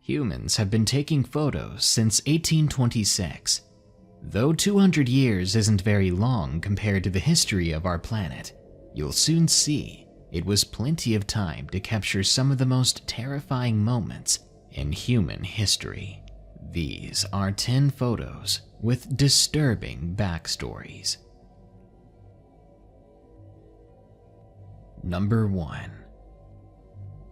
Humans have been taking photos since 1826. Though 200 years isn't very long compared to the history of our planet, you'll soon see it was plenty of time to capture some of the most terrifying moments in human history. These are 10 photos with disturbing backstories. Number 1.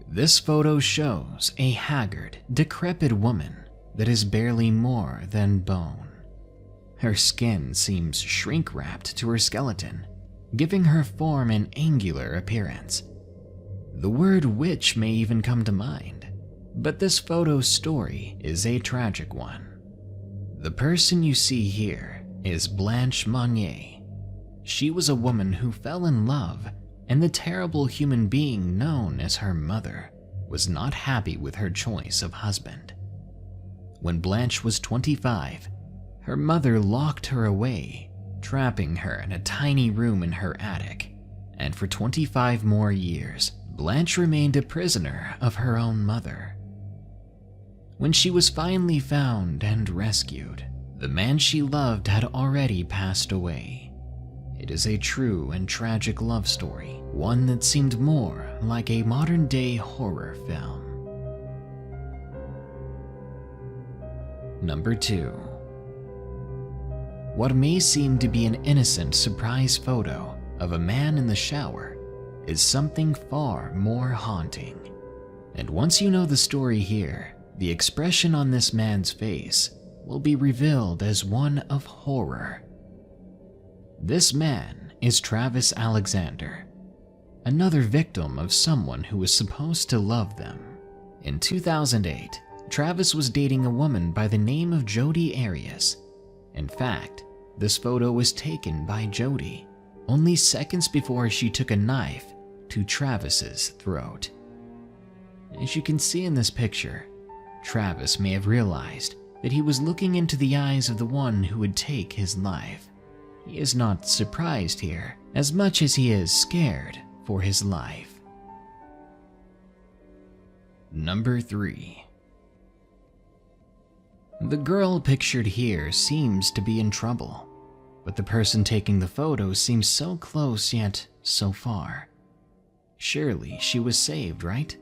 This photo shows a haggard, decrepit woman that is barely more than bone. Her skin seems shrink-wrapped to her skeleton, giving her form an angular appearance. The word witch may even come to mind, but this photo's story is a tragic one. The person you see here is Blanche Monnier. She was a woman who fell in love, and the terrible human being known as her mother was not happy with her choice of husband. When Blanche was 25, her mother locked her away, trapping her in a tiny room in her attic, and for 25 more years, Blanche remained a prisoner of her own mother. When she was finally found and rescued, the man she loved had already passed away. It is a true and tragic love story, one that seemed more like a modern-day horror film. Number 2. What may seem to be an innocent surprise photo of a man in the shower is something far more haunting. And once you know the story here, the expression on this man's face will be revealed as one of horror. This man is Travis Alexander, another victim of someone who was supposed to love them. In 2008, Travis was dating a woman by the name of Jodi Arias. In fact, this photo was taken by Jodi only seconds before she took a knife to Travis's throat. As you can see in this picture, Travis may have realized that he was looking into the eyes of the one who would take his life. He is not surprised here as much as he is scared for his life. Number 3. The girl pictured here seems to be in trouble, but the person taking the photo seems so close yet so far. Surely she was saved, right?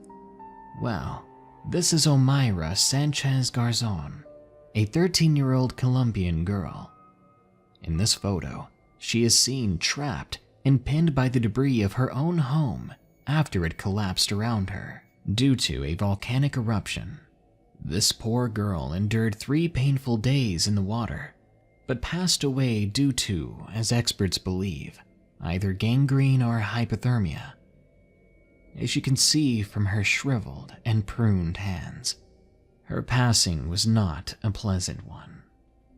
Well, this is Omaira Sanchez Garzon, a 13-year-old Colombian girl. In this photo, she is seen trapped and pinned by the debris of her own home after it collapsed around her due to a volcanic eruption. This poor girl endured 3 painful days in the water, but passed away due to, as experts believe, either gangrene or hypothermia. As you can see from her shriveled and pruned hands, her passing was not a pleasant one.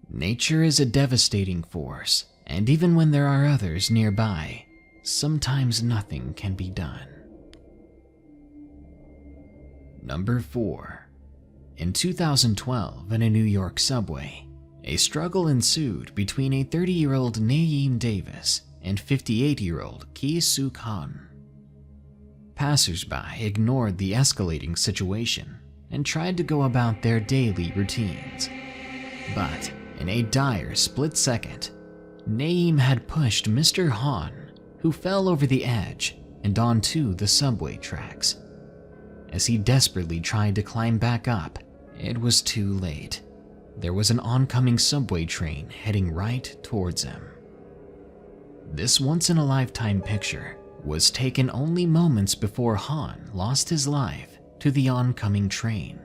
Nature is a devastating force, and even when there are others nearby, sometimes nothing can be done. Number 4. In 2012, in a New York subway, a struggle ensued between a 30-year-old Naeem Davis and 58-year-old Ki Suk Han. Passers-by ignored the escalating situation and tried to go about their daily routines. But in a dire split second, Naeem had pushed Mr. Han, who fell over the edge and onto the subway tracks. As he desperately tried to climb back up, it was too late. There was an oncoming subway train heading right towards him. This once-in-a-lifetime picture was taken only moments before Han lost his life to the oncoming train.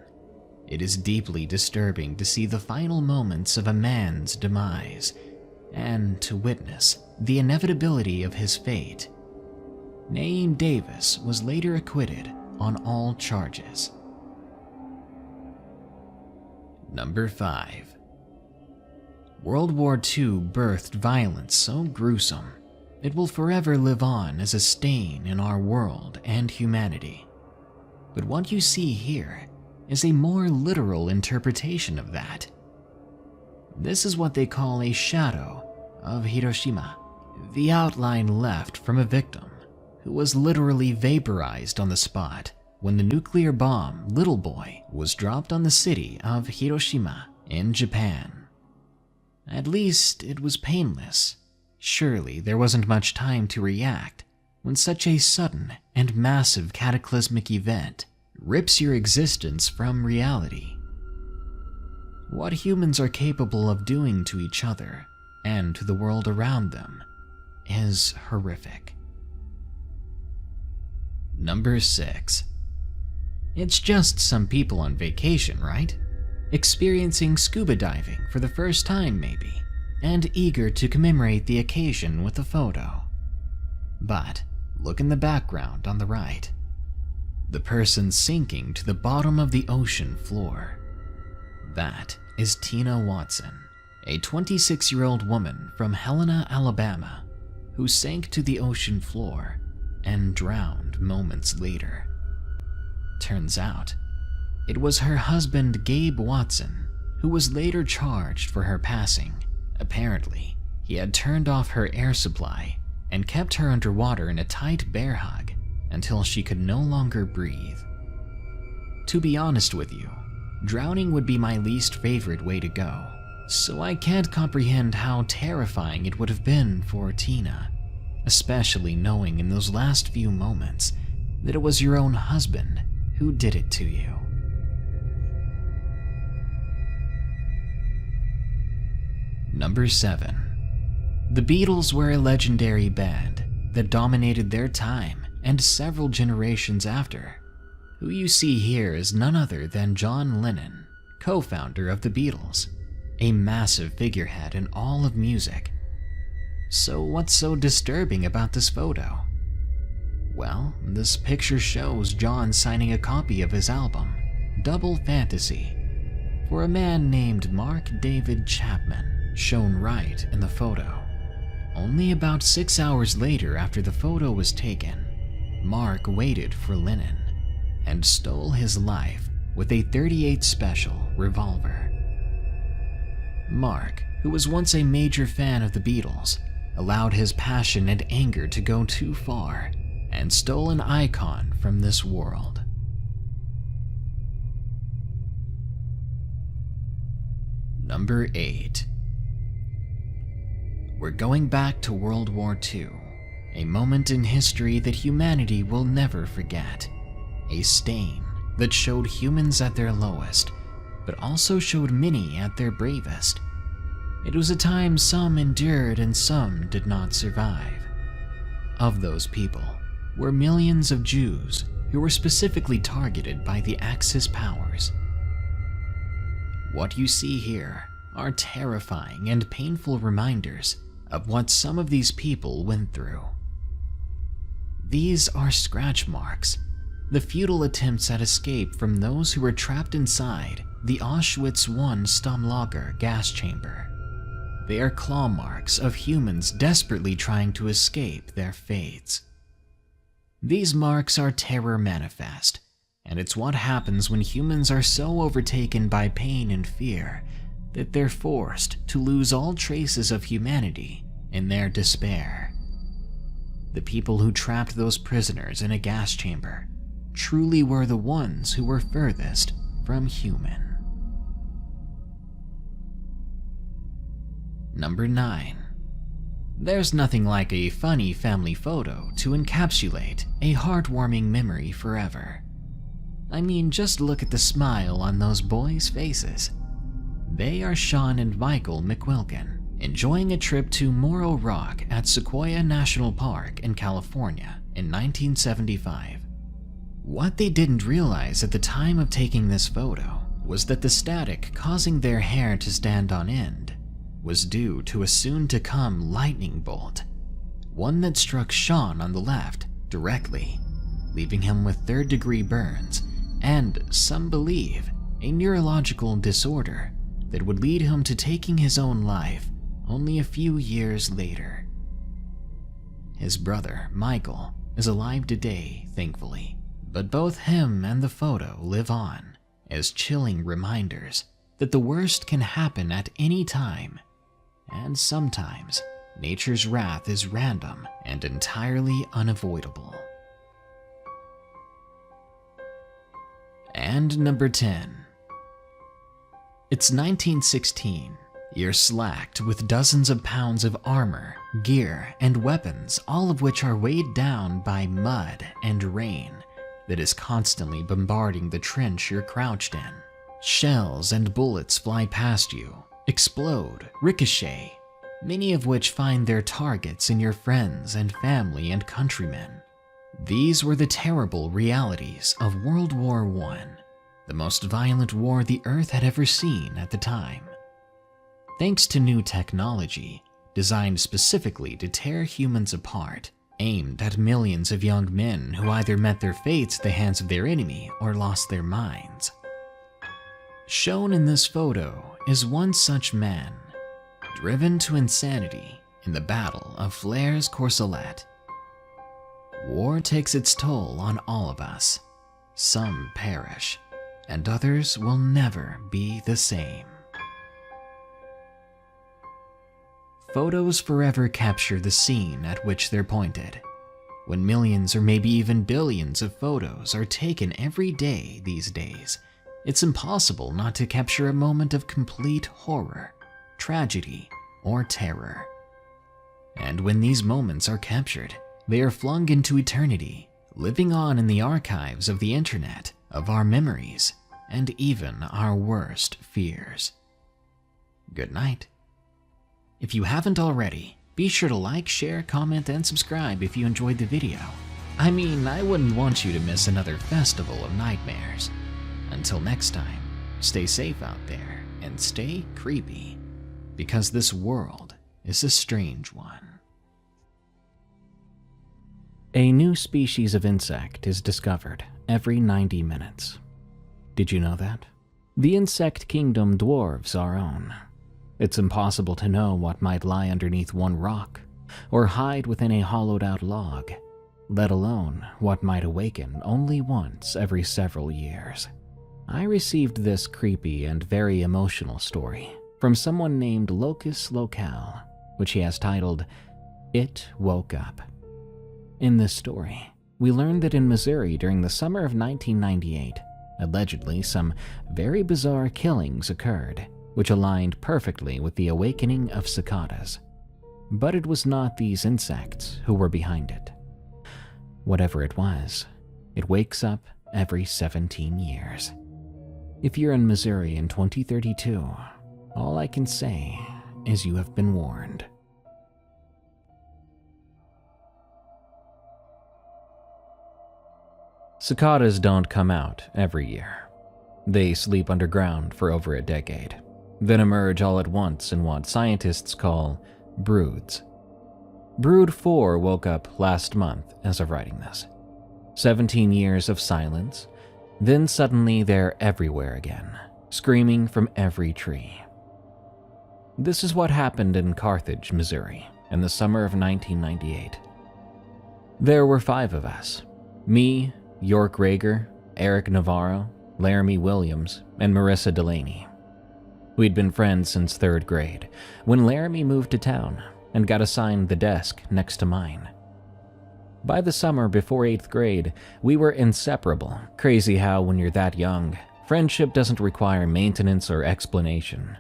It is deeply disturbing to see the final moments of a man's demise, and to witness the inevitability of his fate. Naeem Davis was later acquitted on all charges. Number 5. World War II birthed violence so gruesome, it will forever live on as a stain in our world and humanity. But what you see here is a more literal interpretation of that. This is what they call a shadow of Hiroshima, the outline left from a victim who was literally vaporized on the spot when the nuclear bomb Little Boy was dropped on the city of Hiroshima in Japan. At least it was painless. Surely there wasn't much time to react when such a sudden and massive cataclysmic event rips your existence from reality. What humans are capable of doing to each other and to the world around them is horrific. Number 6. It's just some people on vacation, right? Experiencing scuba diving for the first time maybe, and eager to commemorate the occasion with a photo. But look in the background on the right. The person sinking to the bottom of the ocean floor. That is Tina Watson, a 26-year-old woman from Helena, Alabama, who sank to the ocean floor and drowned moments later. Turns out, it was her husband Gabe Watson who was later charged for her passing. Apparently, he had turned off her air supply and kept her underwater in a tight bear hug until she could no longer breathe. To be honest with you, drowning would be my least favorite way to go, so I can't comprehend how terrifying it would have been for Tina, especially knowing in those last few moments that it was your own husband who did it to you. Number 7. The Beatles were a legendary band that dominated their time and several generations after. Who you see here is none other than John Lennon, co-founder of the Beatles, a massive figurehead in all of music. So what's so disturbing about this photo? Well, this picture shows John signing a copy of his album, Double Fantasy, for a man named Mark David Chapman, shown right in the photo. Only about 6 hours later after the photo was taken, Mark waited for Lennon and stole his life with a .38 Special revolver. Mark, who was once a major fan of the Beatles, allowed his passion and anger to go too far and stole an icon from this world. Number 8. We're going back to World War II, a moment in history that humanity will never forget. A stain that showed humans at their lowest, but also showed many at their bravest. It was a time some endured and some did not survive. Of those people were millions of Jews who were specifically targeted by the Axis powers. What you see here are terrifying and painful reminders of what some of these people went through. These are scratch marks, the futile attempts at escape from those who were trapped inside the Auschwitz I Stammlager gas chamber. They are claw marks of humans desperately trying to escape their fates. These marks are terror manifest, and it's what happens when humans are so overtaken by pain and fear that they're forced to lose all traces of humanity in their despair. The people who trapped those prisoners in a gas chamber truly were the ones who were furthest from human. Number 9. There's nothing like a funny family photo to encapsulate a heartwarming memory forever. I mean, just look at the smile on those boys' faces. They are Sean and Michael McQuilkin, enjoying a trip to Morro Rock at Sequoia National Park in California in 1975. What they didn't realize at the time of taking this photo was that the static causing their hair to stand on end was due to a soon-to-come lightning bolt, one that struck Sean on the left directly, leaving him with third-degree burns and, some believe, a neurological disorder that would lead him to taking his own life only a few years later. His brother, Michael, is alive today, thankfully, but both him and the photo live on as chilling reminders that the worst can happen at any time, and sometimes nature's wrath is random and entirely unavoidable. And number 10. It's 1916. You're slacked with dozens of pounds of armor, gear, and weapons, all of which are weighed down by mud and rain that is constantly bombarding the trench you're crouched in. Shells and bullets fly past you, explode, ricochet, many of which find their targets in your friends and family and countrymen. These were the terrible realities of World War I, the most violent war the Earth had ever seen at the time. Thanks to new technology, designed specifically to tear humans apart, aimed at millions of young men who either met their fates at the hands of their enemy or lost their minds. Shown in this photo is one such man, driven to insanity in the Battle of Flers-Courcelette. War takes its toll on all of us. Some perish, and others will never be the same. Photos forever capture the scene at which they're pointed. When millions or maybe even billions of photos are taken every day these days, it's impossible not to capture a moment of complete horror, tragedy, or terror. And when these moments are captured, they are flung into eternity, living on in the archives of the internet, of our memories, and even our worst fears. Good night. If you haven't already, be sure to like, share, comment, and subscribe if you enjoyed the video. I mean, I wouldn't want you to miss another festival of nightmares. Until next time, stay safe out there and stay creepy, because this world is a strange one. A new species of insect is discovered every 90 minutes. Did you know that? The insect kingdom dwarfs our own. It's impossible to know what might lie underneath one rock or hide within a hollowed-out log, let alone what might awaken only once every several years. I received this creepy and very emotional story from someone named Locus Locale, which he has titled, It Woke Up. In this story, we learned that in Missouri during the summer of 1998, allegedly some very bizarre killings occurred, which aligned perfectly with the awakening of cicadas. But it was not these insects who were behind it. Whatever it was, it wakes up every 17 years. If you're in Missouri in 2032, all I can say is you have been warned. Cicadas don't come out every year. They sleep underground for over a decade, then emerge all at once in what scientists call broods. Brood 4 woke up last month as of writing this. 17 years of silence, then suddenly they're everywhere again, screaming from every tree. This is what happened in Carthage, Missouri, in the summer of 1998. There were 5 of us: me, York Rager, Eric Navarro, Laramie Williams, and Marissa Delaney. We'd been friends since 3rd grade, when Laramie moved to town and got assigned the desk next to mine. By the summer before 8th grade, we were inseparable. Crazy how when you're that young, friendship doesn't require maintenance or explanation.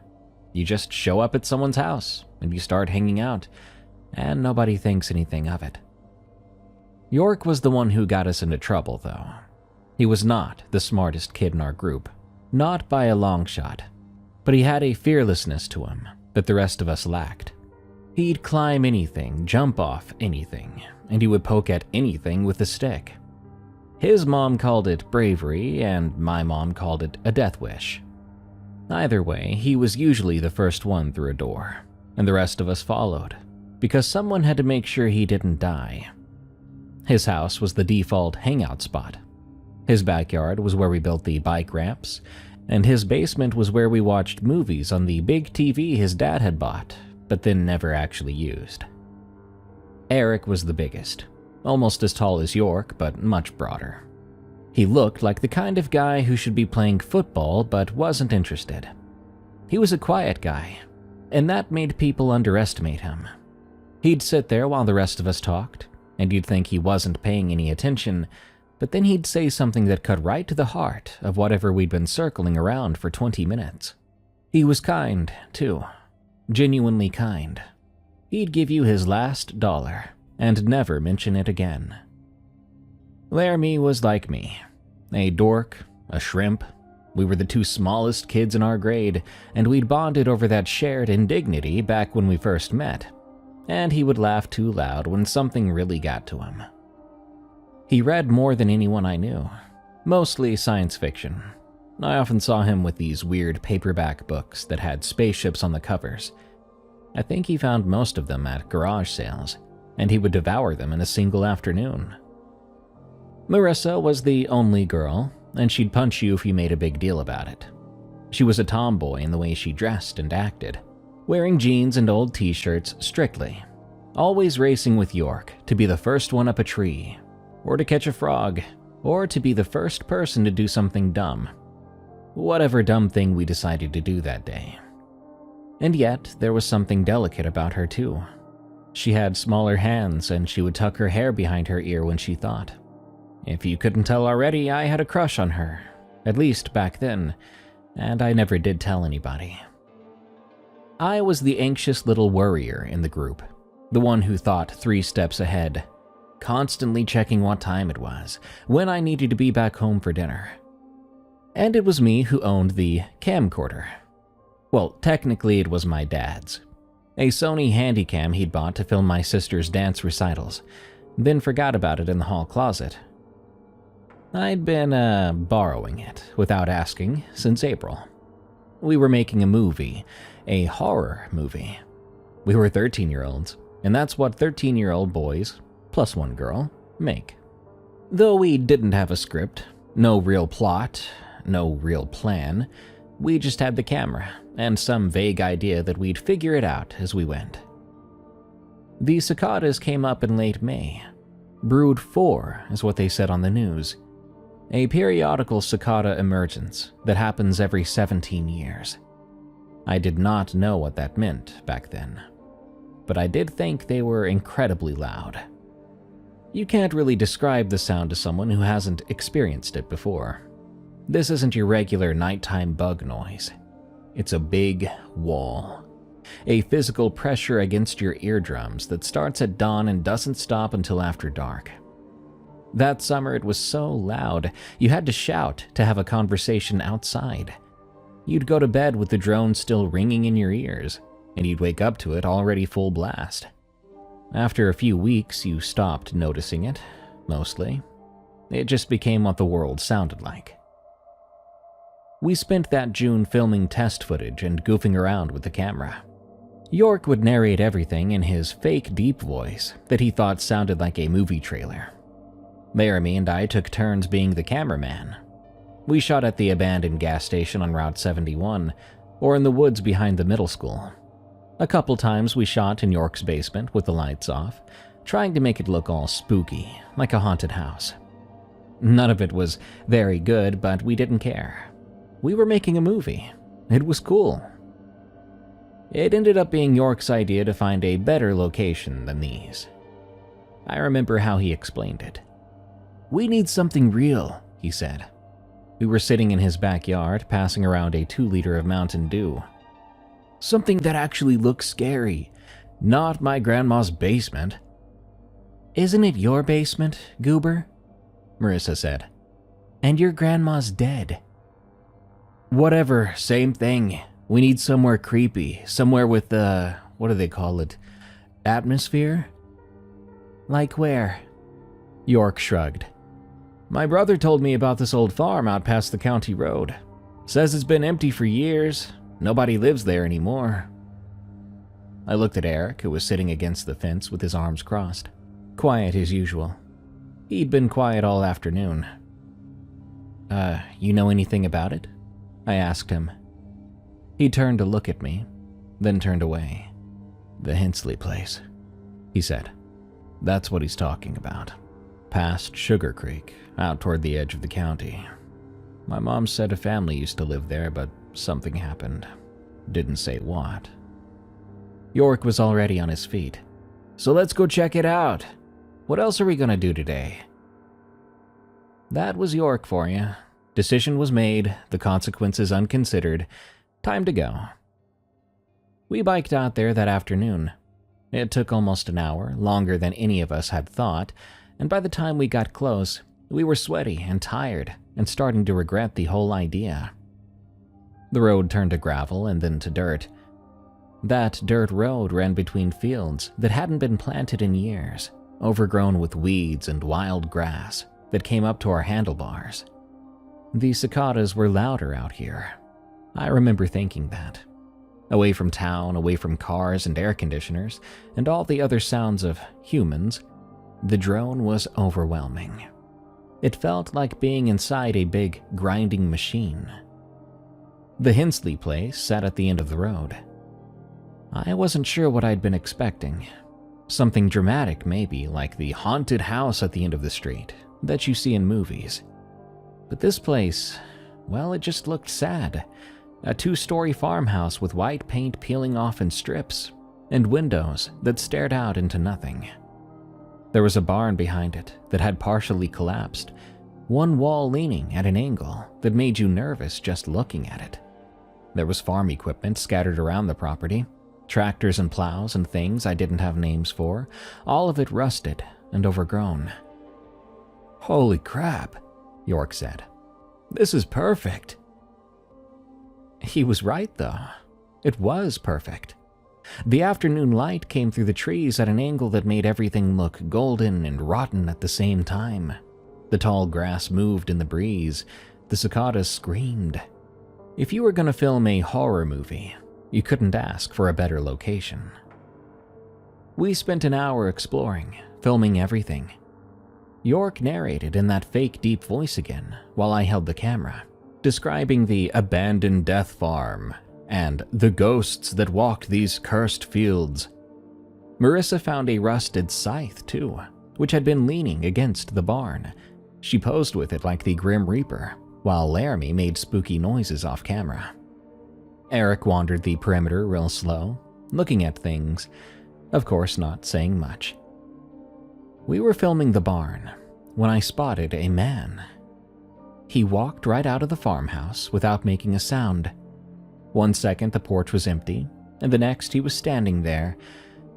You just show up at someone's house and you start hanging out, and nobody thinks anything of it. York was the one who got us into trouble, though. He was not the smartest kid in our group, not by a long shot, but he had a fearlessness to him that the rest of us lacked. He'd climb anything, jump off anything, and he would poke at anything with a stick. His mom called it bravery, and my mom called it a death wish. Either way, he was usually the first one through a door, and the rest of us followed, because someone had to make sure he didn't die. His house was the default hangout spot. His backyard was where we built the bike ramps, and his basement was where we watched movies on the big TV his dad had bought, but then never actually used. Eric was the biggest, almost as tall as York, but much broader. He looked like the kind of guy who should be playing football but wasn't interested. He was a quiet guy, and that made people underestimate him. He'd sit there while the rest of us talked, and you'd think he wasn't paying any attention, But then he'd say something that cut right to the heart of whatever we'd been circling around for 20 minutes. He was kind, too. Genuinely kind. He'd give you his last dollar and never mention it again. Laramie was like me. A dork, a shrimp. We were the two smallest kids in our grade, and we'd bonded over that shared indignity back when we first met. And he would laugh too loud when something really got to him. He read more than anyone I knew, mostly science fiction. I often saw him with these weird paperback books that had spaceships on the covers. I think he found most of them at garage sales, and he would devour them in a single afternoon. Marissa was the only girl, and she'd punch you if you made a big deal about it. She was a tomboy in the way she dressed and acted, wearing jeans and old t-shirts strictly, always racing with York to be the first one up a tree, or to catch a frog, or to be the first person to do something dumb. Whatever dumb thing we decided to do that day. And yet, there was something delicate about her too. She had smaller hands, and she would tuck her hair behind her ear when she thought. If you couldn't tell already, I had a crush on her, at least back then, and I never did tell anybody. I was the anxious little worrier in the group, the one who thought 3 steps ahead, constantly checking what time it was, when I needed to be back home for dinner. And it was me who owned the camcorder. Well, technically it was my dad's. A Sony Handycam he'd bought to film my sister's dance recitals, then forgot about it in the hall closet. I'd been, borrowing it, without asking, since April. We were making a movie, a horror movie. We were 13-year-olds, and that's what 13-year-old boys, plus 1 girl, make. Though we didn't have a script, no real plot, no real plan, we just had the camera, and some vague idea that we'd figure it out as we went. The cicadas came up in late May. Brood 4 is what they said on the news. A periodical cicada emergence that happens every 17 years. I did not know what that meant back then, but I did think they were incredibly loud. You can't really describe the sound to someone who hasn't experienced it before. This isn't your regular nighttime bug noise. It's a big wall. A physical pressure against your eardrums that starts at dawn and doesn't stop until after dark. That summer it was so loud, you had to shout to have a conversation outside. You'd go to bed with the drone still ringing in your ears, and you'd wake up to it already full blast. After a few weeks, you stopped noticing it, mostly. It just became what the world sounded like. We spent that June filming test footage and goofing around with the camera. York would narrate everything in his fake deep voice that he thought sounded like a movie trailer. Laramie and I took turns being the cameraman. We shot at the abandoned gas station on Route 71, or in the woods behind the middle school. A couple times we shot in York's basement with the lights off, trying to make it look all spooky, like a haunted house. None of it was very good, but we didn't care. We were making a movie. It was cool. It ended up being York's idea to find a better location than these. I remember how he explained it. "We need something real," he said. We were sitting in his backyard, passing around a 2-liter of Mountain Dew. "Something that actually looks scary, not my grandma's basement." "Isn't it your basement, Goober?" Marissa said. "And your grandma's dead." "Whatever, same thing. We need somewhere creepy, somewhere with, what do they call it? Atmosphere?" "Like where?" York shrugged. "My brother told me about this old farm out past the county road. Says it's been empty for years. Nobody lives there anymore." I looked at Eric, who was sitting against the fence with his arms crossed, quiet as usual. He'd been quiet all afternoon. You know anything about it?" I asked him. He turned to look at me, then turned away. "The Hensley place," he said. "That's what he's talking about. Past Sugar Creek, out toward the edge of the county. My mom said a family used to live there, but something happened. Didn't say what." York was already on his feet. "So let's go check it out. What else are we gonna do today?" That was York for you. Decision was made, the consequences unconsidered. Time to go. We biked out there that afternoon. It took almost an hour, longer than any of us had thought, and by the time we got close, we were sweaty and tired and starting to regret the whole idea. The road turned to gravel and then to dirt. That dirt road ran between fields that hadn't been planted in years, overgrown with weeds and wild grass that came up to our handlebars. The cicadas were louder out here. I remember thinking that. Away from town, away from cars and air conditioners, and all the other sounds of humans, the drone was overwhelming. It felt like being inside a big, grinding machine. The Hensley place sat at the end of the road. I wasn't sure what I'd been expecting. Something dramatic, maybe, like the haunted house at the end of the street that you see in movies. But this place, well, it just looked sad. A 2-story farmhouse with white paint peeling off in strips, and windows that stared out into nothing. There was a barn behind it that had partially collapsed, one wall leaning at an angle that made you nervous just looking at it. There was farm equipment scattered around the property, tractors and plows and things I didn't have names for, all of it rusted and overgrown. "Holy crap," York said. "This is perfect." He was right, though. It was perfect. The afternoon light came through the trees at an angle that made everything look golden and rotten at the same time. The tall grass moved in the breeze. The cicadas screamed. If you were going to film a horror movie, you couldn't ask for a better location. We spent an hour exploring, filming everything. York narrated in that fake deep voice again while I held the camera, describing the abandoned death farm and the ghosts that walked these cursed fields. Marissa found a rusted scythe, too, which had been leaning against the barn. She posed with it like the Grim Reaper, while Laramie made spooky noises off camera. Eric wandered the perimeter real slow, looking at things, of course not saying much. We were filming the barn when I spotted a man. He walked right out of the farmhouse without making a sound. 1 second the porch was empty, and the next he was standing there,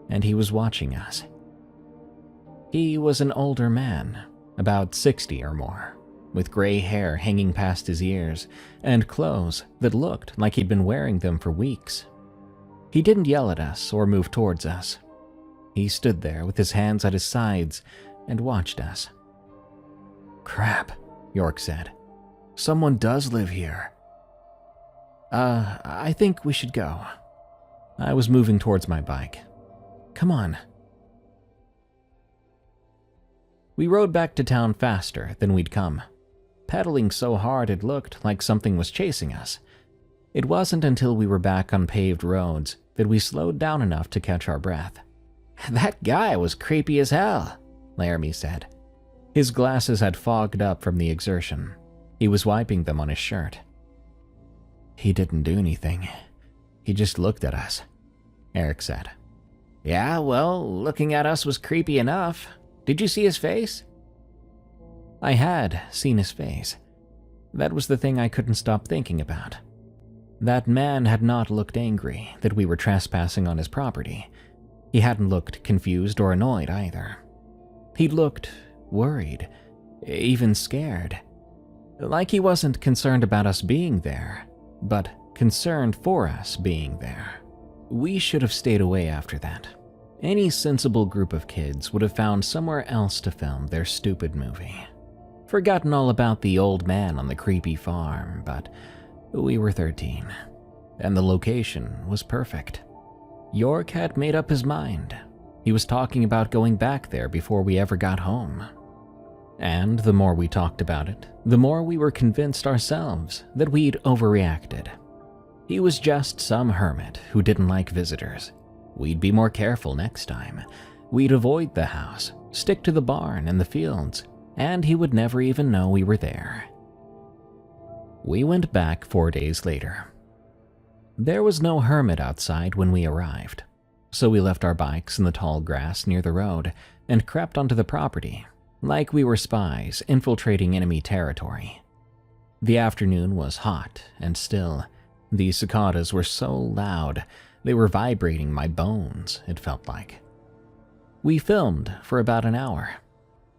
and he was watching us. He was an older man, about 60 or more, with gray hair hanging past his ears, and clothes that looked like he'd been wearing them for weeks. He didn't yell at us or move towards us. He stood there with his hands at his sides and watched us. "Crap," York said. "Someone does live here." I think we should go." I was moving towards my bike. "Come on." We rode back to town faster than we'd come, pedaling so hard it looked like something was chasing us. It wasn't until we were back on paved roads that we slowed down enough to catch our breath. "That guy was creepy as hell," Laramie said. His glasses had fogged up from the exertion. He was wiping them on his shirt. "He didn't do anything. He just looked at us," Eric said. "Yeah, well, looking at us was creepy enough. Did you see his face?" I had seen his face. That was the thing I couldn't stop thinking about. That man had not looked angry that we were trespassing on his property. He hadn't looked confused or annoyed either. He looked worried, even scared. Like he wasn't concerned about us being there, but concerned for us being there. We should have stayed away after that. Any sensible group of kids would have found somewhere else to film their stupid movie. Forgotten all about the old man on the creepy farm, but we were 13, and the location was perfect. York had made up his mind. He was talking about going back there before we ever got home. And the more we talked about it, the more we were convinced ourselves that we'd overreacted. He was just some hermit who didn't like visitors. We'd be more careful next time. We'd avoid the house, stick to the barn and the fields, and he would never even know we were there. We went back 4 days later. There was no hermit outside when we arrived, so we left our bikes in the tall grass near the road and crept onto the property, like we were spies infiltrating enemy territory. The afternoon was hot and still. The cicadas were so loud, they were vibrating my bones, it felt like. We filmed for about an hour.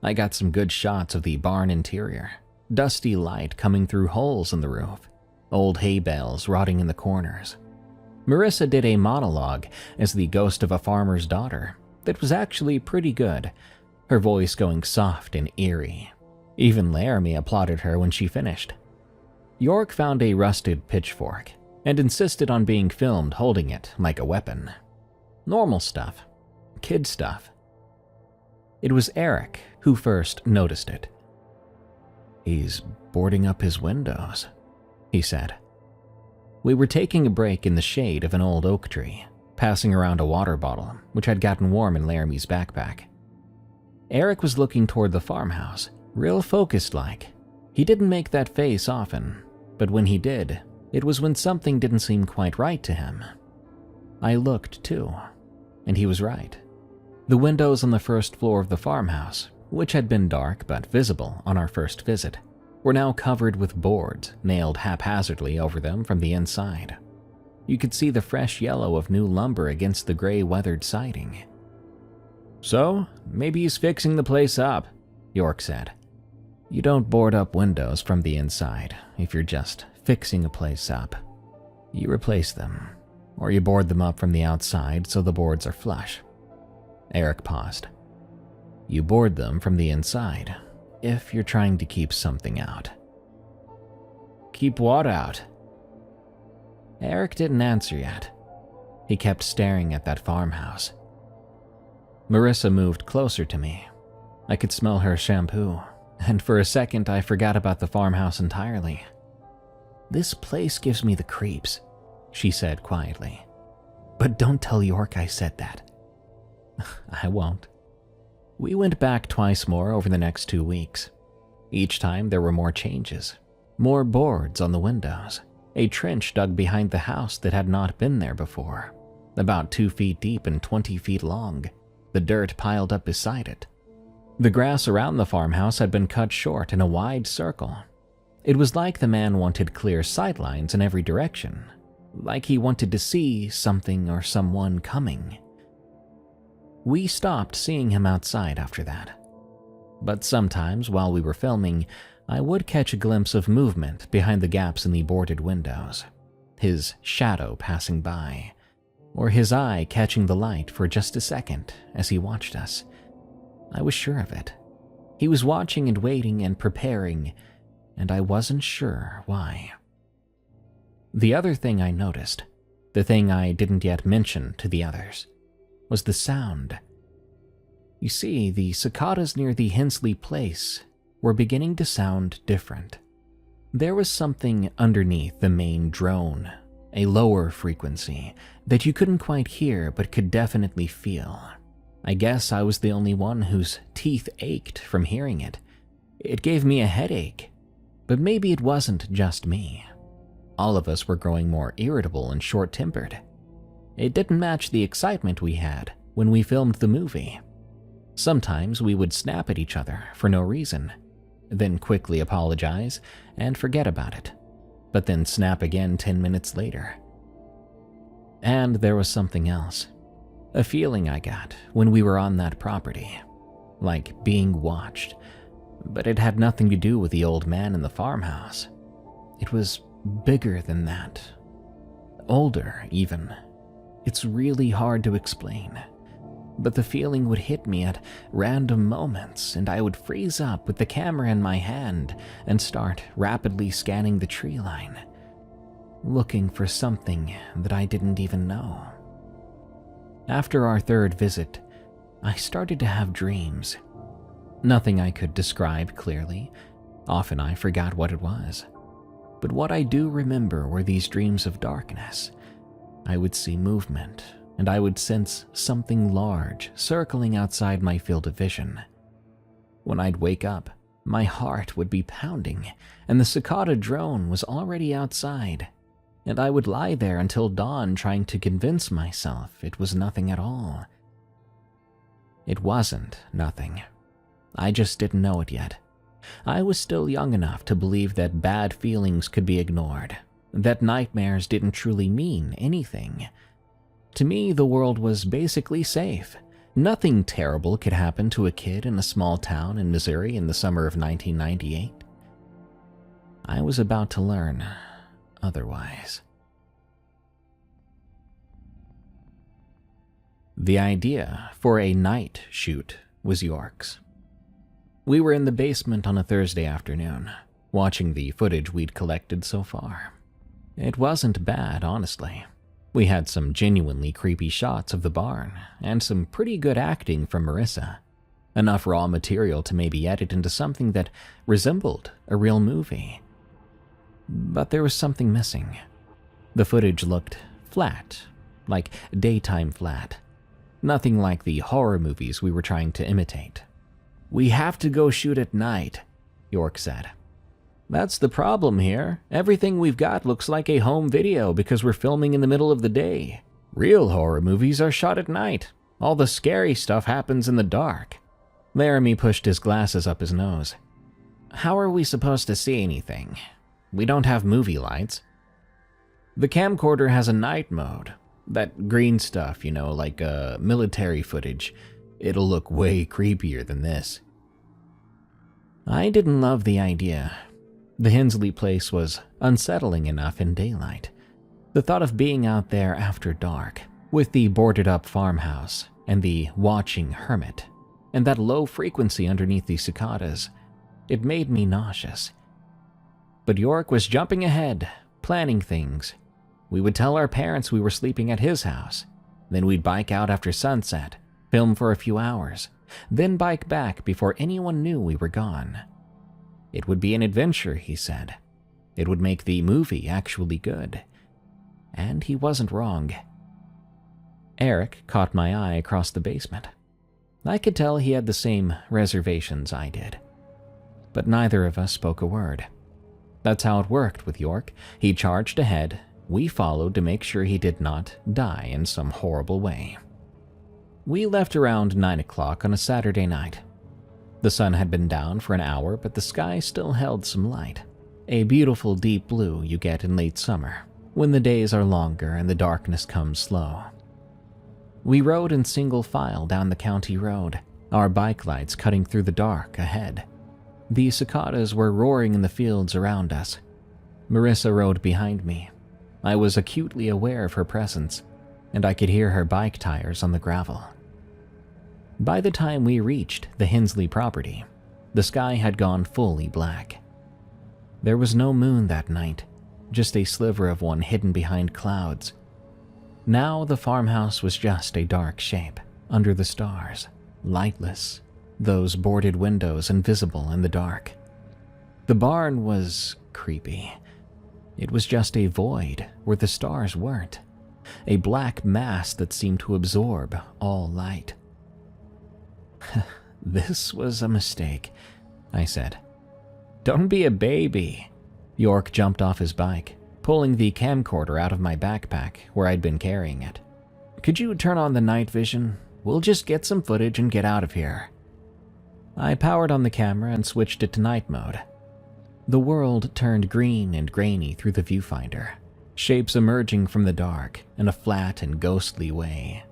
I got some good shots of the barn interior, dusty light coming through holes in the roof, old hay bales rotting in the corners. Marissa did a monologue as the ghost of a farmer's daughter that was actually pretty good, her voice going soft and eerie. Even Laramie applauded her when she finished. York found a rusted pitchfork and insisted on being filmed holding it like a weapon. Normal stuff. Kid stuff. It was Eric who first noticed it. "He's boarding up his windows," he said. We were taking a break in the shade of an old oak tree, passing around a water bottle which had gotten warm in Laramie's backpack. Eric was looking toward the farmhouse, real focused-like. He didn't make that face often, but when he did, it was when something didn't seem quite right to him. I looked too, and he was right. The windows on the first floor of the farmhouse, which had been dark but visible on our first visit, were now covered with boards nailed haphazardly over them from the inside. You could see the fresh yellow of new lumber against the gray weathered siding. "So, maybe he's fixing the place up," York said. "You don't board up windows from the inside if you're just fixing a place up. You replace them, or you board them up from the outside so the boards are flush." Eric paused. "You board them from the inside if you're trying to keep something out." "Keep what out?" Eric didn't answer yet. He kept staring at that farmhouse. Marissa moved closer to me. I could smell her shampoo, and for a second I forgot about the farmhouse entirely. "This place gives me the creeps," she said quietly. "But don't tell York I said that." "I won't." We went back twice more over the next 2 weeks. Each time there were more changes, more boards on the windows, a trench dug behind the house that had not been there before, about 2 feet deep and 20 feet long, the dirt piled up beside it. The grass around the farmhouse had been cut short in a wide circle. It was like the man wanted clear sightlines in every direction, like he wanted to see something or someone coming. We stopped seeing him outside after that. But sometimes while we were filming, I would catch a glimpse of movement behind the gaps in the boarded windows, his shadow passing by, or his eye catching the light for just a second as he watched us. I was sure of it. He was watching and waiting and preparing, and I wasn't sure why. The other thing I noticed, the thing I didn't yet mention to the others, was the sound. You see, the cicadas near the Hensley place were beginning to sound different. There was something underneath the main drone, a lower frequency that you couldn't quite hear but could definitely feel. I guess I was the only one whose teeth ached from hearing it. It gave me a headache, but maybe it wasn't just me. All of us were growing more irritable and short-tempered. It didn't match the excitement we had when we filmed the movie. Sometimes we would snap at each other for no reason, then quickly apologize and forget about it, but then snap again 10 minutes later. And there was something else, a feeling I got when we were on that property, like being watched, but it had nothing to do with the old man in the farmhouse. It was bigger than that, older even. It's really hard to explain, but the feeling would hit me at random moments and I would freeze up with the camera in my hand and start rapidly scanning the tree line, looking for something that I didn't even know. After our third visit, I started to have dreams. Nothing I could describe clearly. Often I forgot what it was. But what I do remember were these dreams of darkness. I would see movement, and I would sense something large circling outside my field of vision. When I'd wake up, my heart would be pounding, and the cicada drone was already outside, and I would lie there until dawn trying to convince myself it was nothing at all. It wasn't nothing. I just didn't know it yet. I was still young enough to believe that bad feelings could be ignored, that nightmares didn't truly mean anything. To me, the world was basically safe. Nothing terrible could happen to a kid in a small town in Missouri in the summer of 1998. I was about to learn otherwise. The idea for a night shoot was York's. We were in the basement on a Thursday afternoon, watching the footage we'd collected so far. It wasn't bad, honestly. We had some genuinely creepy shots of the barn, and some pretty good acting from Marissa. Enough raw material to maybe edit into something that resembled a real movie. But there was something missing. The footage looked flat, like daytime flat. Nothing like the horror movies we were trying to imitate. "We have to go shoot at night," York said. "That's the problem here. Everything we've got looks like a home video because we're filming in the middle of the day. Real horror movies are shot at night. All the scary stuff happens in the dark." Laramie pushed his glasses up his nose. "How are we supposed to see anything? We don't have movie lights." "The camcorder has a night mode. That green stuff, like military footage. It'll look way creepier than this." I didn't love the idea. The Hensley place was unsettling enough in daylight. The thought of being out there after dark, with the boarded-up farmhouse and the watching hermit, and that low frequency underneath the cicadas, it made me nauseous. But York was jumping ahead, planning things. We would tell our parents we were sleeping at his house. Then we'd bike out after sunset, film for a few hours, then bike back before anyone knew we were gone. It would be an adventure, he said. It would make the movie actually good. And he wasn't wrong. Eric caught my eye across the basement. I could tell he had the same reservations I did. But neither of us spoke a word. That's how it worked with York. He charged ahead. We followed to make sure he did not die in some horrible way. We left around 9 o'clock on a Saturday night. The sun had been down for an hour, but the sky still held some light. A beautiful deep blue you get in late summer, when the days are longer and the darkness comes slow. We rode in single file down the county road, our bike lights cutting through the dark ahead. The cicadas were roaring in the fields around us. Marissa rode behind me. I was acutely aware of her presence, and I could hear her bike tires on the gravel. By the time we reached the Hensley property, the sky had gone fully black. There was no moon that night, just a sliver of one hidden behind clouds. Now the farmhouse was just a dark shape, under the stars, lightless, those boarded windows invisible in the dark. The barn was creepy. It was just a void where the stars weren't, a black mass that seemed to absorb all light. "This was a mistake," I said. "Don't be a baby." York jumped off his bike, pulling the camcorder out of my backpack where I'd been carrying it. "Could you turn on the night vision? We'll just get some footage and get out of here." I powered on the camera and switched it to night mode. The world turned green and grainy through the viewfinder, shapes emerging from the dark in a flat and ghostly way.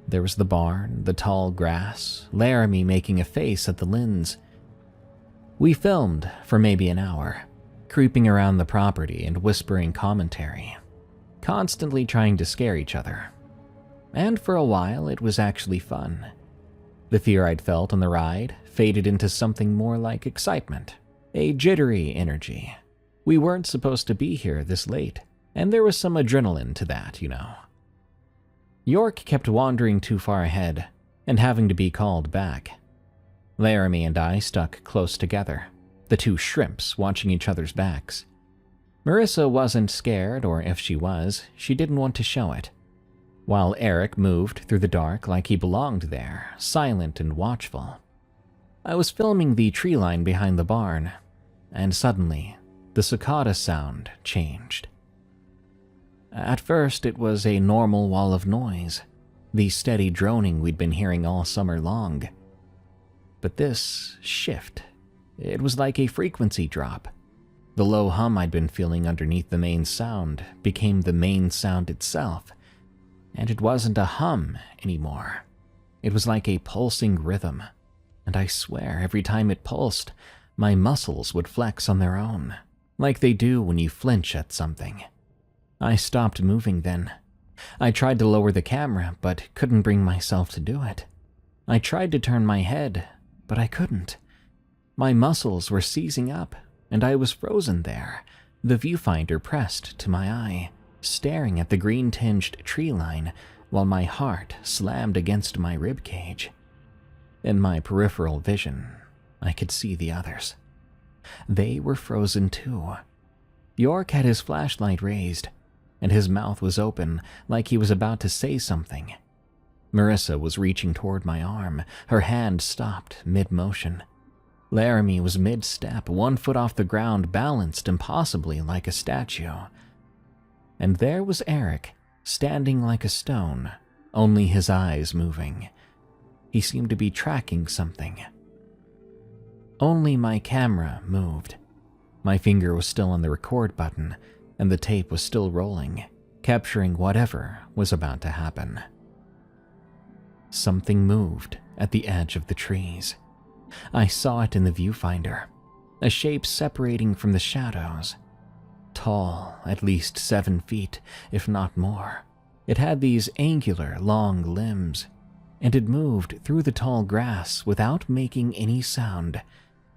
There was the barn, the tall grass, Laramie making a face at the lens. We filmed for maybe an hour, creeping around the property and whispering commentary, constantly trying to scare each other. And for a while, it was actually fun. The fear I'd felt on the ride faded into something more like excitement, a jittery energy. We weren't supposed to be here this late, and there was some adrenaline to that, York kept wandering too far ahead and having to be called back. Laramie and I stuck close together, the two shrimps watching each other's backs. Marissa wasn't scared, or if she was, she didn't want to show it, while Eric moved through the dark like he belonged there, silent and watchful. I was filming the tree line behind the barn, and suddenly, the cicada sound changed. At first, it was a normal wall of noise, the steady droning we'd been hearing all summer long. But this shift, it was like a frequency drop. The low hum I'd been feeling underneath the main sound became the main sound itself, and it wasn't a hum anymore. It was like a pulsing rhythm, and I swear every time it pulsed, my muscles would flex on their own, like they do when you flinch at something. I stopped moving then. I tried to lower the camera, but couldn't bring myself to do it. I tried to turn my head, but I couldn't. My muscles were seizing up, and I was frozen there, the viewfinder pressed to my eye, staring at the green-tinged tree line while my heart slammed against my ribcage. In my peripheral vision, I could see the others. They were frozen too. York had his flashlight raised, and his mouth was open like he was about to say something. Marissa was reaching toward my arm, her hand stopped mid-motion. Laramie was mid-step, 1 foot off the ground, balanced impossibly like a statue. And there was Eric, standing like a stone, only his eyes moving. He seemed to be tracking something. Only my camera moved. My finger was still on the record button, and the tape was still rolling, capturing whatever was about to happen. Something moved at the edge of the trees. I saw it in the viewfinder, a shape separating from the shadows. Tall, at least 7 feet, if not more. It had these angular, long limbs, and it moved through the tall grass without making any sound,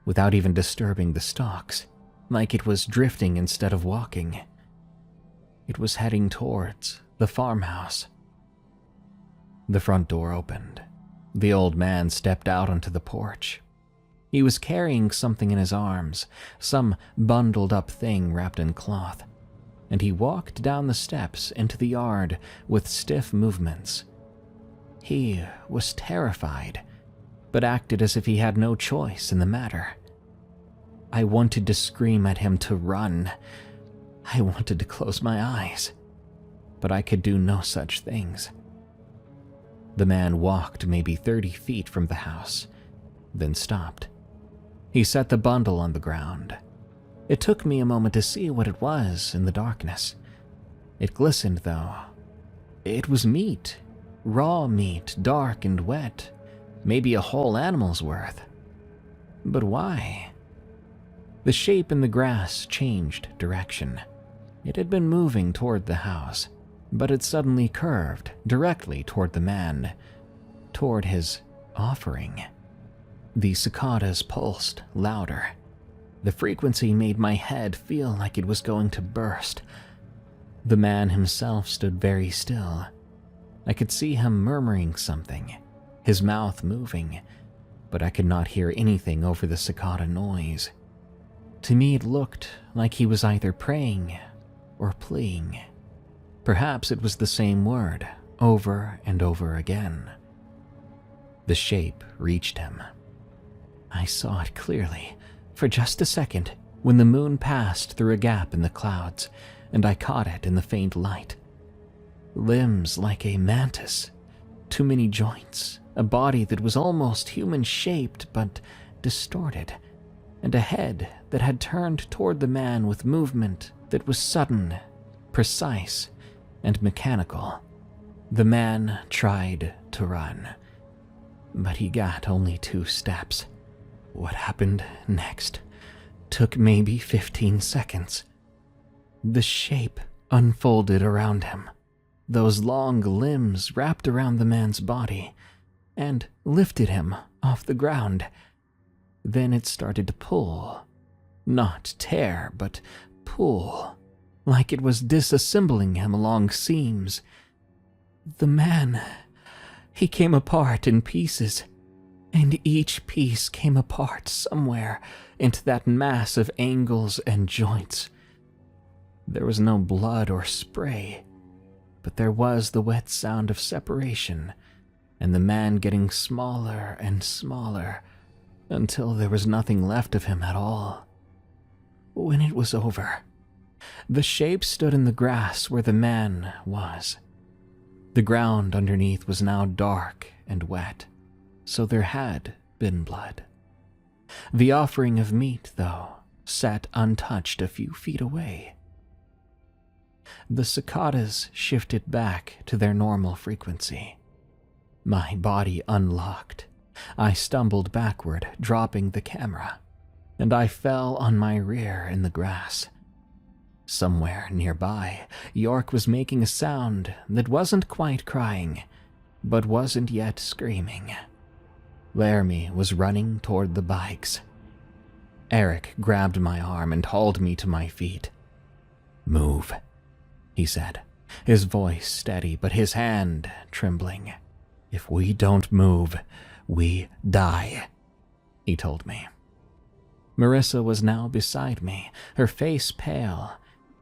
without even disturbing the stalks, like it was drifting instead of walking. It was heading towards the farmhouse. The front door opened. The old man stepped out onto the porch. He was carrying something in his arms, some bundled-up thing wrapped in cloth, and he walked down the steps into the yard with stiff movements. He was terrified, but acted as if he had no choice in the matter. I wanted to scream at him to run. I wanted to close my eyes, but I could do no such things. The man walked maybe 30 feet from the house, then stopped. He set the bundle on the ground. It took me a moment to see what it was in the darkness. It glistened, though. It was meat. Raw meat, dark and wet. Maybe a whole animal's worth. But why? The shape in the grass changed direction. It had been moving toward the house, but it suddenly curved directly toward the man, toward his offering. The cicadas pulsed louder. The frequency made my head feel like it was going to burst. The man himself stood very still. I could see him murmuring something, his mouth moving, but I could not hear anything over the cicada noise. To me, it looked like he was either praying or pleading. Perhaps it was the same word, over and over again. The shape reached him. I saw it clearly, for just a second, when the moon passed through a gap in the clouds, and I caught it in the faint light. Limbs like a mantis, too many joints, a body that was almost human-shaped but distorted, and a head that had turned toward the man with movement that was sudden, precise, and mechanical. The man tried to run, but he got only 2 steps. What happened next took maybe 15 seconds. The shape unfolded around him. Those long limbs wrapped around the man's body and lifted him off the ground. Then it started to pull. Not tear, but pull, like it was disassembling him along seams. The man, he came apart in pieces, and each piece came apart somewhere into that mass of angles and joints. There was no blood or spray, but there was the wet sound of separation, and the man getting smaller and smaller until there was nothing left of him at all. When it was over, the shape stood in the grass where the man was. The ground underneath was now dark and wet, so there had been blood. The offering of meat, though, sat untouched a few feet away. The cicadas shifted back to their normal frequency. My body unlocked. I stumbled backward, dropping the camera, and I fell on my rear in the grass. Somewhere nearby, York was making a sound that wasn't quite crying, but wasn't yet screaming. Laramie was running toward the bikes. Eric grabbed my arm and hauled me to my feet. "Move," he said, his voice steady but his hand trembling. "If we don't move, we die," he told me. Marissa was now beside me, her face pale.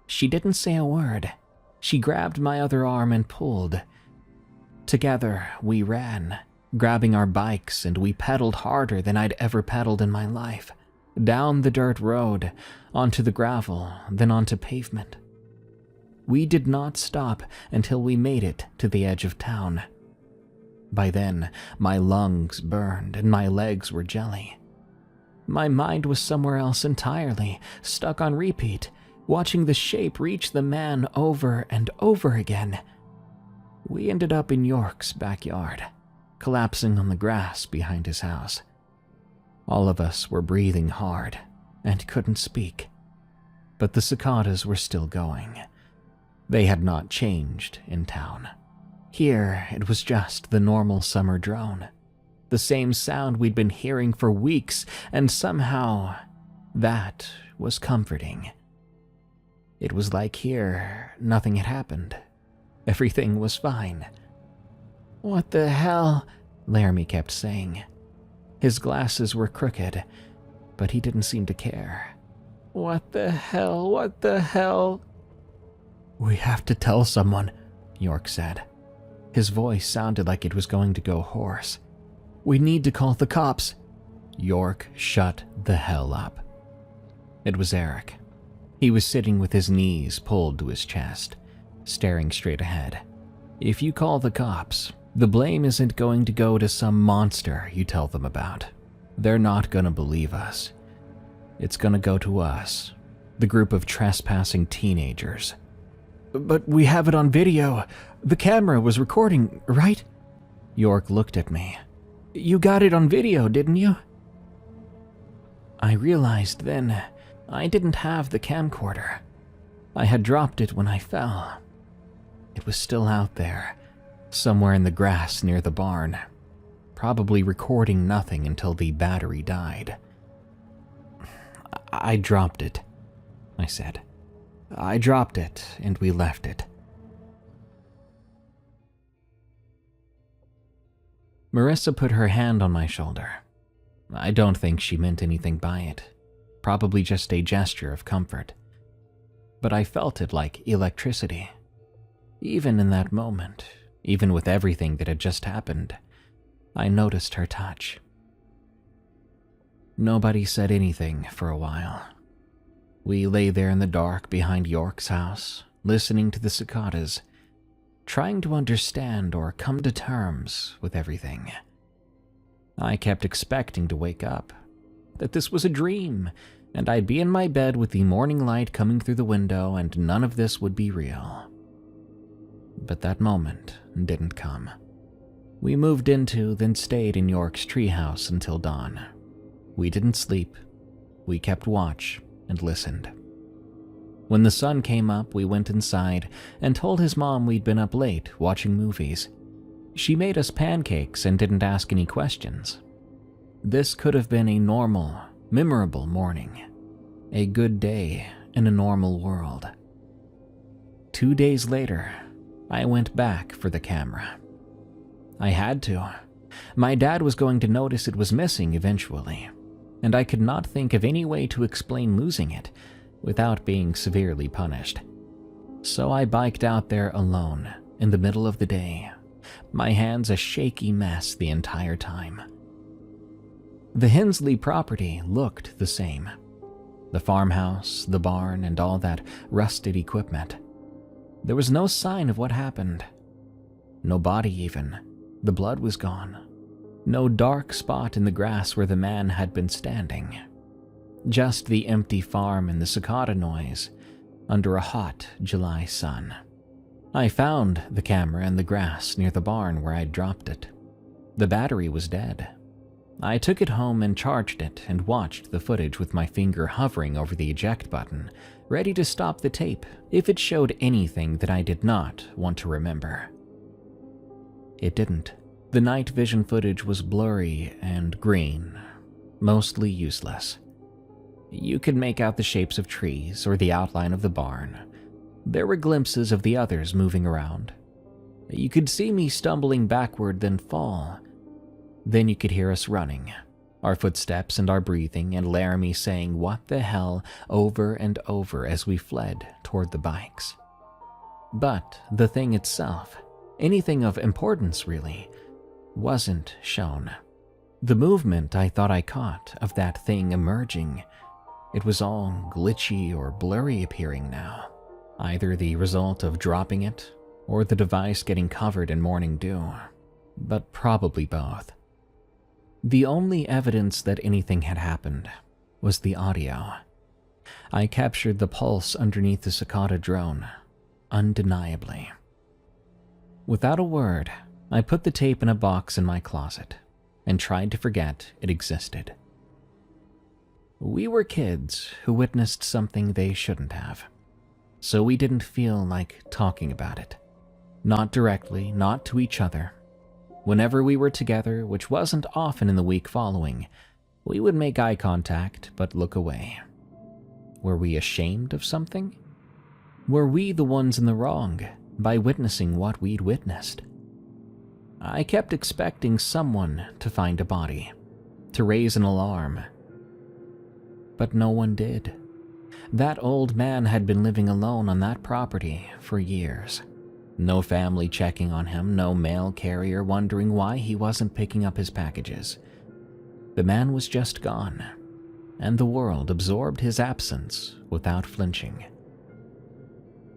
She didn't say a word. She grabbed my other arm and pulled. Together, we ran, grabbing our bikes, and we pedaled harder than I'd ever pedaled in my life. Down the dirt road, onto the gravel, then onto pavement. We did not stop until we made it to the edge of town. By then, my lungs burned and my legs were jelly. My mind was somewhere else entirely, stuck on repeat, watching the shape reach the man over and over again. We ended up in York's backyard, collapsing on the grass behind his house. All of us were breathing hard and couldn't speak, but the cicadas were still going. They had not changed in town. Here, it was just the normal summer drone, the same sound we'd been hearing for weeks, and somehow that was comforting. It was like here, nothing had happened. Everything was fine. "What the hell?" Laramie kept saying. His glasses were crooked, but he didn't seem to care. "What the hell? What the hell?" "We have to tell someone," York said. His voice sounded like it was going to go hoarse. "We need to call the cops." York shut the hell up. It was Eric. He was sitting with his knees pulled to his chest, staring straight ahead. "If you call the cops, the blame isn't going to go to some monster you tell them about. They're not going to believe us. It's going to go to us, the group of trespassing teenagers." "But we have it on video. The camera was recording, right?" York looked at me. "You got it on video, didn't you?" I realized then I didn't have the camcorder. I had dropped it when I fell. It was still out there, somewhere in the grass near the barn, probably recording nothing until the battery died. "I dropped it," I said. "I dropped it, and we left it." Marissa put her hand on my shoulder. I don't think she meant anything by it, probably just a gesture of comfort. But I felt it like electricity. Even in that moment, even with everything that had just happened, I noticed her touch. Nobody said anything for a while. We lay there in the dark behind York's house, listening to the cicadas, trying to understand or come to terms with everything. I kept expecting to wake up, that this was a dream, and I'd be in my bed with the morning light coming through the window and none of this would be real. But that moment didn't come. We moved into, then stayed in York's treehouse until dawn. We didn't sleep. We kept watch and listened. When the sun came up, we went inside and told his mom we'd been up late watching movies. She made us pancakes and didn't ask any questions. This could have been a normal, memorable morning. A good day in a normal world. 2 days later, I went back for the camera. I had to. My dad was going to notice it was missing eventually, and I could not think of any way to explain losing it without being severely punished. So I biked out there alone in the middle of the day, my hands a shaky mess the entire time. The Hensley property looked the same. The farmhouse, the barn, and all that rusted equipment. There was no sign of what happened. No body even. The blood was gone. No dark spot in the grass where the man had been standing. Just the empty farm and the cicada noise under a hot July sun. I found the camera in the grass near the barn where I'd dropped it. The battery was dead. I took it home and charged it and watched the footage with my finger hovering over the eject button, ready to stop the tape if it showed anything that I did not want to remember. It didn't. The night vision footage was blurry and green, mostly useless. You could make out the shapes of trees or the outline of the barn. There were glimpses of the others moving around. You could see me stumbling backward then fall. Then you could hear us running, our footsteps and our breathing, and Laramie saying "what the hell" over and over as we fled toward the bikes. But the thing itself, anything of importance really, wasn't shown. The movement I thought I caught of that thing emerging, it was all glitchy or blurry appearing now, either the result of dropping it or the device getting covered in morning dew, but probably both. The only evidence that anything had happened was the audio. I captured the pulse underneath the cicada drone, undeniably. Without a word, I put the tape in a box in my closet and tried to forget it existed. We were kids who witnessed something they shouldn't have, so we didn't feel like talking about it. Not directly, not to each other. Whenever we were together, which wasn't often in the week following, we would make eye contact but look away. Were we ashamed of something? Were we the ones in the wrong by witnessing what we'd witnessed? I kept expecting someone to find a body, to raise an alarm. But no one did. That old man had been living alone on that property for years. No family checking on him, no mail carrier wondering why he wasn't picking up his packages. The man was just gone, and the world absorbed his absence without flinching.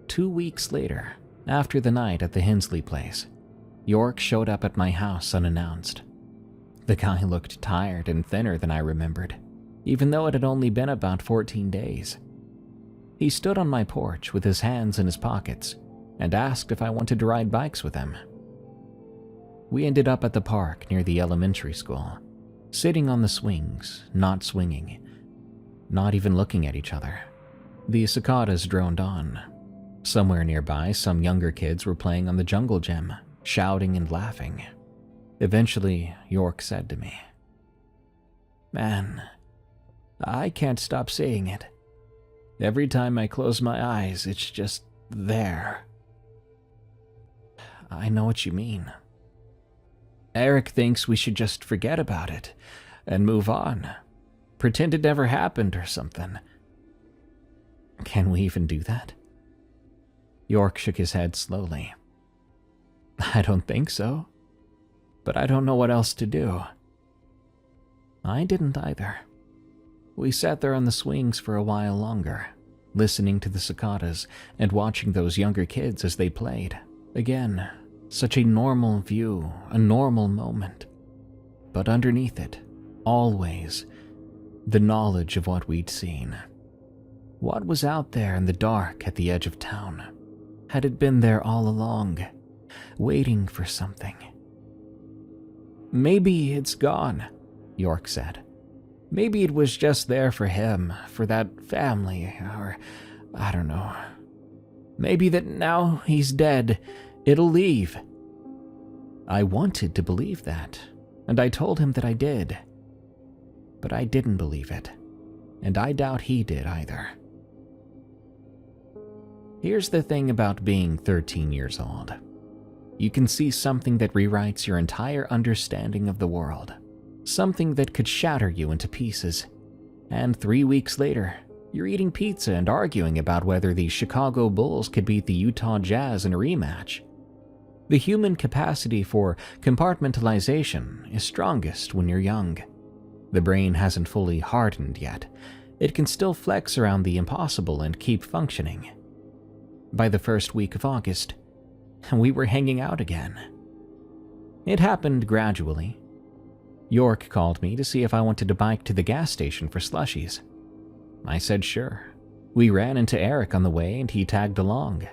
2 weeks later, after the night at the Hensley place, York showed up at my house unannounced. The guy looked tired and thinner than I remembered, even though it had only been about 14 days. He stood on my porch with his hands in his pockets and asked if I wanted to ride bikes with him. We ended up at the park near the elementary school, sitting on the swings, not swinging, not even looking at each other. The cicadas droned on. Somewhere nearby, some younger kids were playing on the jungle gym, shouting and laughing. Eventually, York said to me, "Man, I can't stop seeing it. Every time I close my eyes, it's just there." I know what you mean. Eric thinks we should just forget about it and move on. Pretend it never happened or something. Can we even do that? York shook his head slowly. I don't think so, but I don't know what else to do. I didn't either. We sat there on the swings for a while longer, listening to the cicadas and watching those younger kids as they played. Again, such a normal view, a normal moment. But underneath it, always, the knowledge of what we'd seen. What was out there in the dark at the edge of town? Had it been there all along, waiting for something? Maybe it's gone, York said. Maybe it was just there for him, for that family, or I don't know. Maybe that now he's dead, it'll leave. I wanted to believe that, and I told him that I did. But I didn't believe it, and I doubt he did either. Here's the thing about being 13 years old. You can see something that rewrites your entire understanding of the world. Something that could shatter you into pieces. And 3 weeks later, you're eating pizza and arguing about whether the Chicago Bulls could beat the Utah Jazz in a rematch. The human capacity for compartmentalization is strongest when you're young. The brain hasn't fully hardened yet. It can still flex around the impossible and keep functioning. By the first week of August, we were hanging out again. It happened gradually. York called me to see if I wanted to bike to the gas station for slushies. I said sure. We ran into Eric on the way and he tagged along.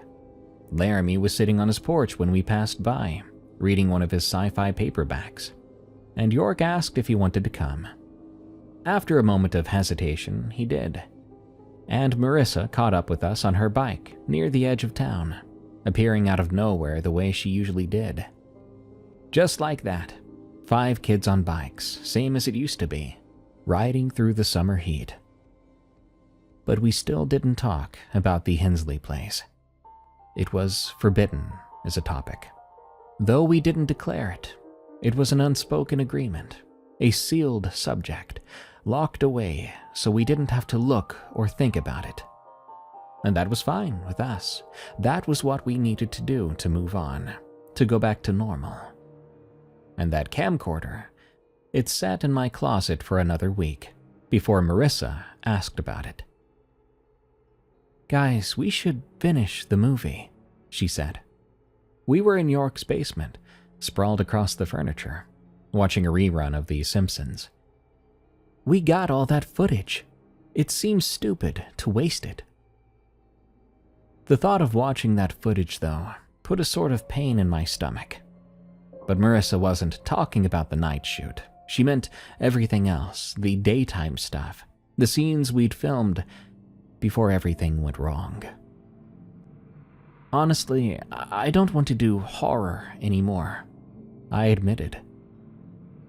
Laramie was sitting on his porch when we passed by, reading one of his sci-fi paperbacks, and York asked if he wanted to come. After a moment of hesitation, he did. And Marissa caught up with us on her bike near the edge of town, appearing out of nowhere the way she usually did. Just like that, 5 kids on bikes, same as it used to be, riding through the summer heat. But we still didn't talk about the Hensley place. It was forbidden as a topic. Though we didn't declare it, it was an unspoken agreement, a sealed subject, locked away so we didn't have to look or think about it. And that was fine with us. That was what we needed to do to move on, to go back to normal. And that camcorder, it sat in my closet for another week before Marissa asked about it. "Guys, we should finish the movie," she said. We were in York's basement, sprawled across the furniture, watching a rerun of The Simpsons. "We got all that footage. It seems stupid to waste it." The thought of watching that footage, though, put a sort of pain in my stomach. But Marissa wasn't talking about the night shoot. She meant everything else, the daytime stuff, the scenes we'd filmed before everything went wrong. "Honestly, I don't want to do horror anymore," I admitted.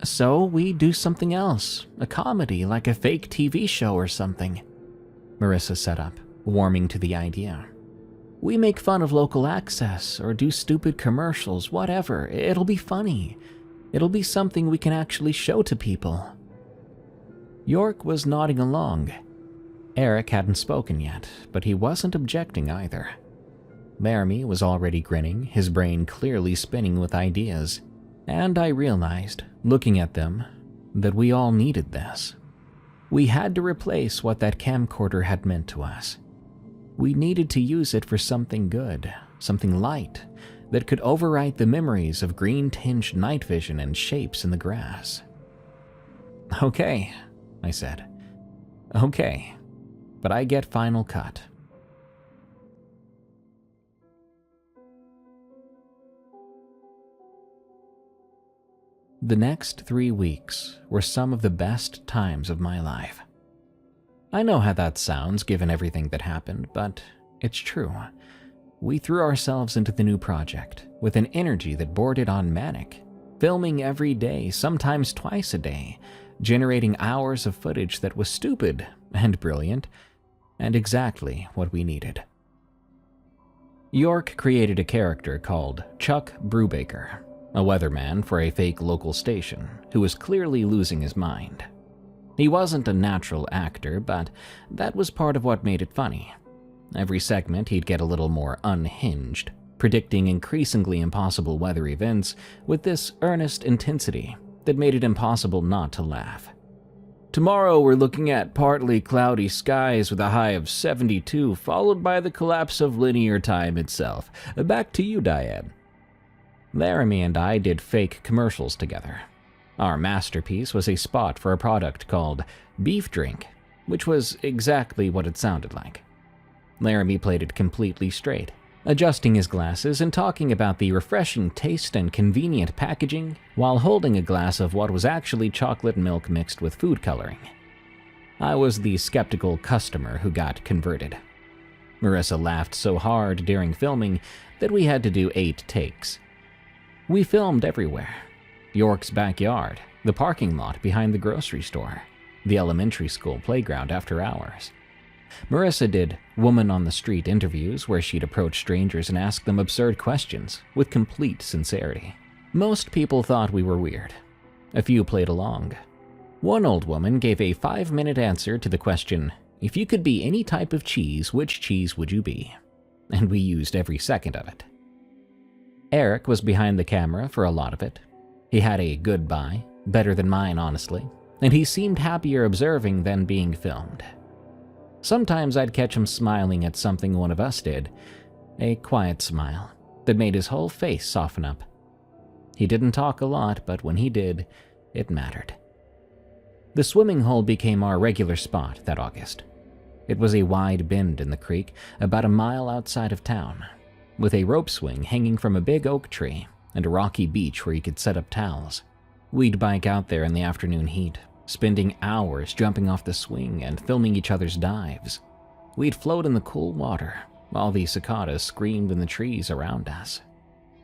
"So we do something else, a comedy like a fake TV show or something," Marissa set up, warming to the idea. "We make fun of local access or do stupid commercials, whatever. It'll be funny. It'll be something we can actually show to people." York was nodding along. Eric hadn't spoken yet, but he wasn't objecting either. Laramie was already grinning, his brain clearly spinning with ideas, and I realized, looking at them, that we all needed this. We had to replace what that camcorder had meant to us. We needed to use it for something good, something light, that could overwrite the memories of green-tinged night vision and shapes in the grass. "Okay," I said. "Okay, but I get final cut." The next 3 weeks were some of the best times of my life. I know how that sounds given everything that happened, but it's true. We threw ourselves into the new project with an energy that bordered on manic, filming every day, sometimes twice a day, generating hours of footage that was stupid and brilliant, and exactly what we needed. York created a character called Chuck Brubaker, a weatherman for a fake local station who was clearly losing his mind. He wasn't a natural actor, but that was part of what made it funny. Every segment he'd get a little more unhinged, predicting increasingly impossible weather events with this earnest intensity that made it impossible not to laugh. "Tomorrow we're looking at partly cloudy skies with a high of 72, followed by the collapse of linear time itself. Back to you, Diane." Laramie and I did fake commercials together. Our masterpiece was a spot for a product called Beef Drink, which was exactly what it sounded like. Laramie played it completely straight, adjusting his glasses and talking about the refreshing taste and convenient packaging while holding a glass of what was actually chocolate milk mixed with food coloring. I was the skeptical customer who got converted. Marissa laughed so hard during filming that we had to do 8 takes. We filmed everywhere. York's backyard, the parking lot behind the grocery store, the elementary school playground after hours. Marissa did woman on the street interviews where she'd approach strangers and ask them absurd questions with complete sincerity. Most people thought we were weird. A few played along. One old woman gave a 5-minute answer to the question, "If you could be any type of cheese, which cheese would you be?" And we used every second of it. Eric was behind the camera for a lot of it. He had a good buy, better than mine honestly, and he seemed happier observing than being filmed. Sometimes I'd catch him smiling at something one of us did, a quiet smile that made his whole face soften up. He didn't talk a lot, but when he did, it mattered. The swimming hole became our regular spot that August. It was a wide bend in the creek about a mile outside of town, with a rope swing hanging from a big oak tree and a rocky beach where you could set up towels. We'd bike out there in the afternoon heat, spending hours jumping off the swing and filming each other's dives. We'd float in the cool water while the cicadas screamed in the trees around us.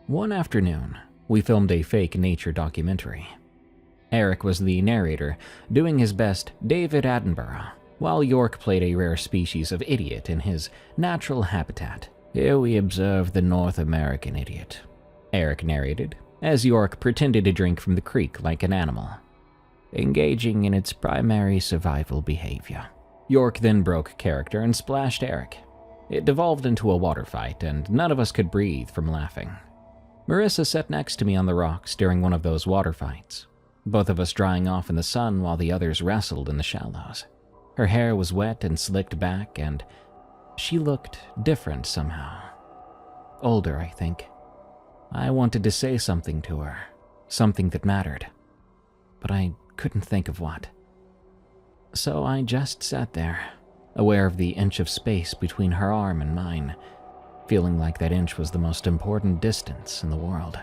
One afternoon, we filmed a fake nature documentary. Eric was the narrator, doing his best David Attenborough, while York played a rare species of idiot in his natural habitat. "Here we observe the North American idiot," Eric narrated, as York pretended to drink from the creek like an animal, "engaging in its primary survival behavior." York then broke character and splashed Eric. It devolved into a water fight, and none of us could breathe from laughing. Marissa sat next to me on the rocks during one of those water fights, both of us drying off in the sun while the others wrestled in the shallows. Her hair was wet and slicked back, and she looked different somehow. Older, I think. I wanted to say something to her, something that mattered, but I couldn't think of what. So I just sat there, aware of the inch of space between her arm and mine, feeling like that inch was the most important distance in the world.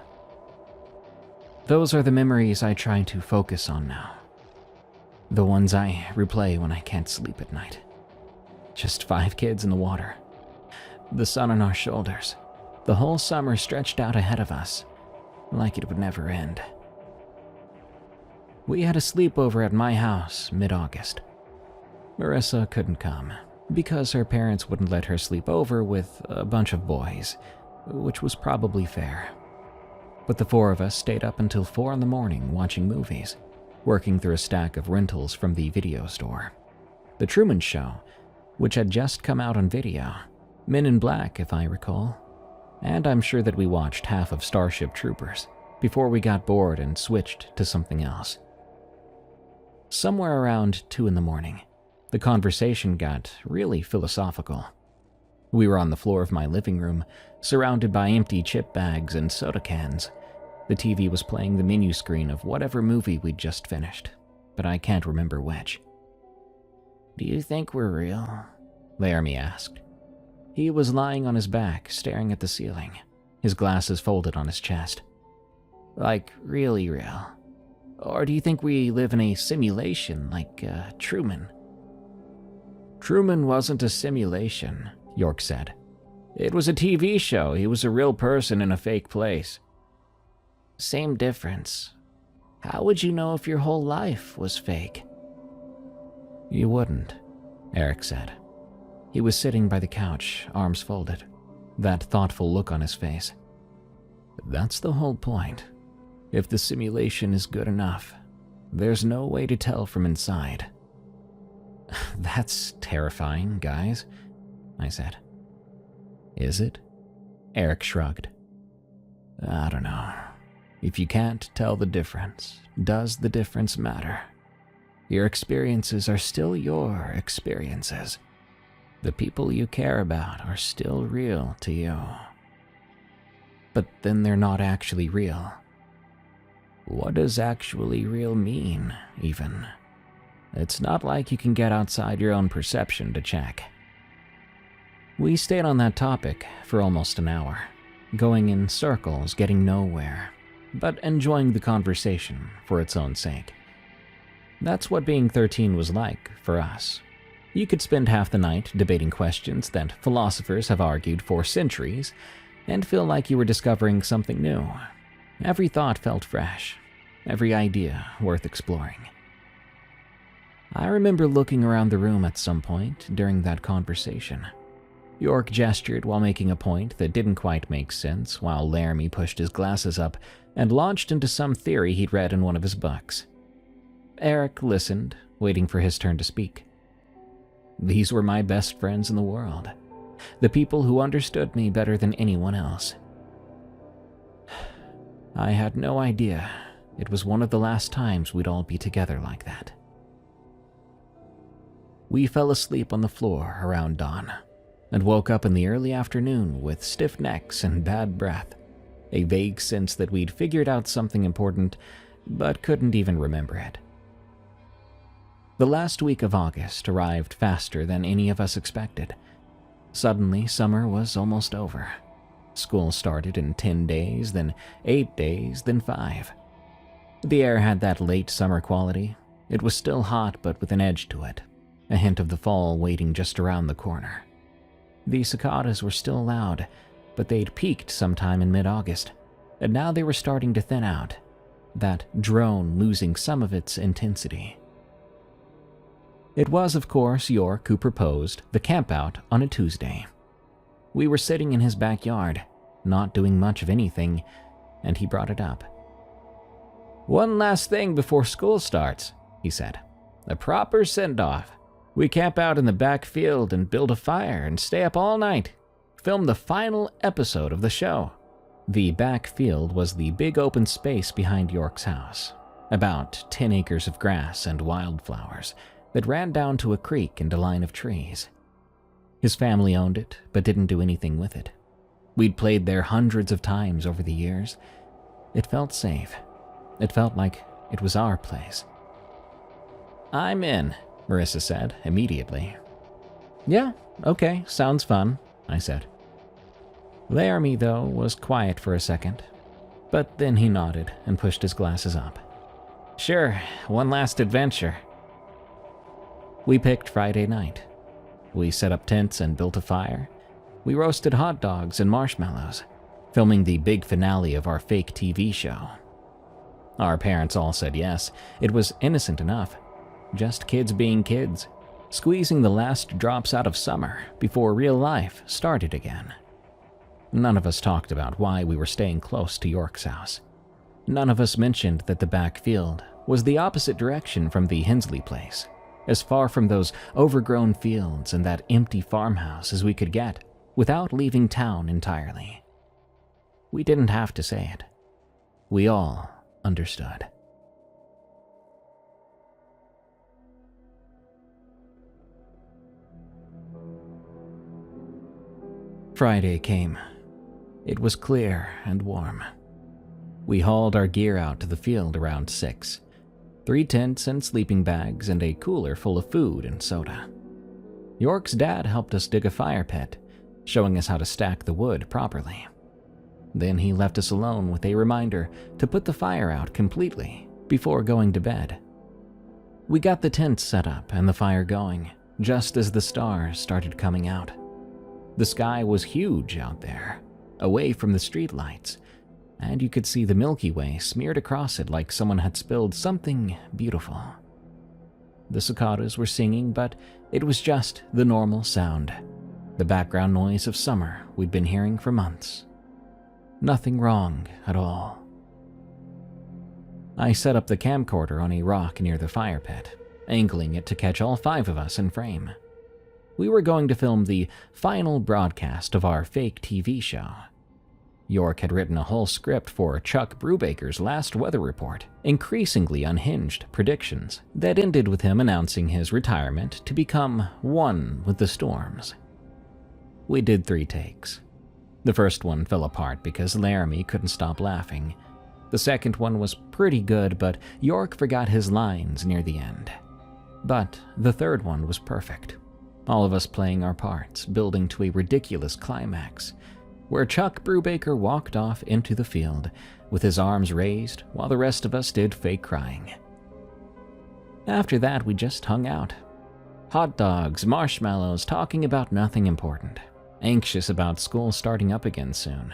Those are the memories I try to focus on now. The ones I replay when I can't sleep at night. Just 5 kids in the water. The sun on our shoulders. The whole summer stretched out ahead of us, like it would never end. We had a sleepover at my house mid-August. Marissa couldn't come, because her parents wouldn't let her sleep over with a bunch of boys, which was probably fair. But the 4 of us stayed up until 4 in the morning watching movies, working through a stack of rentals from the video store. The Truman Show, which had just come out on video, Men in Black if I recall, and I'm sure that we watched half of Starship Troopers before we got bored and switched to something else. Somewhere around 2 in the morning, the conversation got really philosophical. We were on the floor of my living room, surrounded by empty chip bags and soda cans. The TV was playing the menu screen of whatever movie we'd just finished, but I can't remember which. "Do you think we're real?" Laramie asked. He was lying on his back, staring at the ceiling, his glasses folded on his chest. "Like, really real? Or do you think we live in a simulation like Truman?" "Truman wasn't a simulation," York said. "It was a TV show. He was a real person in a fake place." "Same difference. How would you know if your whole life was fake?" "You wouldn't," Eric said. He was sitting by the couch, arms folded, that thoughtful look on his face. "That's the whole point. If the simulation is good enough, there's no way to tell from inside." "That's terrifying, guys," I said. "Is it?" Eric shrugged. "I don't know. If you can't tell the difference, does the difference matter? Your experiences are still your experiences. The people you care about are still real to you. But then they're not actually real. What does actually real mean, even? It's not like you can get outside your own perception to check." We stayed on that topic for almost an hour, going in circles, getting nowhere, but enjoying the conversation for its own sake. That's what being 13 was like for us. You could spend half the night debating questions that philosophers have argued for centuries and feel like you were discovering something new. Every thought felt fresh, every idea worth exploring. I remember looking around the room at some point during that conversation. York gestured while making a point that didn't quite make sense, while Laramie pushed his glasses up and launched into some theory he'd read in one of his books. Eric listened, waiting for his turn to speak. These were my best friends in the world, the people who understood me better than anyone else. I had no idea it was one of the last times we'd all be together like that. We fell asleep on the floor around dawn, and woke up in the early afternoon with stiff necks and bad breath, a vague sense that we'd figured out something important but couldn't even remember it. The last week of August arrived faster than any of us expected. Suddenly, summer was almost over. School started in 10 days, then 8 days, then 5. The air had that late summer quality. It was still hot, but with an edge to it, a hint of the fall waiting just around the corner. The cicadas were still loud, but they'd peaked sometime in mid-August, and now they were starting to thin out, that drone losing some of its intensity. It was, of course, York who proposed the campout on a Tuesday. We were sitting in his backyard, not doing much of anything, and he brought it up. "One last thing before school starts," he said. "A proper send-off. We camp out in the back field and build a fire and stay up all night. Film the final episode of the show." The back field was the big open space behind York's house, about 10 acres of grass and wildflowers that ran down to a creek and a line of trees. His family owned it, but didn't do anything with it. We'd played there hundreds of times over the years. It felt safe. It felt like it was our place. "I'm in," Marissa said immediately. "Yeah, okay, sounds fun," I said. Laramie, though, was quiet for a second, but then he nodded and pushed his glasses up. "Sure, one last adventure." We picked Friday night. We set up tents and built a fire. We roasted hot dogs and marshmallows, filming the big finale of our fake TV show. Our parents all said yes. It was innocent enough. Just kids being kids, squeezing the last drops out of summer before real life started again. None of us talked about why we were staying close to York's house. None of us mentioned that the back field was the opposite direction from the Hensley place, as far from those overgrown fields and that empty farmhouse as we could get without leaving town entirely. We didn't have to say it. We all understood. Friday came. It was clear and warm. We hauled our gear out to the field around 6. 3 tents and sleeping bags and a cooler full of food and soda. York's dad helped us dig a fire pit, showing us how to stack the wood properly. Then he left us alone with a reminder to put the fire out completely before going to bed. We got the tents set up and the fire going, just as the stars started coming out. The sky was huge out there, away from the streetlights, and you could see the Milky Way smeared across it like someone had spilled something beautiful. The cicadas were singing, but it was just the normal sound, the background noise of summer we'd been hearing for months. Nothing wrong at all. I set up the camcorder on a rock near the fire pit, angling it to catch all 5 of us in frame. We were going to film the final broadcast of our fake TV show. York had written a whole script for Chuck Brubaker's last weather report, increasingly unhinged predictions that ended with him announcing his retirement to become one with the storms. We did 3 takes. The first one fell apart because Laramie couldn't stop laughing. The second one was pretty good, but York forgot his lines near the end. But the third one was perfect. All of us playing our parts, building to a ridiculous climax, where Chuck Brubaker walked off into the field with his arms raised while the rest of us did fake crying. After that, we just hung out. Hot dogs, marshmallows, talking about nothing important, anxious about school starting up again soon.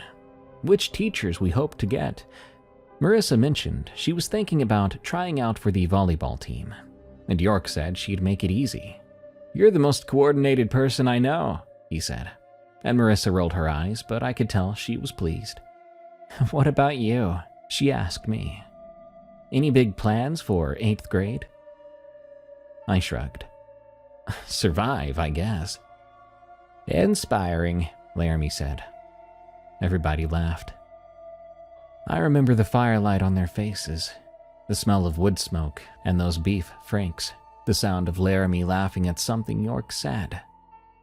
Which teachers we hoped to get. Marissa mentioned she was thinking about trying out for the volleyball team, and York said she'd make it easy. "You're the most coordinated person I know," he said. And Marissa rolled her eyes, but I could tell she was pleased. "What about you?" she asked me. "Any big plans for 8th grade?" I shrugged. "Survive, I guess." "Inspiring," Laramie said. Everybody laughed. I remember the firelight on their faces, the smell of wood smoke and those beef franks, the sound of Laramie laughing at something York said.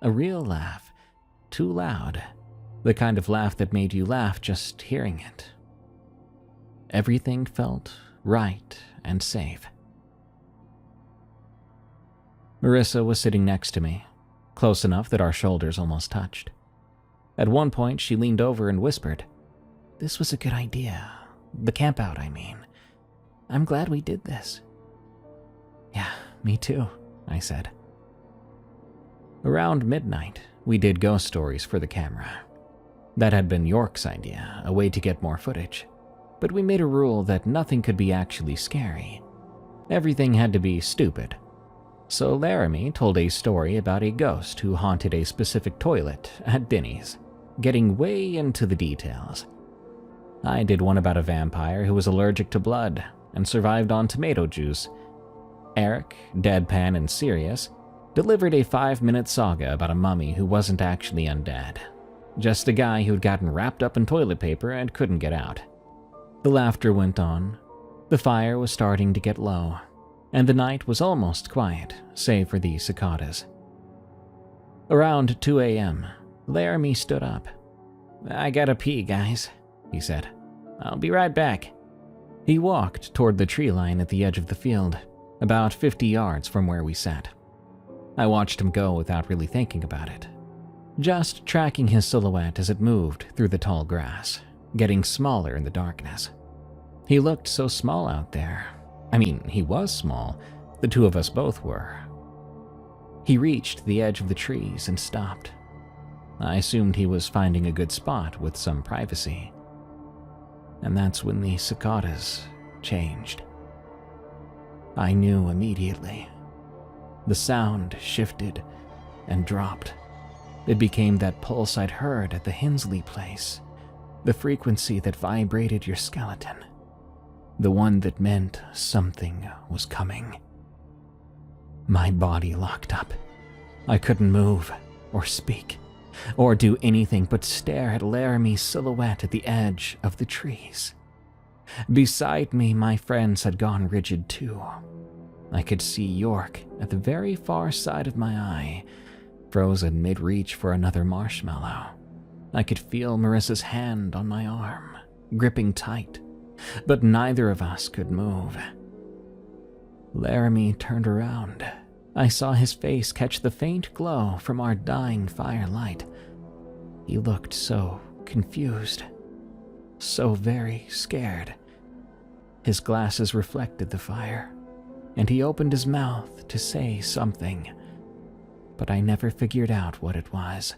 A real laugh. Too loud. The kind of laugh that made you laugh just hearing it. Everything felt right, and safe. Marissa was sitting next to me, close enough that our shoulders almost touched. At one point, she leaned over and whispered, "This was a good idea. The campout, I mean. I'm glad we did this." "Yeah, me too," I said. Around midnight, we did ghost stories for the camera. That had been York's idea, a way to get more footage. But we made a rule that nothing could be actually scary. Everything had to be stupid. So Laramie told a story about a ghost who haunted a specific toilet at Denny's, getting way into the details. I did one about a vampire who was allergic to blood and survived on tomato juice. Eric, deadpan and serious, delivered a 5-minute saga about a mummy who wasn't actually undead, just a guy who'd gotten wrapped up in toilet paper and couldn't get out. The laughter went on. The fire was starting to get low, and the night was almost quiet, save for the cicadas. Around 2 a.m., Laramie stood up. "I gotta pee, guys," he said. "I'll be right back." He walked toward the tree line at the edge of the field, about 50 yards from where we sat. I watched him go without really thinking about it, just tracking his silhouette as it moved through the tall grass, getting smaller in the darkness. He looked so small out there. I mean, he was small. The two of us both were. He reached the edge of the trees and stopped. I assumed he was finding a good spot with some privacy. And that's when the cicadas changed. I knew immediately. The sound shifted and dropped. It became that pulse I'd heard at the Hensley place, the frequency that vibrated your skeleton, the one that meant something was coming. My body locked up. I couldn't move or speak or do anything but stare at Laramie's silhouette at the edge of the trees. Beside me, my friends had gone rigid too. I could see York at the very far side of my eye, frozen mid-reach for another marshmallow. I could feel Marissa's hand on my arm, gripping tight, but neither of us could move. Laramie turned around. I saw his face catch the faint glow from our dying firelight. He looked so confused, so very scared. His glasses reflected the fire, and he opened his mouth to say something, but I never figured out what it was,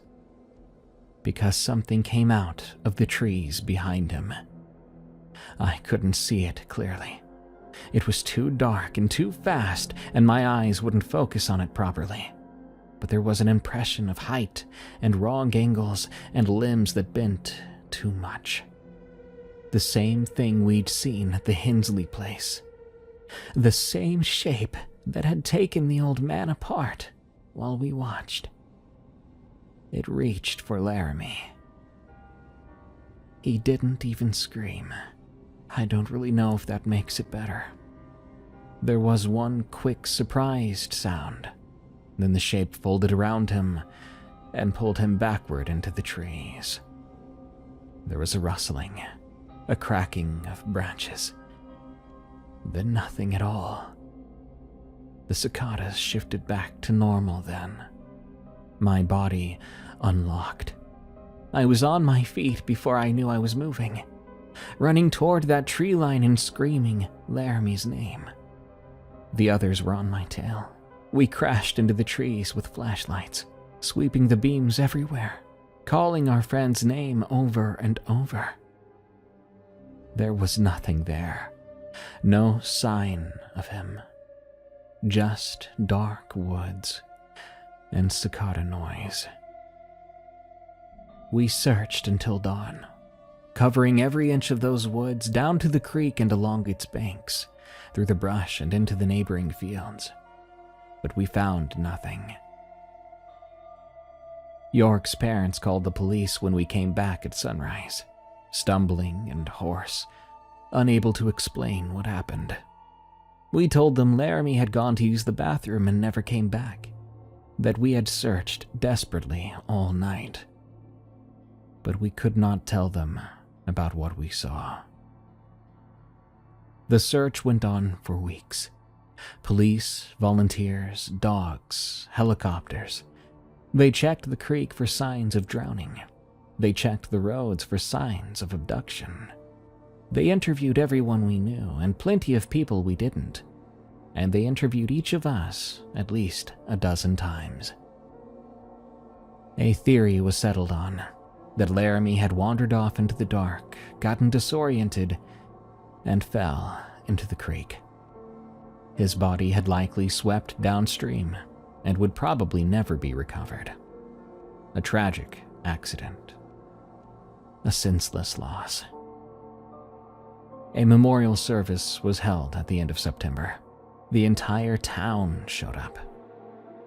because something came out of the trees behind him. I couldn't see it clearly. It was too dark and too fast, and my eyes wouldn't focus on it properly. But there was an impression of height and wrong angles and limbs that bent too much. The same thing we'd seen at the Hensley place. The same shape that had taken the old man apart while we watched. It reached for Laramie. He didn't even scream. I don't really know if that makes it better. There was one quick, surprised sound. Then the shape folded around him and pulled him backward into the trees. There was a rustling, a cracking of branches. Then nothing at all. The cicadas shifted back to normal then. My body unlocked. I was on my feet before I knew I was moving, running toward that tree line and screaming Laramie's name. The others were on my tail. We crashed into the trees with flashlights, sweeping the beams everywhere, calling our friend's name over and over. There was nothing there, no sign of him, just dark woods and cicada noise. We searched until dawn, covering every inch of those woods down to the creek and along its banks, through the brush and into the neighboring fields. But we found nothing. York's parents called the police when we came back at sunrise, stumbling and hoarse, unable to explain what happened. We told them Laramie had gone to use the bathroom and never came back, that we had searched desperately all night. But we could not tell them about what we saw. The search went on for weeks. Police, volunteers, dogs, helicopters. They checked the creek for signs of drowning. They checked the roads for signs of abduction. They interviewed everyone we knew and plenty of people we didn't. And they interviewed each of us at least a dozen times. A theory was settled on, that Laramie had wandered off into the dark, gotten disoriented, and fell into the creek. His body had likely swept downstream and would probably never be recovered. A tragic accident. A senseless loss. A memorial service was held at the end of September. The entire town showed up.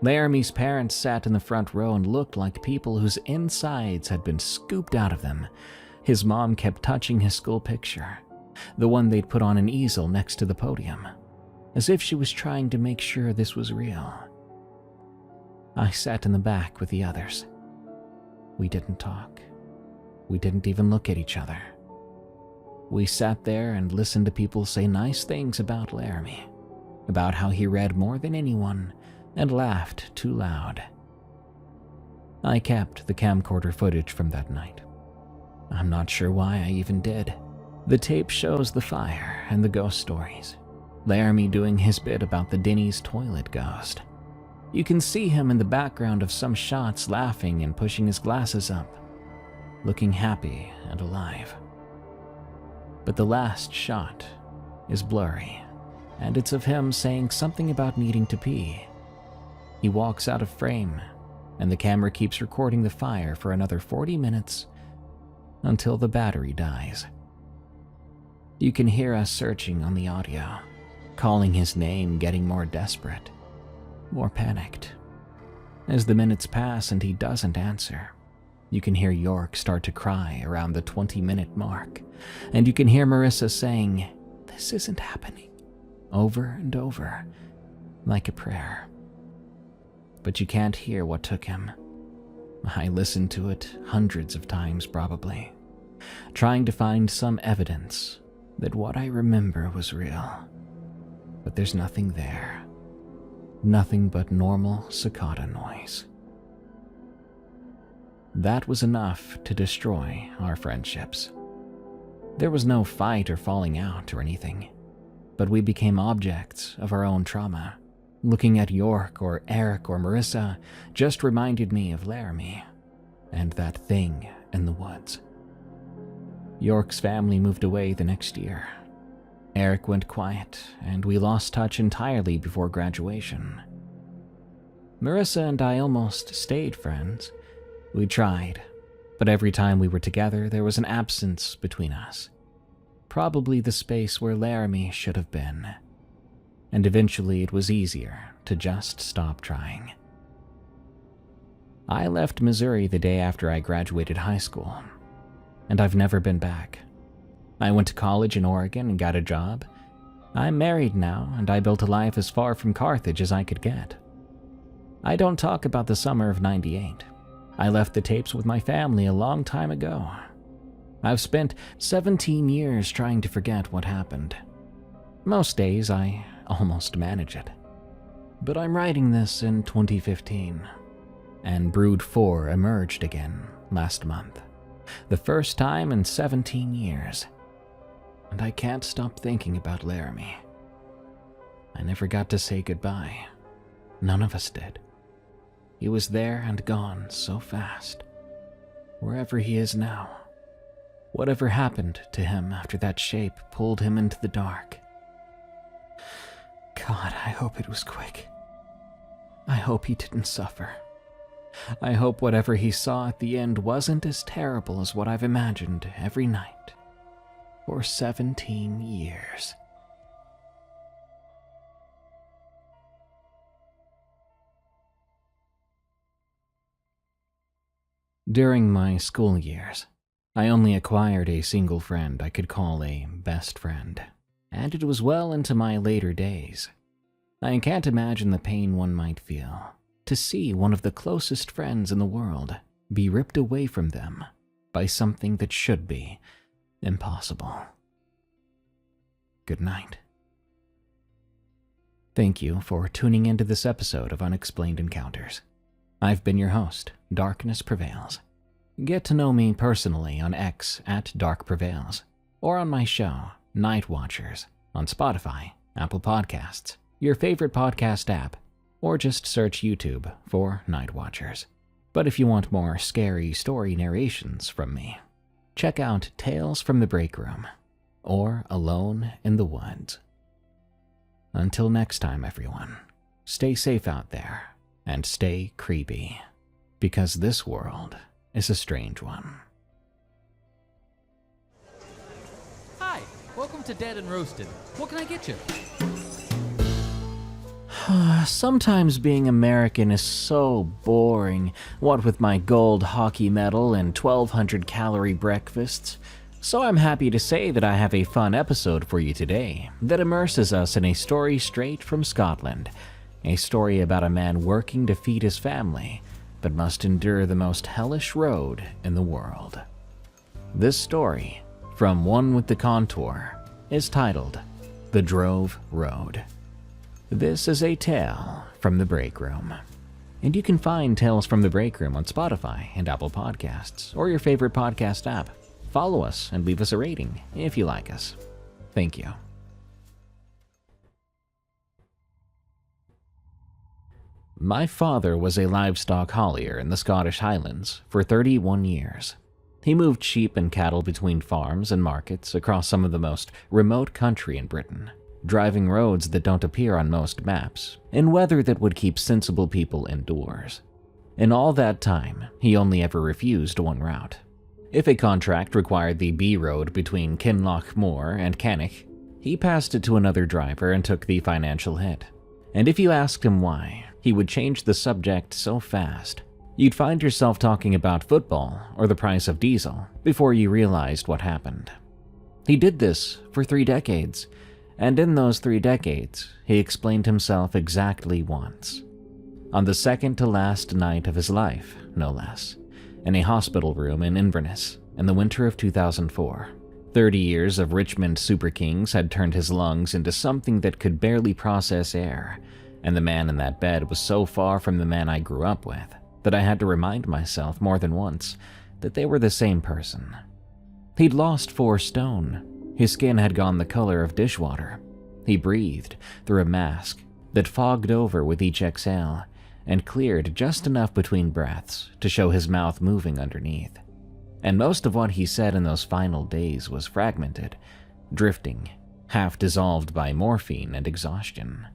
Laramie's parents sat in the front row and looked like people whose insides had been scooped out of them. His mom kept touching his school picture, the one they'd put on an easel next to the podium, as if she was trying to make sure this was real. I sat in the back with the others. We didn't talk. We didn't even look at each other. We sat there and listened to people say nice things about Laramie, about how he read more than anyone and laughed too loud. I kept the camcorder footage from that night. I'm not sure why I even did. The tape shows the fire and the ghost stories. Laramie doing his bit about the Denny's toilet ghost. You can see him in the background of some shots laughing and pushing his glasses up, looking happy and alive. But the last shot is blurry, and it's of him saying something about needing to pee. He walks out of frame, and the camera keeps recording the fire for another 40 minutes until the battery dies. You can hear us searching on the audio, calling his name, getting more desperate, more panicked. As the minutes pass and he doesn't answer, you can hear York start to cry around the 20-minute mark, and you can hear Marissa saying, "This isn't happening," over and over, like a prayer. But you can't hear what took him. I listened to it hundreds of times probably, trying to find some evidence that what I remember was real. But there's nothing there. Nothing but normal cicada noise. That was enough to destroy our friendships. There was no fight or falling out or anything, but we became objects of our own trauma. Looking at York or Eric or Marissa just reminded me of Laramie and that thing in the woods. York's family moved away the next year. Eric went quiet, and we lost touch entirely before graduation. Marissa and I almost stayed friends. We tried, but every time we were together, there was an absence between us. Probably the space where Laramie should have been. And eventually it was easier to just stop trying. I left Missouri the day after I graduated high school, and I've never been back. I went to college in Oregon and got a job. I'm married now, and I built a life as far from Carthage as I could get. I don't talk about the summer of '98. I left the tapes with my family a long time ago. I've spent 17 years trying to forget what happened. Most days I almost manage it. But I'm writing this in 2015, and Brood 4 emerged again last month. The first time in 17 years. And I can't stop thinking about Laramie. I never got to say goodbye. None of us did. He was there and gone so fast. Wherever he is now. Whatever happened to him after that shape pulled him into the dark. God, I hope it was quick. I hope he didn't suffer. I hope whatever he saw at the end wasn't as terrible as what I've imagined every night for 17 years. During my school years, I only acquired a single friend I could call a best friend, and it was well into my later days. I can't imagine the pain one might feel to see one of the closest friends in the world be ripped away from them by something that should be impossible. good night. Thank you for tuning into this episode of Unexplained Encounters. I've been your host, Darkness Prevails. Get to know me personally on X at Dark Prevails, or on my show, Night Watchers, on Spotify, Apple Podcasts, your favorite podcast app, or just search YouTube for Night Watchers. But if you want more scary story narrations from me, check out Tales from the Break Room or Alone in the Woods. Until next time, everyone, stay safe out there and stay creepy, because this world is a strange one. Hi, welcome to Dead and Roasted. What can I get you? Sometimes being American is so boring, what with my gold hockey medal and 1,200-calorie breakfasts. So I'm happy to say that I have a fun episode for you today that immerses us in a story straight from Scotland. A story about a man working to feed his family, but must endure the most hellish road in the world. This story, from One with the Contour, is titled The Drove Road. This is a tale from the Break Room. And you can find Tales from the Break Room on Spotify and Apple Podcasts, or your favorite podcast app. Follow us and leave us a rating if you like us. Thank you. My father was a livestock haulier in the Scottish Highlands for 31 years. He moved sheep and cattle between farms and markets across some of the most remote country in Britain, driving roads that don't appear on most maps, in weather that would keep sensible people indoors. In all that time, he only ever refused one route. If a contract required the B road between Kinloch Moor and Cannock, he passed it to another driver and took the financial hit. And if you asked him why, he would change the subject so fast, you'd find yourself talking about football or the price of diesel before you realized what happened. He did this for 3 decades, and in those 3 decades, he explained himself exactly once. On the second to last night of his life, no less, in a hospital room in Inverness in the winter of 2004. 30 years of Richmond Super Kings had turned his lungs into something that could barely process air, and the man in that bed was so far from the man I grew up with that I had to remind myself more than once that they were the same person. He'd lost 4 stone. His skin had gone the color of dishwater. He breathed through a mask that fogged over with each exhale and cleared just enough between breaths to show his mouth moving underneath. And most of what he said in those final days was fragmented, drifting, half dissolved by morphine and exhaustion.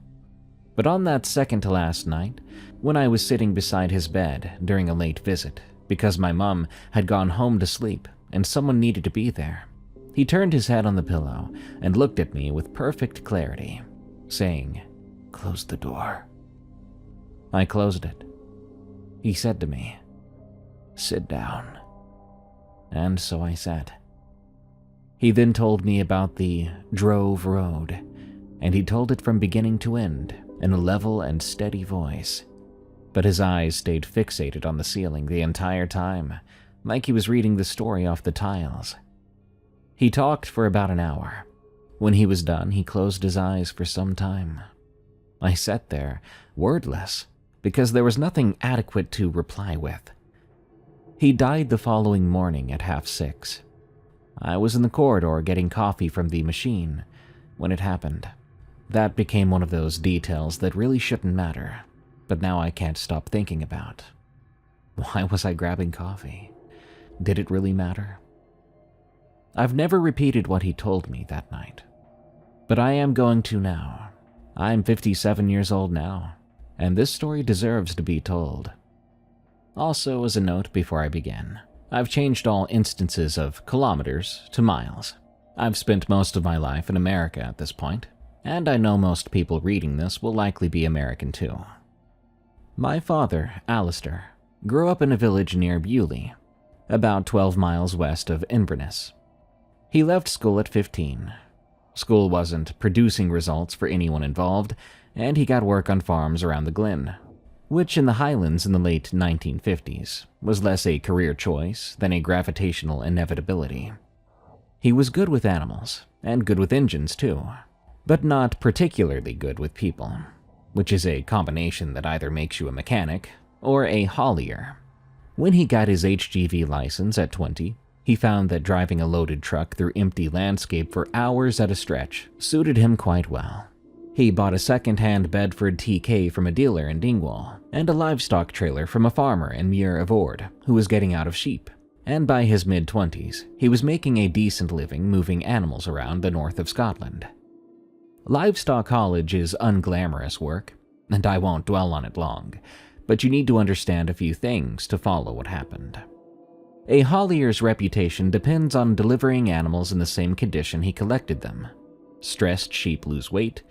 But on that second to last night, when I was sitting beside his bed during a late visit because my mum had gone home to sleep and someone needed to be there, he turned his head on the pillow and looked at me with perfect clarity, saying, "Close the door." I closed it. He said to me, "Sit down." And so I sat. He then told me about the Drove Road, and he told it from beginning to end in a level and steady voice. But his eyes stayed fixated on the ceiling the entire time, like he was reading the story off the tiles. He talked for about an hour. When he was done, he closed his eyes for some time. I sat there, wordless, because there was nothing adequate to reply with. He died the following morning at 6:30. I was in the corridor getting coffee from the machine when it happened. That became one of those details that really shouldn't matter, but now I can't stop thinking about. Why was I grabbing coffee? Did it really matter? I've never repeated what he told me that night, but I am going to now. I'm 57 years old now, and this story deserves to be told. Also, as a note before I begin, I've changed all instances of kilometers to miles. I've spent most of my life in America at this point, and I know most people reading this will likely be American too. My father, Alistair, grew up in a village near Bewley, about 12 miles west of Inverness. He left school at 15. School wasn't producing results for anyone involved, and he got work on farms around the Glen, which in the Highlands in the late 1950s was less a career choice than a gravitational inevitability. He was good with animals, and good with engines too, but not particularly good with people, which is a combination that either makes you a mechanic or a haulier. When he got his HGV license at 20, he found that driving a loaded truck through empty landscape for hours at a stretch suited him quite well. He bought a second-hand Bedford TK from a dealer in Dingwall, and a livestock trailer from a farmer in Muir of Ord who was getting out of sheep. And by his mid-20s, he was making a decent living moving animals around the north of Scotland. Livestock haulage is unglamorous work, and I won't dwell on it long, but you need to understand a few things to follow what happened. A haulier's reputation depends on delivering animals in the same condition he collected them. Stressed sheep lose weight,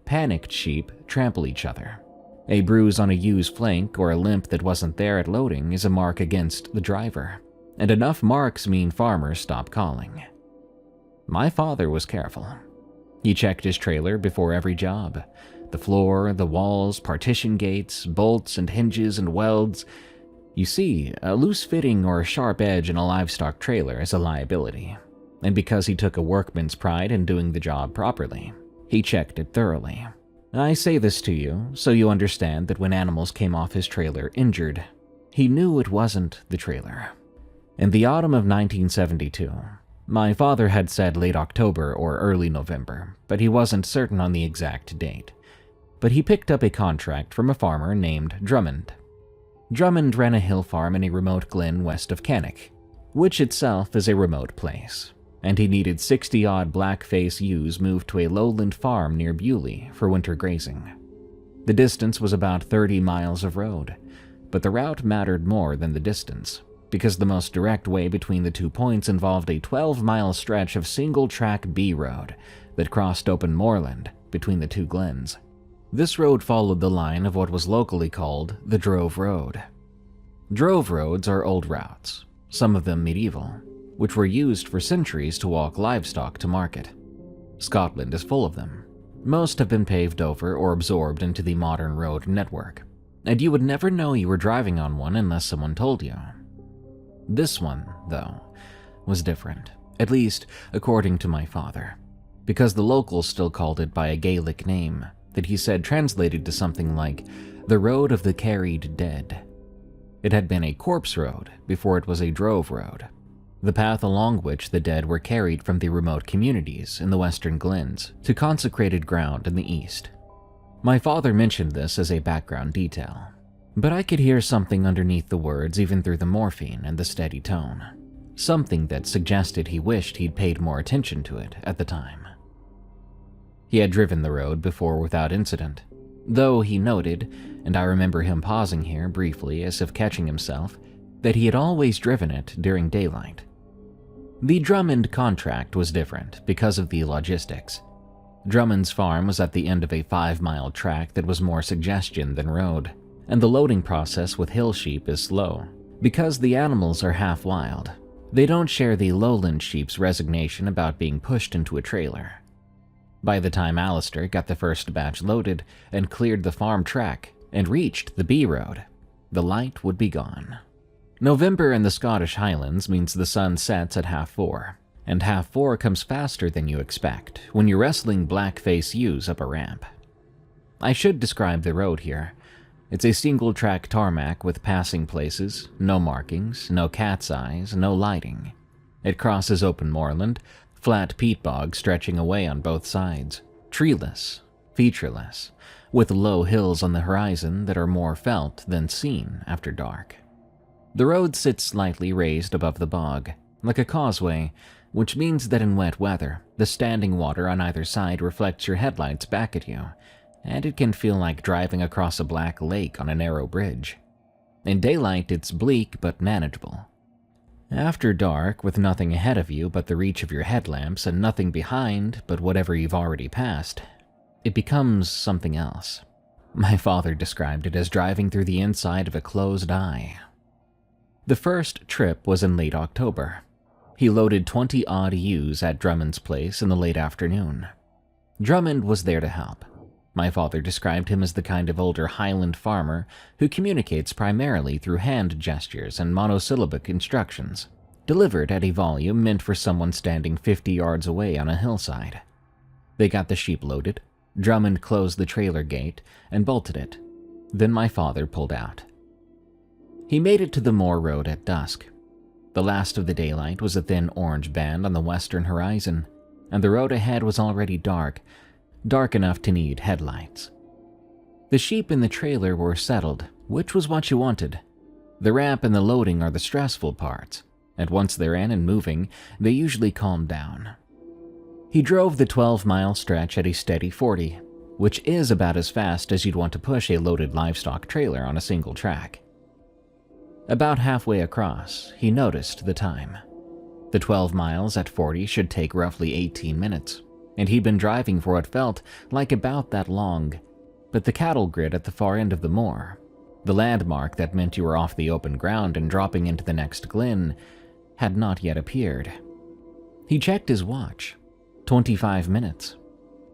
panicked sheep trample each other. A bruise on a ewe's flank or a limp that wasn't there at loading is a mark against the driver, and enough marks mean farmers stop calling. My father was careful. He checked his trailer before every job. The floor, the walls, partition gates, bolts and hinges and welds. You see, a loose fitting or a sharp edge in a livestock trailer is a liability, and because he took a workman's pride in doing the job properly, he checked it thoroughly. I say this to you so you understand that when animals came off his trailer injured, he knew it wasn't the trailer. In the autumn of 1972, my father had said late October or early November, but he wasn't certain on the exact date. But he picked up a contract from a farmer named Drummond. Drummond ran a hill farm in a remote glen west of Cannock, which itself is a remote place, and he needed 60-odd black-face ewes moved to a lowland farm near Bewley for winter grazing. The distance was about 30 miles of road, but the route mattered more than the distance, because the most direct way between the 2 points involved a 12-mile stretch of single-track B road that crossed open moorland between the 2 glens. This road followed the line of what was locally called the Drove Road. Drove roads are old routes, some of them medieval, which were used for centuries to walk livestock to market. Scotland is full of them. Most have been paved over or absorbed into the modern road network, and you would never know you were driving on one unless someone told you. This one, though, was different, at least according to my father, because the locals still called it by a Gaelic name that he said translated to something like the Road of the Carried Dead. It had been a corpse road before it was a drove road, the path along which the dead were carried from the remote communities in the western glens to consecrated ground in the east. My father mentioned this as a background detail, but I could hear something underneath the words even through the morphine and the steady tone, something that suggested he wished he'd paid more attention to it at the time. He had driven the road before without incident, though he noted, and I remember him pausing here briefly as if catching himself, that he had always driven it during daylight. The Drummond contract was different because of the logistics. Drummond's farm was at the end of a 5-mile track that was more suggestion than road, and the loading process with hill sheep is slow. Because the animals are half wild, they don't share the lowland sheep's resignation about being pushed into a trailer. By the time Alistair got the first batch loaded and cleared the farm track and reached the B road, the light would be gone. November in the Scottish Highlands means the sun sets at 4:30, and 4:30 comes faster than you expect when you're wrestling black-face ewes up a ramp. I should describe the road here. It's a single-track tarmac with passing places, no markings, no cat's eyes, no lighting. It crosses open moorland, flat peat bog stretching away on both sides, treeless, featureless, with low hills on the horizon that are more felt than seen after dark. The road sits slightly raised above the bog, like a causeway, which means that in wet weather, the standing water on either side reflects your headlights back at you, and it can feel like driving across a black lake on a narrow bridge. In daylight, it's bleak but manageable. After dark, with nothing ahead of you but the reach of your headlamps and nothing behind but whatever you've already passed, it becomes something else. My father described it as driving through the inside of a closed eye. The first trip was in late October. He loaded 20-odd ewes at Drummond's place in the late afternoon. Drummond was there to help. My father described him as the kind of older Highland farmer who communicates primarily through hand gestures and monosyllabic instructions, delivered at a volume meant for someone standing 50 yards away on a hillside. They got the sheep loaded, Drummond closed the trailer gate, and bolted it. Then my father pulled out. He made it to the moor road at dusk. The last of the daylight was a thin orange band on the western horizon, and the road ahead was already dark enough to need headlights. The sheep in the trailer were settled, which was what you wanted. The ramp and the loading are the stressful parts, and once they're in and moving, they usually calm down. He drove the 12-mile stretch at a steady 40, which is about as fast as you'd want to push a loaded livestock trailer on a single track. About halfway across, he noticed the time. The 12 miles at 40 should take roughly 18 minutes, and he'd been driving for what felt like about that long. But the cattle grid at the far end of the moor, the landmark that meant you were off the open ground and dropping into the next glen, had not yet appeared. He checked his watch. 25 minutes.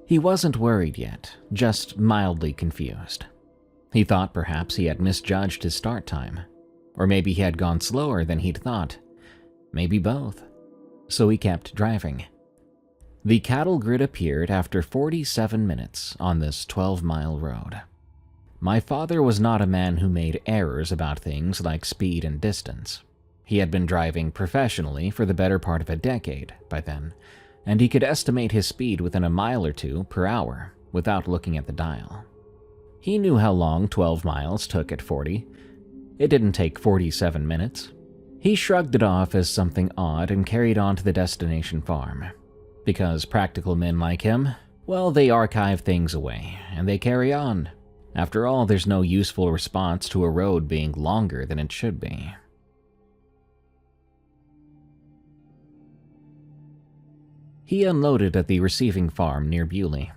He wasn't worried yet, just mildly confused. He thought perhaps he had misjudged his start time. Or maybe he had gone slower than he'd thought. Maybe both. So he kept driving. The cattle grid appeared after 47 minutes on this 12-mile road. My father was not a man who made errors about things like speed and distance. He had been driving professionally for the better part of a decade by then, and he could estimate his speed within a mile or two per hour without looking at the dial. He knew how long 12 miles took at 40. It didn't take 47 minutes. He shrugged it off as something odd and carried on to the destination farm. Because practical men like him, well, they archive things away, and they carry on. After all, there's no useful response to a road being longer than it should be. He unloaded at the receiving farm near Bewley.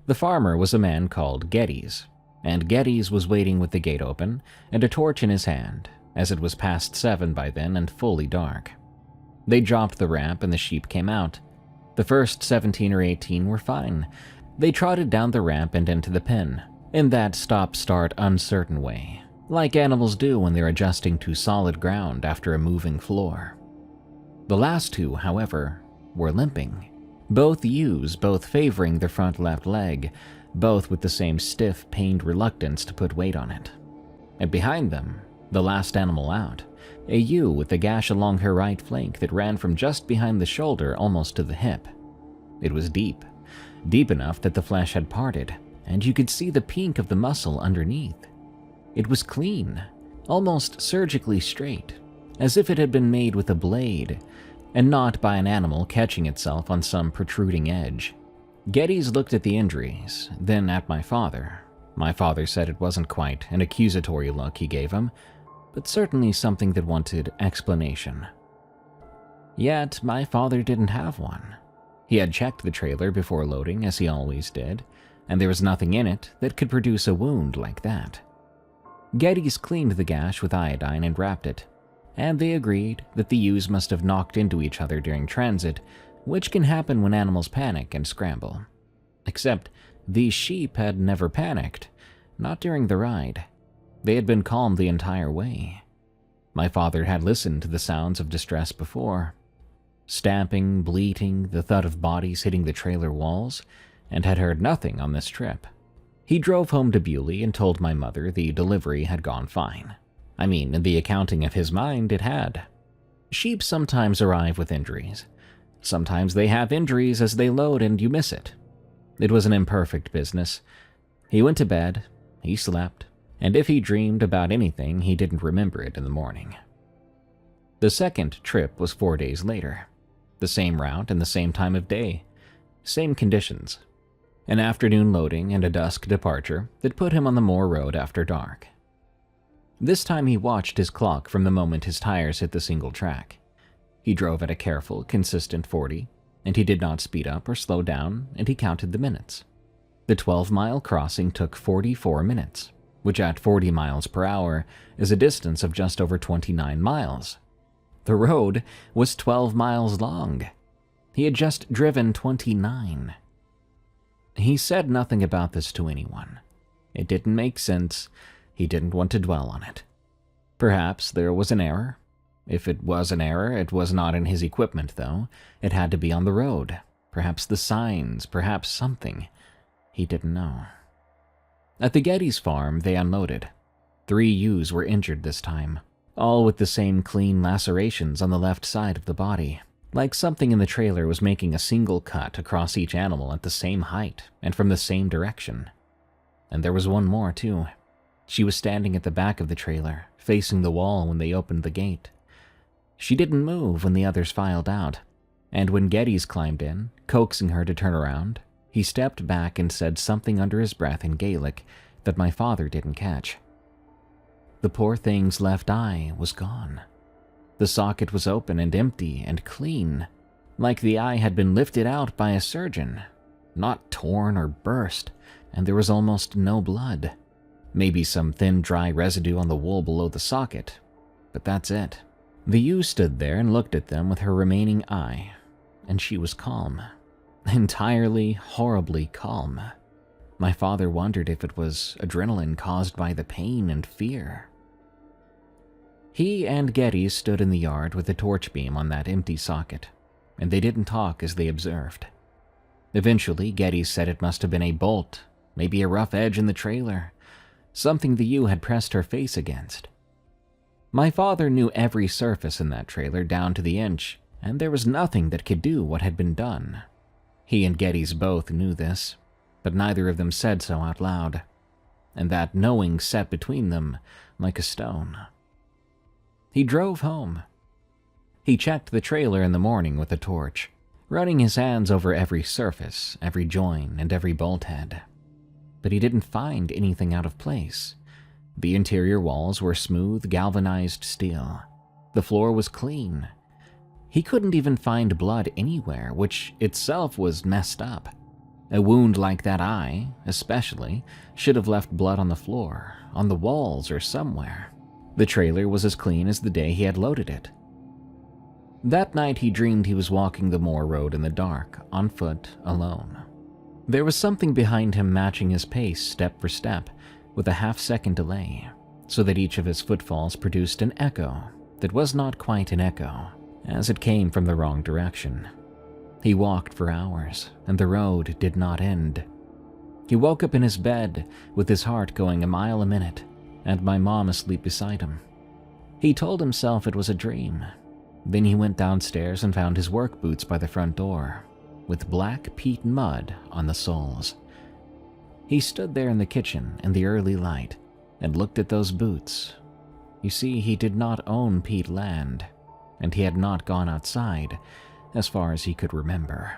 The farmer was a man called Geddes, and Geddes was waiting with the gate open and a torch in his hand, as it was past 7 by then and fully dark. They dropped the ramp and the sheep came out. The first 17 or 18 were fine. They trotted down the ramp and into the pen, in that stop-start uncertain way, like animals do when they're adjusting to solid ground after a moving floor. The last two, however, were limping. Both ewes, both favoring their front left leg, both with the same stiff, pained reluctance to put weight on it. And behind them, the last animal out, a ewe with a gash along her right flank that ran from just behind the shoulder almost to the hip. It was deep enough that the flesh had parted, and you could see the pink of the muscle underneath. It was clean, almost surgically straight, as if it had been made with a blade, and not by an animal catching itself on some protruding edge. Geddes looked at the injuries, then at my father. My father said it wasn't quite an accusatory look he gave him, but certainly something that wanted explanation. Yet my father didn't have one. He had checked the trailer before loading, as he always did, and there was nothing in it that could produce a wound like that. Geddes cleaned the gash with iodine and wrapped it, and they agreed that the ewes must have knocked into each other during transit, which can happen when animals panic and scramble. Except these sheep had never panicked, not during the ride. They had been calm the entire way. My father had listened to the sounds of distress before. Stamping, bleating, the thud of bodies hitting the trailer walls, and had heard nothing on this trip. He drove home to Bewley and told my mother the delivery had gone fine. I mean, in the accounting of his mind, it had. Sheep sometimes arrive with injuries. Sometimes they have injuries as they load and you miss it. It was an imperfect business. He went to bed, he slept, and if he dreamed about anything, he didn't remember it in the morning. The second trip was 4 days later. The same route and the same time of day. Same conditions. An afternoon loading and a dusk departure that put him on the moor road after dark. This time he watched his clock from the moment his tires hit the single track. He drove at a careful, consistent 40, and he did not speed up or slow down, and he counted the minutes. The 12-mile crossing took 44 minutes, which at 40 miles per hour is a distance of just over 29 miles. The road was 12 miles long. He had just driven 29. He said nothing about this to anyone. It didn't make sense. He didn't want to dwell on it. Perhaps there was an error. If it was an error, it was not in his equipment, though. It had to be on the road. Perhaps the signs, perhaps something. He didn't know. At the Geddes farm, they unloaded. 3 ewes were injured this time, all with the same clean lacerations on the left side of the body, like something in the trailer was making a single cut across each animal at the same height and from the same direction. And there was one more, too. She was standing at the back of the trailer, facing the wall when they opened the gate. She didn't move when the others filed out, and when Geddes climbed in, coaxing her to turn around, he stepped back and said something under his breath in Gaelic that my father didn't catch. The poor thing's left eye was gone. The socket was open and empty and clean, like the eye had been lifted out by a surgeon, not torn or burst, and there was almost no blood. Maybe some thin, dry residue on the wool below the socket, but that's it. The ewe stood there and looked at them with her remaining eye, and she was calm. Entirely, horribly calm. My father wondered if it was adrenaline caused by the pain and fear. He and Geddes stood in the yard with a torch beam on that empty socket, and they didn't talk as they observed. Eventually, Geddes said it must have been a bolt, maybe a rough edge in the trailer, something the ewe had pressed her face against. My father knew every surface in that trailer down to the inch, and there was nothing that could do what had been done. He and Geddes both knew this, but neither of them said so out loud, and that knowing set between them like a stone. He drove home. He checked the trailer in the morning with a torch, running his hands over every surface, every join, and every bolt head. But he didn't find anything out of place. The interior walls were smooth, galvanized steel. The floor was clean. He couldn't even find blood anywhere, which itself was messed up. A wound like that eye, especially, should have left blood on the floor, on the walls, or somewhere. The trailer was as clean as the day he had loaded it. That night he dreamed he was walking the moor road in the dark, on foot, alone. There was something behind him matching his pace step for step, with a half-second delay, so that each of his footfalls produced an echo that was not quite an echo, as it came from the wrong direction. He walked for hours, and the road did not end. He woke up in his bed, with his heart going a mile a minute, and my mom asleep beside him. He told himself it was a dream. Then he went downstairs and found his work boots by the front door, with black peat mud on the soles. He stood there in the kitchen in the early light and looked at those boots. You see, he did not own peat land, and he had not gone outside as far as he could remember.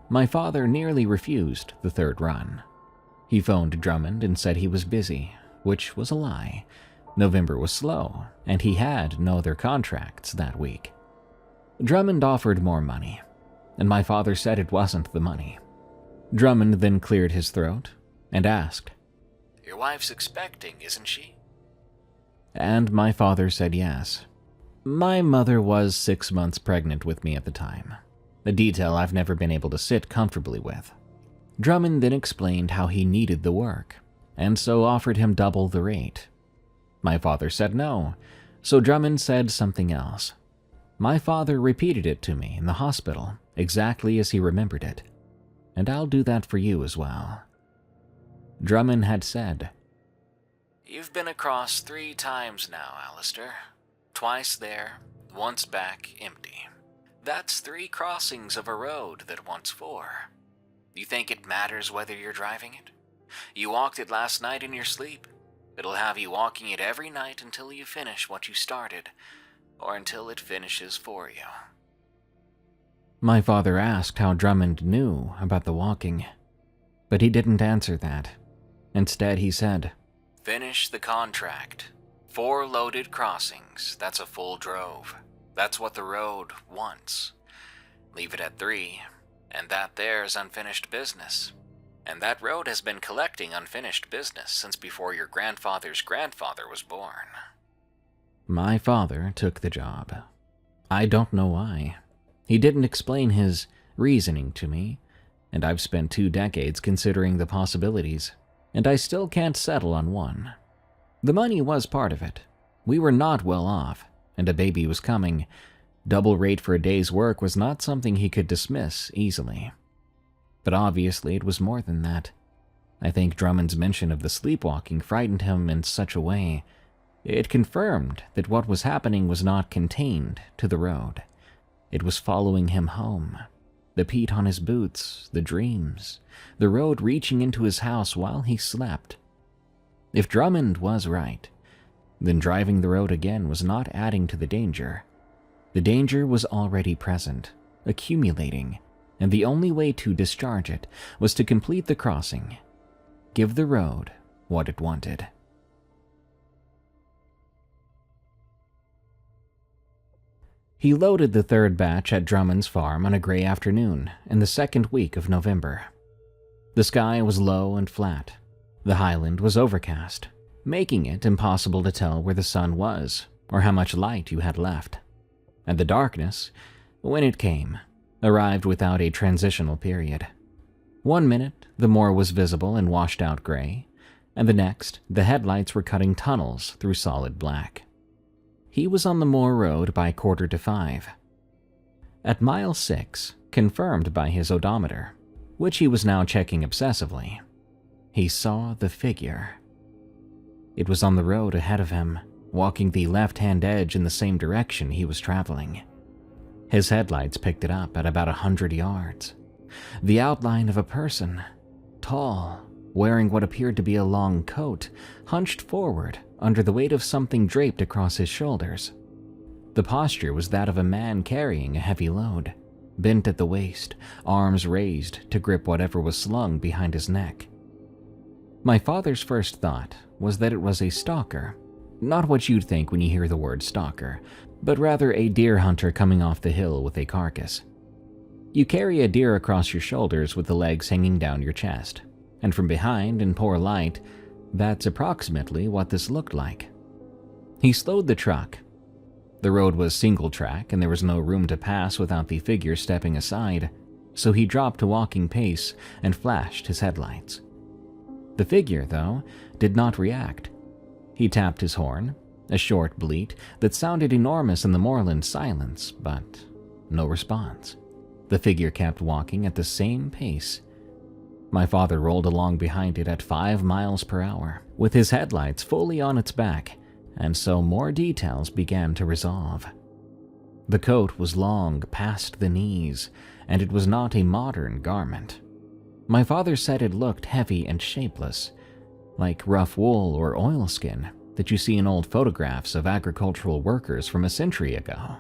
My father nearly refused the third run. He phoned Drummond and said he was busy, which was a lie. November was slow, and he had no other contracts that week. Drummond offered more money, and my father said it wasn't the money. Drummond then cleared his throat and asked, "Your wife's expecting, isn't she?" And my father said yes. My mother was 6 months pregnant with me at the time, a detail I've never been able to sit comfortably with. Drummond then explained how he needed the work, and so offered him double the rate. My father said no, so Drummond said something else. My father repeated it to me in the hospital, exactly as he remembered it. And I'll do that for you as well. Drummond had said, "You've been across 3 times now, Alistair. Twice there, once back empty. That's 3 crossings of a road that wants 4. You think it matters whether you're driving it? You walked it last night in your sleep. It'll have you walking it every night until you finish what you started, or until it finishes for you." My father asked how Drummond knew about the walking, but he didn't answer that. Instead, he said, "Finish the contract. 4 loaded crossings, that's a full drove. That's what the road wants. Leave it at 3, and that there's unfinished business. And that road has been collecting unfinished business since before your grandfather's grandfather was born." My father took the job. I don't know why. He didn't explain his reasoning to me, and I've spent 2 decades considering the possibilities, and I still can't settle on one. The money was part of it. We were not well off, and a baby was coming. Double rate for a day's work was not something he could dismiss easily. But obviously it was more than that. I think Drummond's mention of the sleepwalking frightened him in such a way. It confirmed that what was happening was not contained to the road. It was following him home. The peat on his boots, the dreams, the road reaching into his house while he slept. If Drummond was right, then driving the road again was not adding to the danger. The danger was already present, accumulating, and the only way to discharge it was to complete the crossing, give the road what it wanted. He loaded the third batch at Drummond's farm on a gray afternoon in the second week of November. The sky was low and flat. The highland was overcast, making it impossible to tell where the sun was or how much light you had left. And the darkness, when it came, arrived without a transitional period. 1 minute, the moor was visible in washed-out gray, and the next, the headlights were cutting tunnels through solid black. He was on the moor road by 4:45. At mile 6, confirmed by his odometer, which he was now checking obsessively, he saw the figure. It was on the road ahead of him, walking the left-hand edge in the same direction he was traveling. His headlights picked it up at about 100 yards. The outline of a person, tall, wearing what appeared to be a long coat, hunched forward under the weight of something draped across his shoulders. The posture was that of a man carrying a heavy load, bent at the waist, arms raised to grip whatever was slung behind his neck. My father's first thought was that it was a stalker, not what you'd think when you hear the word stalker, but rather a deer hunter coming off the hill with a carcass. You carry a deer across your shoulders with the legs hanging down your chest, and from behind in poor light, that's approximately what this looked like. He slowed the truck. The road was single track and there was no room to pass without the figure stepping aside, so he dropped to walking pace and flashed his headlights. The figure, though, did not react. He tapped his horn, a short bleat that sounded enormous in the moorland silence, but no response. The figure kept walking at the same pace. My father rolled along behind it at 5 miles per hour, with his headlights fully on its back, and so more details began to resolve. The coat was long past the knees, and it was not a modern garment. My father said it looked heavy and shapeless, like rough wool or oilskin that you see in old photographs of agricultural workers from a century ago.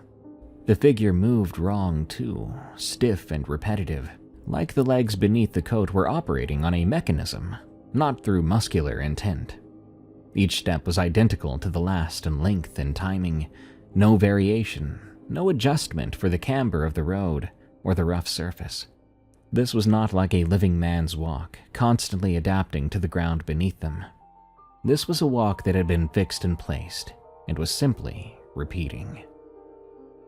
The figure moved wrong too, stiff and repetitive, like the legs beneath the coat were operating on a mechanism, not through muscular intent. Each step was identical to the last in length and timing, no variation, no adjustment for the camber of the road or the rough surface. This was not like a living man's walk, constantly adapting to the ground beneath them. This was a walk that had been fixed and placed, and was simply repeating.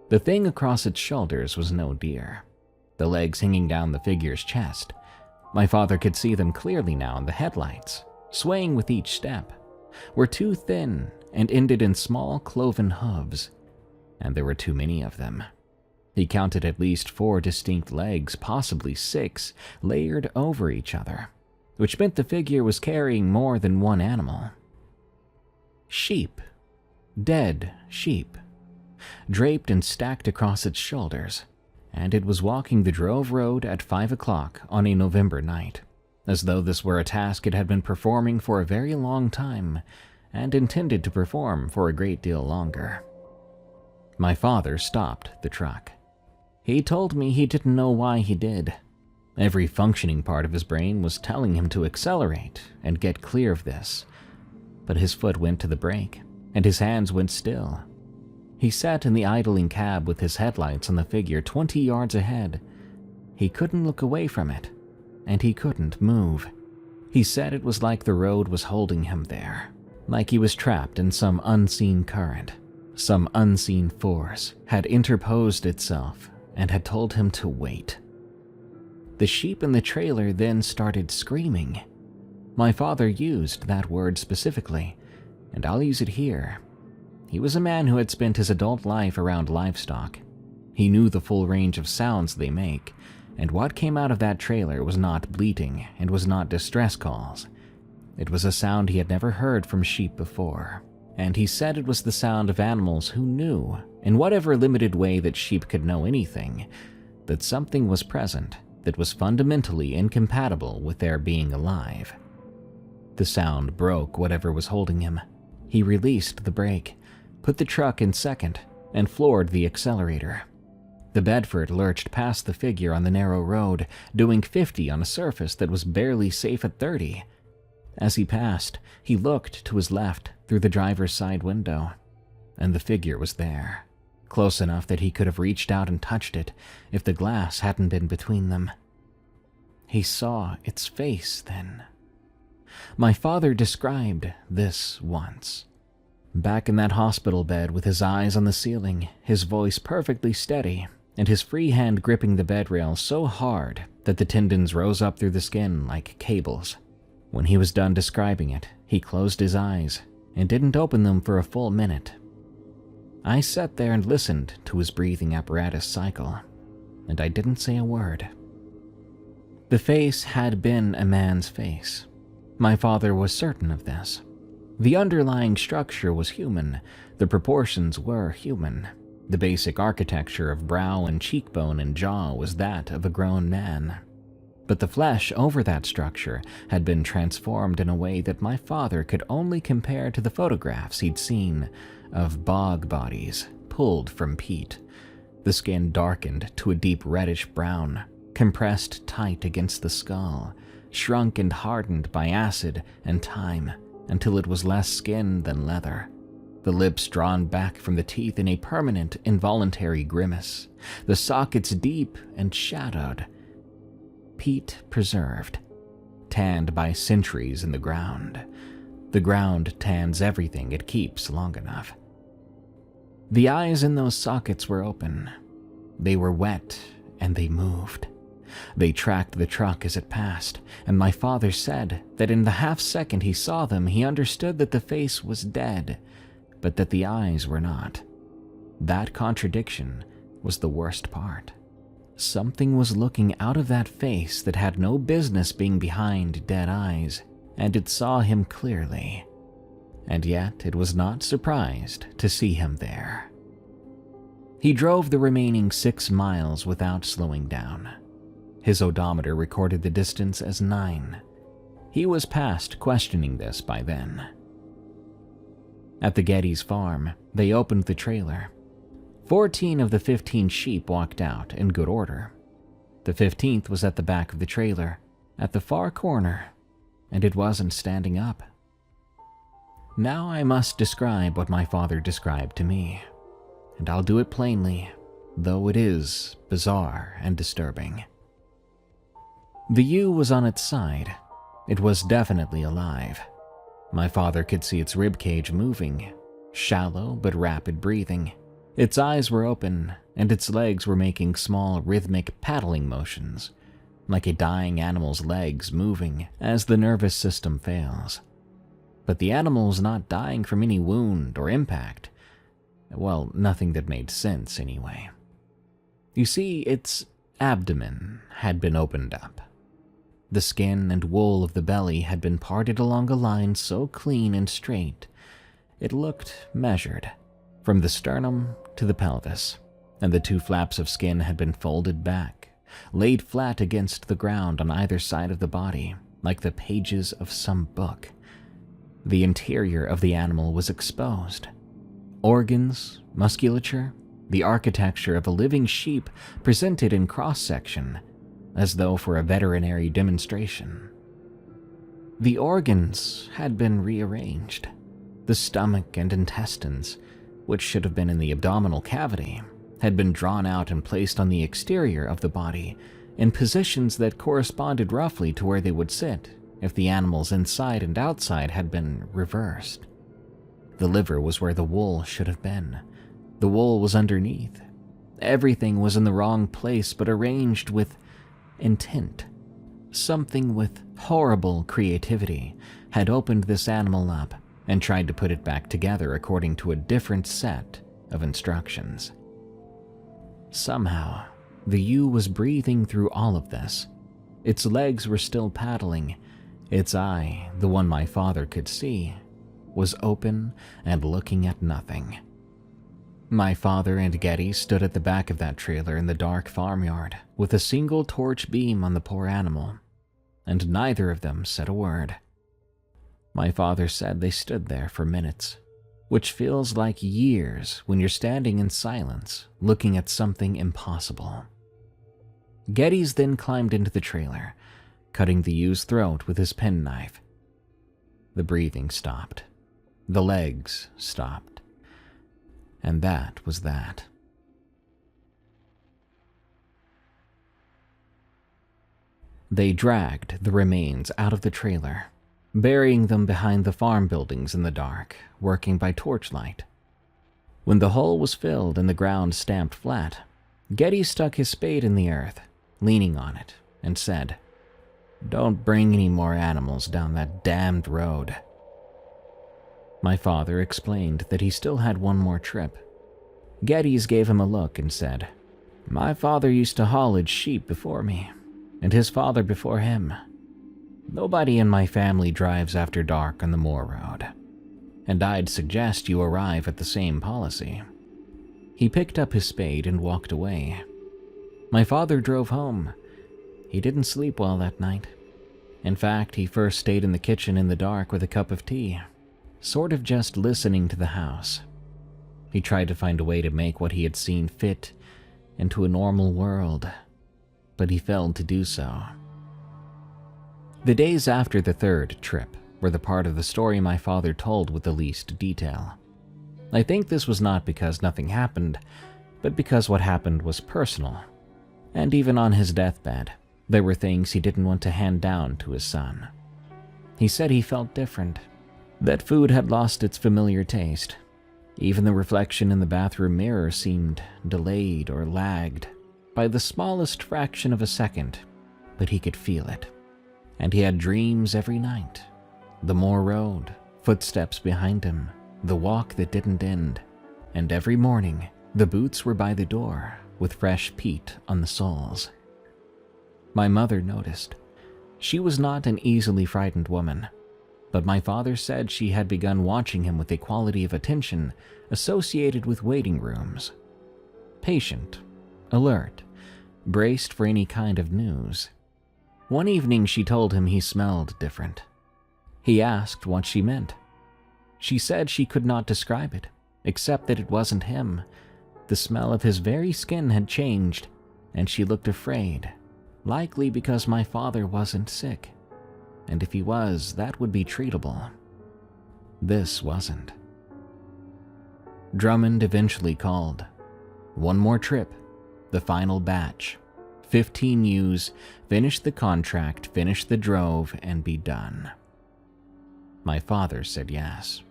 The thing across its shoulders was no deer. The legs hanging down the figure's chest. My father could see them clearly now in the headlights, swaying with each step, were too thin and ended in small cloven hooves, and there were too many of them. He counted at least 4 distinct legs, possibly 6, layered over each other, which meant the figure was carrying more than one animal. Sheep. Dead sheep. Draped and stacked across its shoulders, and it was walking the drove road at 5 o'clock on a November night, as though this were a task it had been performing for a very long time, and intended to perform for a great deal longer. My father stopped the truck. He told me he didn't know why he did. Every functioning part of his brain was telling him to accelerate and get clear of this, but his foot went to the brake, and his hands went still. He sat in the idling cab with his headlights on the figure 20 yards ahead. He couldn't look away from it, and he couldn't move. He said it was like the road was holding him there, like he was trapped in some unseen current. Some unseen force had interposed itself and had told him to wait. The sheep in the trailer then started screaming. My father used that word specifically, and I'll use it here. He was a man who had spent his adult life around livestock. He knew the full range of sounds they make, and what came out of that trailer was not bleating and was not distress calls. It was a sound he had never heard from sheep before, and he said it was the sound of animals who knew, in whatever limited way that sheep could know anything, that something was present that was fundamentally incompatible with their being alive. The sound broke whatever was holding him. He released the brake, put the truck in second, and floored the accelerator. The Bedford lurched past the figure on the narrow road, doing 50 on a surface that was barely safe at 30. As he passed, he looked to his left through the driver's side window, and the figure was there, close enough that he could have reached out and touched it if the glass hadn't been between them. He saw its face then. My father described this once. Back in that hospital bed with his eyes on the ceiling, his voice perfectly steady, and his free hand gripping the bed rail so hard that the tendons rose up through the skin like cables. When he was done describing it, he closed his eyes and didn't open them for a full minute. I sat there and listened to his breathing apparatus cycle, and I didn't say a word. The face had been a man's face. My father was certain of this. The underlying structure was human, the proportions were human. The basic architecture of brow and cheekbone and jaw was that of a grown man. But the flesh over that structure had been transformed in a way that my father could only compare to the photographs he'd seen of bog bodies pulled from peat. The skin darkened to a deep reddish brown, compressed tight against the skull, shrunk and hardened by acid and time until it was less skin than leather. The lips drawn back from the teeth in a permanent, involuntary grimace, the sockets deep and shadowed. Peat preserved, tanned by centuries in the ground. The ground tans everything it keeps long enough. The eyes in those sockets were open. They were wet and they moved. They tracked the truck as it passed, and my father said that in the half-second he saw them, he understood that the face was dead, but that the eyes were not. That contradiction was the worst part. Something was looking out of that face that had no business being behind dead eyes, and it saw him clearly. And yet it was not surprised to see him there. He drove the remaining 6 miles without slowing down. His odometer recorded the distance as 9. He was past questioning this by then. At the Geddes farm, they opened the trailer. 14 of the 15 sheep walked out in good order. The 15th was at the back of the trailer, at the far corner, and it wasn't standing up. Now I must describe what my father described to me, and I'll do it plainly, though it is bizarre and disturbing. The ewe was on its side. It was definitely alive. My father could see its ribcage moving, shallow but rapid breathing. Its eyes were open, and its legs were making small rhythmic paddling motions, like a dying animal's legs moving as the nervous system fails. But the animal's not dying from any wound or impact. Well, nothing that made sense anyway. You see, its abdomen had been opened up. The skin and wool of the belly had been parted along a line so clean and straight, it looked measured, from the sternum to the pelvis, and the 2 flaps of skin had been folded back, laid flat against the ground on either side of the body, like the pages of some book. The interior of the animal was exposed. Organs, musculature, the architecture of a living sheep presented in cross-section, as though for a veterinary demonstration. The organs had been rearranged. The stomach and intestines, which should have been in the abdominal cavity, had been drawn out and placed on the exterior of the body in positions that corresponded roughly to where they would sit if the animal's inside and outside had been reversed. The liver was where the wool should have been. The wool was underneath. Everything was in the wrong place but arranged with intent. Something with horrible creativity had opened this animal up and tried to put it back together according to a different set of instructions. Somehow, the ewe was breathing through all of this. Its legs were still paddling. Its eye, the one my father could see, was open and looking at nothing. My father and Getty stood at the back of that trailer in the dark farmyard with a single torch beam on the poor animal, and neither of them said a word. My father said they stood there for minutes, which feels like years when you're standing in silence looking at something impossible. Geddes then climbed into the trailer, cutting the ewe's throat with his penknife. The breathing stopped. The legs stopped. And that was that. They dragged the remains out of the trailer, burying them behind the farm buildings in the dark, working by torchlight. When the hole was filled and the ground stamped flat, Getty stuck his spade in the earth, leaning on it, and said, "Don't bring any more animals down that damned road." My father explained that he still had one more trip. Geddes gave him a look and said, "My father used to haulage sheep before me, and his father before him. Nobody in my family drives after dark on the moor road, and I'd suggest you arrive at the same policy." He picked up his spade and walked away. My father drove home. He didn't sleep well that night. In fact, he first stayed in the kitchen in the dark with a cup of tea, sort of just listening to the house. He tried to find a way to make what he had seen fit into a normal world, but he failed to do so. The days after the third trip were the part of the story my father told with the least detail. I think this was not because nothing happened, but because what happened was personal. And even on his deathbed, there were things he didn't want to hand down to his son. He said he felt different, that food had lost its familiar taste. Even the reflection in the bathroom mirror seemed delayed or lagged by the smallest fraction of a second, but he could feel it. And he had dreams every night. The moor road, footsteps behind him, the walk that didn't end, and every morning, the boots were by the door with fresh peat on the soles. My mother noticed. She was not an easily frightened woman, but my father said she had begun watching him with a quality of attention associated with waiting rooms. Patient, alert, braced for any kind of news. One evening she told him he smelled different. He asked what she meant. She said she could not describe it, except that it wasn't him. The smell of his very skin had changed, and she looked afraid, likely because my father wasn't sick. And if he was, that would be treatable. This wasn't. Drummond eventually called. One more trip, the final batch. 15 ewes, finish the contract, finish the drove, and be done. My father said yes.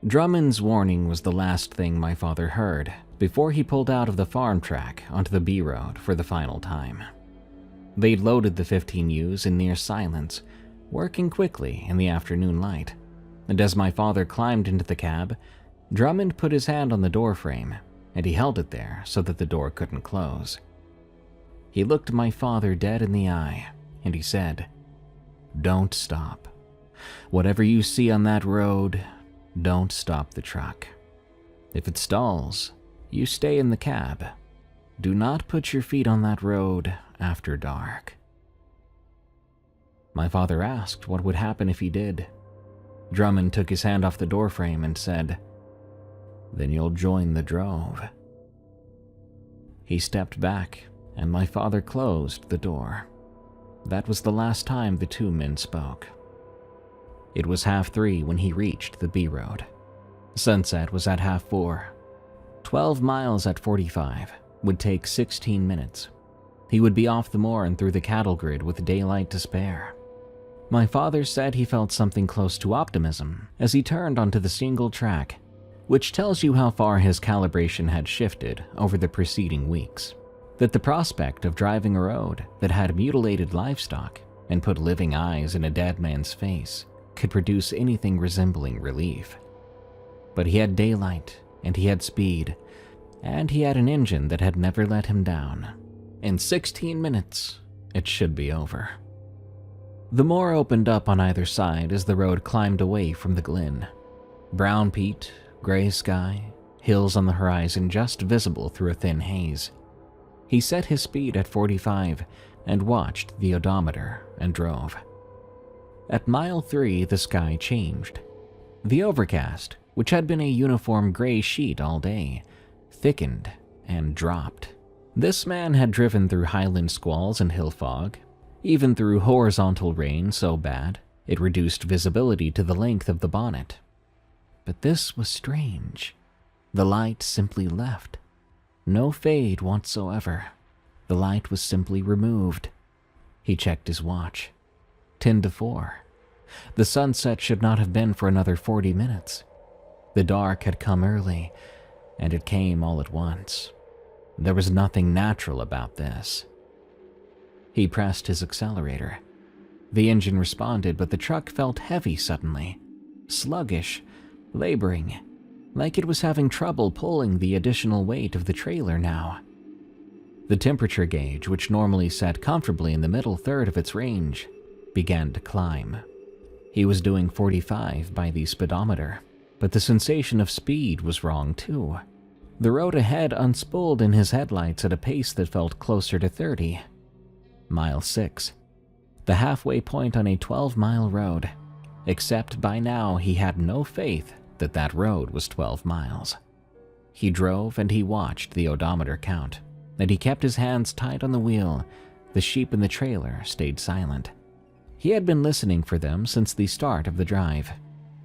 Drummond's warning was the last thing my father heard before he pulled out of the farm track onto the B road for the final time. They'd loaded the 15 ewes in near silence, working quickly in the afternoon light, and as my father climbed into the cab, Drummond put his hand on the doorframe, and he held it there so that the door couldn't close. He looked my father dead in the eye, and he said, "Don't stop. Whatever you see on that road, don't stop the truck. If it stalls, you stay in the cab. Do not put your feet on that road after dark." My father asked what would happen if he did. Drummond took his hand off the doorframe and said, "Then you'll join the drove." He stepped back, and my father closed the door. That was the last time the two men spoke. It was 3:30 when he reached the B road. Sunset was at 4:30. 12 miles at 45 would take 16 minutes. He would be off the moor and through the cattle grid with daylight to spare. My father said he felt something close to optimism as he turned onto the single track, which tells you how far his calibration had shifted over the preceding weeks. That the prospect of driving a road that had mutilated livestock and put living eyes in a dead man's face could produce anything resembling relief. But he had daylight, and he had speed, and he had an engine that had never let him down. In 16 minutes, it should be over. The moor opened up on either side as the road climbed away from the glen. Brown peat, gray sky, hills on the horizon just visible through a thin haze. He set his speed at 45 and watched the odometer and drove. At mile 3, the sky changed. The overcast, which had been a uniform gray sheet all day, thickened and dropped. This man had driven through highland squalls and hill fog, even through horizontal rain so bad it reduced visibility to the length of the bonnet. But this was strange. The light simply left. No fade whatsoever. The light was simply removed. He checked his watch. 10 to 4. The sunset should not have been for another 40 minutes. The dark had come early, and it came all at once. There was nothing natural about this. He pressed his accelerator. The engine responded, but the truck felt heavy suddenly, sluggish, laboring, like it was having trouble pulling the additional weight of the trailer now. The temperature gauge, which normally sat comfortably in the middle third of its range, began to climb. He was doing 45 by the speedometer, but the sensation of speed was wrong too. The road ahead unspooled in his headlights at a pace that felt closer to 30. Mile 6. The halfway point on a 12-mile road, except by now he had no faith that that road was 12 miles. He drove and he watched the odometer count, and he kept his hands tight on the wheel. The sheep in the trailer stayed silent. He had been listening for them since the start of the drive,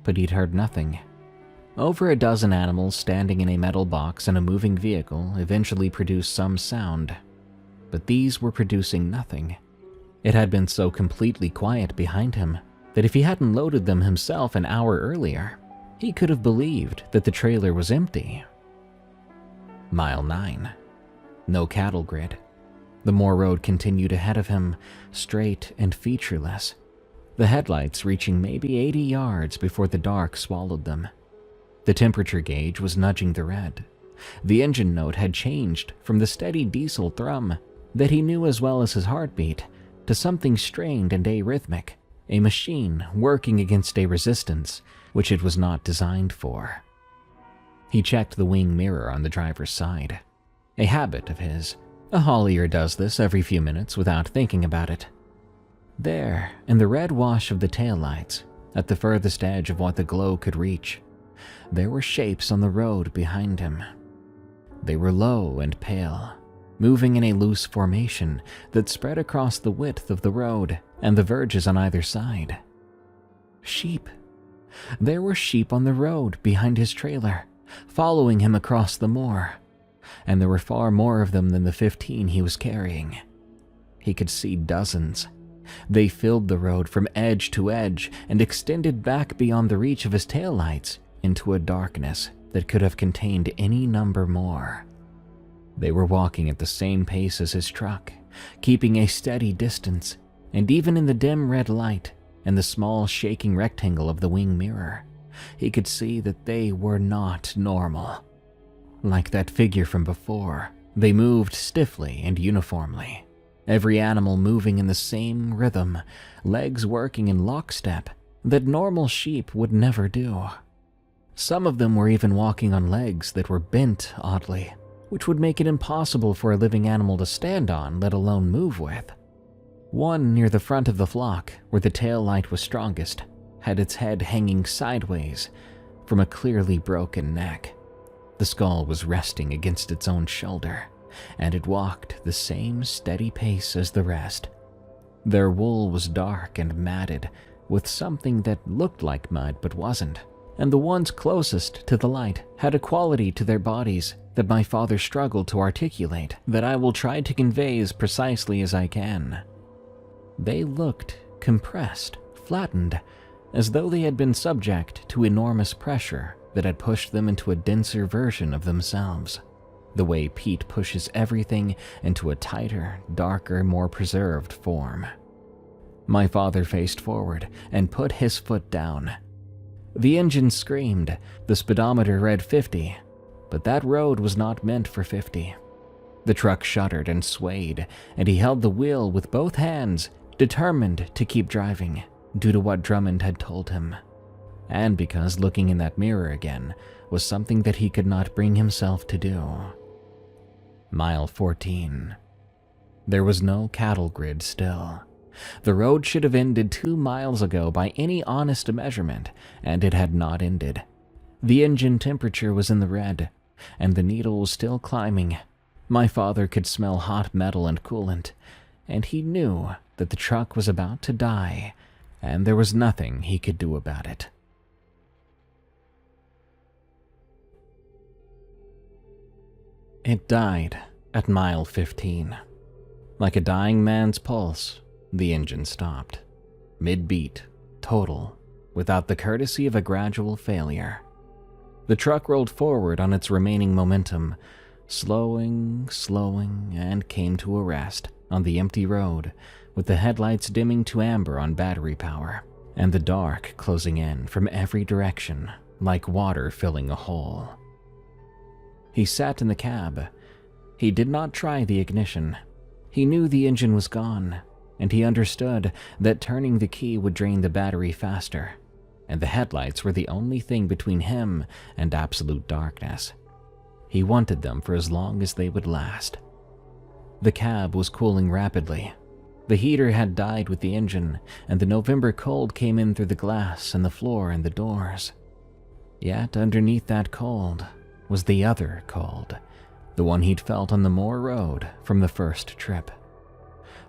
but he'd heard nothing. Over a dozen animals standing in a metal box in a moving vehicle eventually produced some sound, but these were producing nothing. It had been so completely quiet behind him that if he hadn't loaded them himself an hour earlier, he could have believed that the trailer was empty. Mile 9. No cattle grid. The moor road continued ahead of him, straight and featureless, the headlights reaching maybe 80 yards before the dark swallowed them. The temperature gauge was nudging the red. The engine note had changed from the steady diesel thrum that he knew as well as his heartbeat to something strained and arrhythmic, a machine working against a resistance which it was not designed for. He checked the wing mirror on the driver's side. A habit of his. A haulier does this every few minutes without thinking about it. There, in the red wash of the taillights, at the furthest edge of what the glow could reach, there were shapes on the road behind him. They were low and pale, moving in a loose formation that spread across the width of the road and the verges on either side. Sheep. There were sheep on the road behind his trailer, following him across the moor, and there were far more of them than the 15 he was carrying. He could see dozens. They filled the road from edge to edge and extended back beyond the reach of his taillights into a darkness that could have contained any number more. They were walking at the same pace as his truck, keeping a steady distance, and even in the dim red light and the small shaking rectangle of the wing mirror, he could see that they were not normal. Like that figure from before, they moved stiffly and uniformly, every animal moving in the same rhythm, legs working in lockstep that normal sheep would never do. Some of them were even walking on legs that were bent oddly, which would make it impossible for a living animal to stand on, let alone move with. One near the front of the flock, where the tail light was strongest, had its head hanging sideways from a clearly broken neck. The skull was resting against its own shoulder, and it walked the same steady pace as the rest. Their wool was dark and matted, with something that looked like mud but wasn't, and the ones closest to the light had a quality to their bodies that my father struggled to articulate that I will try to convey as precisely as I can. They looked compressed, flattened, as though they had been subject to enormous pressure that had pushed them into a denser version of themselves, the way peat pushes everything into a tighter, darker, more preserved form. My father faced forward and put his foot down. The engine screamed, the speedometer read 50, but that road was not meant for 50. The truck shuddered and swayed, and he held the wheel with both hands, determined to keep driving, due to what Drummond had told him, and because looking in that mirror again was something that he could not bring himself to do. Mile 14. There was no cattle grid still. The road should have ended 2 miles ago by any honest measurement, and it had not ended. The engine temperature was in the red, and the needle was still climbing. My father could smell hot metal and coolant, and he knew that the truck was about to die, and there was nothing he could do about it. It died at mile 15. Like a dying man's pulse, the engine stopped. Mid-beat, total, without the courtesy of a gradual failure. The truck rolled forward on its remaining momentum, slowing, and came to a rest on the empty road, with the headlights dimming to amber on battery power, and the dark closing in from every direction, like water filling a hole. He sat in the cab. He did not try the ignition. He knew the engine was gone, and he understood that turning the key would drain the battery faster, and the headlights were the only thing between him and absolute darkness. He wanted them for as long as they would last. The cab was cooling rapidly. The heater had died with the engine, and the November cold came in through the glass and the floor and the doors. Yet underneath that cold was the other cold, the one he'd felt on the moor road from the first trip.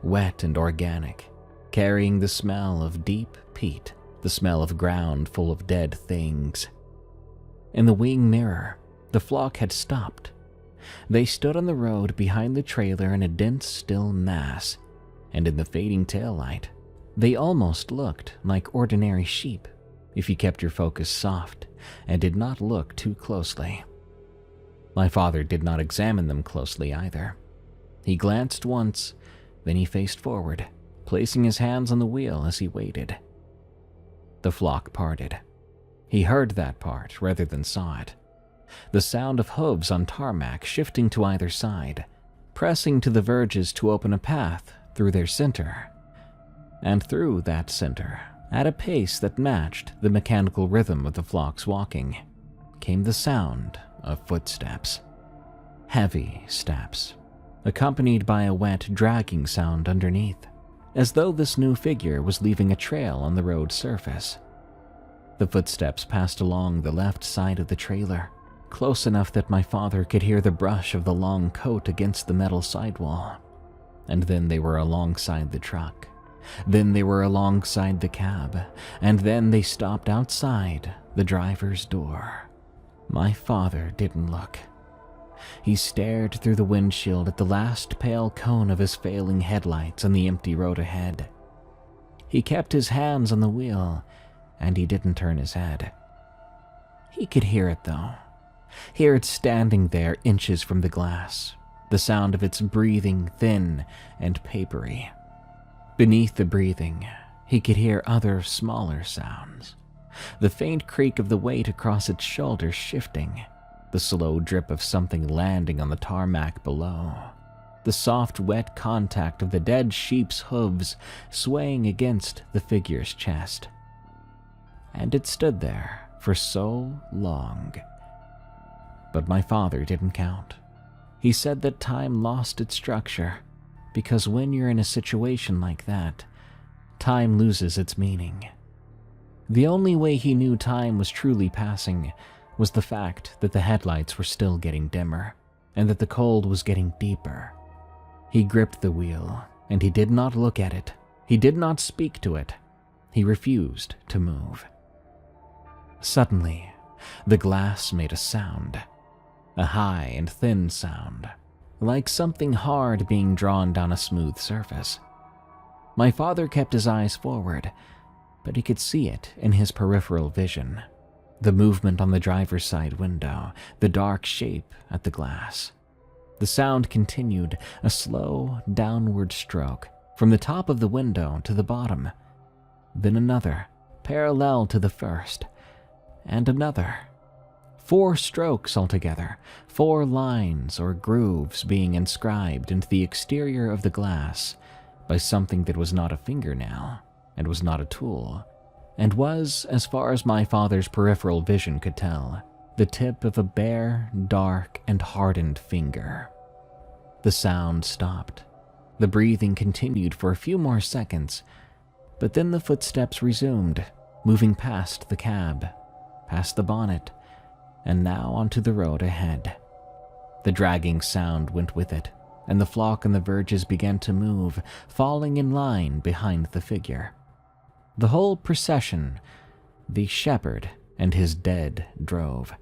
Wet and organic, carrying the smell of deep peat, the smell of ground full of dead things. In the wing mirror, the flock had stopped. They stood on the road behind the trailer in a dense, still mass, and in the fading taillight, they almost looked like ordinary sheep if you kept your focus soft and did not look too closely. My father did not examine them closely either. He glanced once, then he faced forward, placing his hands on the wheel as he waited. The flock parted. He heard that part rather than saw it. The sound of hooves on tarmac shifting to either side, pressing to the verges to open a path through their center. And through that center, at a pace that matched the mechanical rhythm of the flock's walking, came the sound of footsteps. Heavy steps, accompanied by a wet, dragging sound underneath, as though this new figure was leaving a trail on the road's surface. The footsteps passed along the left side of the trailer, close enough that my father could hear the brush of the long coat against the metal sidewall. And then they were alongside the truck. Then they were alongside the cab, and then they stopped outside the driver's door. My father didn't look. He stared through the windshield at the last pale cone of his failing headlights on the empty road ahead. He kept his hands on the wheel, and he didn't turn his head. He could hear it, though. Hear it standing there inches from the glass, the sound of its breathing thin and papery. Beneath the breathing, he could hear other smaller sounds. The faint creak of the weight across its shoulders shifting, the slow drip of something landing on the tarmac below, the soft, wet contact of the dead sheep's hooves swaying against the figure's chest. And it stood there for so long. But my father didn't count. He said that time lost its structure, because when you're in a situation like that, time loses its meaning. The only way he knew time was truly passing was the fact that the headlights were still getting dimmer, and that the cold was getting deeper. He gripped the wheel, and he did not look at it. He did not speak to it. He refused to move. Suddenly, the glass made a sound, a high and thin sound, like something hard being drawn down a smooth surface. My father kept his eyes forward, but he could see it in his peripheral vision. The movement on the driver's side window, the dark shape at the glass. The sound continued, a slow, downward stroke, from the top of the window to the bottom, then another, parallel to the first, and another. 4 strokes altogether, 4 lines or grooves being inscribed into the exterior of the glass by something that was not a fingernail, and was not a tool, and was, as far as my father's peripheral vision could tell, the tip of a bare, dark, and hardened finger. The sound stopped. The breathing continued for a few more seconds, but then the footsteps resumed, moving past the cab, past the bonnet, and now onto the road ahead. The dragging sound went with it, and the flock on the verges began to move, falling in line behind the figure. The whole procession, the shepherd and his dead drove,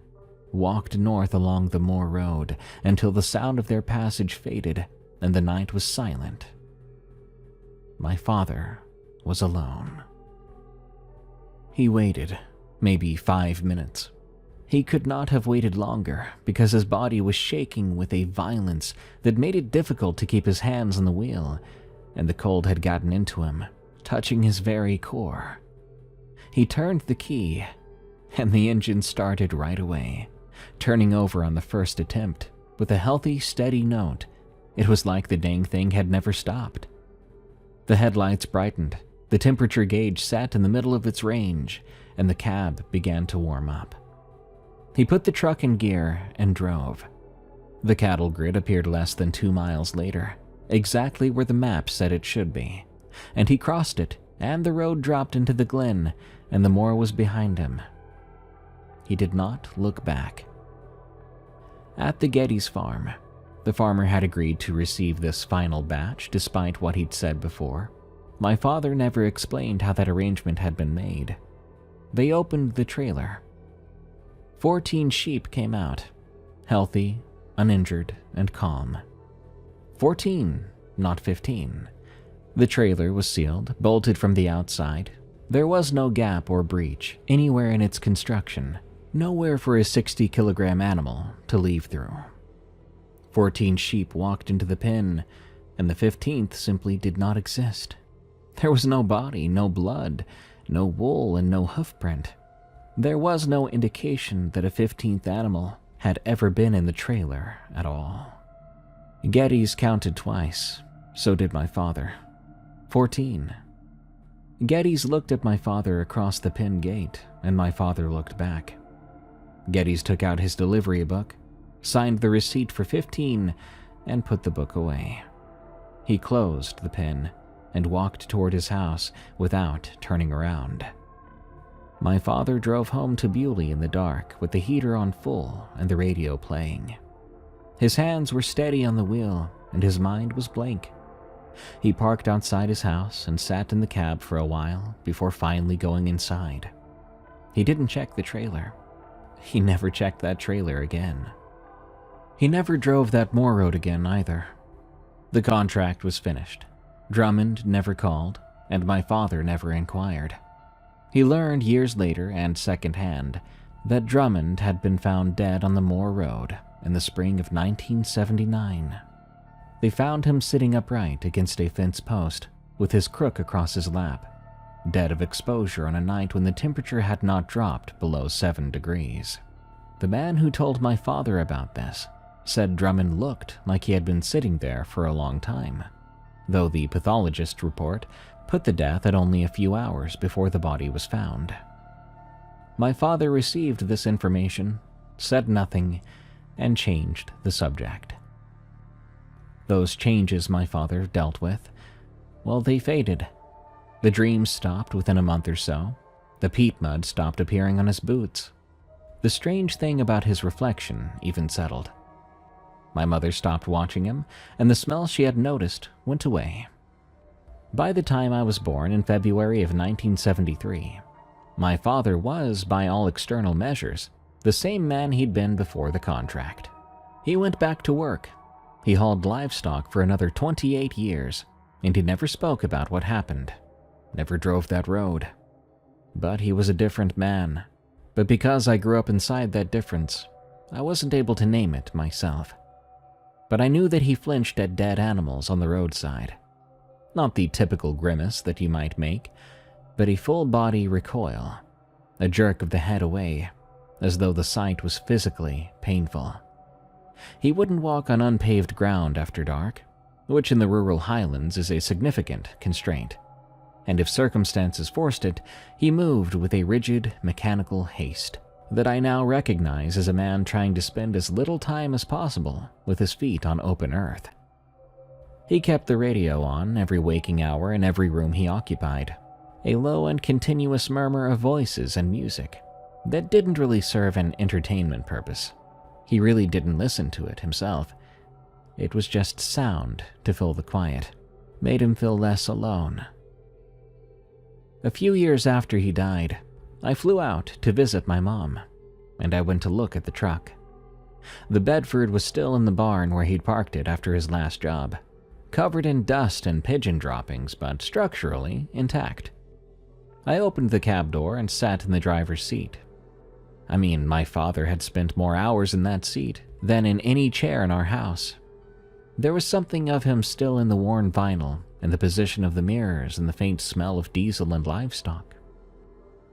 walked north along the moor road until the sound of their passage faded and the night was silent. My father was alone. He waited, maybe 5 minutes. He could not have waited longer because his body was shaking with a violence that made it difficult to keep his hands on the wheel, and the cold had gotten into him, touching his very core. He turned the key, and the engine started right away, turning over on the first attempt with a healthy, steady note. It was like the dang thing had never stopped. The headlights brightened, the temperature gauge sat in the middle of its range, and the cab began to warm up. He put the truck in gear and drove. The cattle grid appeared less than 2 miles later, exactly where the map said it should be, and he crossed it, and the road dropped into the glen, and the moor was behind him. He did not look back. At the Geddes farm, the farmer had agreed to receive this final batch despite what he'd said before. My father never explained how that arrangement had been made. They opened the trailer. 14 sheep came out, healthy, uninjured, and calm. 14, not 15. The trailer was sealed, bolted from the outside. There was no gap or breach anywhere in its construction, nowhere for a 60-kilogram animal to leave through. 14 sheep walked into the pen, and the 15th simply did not exist. There was no body, no blood, no wool, and no hoofprint. There was no indication that a 15th animal had ever been in the trailer at all. Geddes counted twice, so did my father. 14. Geddes looked at my father across the pen gate, and my father looked back. Geddes took out his delivery book, signed the receipt for 15, and put the book away. He closed the pen and walked toward his house without turning around. My father drove home to Bewley in the dark with the heater on full and the radio playing. His hands were steady on the wheel and his mind was blank. He parked outside his house and sat in the cab for a while before finally going inside. He didn't check the trailer. He never checked that trailer again. He never drove that moor road again either. The contract was finished. Drummond never called, and my father never inquired. He learned years later and secondhand that Drummond had been found dead on the moor road in the spring of 1979. They found him sitting upright against a fence post with his crook across his lap, dead of exposure on a night when the temperature had not dropped below 7 degrees. The man who told my father about this said Drummond looked like he had been sitting there for a long time, though the pathologist report put the death at only a few hours before the body was found. My father received this information, said nothing, and changed the subject. Those changes my father dealt with, well, they faded. The dreams stopped within a month or so. The peat mud stopped appearing on his boots. The strange thing about his reflection even settled. My mother stopped watching him, and the smell she had noticed went away. By the time I was born in February of 1973, my father was, by all external measures, the same man he'd been before the contract. He went back to work. He hauled livestock for another 28 years, and he never spoke about what happened, never drove that road. But he was a different man. But because I grew up inside that difference, I wasn't able to name it myself. But I knew that he flinched at dead animals on the roadside. Not the typical grimace that you might make, but a full-body recoil, a jerk of the head away, as though the sight was physically painful. He wouldn't walk on unpaved ground after dark, which in the rural highlands is a significant constraint, and if circumstances forced it, he moved with a rigid, mechanical haste that I now recognize as a man trying to spend as little time as possible with his feet on open earth. He kept the radio on every waking hour in every room he occupied, a low and continuous murmur of voices and music that didn't really serve an entertainment purpose. He really didn't listen to it himself. It was just sound to fill the quiet, made him feel less alone. A few years after he died, I flew out to visit my mom, and I went to look at the truck. The Bedford was still in the barn where he'd parked it after his last job, covered in dust and pigeon droppings, but structurally intact. I opened the cab door and sat in the driver's seat. I mean, my father had spent more hours in that seat than in any chair in our house. There was something of him still in the worn vinyl, and the position of the mirrors, and the faint smell of diesel and livestock.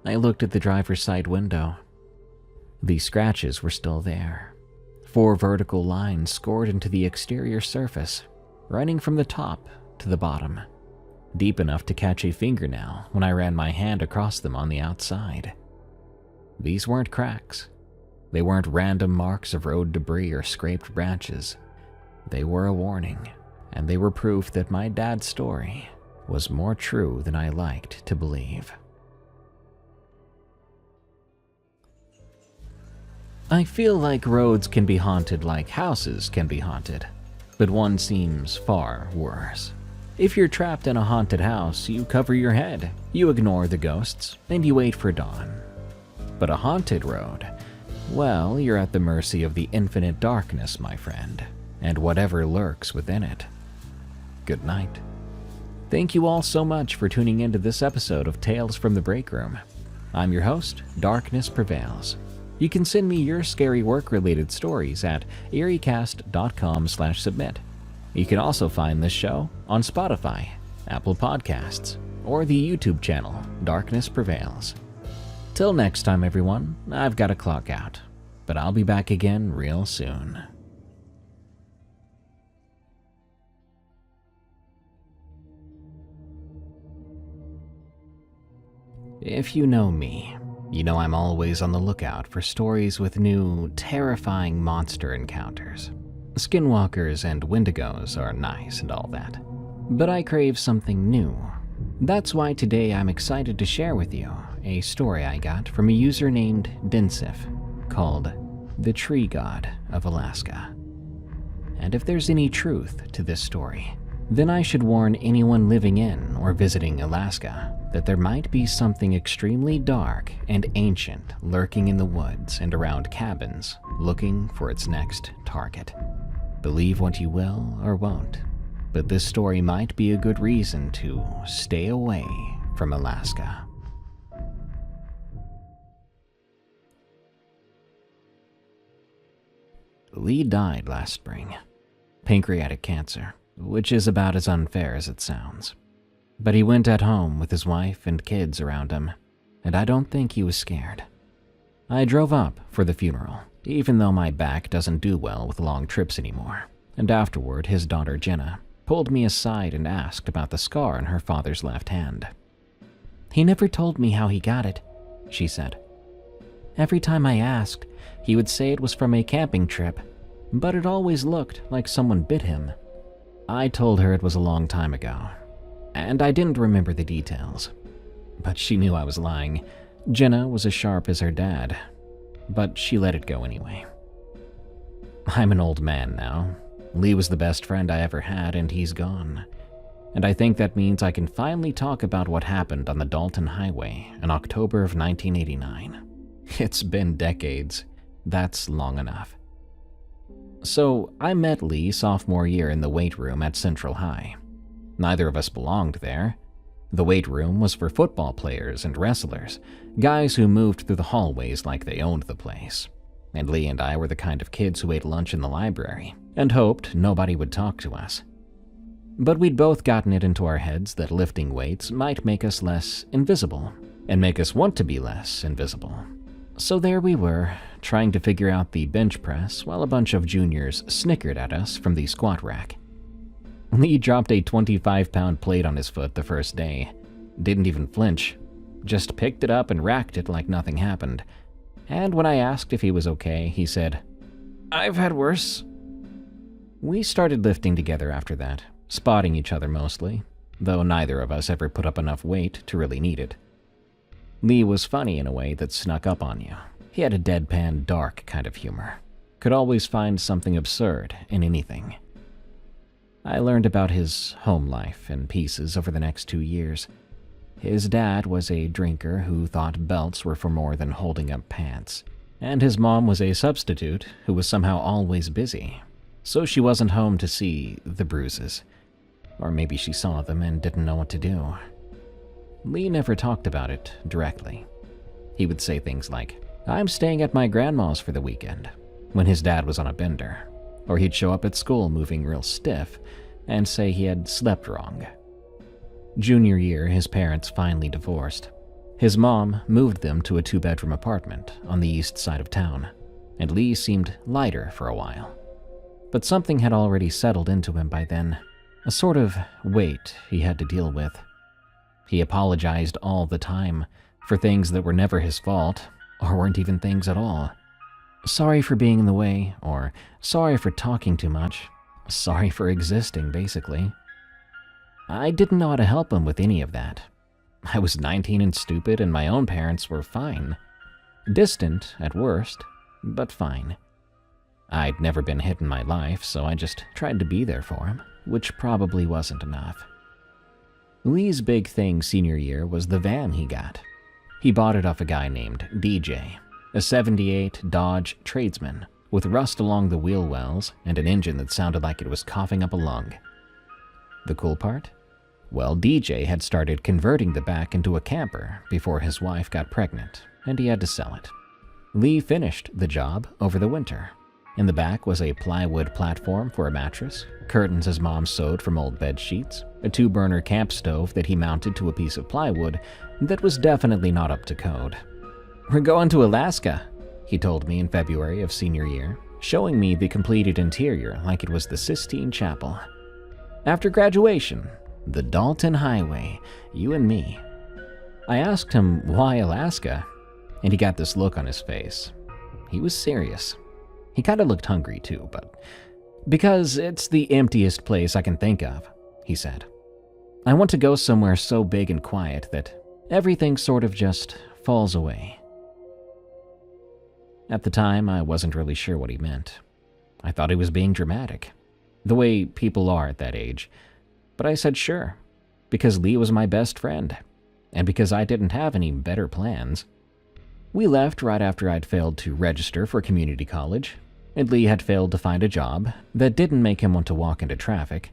I looked at the driver's side window. The scratches were still there. 4 vertical lines scored into the exterior surface, running from the top to the bottom, deep enough to catch a fingernail when I ran my hand across them on the outside. These weren't cracks. They weren't random marks of road debris or scraped branches. They were a warning, and they were proof that my dad's story was more true than I liked to believe. I feel like roads can be haunted like houses can be haunted, but one seems far worse. If you're trapped in a haunted house, you cover your head, you ignore the ghosts, and you wait for dawn. But a haunted road, well, you're at the mercy of the infinite darkness, my friend, and whatever lurks within it. Good night. Thank you all so much for tuning into this episode of Tales from the Break Room. I'm your host, Darkness Prevails. You can send me your scary work-related stories at eeriecast.com/submit. You can also find this show on Spotify, Apple Podcasts, or the YouTube channel, Darkness Prevails. Till next time, everyone, I've got to clock out, but I'll be back again real soon. If you know me, you know I'm always on the lookout for stories with new, terrifying monster encounters. Skinwalkers and Wendigos are nice and all that, but I crave something new. That's why today I'm excited to share with you a story I got from a user named Dinsif called The Tree God of Alaska. And if there's any truth to this story, then I should warn anyone living in or visiting Alaska that there might be something extremely dark and ancient lurking in the woods and around cabins, looking for its next target. Believe what you will or won't, but this story might be a good reason to stay away from Alaska. Lee died last spring. Pancreatic cancer, which is about as unfair as it sounds. But he went at home with his wife and kids around him, and I don't think he was scared. I drove up for the funeral, even though my back doesn't do well with long trips anymore, and afterward his daughter Jenna pulled me aside and asked about the scar on her father's left hand. "He never told me how he got it," she said. "Every time I asked, he would say it was from a camping trip, but it always looked like someone bit him." I told her it was a long time ago, and I didn't remember the details. But she knew I was lying. Jenna was as sharp as her dad, but she let it go anyway. I'm an old man now. Lee was the best friend I ever had, and he's gone. And I think that means I can finally talk about what happened on the Dalton Highway in October of 1989. It's been decades. That's long enough. So, I met Lee sophomore year in the weight room at Central High. Neither of us belonged there. The weight room was for football players and wrestlers, guys who moved through the hallways like they owned the place. And Lee and I were the kind of kids who ate lunch in the library and hoped nobody would talk to us. But we'd both gotten it into our heads that lifting weights might make us less invisible, and make us want to be less invisible. So there we were, trying to figure out the bench press while a bunch of juniors snickered at us from the squat rack. Lee dropped a 25-pound plate on his foot the first day. Didn't even flinch. Just picked it up and racked it like nothing happened. And when I asked if he was okay, he said, "I've had worse." We started lifting together after that, spotting each other mostly, though neither of us ever put up enough weight to really need it. Lee was funny in a way that snuck up on you. He had a deadpan, dark kind of humor. Could always find something absurd in anything. I learned about his home life in pieces over the next 2 years. His dad was a drinker who thought belts were for more than holding up pants, and his mom was a substitute who was somehow always busy, so she wasn't home to see the bruises. Or maybe she saw them and didn't know what to do. Lee never talked about it directly. He would say things like, "I'm staying at my grandma's for the weekend," when his dad was on a bender. Or he'd show up at school moving real stiff and say he had slept wrong. Junior year, his parents finally divorced. His mom moved them to a 2-bedroom apartment on the east side of town, and Lee seemed lighter for a while. But something had already settled into him by then, a sort of weight he had to deal with. He apologized all the time for things that were never his fault, or weren't even things at all. Sorry for being in the way, or sorry for talking too much. Sorry for existing, basically. I didn't know how to help him with any of that. I was 19 and stupid, and my own parents were fine. Distant, at worst, but fine. I'd never been hit in my life, so I just tried to be there for him, which probably wasn't enough. Lee's big thing senior year was the van he got. He bought it off a guy named DJ, a '78 Dodge tradesman with rust along the wheel wells and an engine that sounded like it was coughing up a lung. The cool part? Well, DJ had started converting the back into a camper before his wife got pregnant, and he had to sell it. Lee finished the job over the winter. In the back was a plywood platform for a mattress, curtains his mom sewed from old bed sheets, a 2-burner camp stove that he mounted to a piece of plywood that was definitely not up to code. "We're going to Alaska," he told me in February of senior year, showing me the completed interior like it was the Sistine Chapel. "After graduation, the Dalton Highway, you and me." I asked him why Alaska, and he got this look on his face. He was serious. He kinda looked hungry too, but "because it's the emptiest place I can think of," he said. "I want to go somewhere so big and quiet that everything sort of just falls away." At the time, I wasn't really sure what he meant. I thought he was being dramatic, the way people are at that age. But I said sure, because Lee was my best friend, and because I didn't have any better plans. We left right after I'd failed to register for community college, and Lee had failed to find a job that didn't make him want to walk into traffic.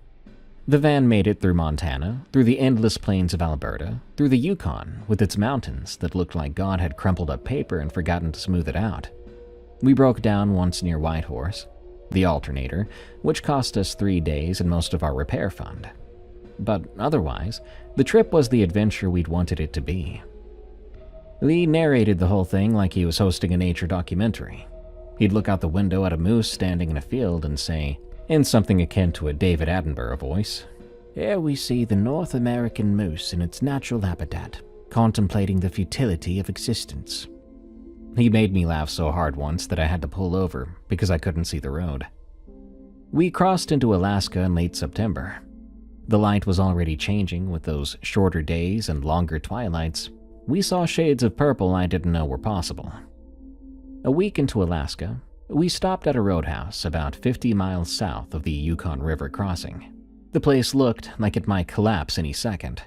The van made it through Montana, through the endless plains of Alberta, through the Yukon with its mountains that looked like God had crumpled up paper and forgotten to smooth it out. We broke down once near Whitehorse, the alternator, which cost us 3 days and most of our repair fund. But otherwise, the trip was the adventure we'd wanted it to be. Lee narrated the whole thing like he was hosting a nature documentary. He'd look out the window at a moose standing in a field and say, in something akin to a David Attenborough voice, "Here we see the North American moose in its natural habitat, contemplating the futility of existence." He made me laugh so hard once that I had to pull over because I couldn't see the road. We crossed into Alaska in late September. The light was already changing with those shorter days and longer twilights. We saw shades of purple I didn't know were possible. A week into Alaska, we stopped at a roadhouse about 50 miles south of the Yukon River crossing. The place looked like it might collapse any second,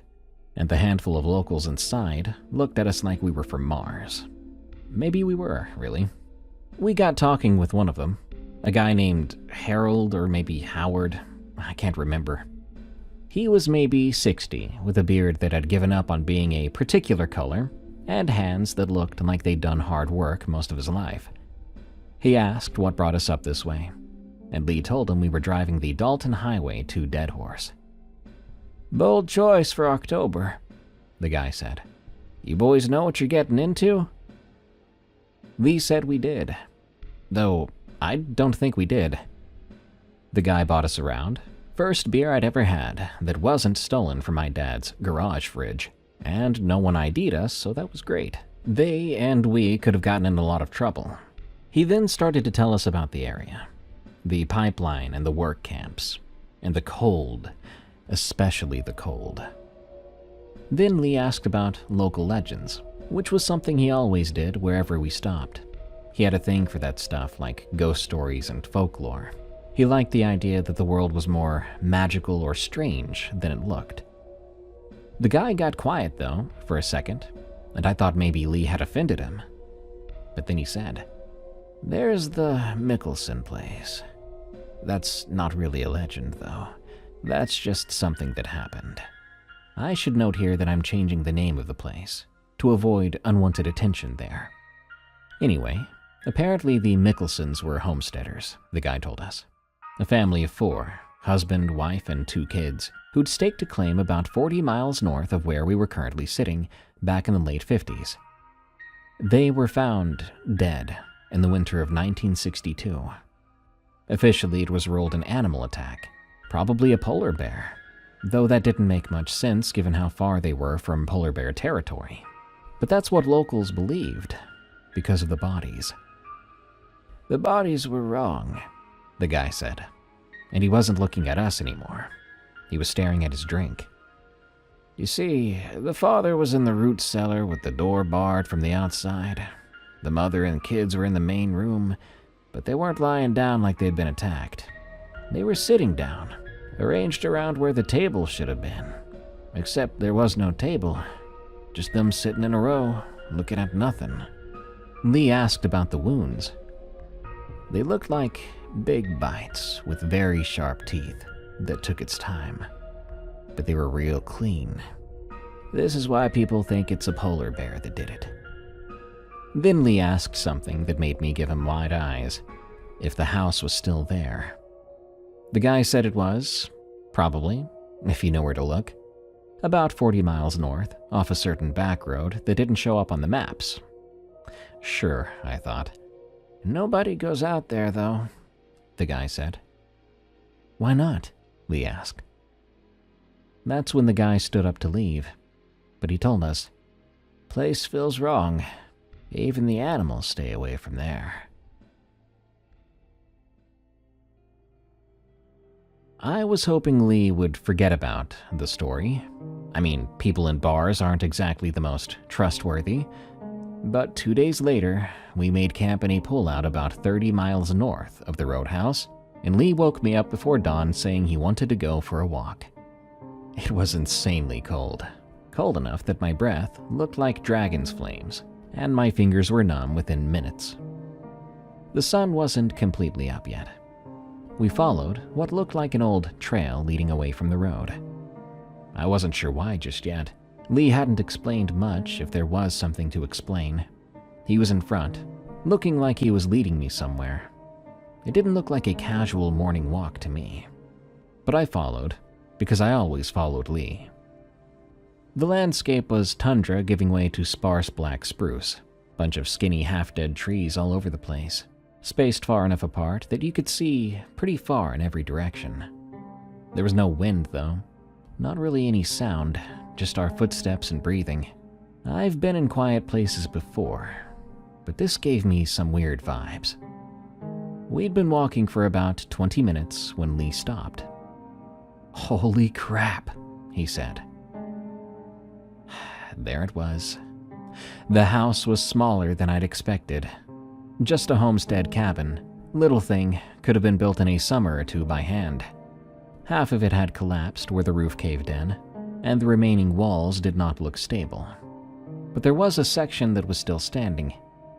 and the handful of locals inside looked at us like we were from Mars. Maybe we were, really. We got talking with one of them, a guy named Harold or maybe Howard, I can't remember. He was maybe 60, with a beard that had given up on being a particular color, and hands that looked like they'd done hard work most of his life. He asked what brought us up this way, and Lee told him we were driving the Dalton Highway to Dead Horse. "Bold choice for October," the guy said. "You boys know what you're getting into?" Lee said we did, though I don't think we did. The guy bought us around. First beer I'd ever had that wasn't stolen from my dad's garage fridge, and no one ID'd us, so that was great. They and we could have gotten in a lot of trouble. He then started to tell us about the area, the pipeline and the work camps, and the cold, especially the cold. Then Lee asked about local legends, which was something he always did wherever we stopped. He had a thing for that stuff, like ghost stories and folklore. He liked the idea that the world was more magical or strange than it looked. The guy got quiet, though, for a second, and I thought maybe Lee had offended him. But then he said, "There's the Mickelson place. That's not really a legend, though. That's just something that happened." I should note here that I'm changing the name of the place to avoid unwanted attention there. Anyway, apparently the Mickelsons were homesteaders, the guy told us. A family of 4, husband, wife, and 2 kids, who'd staked a claim about 40 miles north of where we were currently sitting back in the late 50s. They were found dead in the winter of 1962. Officially, it was ruled an animal attack, probably a polar bear, though that didn't make much sense given how far they were from polar bear territory. But that's what locals believed, because of the bodies. "The bodies were wrong," the guy said, and he wasn't looking at us anymore. He was staring at his drink. "You see, the father was in the root cellar with the door barred from the outside. The mother and kids were in the main room, but they weren't lying down like they'd been attacked. They were sitting down, arranged around where the table should have been. Except there was no table, just them sitting in a row, looking at nothing." Lee asked about the wounds. "They looked like big bites with very sharp teeth that took its time, but they were real clean. This is why people think it's a polar bear that did it." Then Lee asked something that made me give him wide eyes, if the house was still there. The guy said it was, probably, if you know where to look, about 40 miles north, off a certain back road that didn't show up on the maps. Sure, I thought. "Nobody goes out there, though," the guy said. "Why not?" Lee asked. That's when the guy stood up to leave, but he told us, "Place feels wrong. Even the animals stay away from there." I was hoping Lee would forget about the story. I mean, people in bars aren't exactly the most trustworthy. But 2 days later, we made camp in a pullout about 30 miles north of the roadhouse, and Lee woke me up before dawn saying he wanted to go for a walk. It was insanely cold. Cold enough that my breath looked like dragon's flames, and my fingers were numb within minutes. The sun wasn't completely up yet. We followed what looked like an old trail leading away from the road. I wasn't sure why just yet. Lee hadn't explained much if there was something to explain. He was in front, looking like he was leading me somewhere. It didn't look like a casual morning walk to me. But I followed, because I always followed Lee. The landscape was tundra giving way to sparse black spruce, bunch of skinny half-dead trees all over the place, spaced far enough apart that you could see pretty far in every direction. There was no wind, though. Not really any sound, just our footsteps and breathing. I've been in quiet places before, but this gave me some weird vibes. We'd been walking for about 20 minutes when Lee stopped. "Holy crap," he said. There it was. The house was smaller than I'd expected. Just a homestead cabin. Little thing, could have been built in a summer or 2 by hand. Half of it had collapsed where the roof caved in, and the remaining walls did not look stable. But there was a section that was still standing,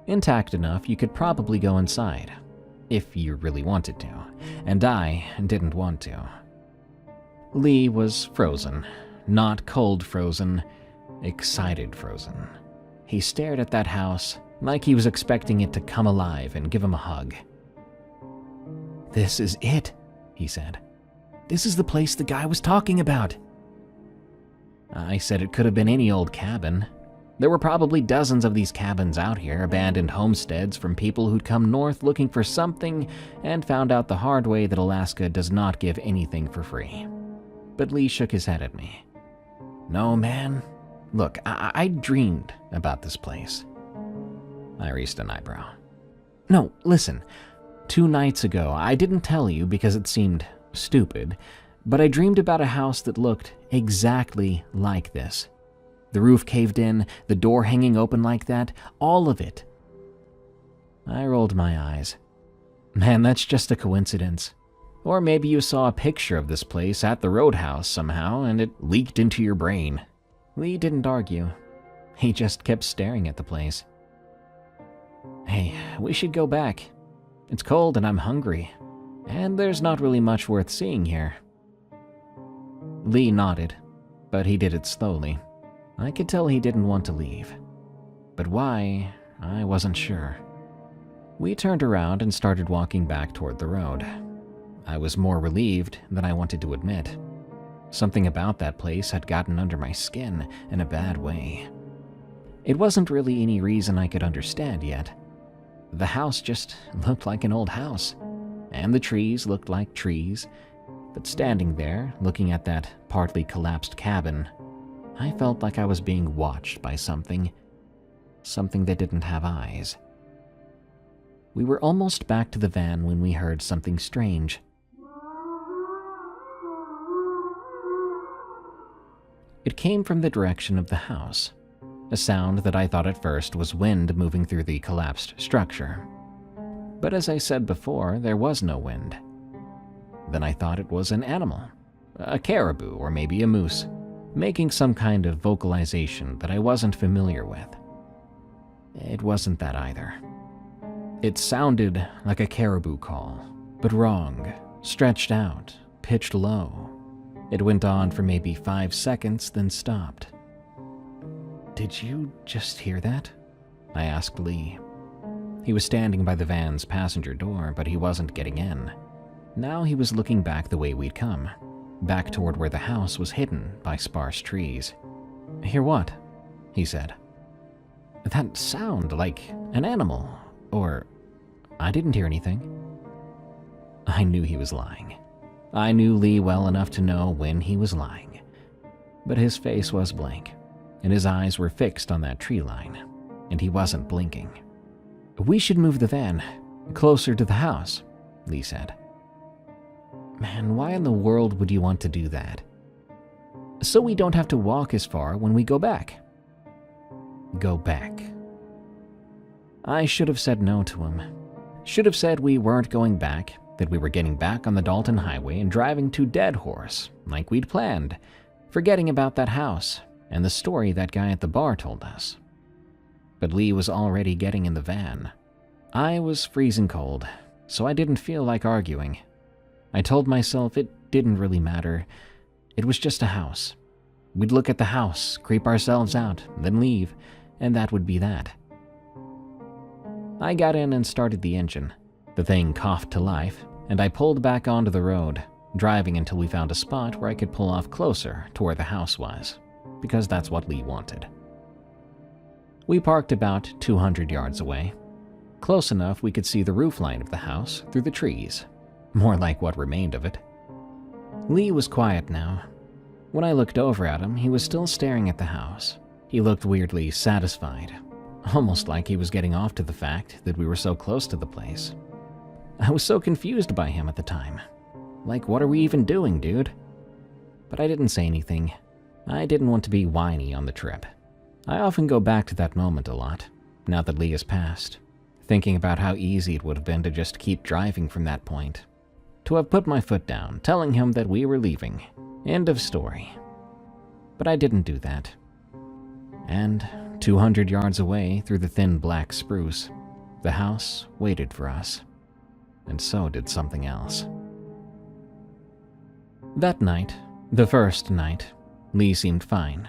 intact enough you could probably go inside, if you really wanted to, and I didn't want to. Lee was frozen, not cold frozen, excited frozen. He stared at that house like he was expecting it to come alive and give him a hug. "This is it," he said. "This is the place the guy was talking about." I said it could have been any old cabin. There were probably dozens of these cabins out here, abandoned homesteads from people who'd come north looking for something and found out the hard way that Alaska does not give anything for free. But Lee shook his head at me. No, man. Look, I dreamed about this place. I raised an eyebrow. No, listen. 2 nights ago, I didn't tell you because it seemed stupid, but I dreamed about a house that looked exactly like this. The roof caved in, the door hanging open like that, all of it. I rolled my eyes. Man, that's just a coincidence. Or maybe you saw a picture of this place at the roadhouse somehow and it leaked into your brain. Lee didn't argue. He just kept staring at the place. Hey, we should go back. It's cold and I'm hungry. And there's not really much worth seeing here. Lee nodded, but he did it slowly. I could tell he didn't want to leave. But why, I wasn't sure. We turned around and started walking back toward the road. I was more relieved than I wanted to admit. Something about that place had gotten under my skin in a bad way. It wasn't really any reason I could understand yet. The house just looked like an old house, and the trees looked like trees, but standing there, looking at that partly collapsed cabin, I felt like I was being watched by something that didn't have eyes. We were almost back to the van when we heard something strange. It came from the direction of the house, a sound that I thought at first was wind moving through the collapsed structure. But as I said before, there was no wind. Then I thought it was an animal, a caribou or maybe a moose, making some kind of vocalization that I wasn't familiar with. It wasn't that either. It sounded like a caribou call, but wrong, stretched out, pitched low. It went on for maybe 5 seconds, then stopped. Did you just hear that? I asked Lee. He was standing by the van's passenger door, but he wasn't getting in. Now he was looking back the way we'd come, back toward where the house was hidden by sparse trees. Hear what? He said. That sound like an animal, or I didn't hear anything. I knew he was lying. I knew Lee well enough to know when he was lying. But his face was blank, and his eyes were fixed on that tree line, and he wasn't blinking. We should move the van closer to the house, Lee said. Man, why in the world would you want to do that? So we don't have to walk as far when we go back. Go back. I should have said no to him. Should have said we weren't going back, that we were getting back on the Dalton Highway and driving to Dead Horse, like we'd planned, forgetting about that house and the story that guy at the bar told us. But Lee was already getting in the van. I was freezing cold, so I didn't feel like arguing. I told myself it didn't really matter. It was just a house. We'd look at the house, creep ourselves out, then leave, and that would be that. I got in and started the engine. The thing coughed to life, and I pulled back onto the road, driving until we found a spot where I could pull off closer to where the house was, because that's what Lee wanted. We parked about 200 yards away, close enough we could see the roofline of the house through the trees, more like what remained of it. Lee was quiet now. When I looked over at him, he was still staring at the house. He looked weirdly satisfied, almost like he was getting off to the fact that we were so close to the place. I was so confused by him at the time. Like, what are we even doing, dude? But I didn't say anything. I didn't want to be whiny on the trip. I often go back to that moment a lot, now that Lee has passed, thinking about how easy it would have been to just keep driving from that point. To have put my foot down, telling him that we were leaving. End of story. But I didn't do that. And 200 yards away through the thin black spruce, the house waited for us. And so did something else. That night, the first night, Lee seemed fine.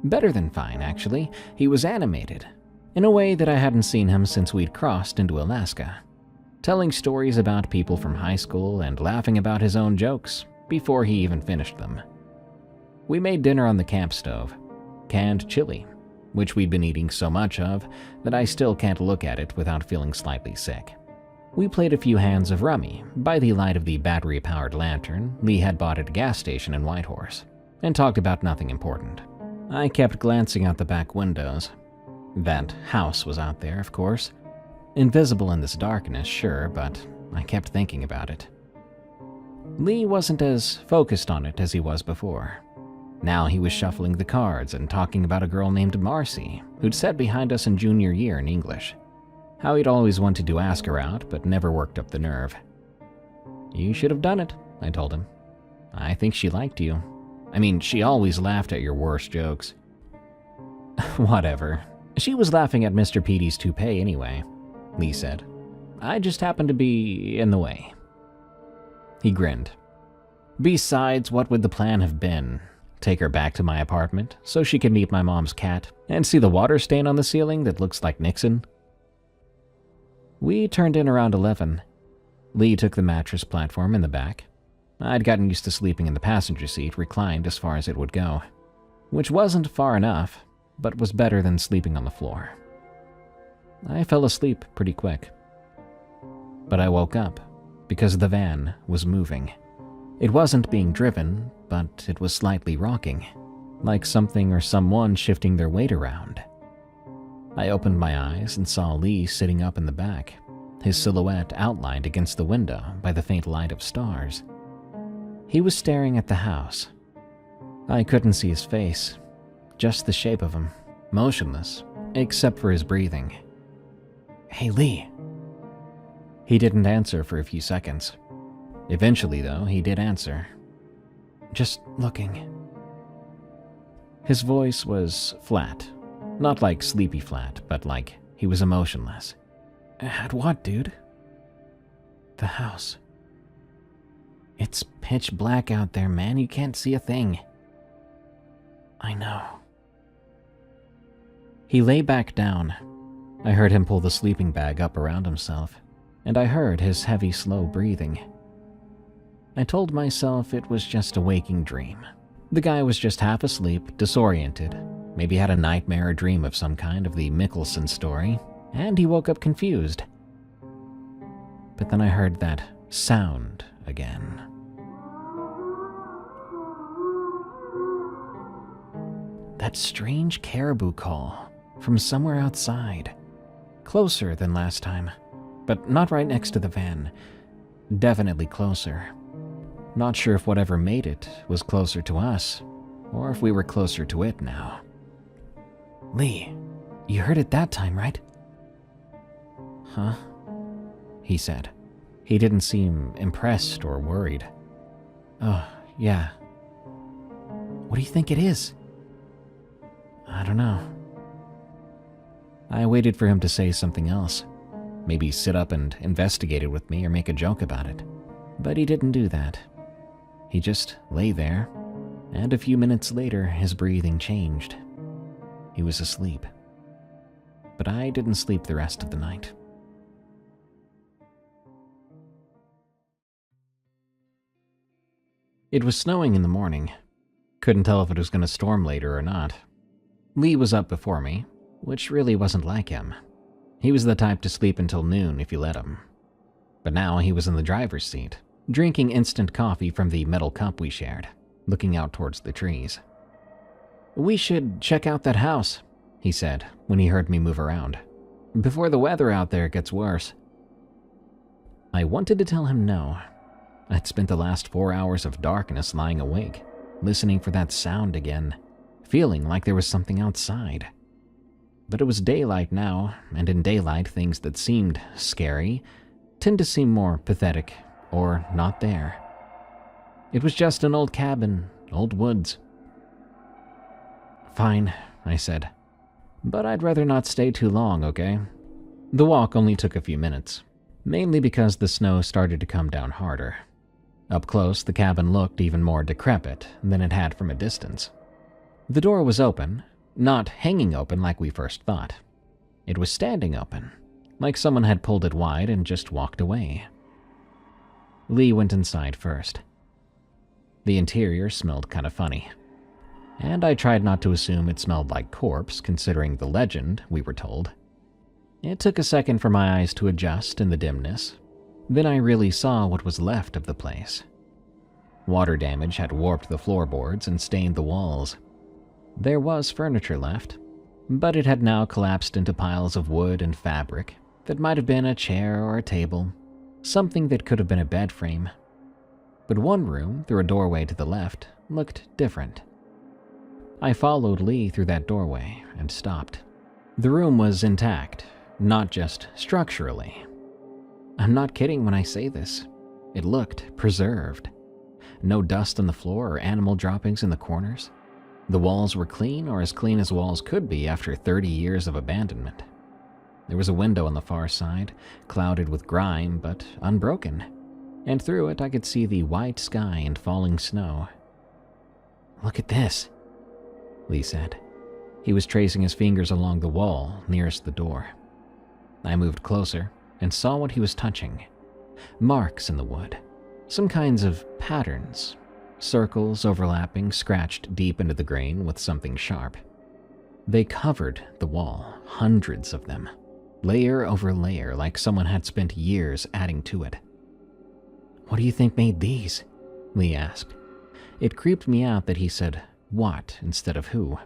Better than fine, actually. He was animated, in a way that I hadn't seen him since we'd crossed into Alaska, telling stories about people from high school and laughing about his own jokes before he even finished them. We made dinner on the camp stove, canned chili, which we'd been eating so much of that I still can't look at it without feeling slightly sick. We played a few hands of rummy by the light of the battery-powered lantern Lee had bought at a gas station in Whitehorse, and talked about nothing important. I kept glancing out the back windows. That house was out there, of course. Invisible in this darkness, sure, but I kept thinking about it. Lee wasn't as focused on it as he was before. Now he was shuffling the cards and talking about a girl named Marcy, who'd sat behind us in junior year in English. How he'd always wanted to ask her out, but never worked up the nerve. "You should have done it," I told him. "I think she liked you. I mean, she always laughed at your worst jokes." "Whatever. She was laughing at Mr. Petey's toupee anyway," Lee said. "I just happened to be in the way." He grinned. "Besides, what would the plan have been? Take her back to my apartment so she could meet my mom's cat and see the water stain on the ceiling that looks like Nixon?" We turned in around 11. Lee took the mattress platform in the back. I'd gotten used to sleeping in the passenger seat, reclined as far as it would go, which wasn't far enough, but was better than sleeping on the floor. I fell asleep pretty quick. But I woke up because the van was moving. It wasn't being driven, but it was slightly rocking, like something or someone shifting their weight around. I opened my eyes and saw Lee sitting up in the back, his silhouette outlined against the window by the faint light of stars. He was staring at the house. I couldn't see his face, just the shape of him, motionless, except for his breathing. "Hey, Lee." He didn't answer for a few seconds. Eventually, though, he did answer. "Just looking." His voice was flat. Not like sleepy flat, but like he was emotionless. "At what, dude?" "The house." "It's pitch black out there, man. You can't see a thing." "I know." He lay back down. I heard him pull the sleeping bag up around himself, and I heard his heavy, slow breathing. I told myself it was just a waking dream. The guy was just half asleep, disoriented, maybe had a nightmare or dream of some kind of the Mickelson story, and he woke up confused. But then I heard that sound again. That strange caribou call from somewhere outside. Closer than last time, but not right next to the van. Definitely closer. Not sure if whatever made it was closer to us, or if we were closer to it now. "Lee, you heard it that time, right?" "Huh?" he said. He didn't seem impressed or worried. "Oh, yeah." "What do you think it is?" "I don't know." I waited for him to say something else. Maybe sit up and investigate it with me or make a joke about it. But he didn't do that. He just lay there, and a few minutes later his breathing changed. He was asleep. But I didn't sleep the rest of the night. It was snowing in the morning. Couldn't tell if it was going to storm later or not. Lee was up before me, which really wasn't like him. He was the type to sleep until noon if you let him. But now he was in the driver's seat, drinking instant coffee from the metal cup we shared, looking out towards the trees. "We should check out that house," he said when he heard me move around, "before the weather out there gets worse." I wanted to tell him no. I'd spent the last 4 hours of darkness lying awake, listening for that sound again, feeling like there was something outside. But it was daylight now, and in daylight things that seemed scary tend to seem more pathetic or not there. It was just an old cabin, old woods. "Fine," I said. "But I'd rather not stay too long, okay?" The walk only took a few minutes, mainly because the snow started to come down harder. Up close, the cabin looked even more decrepit than it had from a distance. The door was open, not hanging open like we first thought. It was standing open, like someone had pulled it wide and just walked away. Lee went inside first. The interior smelled kind of funny. and I tried not to assume it smelled like corpse considering the legend we were told. It took a second for my eyes to adjust in the dimness. Then I really saw what was left of the place. Water damage had warped the floorboards and stained the walls. There was furniture left, but it had now collapsed into piles of wood and fabric that might have been a chair or a table, something that could have been a bed frame. But one room, through a doorway to the left, looked different. I followed Lee through that doorway and stopped. The room was intact, not just structurally. I'm not kidding when I say this. It looked preserved. No dust on the floor or animal droppings in the corners. The walls were clean, or as clean as walls could be after 30 years of abandonment. There was a window on the far side, clouded with grime but unbroken, and through it I could see the white sky and falling snow. "Look at this," Lee said. He was tracing his fingers along the wall nearest the door. I moved closer and saw what he was touching. Marks in the wood. Some kinds of patterns. Circles overlapping, scratched deep into the grain with something sharp. They covered the wall, hundreds of them. Layer over layer, like someone had spent years adding to it. "What do you think made these?" Lee asked. It creeped me out that he said what instead of who.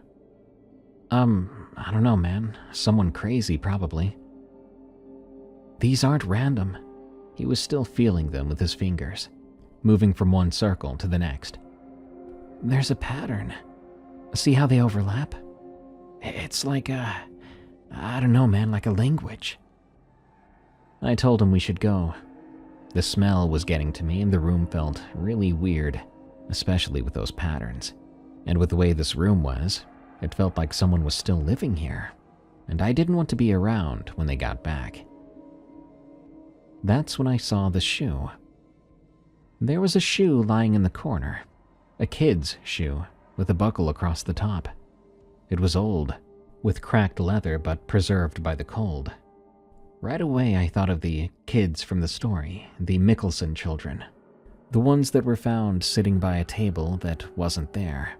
I don't know, man. Someone crazy, probably. "These aren't random." He was still feeling them with his fingers, moving from one circle to the next. "There's a pattern. See how they overlap? It's like I don't know, man, like a language." I told him we should go. The smell was getting to me and the room felt really weird, especially with those patterns. And with the way this room was, it felt like someone was still living here, and I didn't want to be around when they got back. That's when I saw the shoe. There was a shoe lying in the corner, a kid's shoe with a buckle across the top. It was old, with cracked leather but preserved by the cold. Right away I thought of the kids from the story, the Mickelson children, the ones that were found sitting by a table that wasn't there.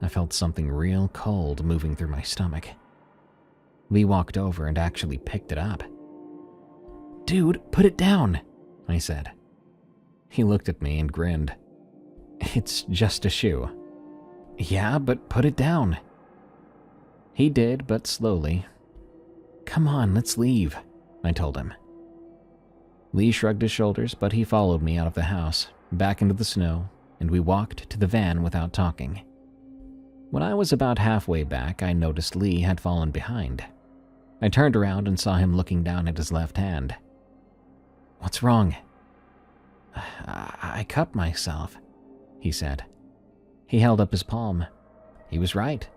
I felt something real cold moving through my stomach. Lee walked over and actually picked it up. "Dude, put it down," I said. He looked at me and grinned. "It's just a shoe." "Yeah, but put it down." He did, but slowly. "Come on, let's leave," I told him. Lee shrugged his shoulders, but he followed me out of the house, back into the snow, and we walked to the van without talking. When I was about halfway back, I noticed Lee had fallen behind. I turned around and saw him looking down at his left hand. "What's wrong?" I cut myself," he said. He held up his palm. He was right.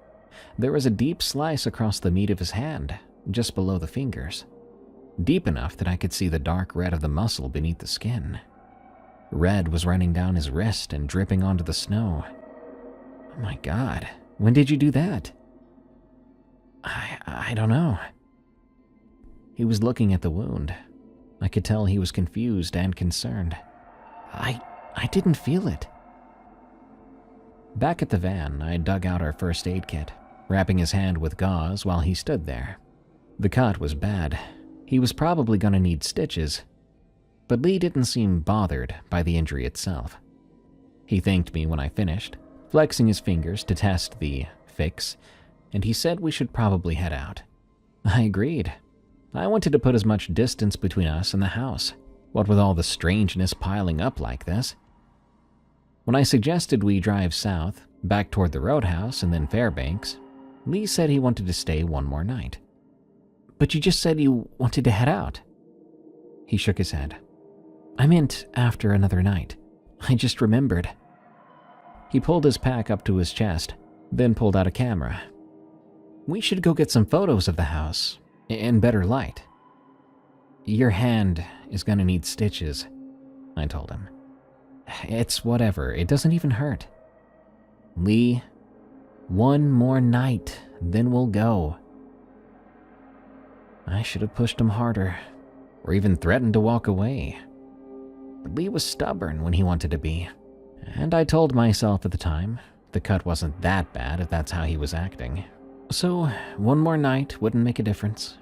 There was a deep slice across the meat of his hand, just below the fingers. Deep enough that I could see the dark red of the muscle beneath the skin. Red was running down his wrist and dripping onto the snow. "Oh my God, when did you do that?" I don't know." He was looking at the wound. I could tell he was confused and concerned. I didn't feel it." Back at the van, I dug out our first aid kit, wrapping his hand with gauze while he stood there. The cut was bad. He was probably going to need stitches, but Lee didn't seem bothered by the injury itself. He thanked me when I finished, flexing his fingers to test the fix, and he said we should probably head out. I agreed. I wanted to put as much distance between us and the house, what with all the strangeness piling up like this. When I suggested we drive south, back toward the roadhouse and then Fairbanks, Lee said he wanted to stay one more night. "But you just said you wanted to head out." He shook his head. "I meant after another night. I just remembered." He pulled his pack up to his chest, then pulled out a camera. "We should go get some photos of the house, in better light." "Your hand is gonna need stitches," I told him. "It's whatever, it doesn't even hurt." "Lee, one more night, then we'll go." I should have pushed him harder, or even threatened to walk away. But Lee was stubborn when he wanted to be, and I told myself at the time The cut wasn't that bad if that's how he was acting. So, one more night wouldn't make a difference.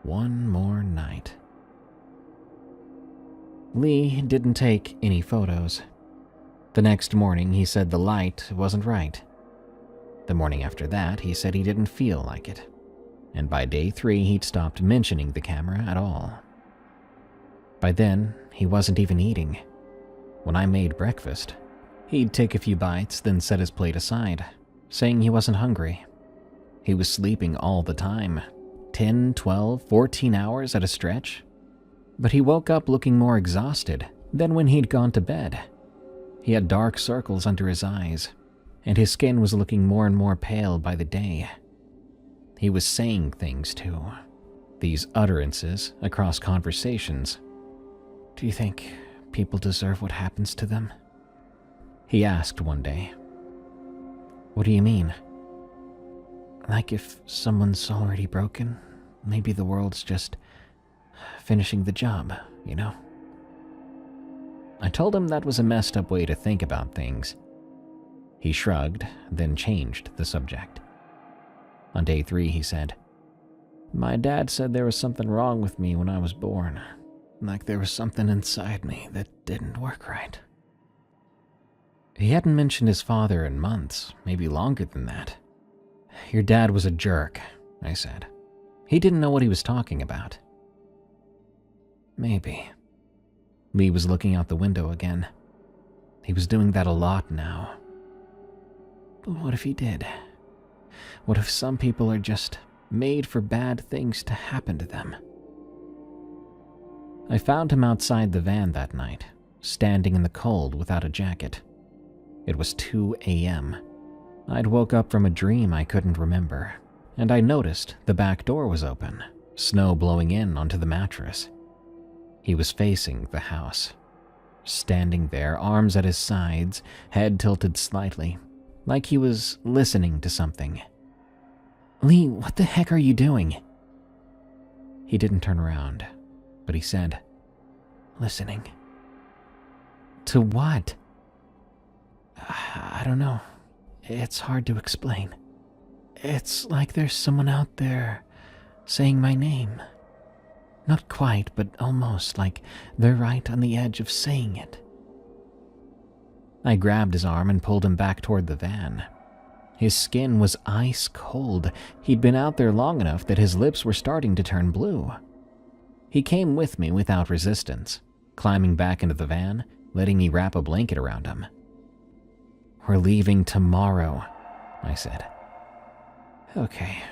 One more night. Lee didn't take any photos. The next morning, he said the light wasn't right. The morning after that, he said he didn't feel like it. And by day 3, he'd stopped mentioning the camera at all. By then, he wasn't even eating. When I made breakfast, he'd take a few bites, then set his plate aside, saying he wasn't hungry. He was sleeping all the time, 10, 12, 14 hours at a stretch. But he woke up looking more exhausted than when he'd gone to bed. He had dark circles under his eyes, and his skin was looking more and more pale by the day. He was saying things too, these utterances across conversations. "Do you think people deserve what happens to them?" He asked one day. "What do you mean?" "Like if someone's already broken, maybe the world's just finishing the job, you know?" I told him that was a messed up way to think about things. He shrugged, then changed the subject. On day 3, he said, "My dad said there was something wrong with me when I was born. Like there was something inside me that didn't work right." He hadn't mentioned his father in months, maybe longer than that. "Your dad was a jerk," I said. "He didn't know what he was talking about." "Maybe." Lee was looking out the window again. He was doing that a lot now. But what if he did? What if some people are just made for bad things to happen to them? I found him outside the van that night, standing in the cold without a jacket. It was 2 a.m. I'd woke up from a dream I couldn't remember, and I noticed the back door was open, snow blowing in onto the mattress. He was facing the house, standing there, arms at his sides, head tilted slightly, like he was listening to something. "Lee, what the heck are you doing?" He didn't turn around, but he said, "Listening." "To what?" "I don't know. It's hard to explain. It's like there's someone out there saying my name. Not quite, but almost like they're right on the edge of saying it." I grabbed his arm and pulled him back toward the van. His skin was ice cold. He'd been out there long enough that his lips were starting to turn blue. He came with me without resistance, climbing back into the van, letting me wrap a blanket around him. "We're leaving tomorrow," I said. "Okay."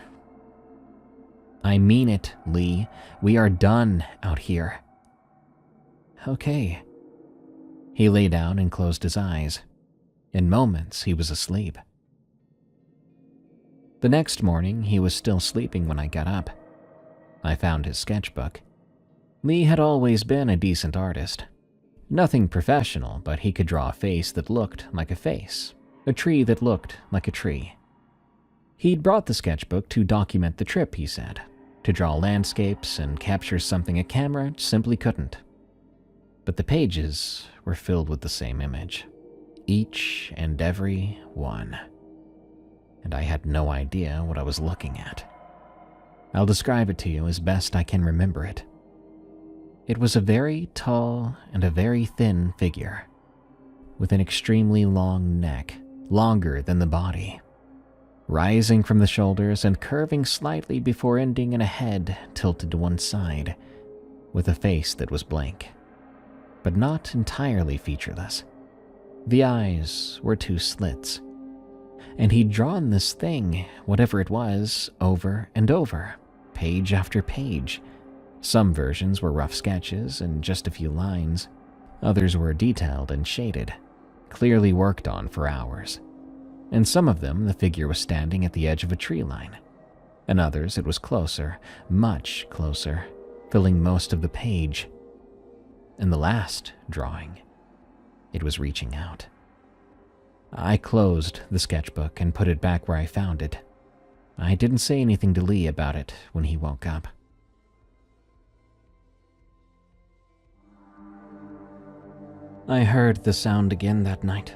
"I mean it, Lee. We are done out here." "Okay." He lay down and closed his eyes. In moments, he was asleep. The next morning, he was still sleeping when I got up. I found his sketchbook. Lee had always been a decent artist. Nothing professional, but he could draw a face that looked like a face, a tree that looked like a tree. He'd brought the sketchbook to document the trip, he said, to draw landscapes and capture something a camera simply couldn't. But the pages were filled with the same image, each and every one. And I had no idea what I was looking at. I'll describe it to you as best I can remember it. It was a very tall and a very thin figure, with an extremely long neck, longer than the body, rising from the shoulders and curving slightly before ending in a head tilted to one side, with a face that was blank, but not entirely featureless. The eyes were 2 slits, and he'd drawn this thing, whatever it was, over and over, page after page. Some versions were rough sketches and just a few lines. Others were detailed and shaded, clearly worked on for hours. In some of them, the figure was standing at the edge of a tree line. In others, it was closer, much closer, filling most of the page. In the last drawing, it was reaching out. I closed the sketchbook and put it back where I found it. I didn't say anything to Lee about it when he woke up. I heard the sound again that night.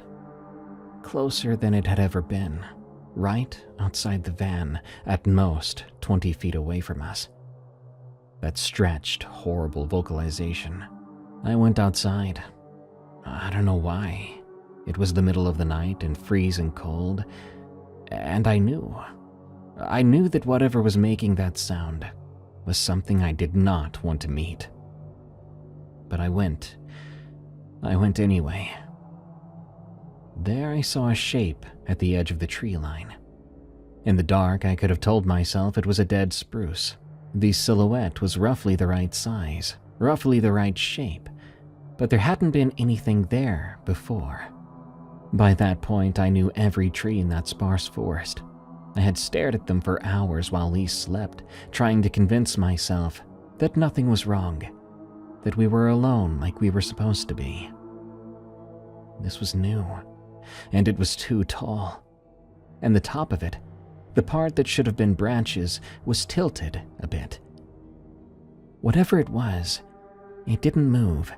closer than it had ever been, right outside the van, at most 20 feet away from us. That stretched, horrible vocalization. I went outside. I don't know why. It was the middle of the night and freezing cold, and I knew that whatever was making that sound was something I did not want to meet. But I went anyway. There I saw a shape at the edge of the tree line. In the dark, I could have told myself it was a dead spruce. The silhouette was roughly the right size, roughly the right shape, but there hadn't been anything there before. By that point, I knew every tree in that sparse forest. I had stared at them for hours while Lee slept, trying to convince myself that nothing was wrong, that we were alone like we were supposed to be. This was new, and it was too tall. And the top of it, the part that should have been branches, was tilted a bit. Whatever it was, it didn't move,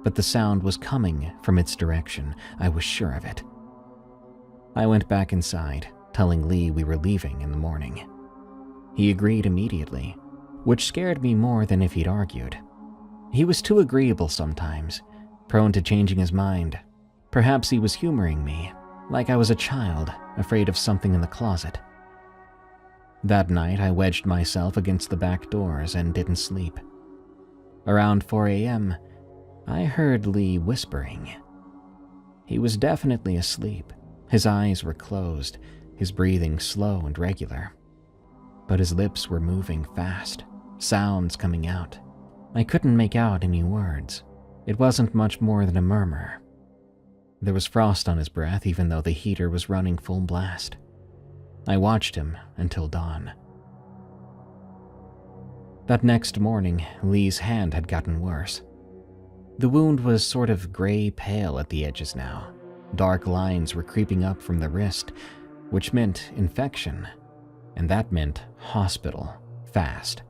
but the sound was coming from its direction. I was sure of it. I went back inside, telling Lee we were leaving in the morning. He agreed immediately, which scared me more than if he'd argued. He was too agreeable sometimes, prone to changing his mind. Perhaps he was humoring me, like I was a child afraid of something in the closet. That night, I wedged myself against the back doors and didn't sleep. Around 4 a.m., I heard Lee whispering. He was definitely asleep. His eyes were closed, his breathing slow and regular. But his lips were moving fast, sounds coming out. I couldn't make out any words. It wasn't much more than a murmur. There was frost on his breath even though the heater was running full blast. I watched him until dawn. That next morning, Lee's hand had gotten worse. The wound was sort of gray-pale at the edges now. Dark lines were creeping up from the wrist, which meant infection, and that meant hospital, fast.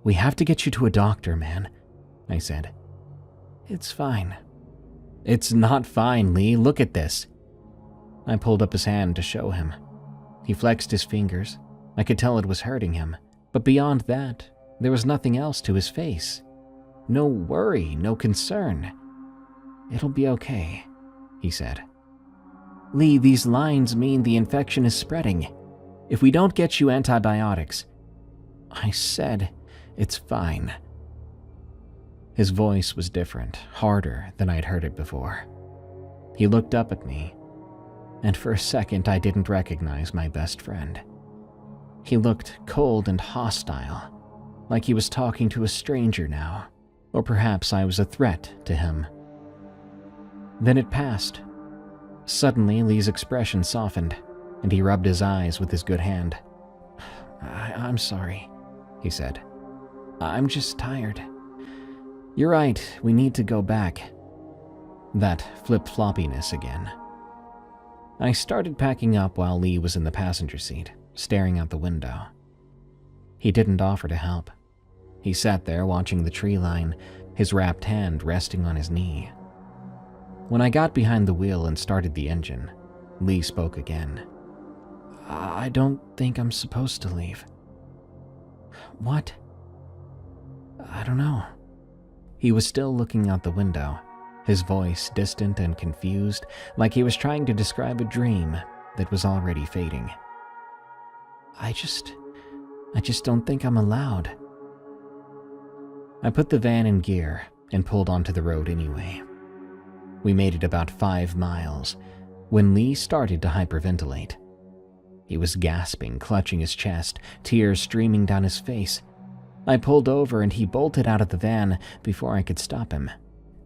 "We have to get you to a doctor, man," I said. "It's fine." "It's not fine, Lee. Look at this." I pulled up his hand to show him. He flexed his fingers. I could tell it was hurting him, but beyond that, there was nothing else to his face. No worry, no concern. "It'll be okay," he said. "Lee, these lines mean the infection is spreading. If we don't get you antibiotics..." I said, "It's fine." His voice was different, harder than I'd heard it before. He looked up at me, and for a second I didn't recognize my best friend. He looked cold and hostile, like he was talking to a stranger now, or perhaps I was a threat to him. Then it passed. Suddenly, Lee's expression softened, and he rubbed his eyes with his good hand. I'm sorry," he said. "I'm just tired. You're right, we need to go back." That flip-floppiness again. I started packing up while Lee was in the passenger seat, staring out the window. He didn't offer to help. He sat there watching the tree line, his wrapped hand resting on his knee. When I got behind the wheel and started the engine, Lee spoke again. "I don't think I'm supposed to leave." "What?" "I don't know." He was still looking out the window, his voice distant and confused, like he was trying to describe a dream that was already fading. I just don't think I'm allowed." I put the van in gear and pulled onto the road anyway. We made it about 5 miles when Lee started to hyperventilate. He was gasping, clutching his chest, tears streaming down his face. I pulled over and he bolted out of the van before I could stop him.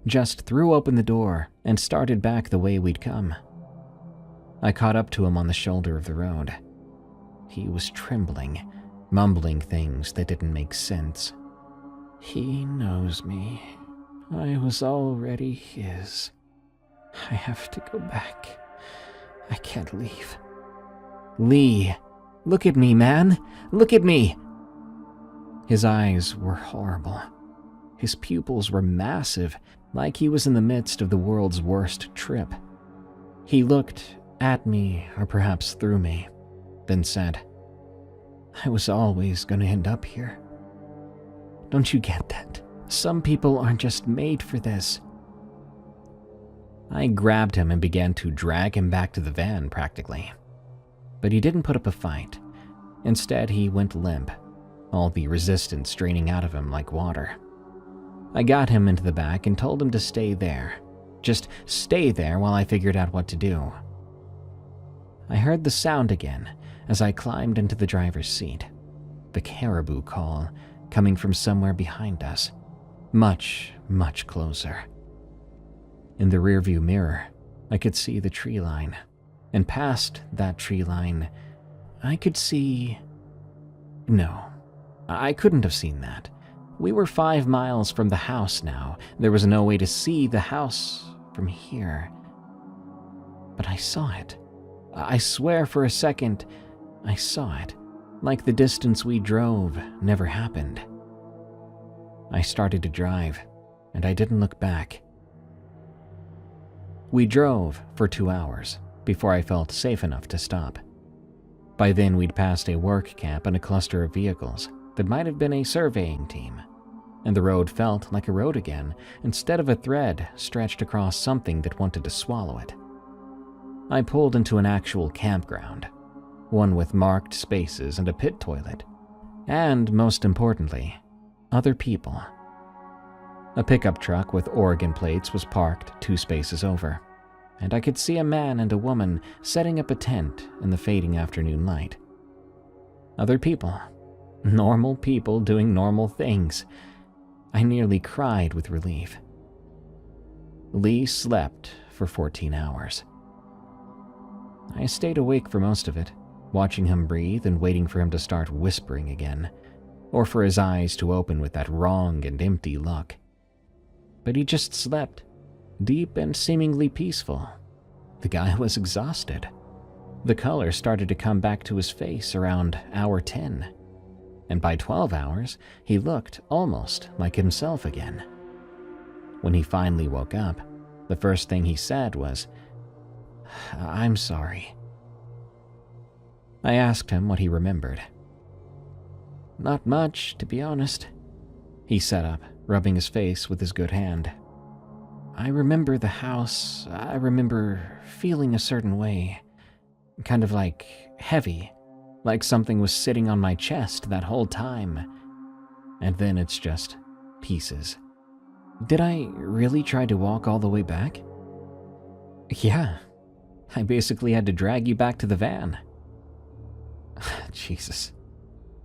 Just threw open the door and started back the way we'd come. I caught up to him on the shoulder of the road. He was trembling, mumbling things that didn't make sense. "He knows me. I was already his. I have to go back. I can't leave." "Lee, look at me, man. Look at me." His eyes were horrible. His pupils were massive, like he was in the midst of the world's worst trip. He looked at me, or perhaps through me, then said, "I was always going to end up here. Don't you get that? Some people aren't just made for this." I grabbed him and began to drag him back to the van, practically. But he didn't put up a fight. Instead, he went limp, all the resistance draining out of him like water. I got him into the back and told him to stay there. Just stay there while I figured out what to do. I heard the sound again as I climbed into the driver's seat. The caribou call coming from somewhere behind us. Much, much closer. In the rearview mirror, I could see the tree line. And past that tree line, I could see... No, I couldn't have seen that. We were 5 miles from the house now. There was no way to see the house from here. But I saw it. I swear for a second, I saw it. Like the distance we drove never happened. I started to drive, and I didn't look back. We drove for 2 hours before I felt safe enough to stop. By then, we'd passed a work camp and a cluster of vehicles that might have been a surveying team, and the road felt like a road again instead of a thread stretched across something that wanted to swallow it. I pulled into an actual campground, one with marked spaces and a pit toilet, and most importantly, other people. A pickup truck with Oregon plates was parked 2 spaces over, and I could see a man and a woman setting up a tent in the fading afternoon light. Other people. Normal people doing normal things. I nearly cried with relief. Lee slept for 14 hours. I stayed awake for most of it, watching him breathe and waiting for him to start whispering again, or for his eyes to open with that wrong and empty look. But he just slept, deep and seemingly peaceful. The guy was exhausted. The color started to come back to his face around hour 10, and by 12 hours, he looked almost like himself again. When he finally woke up, the first thing he said was, "I'm sorry." I asked him what he remembered. "Not much, to be honest." He sat up, rubbing his face with his good hand. "I remember the house. I remember feeling a certain way. Kind of like heavy, like something was sitting on my chest that whole time. And then it's just pieces." "Did I really try to walk all the way back?" "Yeah. I basically had to drag you back to the van." Jesus.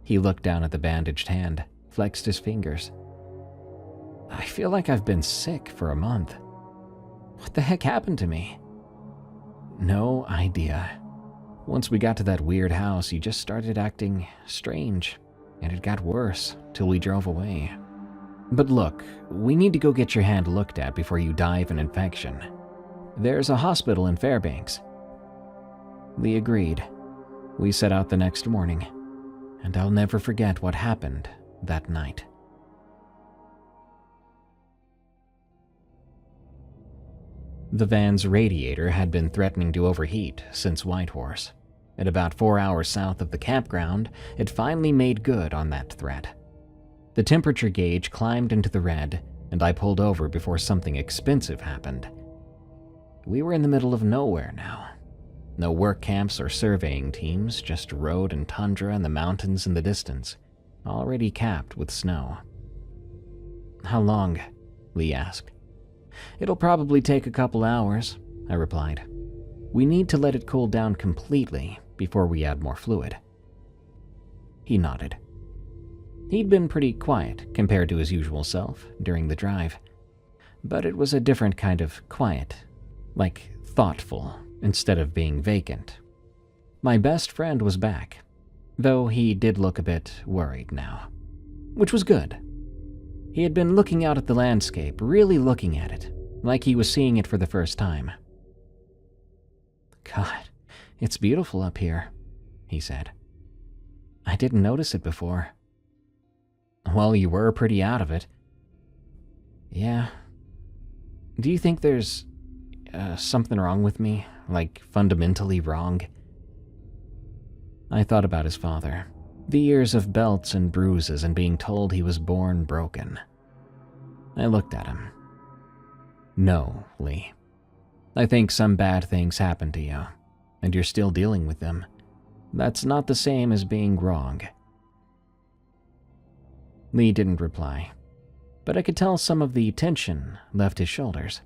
He looked down at the bandaged hand, flexed his fingers. "I feel like I've been sick for a month. What the heck happened to me?" "No idea. Once we got to that weird house, you just started acting strange, and it got worse till we drove away. But look, we need to go get your hand looked at before you die of an infection. There's a hospital in Fairbanks." Lee agreed. We set out the next morning, and I'll never forget what happened that night. The van's radiator had been threatening to overheat since Whitehorse. At about 4 hours south of the campground, it finally made good on that threat. The temperature gauge climbed into the red, and I pulled over before something expensive happened. We were in the middle of nowhere now. No work camps or surveying teams, just road and tundra and the mountains in the distance, already capped with snow. "How long?" Lee asked. "It'll probably take a couple hours," I replied. "We need to let it cool down completely before we add more fluid." He nodded. He'd been pretty quiet compared to his usual self during the drive, but it was a different kind of quiet, like thoughtful instead of being vacant. My best friend was back, though he did look a bit worried now, which was good. He had been looking out at the landscape, really looking at it, like he was seeing it for the first time. "God, it's beautiful up here," he said. "I didn't notice it before." "Well, you were pretty out of it." "Yeah. Do you think there's something wrong with me, like fundamentally wrong. I thought about his father, the years of belts and bruises and being told he was born broken. I looked at him. No, Lee. I think some bad things happened to you, and you're still dealing with them. That's not the same as being wrong. Lee didn't reply, but I could tell some of the tension left his shoulders,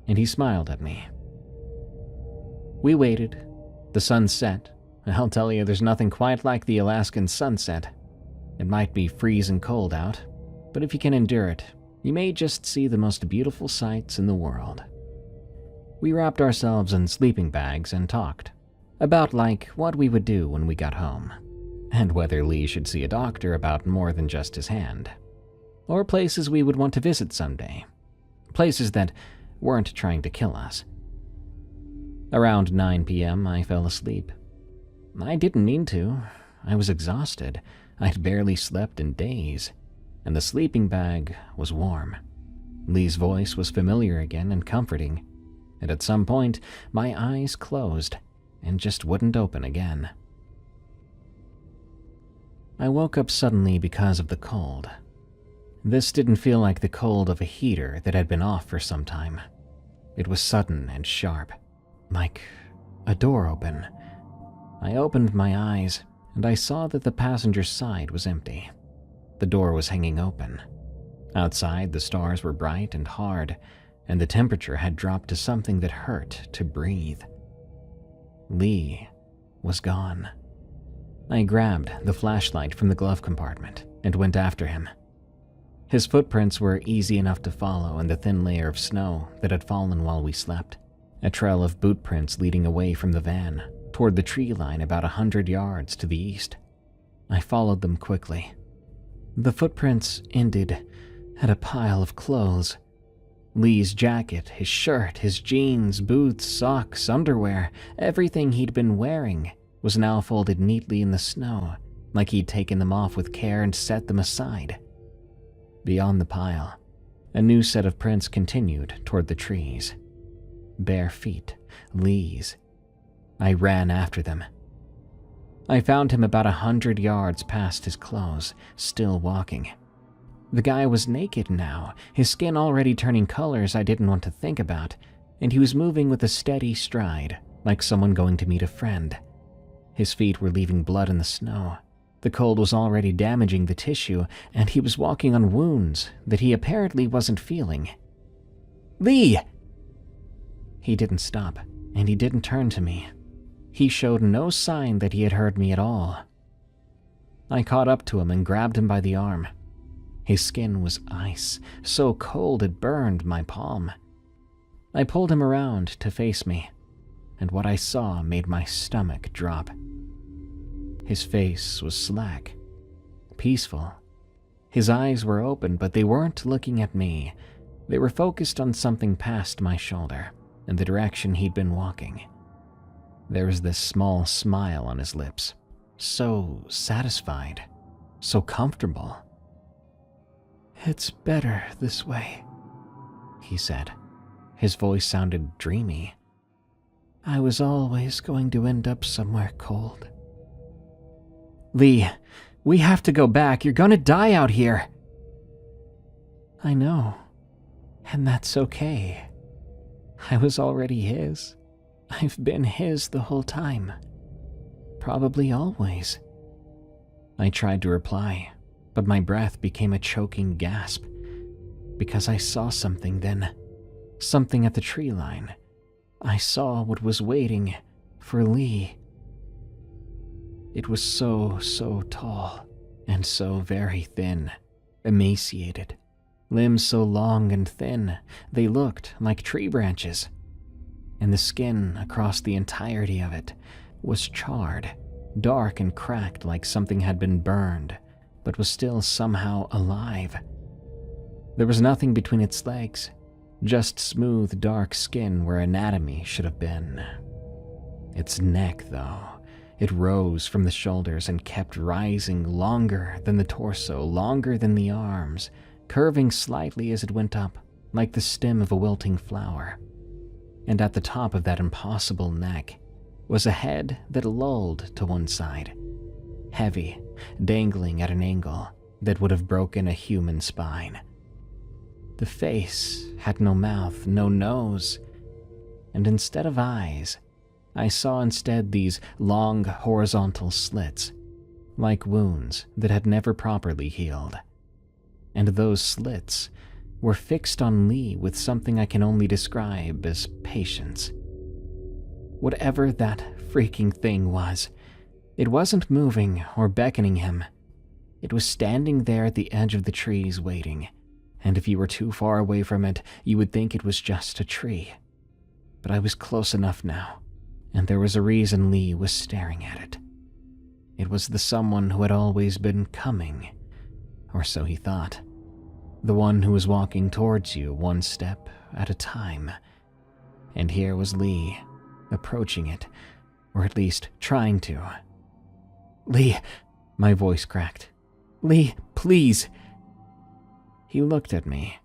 and he smiled at me. We waited. The sun set. I'll tell you, there's nothing quite like the Alaskan sunset. It might be freezing cold out, but if you can endure it, you may just see the most beautiful sights in the world. We wrapped ourselves in sleeping bags and talked about what we would do when we got home, and whether Lee should see a doctor about more than just his hand, or places we would want to visit someday, places that weren't trying to kill us. Around 9 p.m., I fell asleep. I didn't mean to. I was exhausted. I'd barely slept in days, and the sleeping bag was warm. Lee's voice was familiar again and comforting, and at some point, my eyes closed and just wouldn't open again. I woke up suddenly because of the cold. This didn't feel like the cold of a heater that had been off for some time. It was sudden and sharp, like a door open. I opened my eyes, and I saw that the passenger side was empty. The door was hanging open. Outside, the stars were bright and hard, and the temperature had dropped to something that hurt to breathe. Lee was gone. I grabbed the flashlight from the glove compartment and went after him. His footprints were easy enough to follow in the thin layer of snow that had fallen while we slept, a trail of boot prints leading away from the van toward the tree line about 100 yards to the east. I followed them quickly. The footprints ended at a pile of clothes. Lee's jacket, his shirt, his jeans, boots, socks, underwear, everything he'd been wearing was now folded neatly in the snow, like he'd taken them off with care and set them aside. Beyond the pile, a new set of prints continued toward the trees. Bare feet, Lee's. I ran after them. I found him about 100 yards past his clothes, still walking. The guy was naked now, his skin already turning colors I didn't want to think about, and he was moving with a steady stride, like someone going to meet a friend. His feet were leaving blood in the snow. The cold was already damaging the tissue, and he was walking on wounds that he apparently wasn't feeling. "Lee!" He didn't stop, and he didn't turn to me. He showed no sign that he had heard me at all. I caught up to him and grabbed him by the arm. His skin was ice, so cold it burned my palm. I pulled him around to face me, and what I saw made my stomach drop. His face was slack, peaceful. His eyes were open, but they weren't looking at me. They were focused on something past my shoulder, in the direction he'd been walking. There was this small smile on his lips, so satisfied, so comfortable. "It's better this way," he said. His voice sounded dreamy. "I was always going to end up somewhere cold." "Lee, we have to go back. You're gonna die out here." "I know, and that's okay. I was already his. I've been his the whole time. Probably always." I tried to reply, but my breath became a choking gasp, because I saw something then. Something at the tree line. I saw what was waiting for Lee. It was so tall, and so very thin, emaciated. Limbs so long and thin, they looked like tree branches. And the skin across the entirety of it was charred, dark and cracked like something had been burned, but was still somehow alive. There was nothing between its legs, just smooth, dark skin where anatomy should have been. Its neck, though, it rose from the shoulders and kept rising longer than the torso, longer than the arms, curving slightly as it went up, like the stem of a wilting flower. and at the top of that impossible neck was a head that lolled to one side, heavy, dangling at an angle that would have broken a human spine. The face had no mouth, no nose, and instead of eyes, I saw instead these long horizontal slits, like wounds that had never properly healed. And those slits were fixed on Lee with something I can only describe as patience. Whatever that freaking thing was, it wasn't moving or beckoning him. It was standing there at the edge of the trees waiting, and if you were too far away from it, you would think it was just a tree. But I was close enough now, and there was a reason Lee was staring at it. It was the someone who had always been coming, or so he thought. The one who was walking towards you one step at a time. And here was Lee, approaching it, or at least trying to. "Lee," my voice cracked. "Lee, please." He looked at me,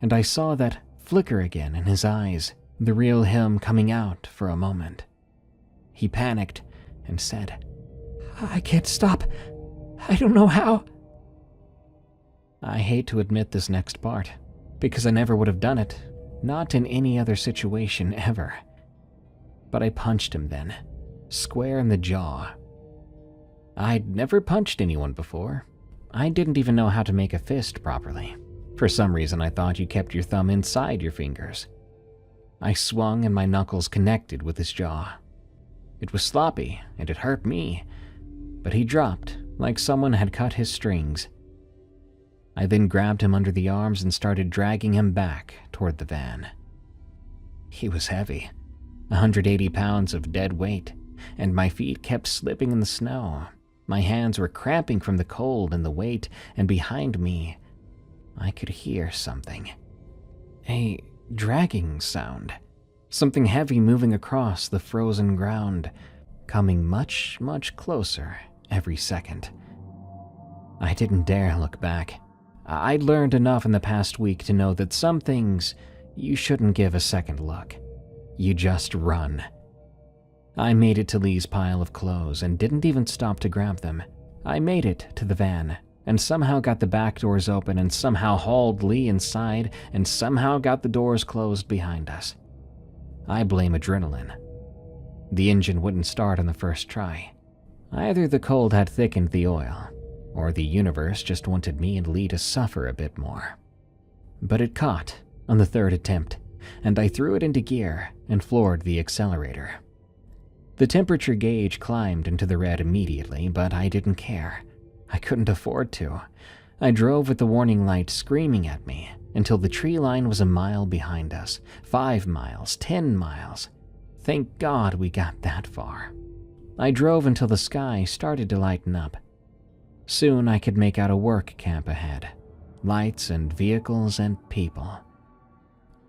and I saw that flicker again in his eyes, the real him coming out for a moment. He panicked and said, "I can't stop. I don't know how." I hate to admit this next part, because I never would have done it, not in any other situation ever. But I punched him then, square in the jaw. I'd never punched anyone before. I didn't even know how to make a fist properly. For some reason I thought you kept your thumb inside your fingers. I swung and my knuckles connected with his jaw. It was sloppy and it hurt me, but he dropped like someone had cut his strings. I then grabbed him under the arms and started dragging him back toward the van. He was heavy, 180 pounds of dead weight, and my feet kept slipping in the snow. My hands were cramping from the cold and the weight, and behind me, I could hear something. A dragging sound. Something heavy moving across the frozen ground, coming much, much closer every second. I didn't dare look back. I'd learned enough in the past week to know that some things you shouldn't give a second look. You just run. I made it to Lee's pile of clothes and didn't even stop to grab them. I made it to the van and somehow got the back doors open and somehow hauled Lee inside and somehow got the doors closed behind us. I blame adrenaline. The engine wouldn't start on the first try. Either the cold had thickened the oil, or the universe just wanted me and Lee to suffer a bit more. But it caught on the third attempt, and I threw it into gear and floored the accelerator. The temperature gauge climbed into the red immediately, but I didn't care. I couldn't afford to. I drove with the warning light screaming at me until the tree line was a mile behind us, 5 miles, 10 miles. Thank God we got that far. I drove until the sky started to lighten up. Soon I could make out a work camp ahead, lights and vehicles and people.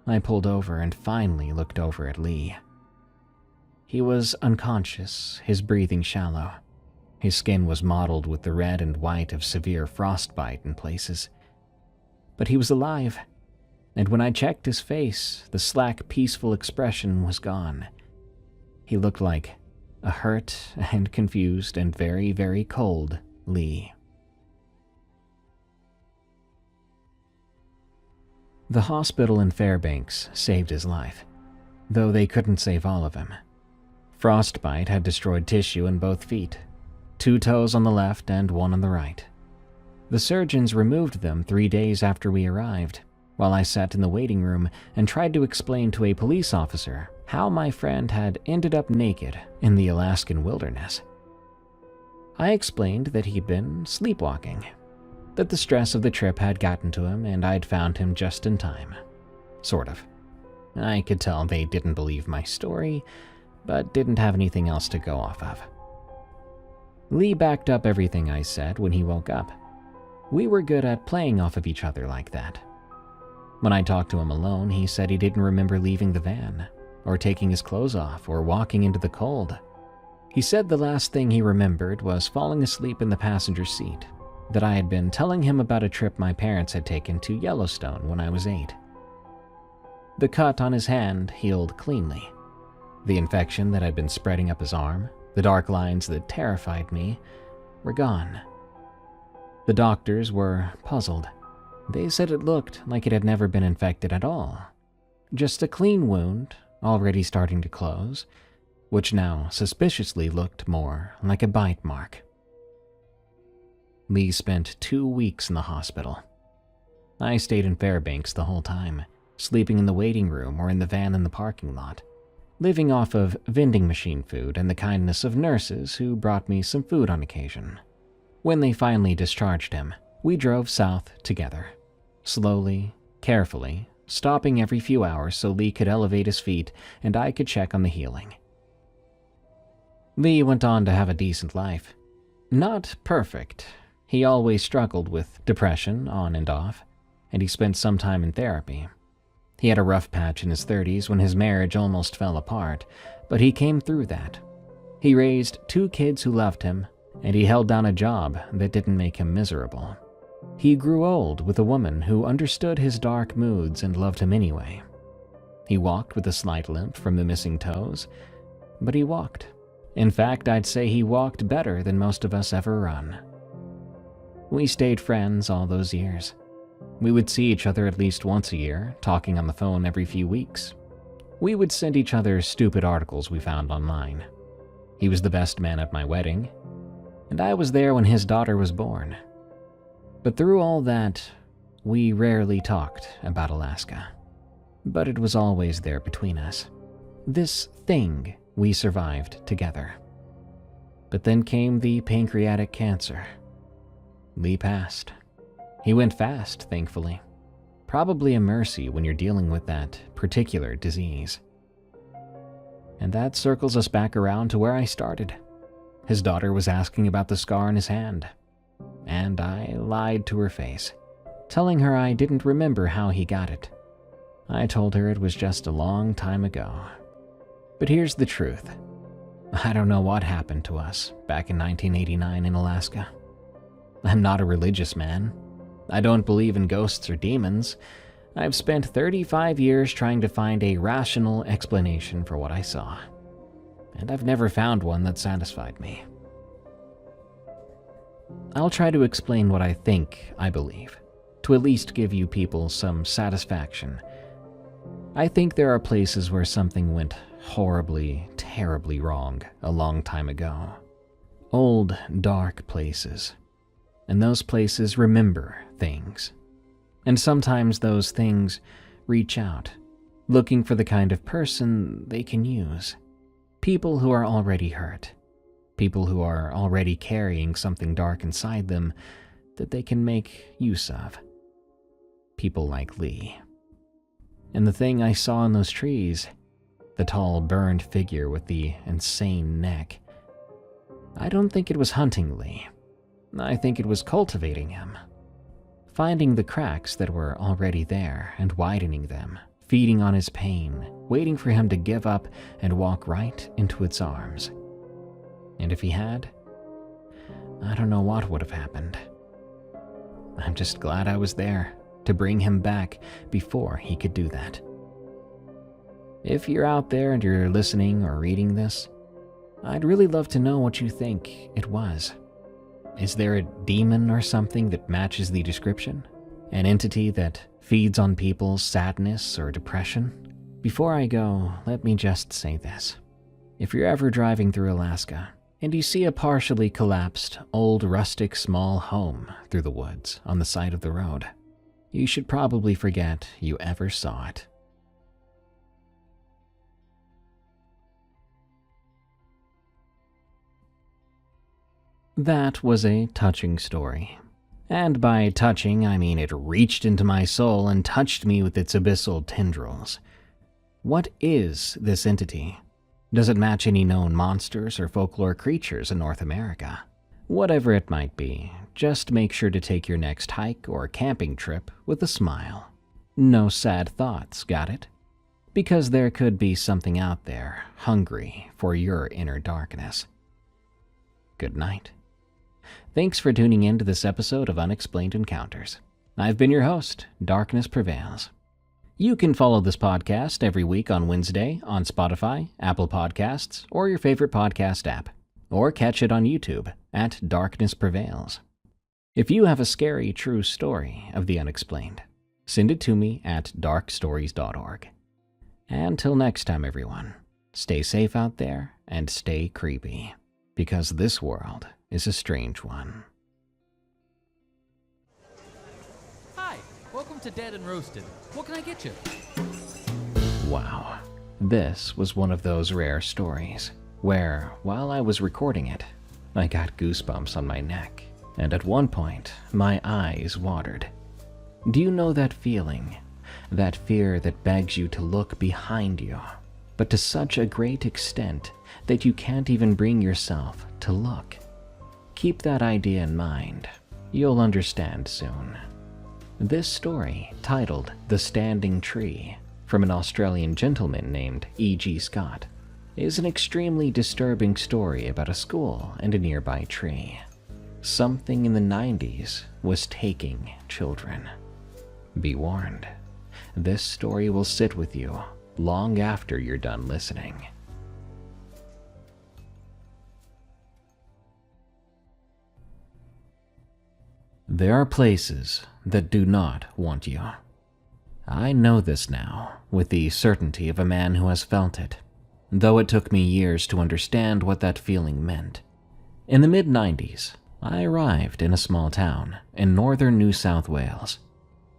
I pulled over and finally looked over at Lee. He was unconscious, his breathing shallow. His skin was mottled with the red and white of severe frostbite in places. But he was alive, and when I checked his face, the slack, peaceful expression was gone. He looked like a hurt and confused and very, very cold Lee. The hospital in Fairbanks saved his life, though they couldn't save all of him. Frostbite had destroyed tissue in both feet, 2 toes on the left and 1 on the right. The surgeons removed them 3 days after we arrived, while I sat in the waiting room and tried to explain to a police officer how my friend had ended up naked in the Alaskan wilderness. I explained that he'd been sleepwalking, that the stress of the trip had gotten to him and I'd found him just in time. Sort of. I could tell they didn't believe my story, but didn't have anything else to go off of. Lee backed up everything I said when he woke up. We were good at playing off of each other like that. When I talked to him alone, he said he didn't remember leaving the van, or taking his clothes off, or walking into the cold. He said the last thing he remembered was falling asleep in the passenger seat, that I had been telling him about a trip my parents had taken to Yellowstone when I was 8. The cut on his hand healed cleanly. The infection that had been spreading up his arm, the dark lines that terrified me, were gone. The doctors were puzzled. They said it looked like it had never been infected at all. Just a clean wound, already starting to close, which now suspiciously looked more like a bite mark. Lee spent 2 weeks in the hospital. I stayed in Fairbanks the whole time, sleeping in the waiting room or in the van in the parking lot, living off of vending machine food and the kindness of nurses who brought me some food on occasion. When they finally discharged him, we drove south together, slowly, carefully, stopping every few hours so Lee could elevate his feet and I could check on the healing. Lee went on to have a decent life. Not perfect. He always struggled with depression on and off, and he spent some time in therapy. He had a rough patch in his 30s when his marriage almost fell apart, but he came through that. He raised 2 kids who loved him, and he held down a job that didn't make him miserable. He grew old with a woman who understood his dark moods and loved him anyway. He walked with a slight limp from the missing toes, but he walked. In fact, I'd say he walked better than most of us ever run. We stayed friends all those years. We would see each other at least once a year, talking on the phone every few weeks. We would send each other stupid articles we found online. He was the best man at my wedding, and I was there when his daughter was born. But through all that, we rarely talked about Alaska. But it was always there between us. This thing we survived together. But then came the pancreatic cancer. Lee passed. He went fast, thankfully. Probably a mercy when you're dealing with that particular disease. And that circles us back around to where I started. His daughter was asking about the scar on his hand, and I lied to her face, telling her I didn't remember how he got it. I told her it was just a long time ago. But here's the truth. I don't know what happened to us back in 1989 in Alaska. I'm not a religious man. I don't believe in ghosts or demons. I've spent 35 years trying to find a rational explanation for what I saw, and I've never found one that satisfied me. I'll try to explain what I think I believe, to at least give you people some satisfaction. I think there are places where something went horribly, terribly wrong a long time ago. Old, dark places. And those places remember things. And sometimes those things reach out, looking for the kind of person they can use. People who are already hurt. People who are already carrying something dark inside them that they can make use of. People like Lee. And the thing I saw in those trees, the tall burned figure with the insane neck, I don't think it was hunting Lee. I think it was cultivating him. Finding the cracks that were already there and widening them, feeding on his pain, waiting for him to give up and walk right into its arms. And if he had, I don't know what would have happened. I'm just glad I was there to bring him back before he could do that. If you're out there and you're listening or reading this, I'd really love to know what you think it was. Is there a demon or something that matches the description? An entity that feeds on people's sadness or depression? Before I go, let me just say this. If you're ever driving through Alaska and you see a partially collapsed, old rustic small home through the woods on the side of the road, you should probably forget you ever saw it. That was a touching story. And by touching, I mean it reached into my soul and touched me with its abyssal tendrils. What is this entity? Does it match any known monsters or folklore creatures in North America? Whatever it might be, just make sure to take your next hike or camping trip with a smile. No sad thoughts, got it? Because there could be something out there hungry for your inner darkness. Good night. Thanks for tuning in to this episode of Unexplained Encounters. I've been your host, Darkness Prevails. You can follow this podcast every week on Wednesday on Spotify, Apple Podcasts, or your favorite podcast app, or catch it on YouTube at Darkness Prevails. If you have a scary true story of the unexplained, send it to me at darkstories.org. Until next time, everyone, stay safe out there and stay creepy, because this world is a strange one. Hi, welcome to Dead and Roasted. What can I get you? Wow, this was one of those rare stories where, while I was recording it, I got goosebumps on my neck, and at one point, my eyes watered. Do you know that feeling? That fear that begs you to look behind you, but to such a great extent that you can't even bring yourself to look. Keep that idea in mind. You'll understand soon. This story, titled The Standing Tree, from an Australian gentleman named E.G. Scott, is an extremely disturbing story about a school and a nearby tree. Something in the 90s was taking children. Be warned, this story will sit with you long after you're done listening. There are places that do not want you. I know this now with the certainty of a man who has felt it, though it took me years to understand what that feeling meant. In the mid-90s, I arrived in a small town in northern New South Wales.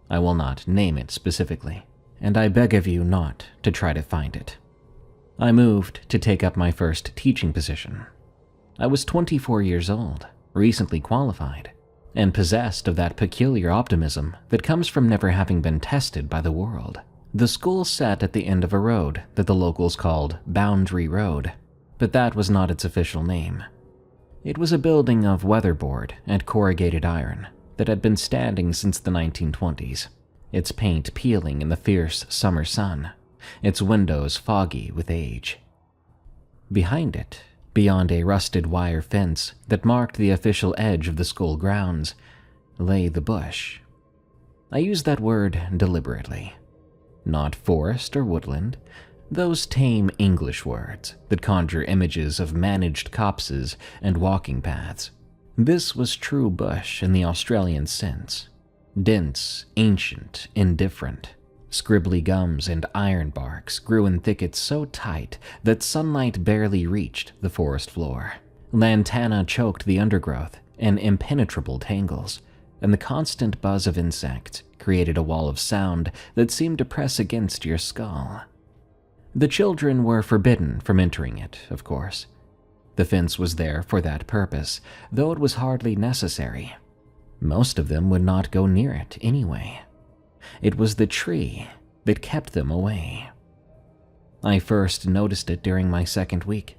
I will not name it specifically, and I beg of you not to try to find it. I moved to take up my first teaching position. I was 24 years old, recently qualified, and possessed of that peculiar optimism that comes from never having been tested by the world. The school sat at the end of a road that the locals called Boundary Road, but that was not its official name. It was a building of weatherboard and corrugated iron that had been standing since the 1920s, its paint peeling in the fierce summer sun, its windows foggy with age. Behind it, beyond a rusted wire fence that marked the official edge of the school grounds, lay the bush. I use that word deliberately. Not forest or woodland, those tame English words that conjure images of managed copses and walking paths. This was true bush in the Australian sense. Dense, ancient, indifferent. Scribbly gums and ironbarks grew in thickets so tight that sunlight barely reached the forest floor. Lantana choked the undergrowth in impenetrable tangles, and the constant buzz of insects created a wall of sound that seemed to press against your skull. The children were forbidden from entering it, of course. The fence was there for that purpose, though it was hardly necessary. Most of them would not go near it anyway. It was the tree that kept them away. I first noticed it during my second week.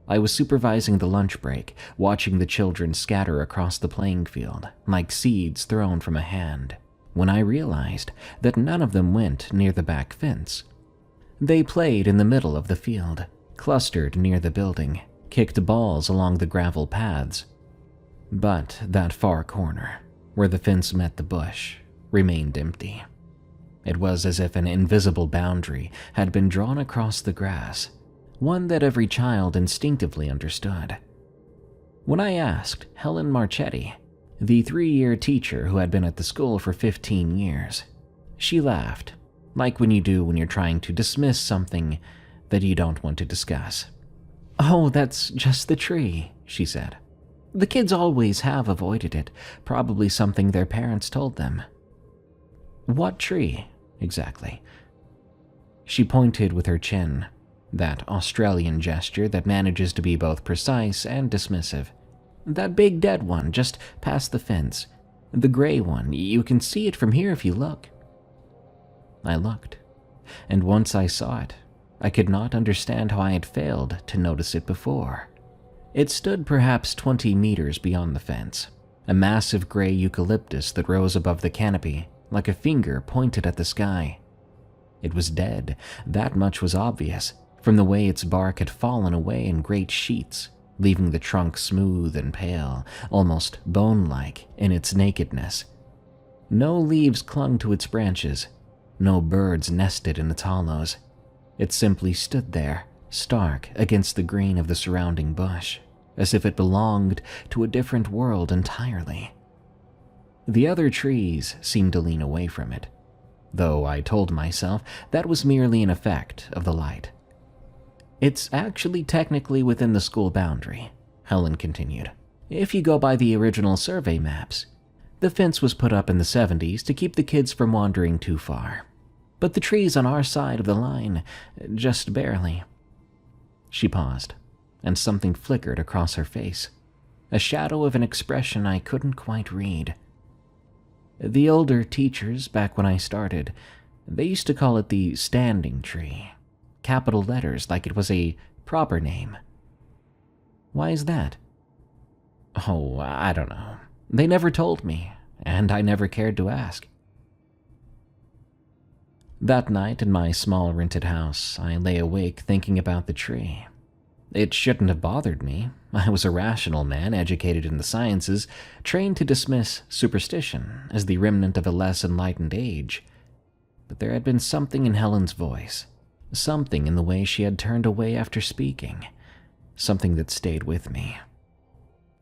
I was supervising the lunch break, watching the children scatter across the playing field like seeds thrown from a hand, when I realized that none of them went near the back fence. They played in the middle of the field, clustered near the building, kicked balls along the gravel paths. But that far corner, where the fence met the bush, remained empty. It was as if an invisible boundary had been drawn across the grass, one that every child instinctively understood. When I asked Helen Marchetti, the 3-year teacher who had been at the school for 15 years, she laughed, like when you do when you're trying to dismiss something that you don't want to discuss. "Oh, that's just the tree," she said. "The kids always have avoided it, probably something their parents told them." "What tree, exactly?" She pointed with her chin, that Australian gesture that manages to be both precise and dismissive. "That big dead one just past the fence. The gray one, you can see it from here if you look." I looked, and once I saw it, I could not understand how I had failed to notice it before. It stood perhaps 20 meters beyond the fence, a massive gray eucalyptus that rose above the canopy like a finger pointed at the sky. It was dead, that much was obvious, from the way its bark had fallen away in great sheets, leaving the trunk smooth and pale, almost bone-like in its nakedness. No leaves clung to its branches, No birds nested in its hollows. It simply stood there, stark against the green of the surrounding bush, as if it belonged to a different world entirely. The other trees seemed to lean away from it, though I told myself that was merely an effect of the light. It's actually technically within the school boundary, Helen continued. If you go by the original survey maps, the fence was put up in the 70s to keep the kids from wandering too far. But the trees on our side of the line, just barely. She paused, and something flickered across her face, a shadow of an expression I couldn't quite read. The older teachers, back when I started, they used to call it the standing tree, capital letters like it was a proper name. Why is that? Oh, I don't know. They never told me, and I never cared to ask. That night in my small rented house, I lay awake thinking about the tree. It shouldn't have bothered me. I was a rational man, educated in the sciences, trained to dismiss superstition as the remnant of a less enlightened age. But there had been something in Helen's voice, something in the way she had turned away after speaking, something that stayed with me.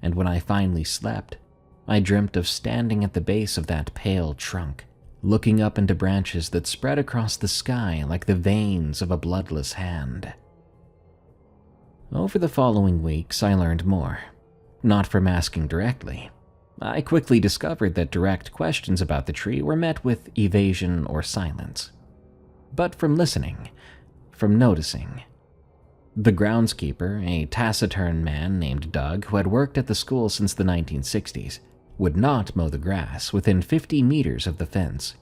And when I finally slept, I dreamt of standing at the base of that pale trunk, looking up into branches that spread across the sky like the veins of a bloodless hand. Over the following weeks, I learned more, not from asking directly. I quickly discovered that direct questions about the tree were met with evasion or silence, but from listening, from noticing. The groundskeeper, a taciturn man named Doug who had worked at the school since the 1960s, would not mow the grass within 50 meters of the fence.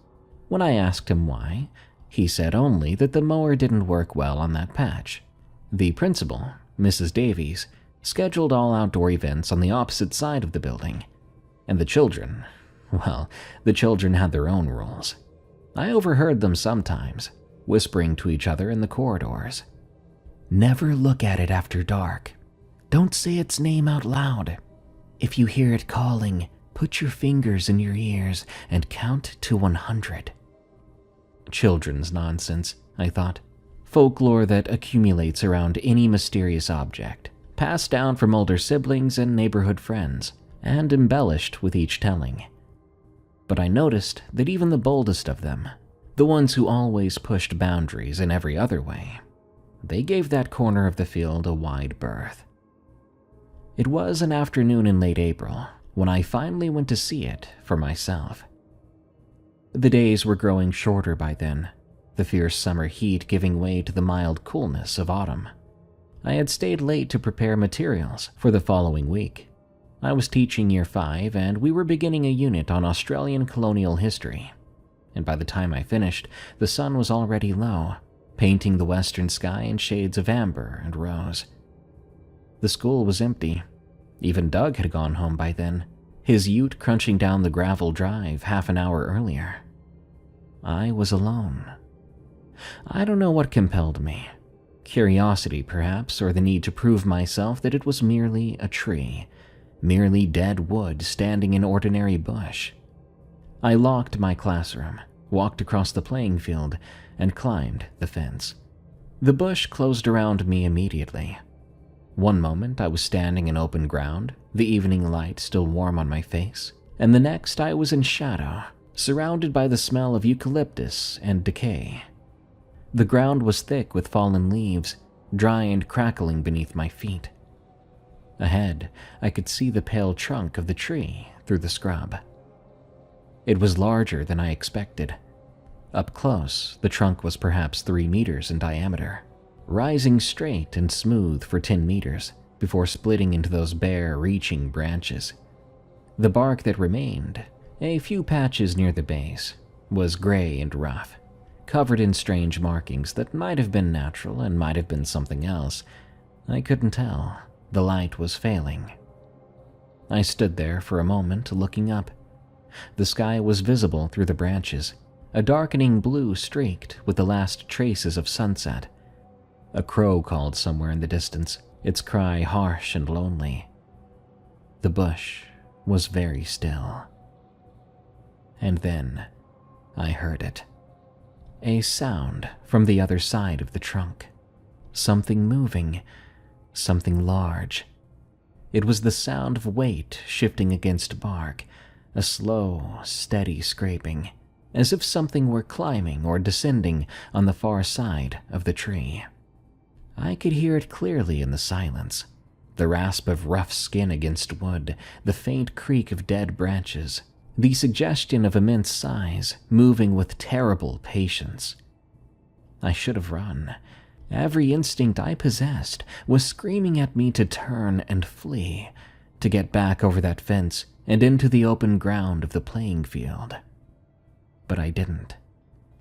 When I asked him why, he said only that the mower didn't work well on that patch. The principal, Mrs. Davies, scheduled all outdoor events on the opposite side of the building, and the children, well, the children had their own rules. I overheard them sometimes, whispering to each other in the corridors. Never look at it after dark. Don't say its name out loud. If you hear it calling, put your fingers in your ears and count to 100. Children's nonsense, I thought. Folklore that accumulates around any mysterious object, passed down from older siblings and neighborhood friends, and embellished with each telling. But I noticed that even the boldest of them, the ones who always pushed boundaries in every other way, they gave that corner of the field a wide berth. It was an afternoon in late April when I finally went to see it for myself. The days were growing shorter by then, the fierce summer heat giving way to the mild coolness of autumn. I had stayed late to prepare materials for the following week. I was teaching Year 5 and we were beginning a unit on Australian colonial history. And by the time I finished, the sun was already low, painting the western sky in shades of amber and rose. The school was empty. Even Doug had gone home by then, his ute crunching down the gravel drive half an hour earlier. I was alone. I don't know what compelled me. Curiosity, perhaps, or the need to prove myself that it was merely a tree, merely dead wood standing in ordinary bush. I locked my classroom, walked across the playing field, and climbed the fence. The bush closed around me immediately. One moment I was standing in open ground, the evening light still warm on my face, and the next I was in shadow, surrounded by the smell of eucalyptus and decay. The ground was thick with fallen leaves, dry and crackling beneath my feet. Ahead, I could see the pale trunk of the tree through the scrub. It was larger than I expected. Up close, the trunk was perhaps 3 meters in diameter, rising straight and smooth for 10 meters before splitting into those bare, reaching branches. The bark that remained, a few patches near the base, was gray and rough, covered in strange markings that might have been natural and might have been something else. I couldn't tell. The light was failing. I stood there for a moment, looking up. The sky was visible through the branches, a darkening blue streaked with the last traces of sunset. A crow called somewhere in the distance, its cry harsh and lonely. The bush was very still. And then I heard it. a sound from the other side of the trunk. Something moving, something large. It was the sound of weight shifting against bark, a slow, steady scraping, as if something were climbing or descending on the far side of the tree. I could hear it clearly in the silence. The rasp of rough skin against wood, the faint creak of dead branches, the suggestion of immense size, moving with terrible patience. I should have run. Every instinct I possessed was screaming at me to turn and flee, to get back over that fence and into the open ground of the playing field. But I didn't.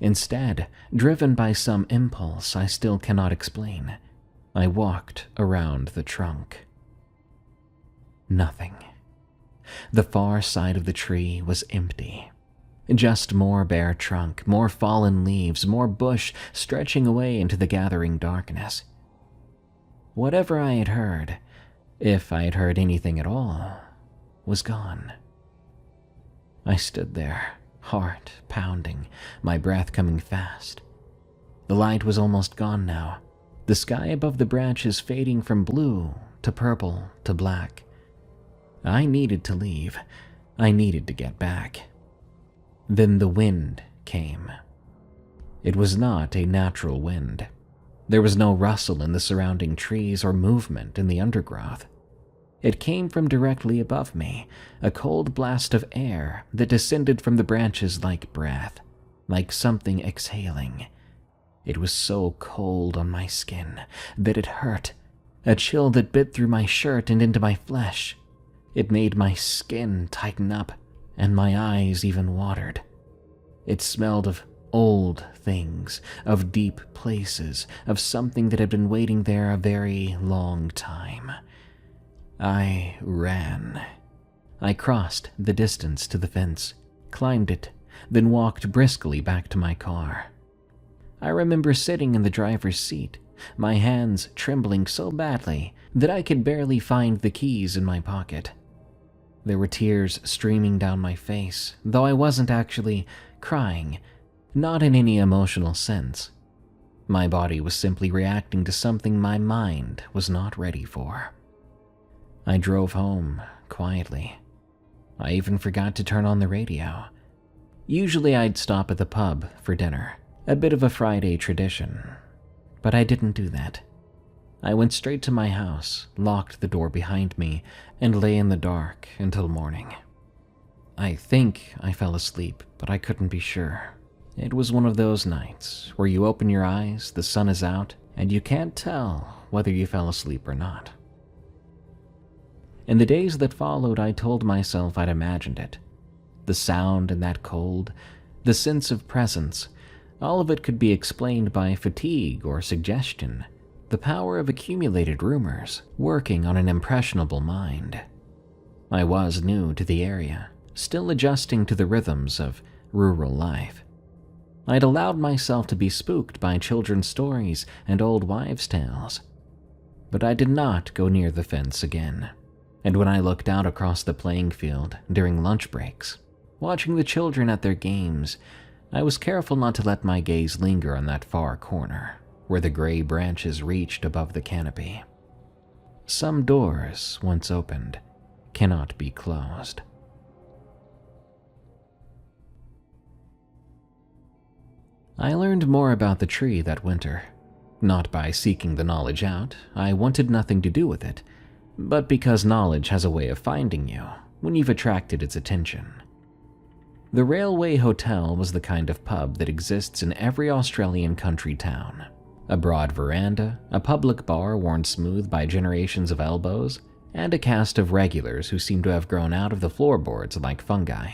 Instead, driven by some impulse I still cannot explain, I walked around the trunk. Nothing. The far side of the tree was empty. Just more bare trunk, more fallen leaves, more bush stretching away into the gathering darkness. Whatever I had heard, if I had heard anything at all, was gone. I stood there, heart pounding, my breath coming fast. The light was almost gone now, the sky above the branches fading from blue to purple to black. I needed to leave. I needed to get back. Then the wind came. It was not a natural wind. There was no rustle in the surrounding trees or movement in the undergrowth. It came from directly above me, a cold blast of air that descended from the branches like breath, like something exhaling. It was so cold on my skin that it hurt, a chill that bit through my shirt and into my flesh. It made my skin tighten up, and my eyes even watered. It smelled of old things, of deep places, of something that had been waiting there a very long time. I ran. I crossed the distance to the fence, climbed it, then walked briskly back to my car. I remember sitting in the driver's seat, my hands trembling so badly that I could barely find the keys in my pocket. There were tears streaming down my face, though I wasn't actually crying, not in any emotional sense. My body was simply reacting to something my mind was not ready for. I drove home quietly. I even forgot to turn on the radio. Usually I'd stop at the pub for dinner, a bit of a Friday tradition, but I didn't do that. I went straight to my house, locked the door behind me, and lay in the dark until morning. I think I fell asleep, but I couldn't be sure. It was one of those nights where you open your eyes, the sun is out, and you can't tell whether you fell asleep or not. In the days that followed, I told myself I'd imagined it. The sound and that cold, the sense of presence, all of it could be explained by fatigue or suggestion, the power of accumulated rumors working on an impressionable mind. I was new to the area, still adjusting to the rhythms of rural life. I'd allowed myself to be spooked by children's stories and old wives' tales. But I did not go near the fence again, and when I looked out across the playing field during lunch breaks, watching the children at their games, I was careful not to let my gaze linger on that far corner, where the gray branches reached above the canopy. Some doors, once opened, cannot be closed. I learned more about the tree that winter, not by seeking the knowledge out. I wanted nothing to do with it, but because knowledge has a way of finding you when you've attracted its attention. The Railway Hotel was the kind of pub that exists in every Australian country town. A broad veranda, a public bar worn smooth by generations of elbows, and a cast of regulars who seemed to have grown out of the floorboards like fungi.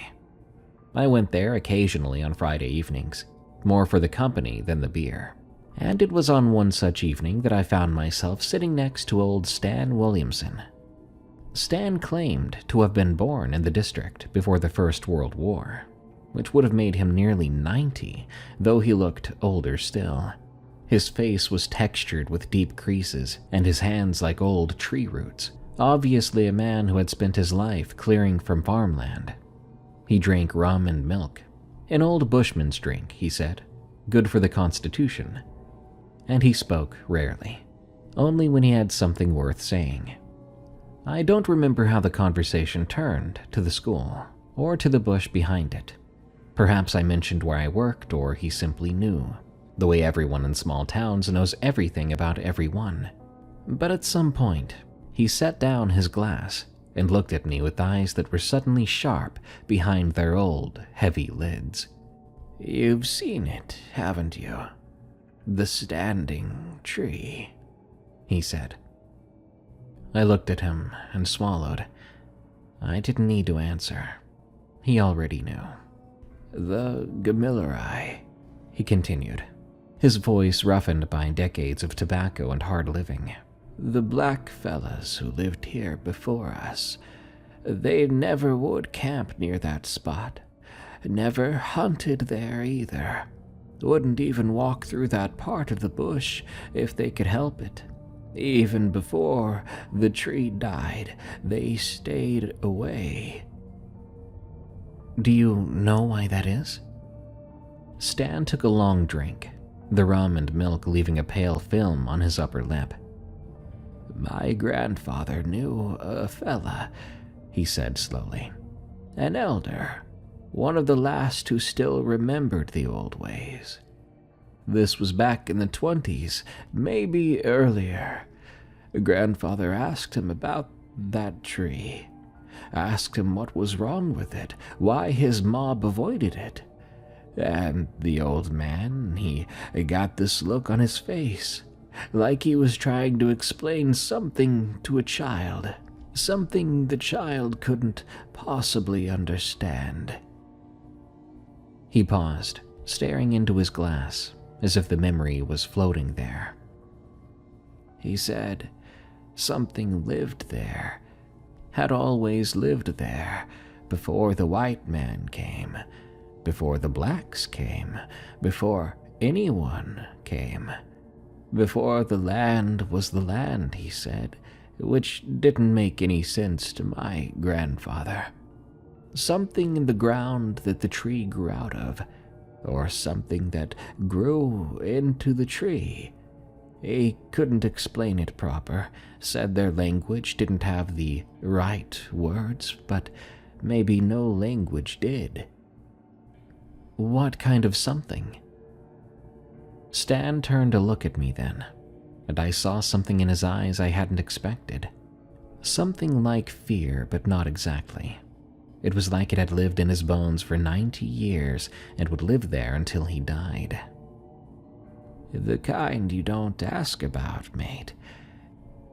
I went there occasionally on Friday evenings, more for the company than the beer. And it was on one such evening that I found myself sitting next to old Stan Williamson. Stan claimed to have been born in the district before the First World War, which would have made him nearly 90, though he looked older still. His face was textured with deep creases, and his hands like old tree roots, obviously a man who had spent his life clearing from farmland. He drank rum and milk, an old bushman's drink, he said, good for the constitution. And he spoke rarely, only when he had something worth saying. I don't remember how the conversation turned to the school, or to the bush behind it. Perhaps I mentioned where I worked, or he simply knew, the way everyone in small towns knows everything about everyone. But at some point, he set down his glass and looked at me with eyes that were suddenly sharp behind their old, heavy lids. "You've seen it, haven't you? The standing tree," he said. I looked at him and swallowed. I didn't need to answer. He already knew. "The Gamillarii," he continued, his voice roughened by decades of tobacco and hard living. "The black fellas who lived here before us, they never would camp near that spot. Never hunted there either. Wouldn't even walk through that part of the bush if they could help it. Even before the tree died, they stayed away." "Do you know why that is?" Stan took a long drink, the rum and milk leaving a pale film on his upper lip. "My grandfather knew a fella," he said slowly. "An elder, one of the last who still remembered the old ways. This was back in the 20s, maybe earlier. Grandfather asked him about that tree. Asked him what was wrong with it, why his mob avoided it. And the old man, he got this look on his face, like he was trying to explain something to a child, something the child couldn't possibly understand." He paused, staring into his glass, as if the memory was floating there. "He said something lived there, had always lived there, before the white man came, before the blacks came, before anyone came. Before the land was the land," he said, which didn't make any sense to my grandfather. Something in the ground that the tree grew out of, or something that grew into the tree. He couldn't explain it proper, said their language didn't have the right words, but maybe no language did." "What kind of something?" Stan turned to look at me then, and I saw something in his eyes I hadn't expected. Something like fear, but not exactly. It was like it had lived in his bones for 90 years and would live there until he died. "The kind you don't ask about, mate.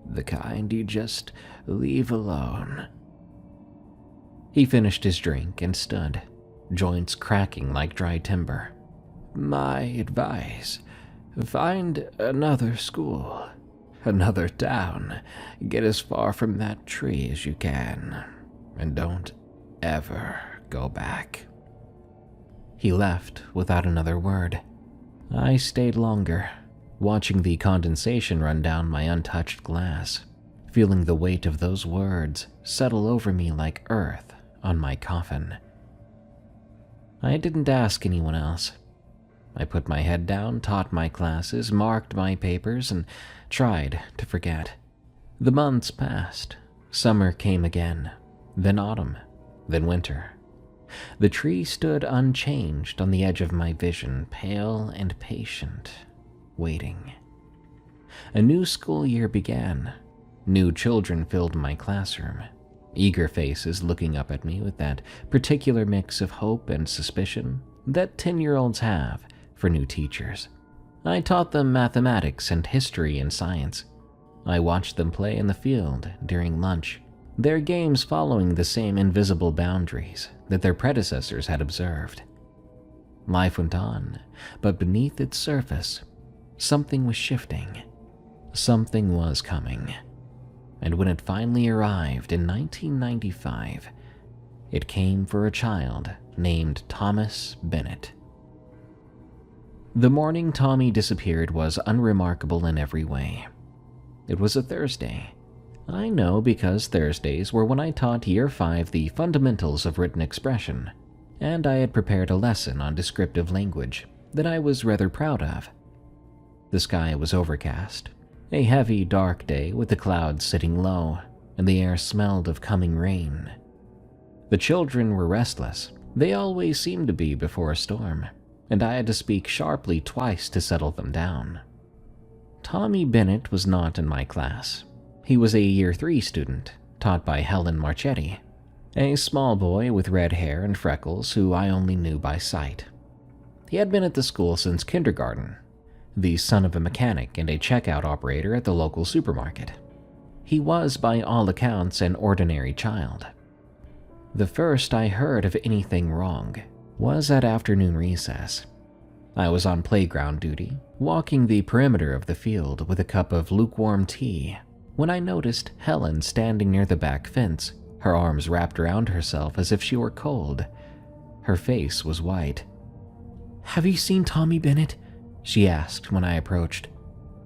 The kind you just leave alone." He finished his drink and stood, joints cracking like dry timber. "My advice, find another school, another town. Get as far from that tree as you can, and don't ever go back." He left without another word. I stayed longer, watching the condensation run down my untouched glass, feeling the weight of those words settle over me like earth on my coffin. I didn't ask anyone else. I put my head down, taught my classes, marked my papers, and tried to forget. The months passed. Summer came again, then autumn, then winter. The tree stood unchanged on the edge of my vision, pale and patient, waiting. A new school year began. New children filled my classroom, eager faces looking up at me with that particular mix of hope and suspicion that 10-year-olds have for new teachers. I taught them mathematics and history and science. I watched them play in the field during lunch, their games following the same invisible boundaries that their predecessors had observed. Life went on, but beneath its surface, something was shifting. Something was coming. And when it finally arrived in 1995, it came for a child named Thomas Bennett. The morning Tommy disappeared was unremarkable in every way. It was a Thursday. I know because Thursdays were when I taught Year 5 the fundamentals of written expression, and I had prepared a lesson on descriptive language that I was rather proud of. The sky was overcast, a heavy, dark day with the clouds sitting low, and the air smelled of coming rain. The children were restless. They always seemed to be before a storm, and I had to speak sharply twice to settle them down. Tommy Bennett was not in my class. He was a Year 3 student, taught by Helen Marchetti, a small boy with red hair and freckles who I only knew by sight. He had been at the school since kindergarten, the son of a mechanic and a checkout operator at the local supermarket. He was, by all accounts, an ordinary child. The first I heard of anything wrong was at afternoon recess. I was on playground duty, walking the perimeter of the field with a cup of lukewarm tea, when I noticed Helen standing near the back fence, her arms wrapped around herself as if she were cold. Her face was white. "Have you seen Tommy Bennett?" she asked when I approached.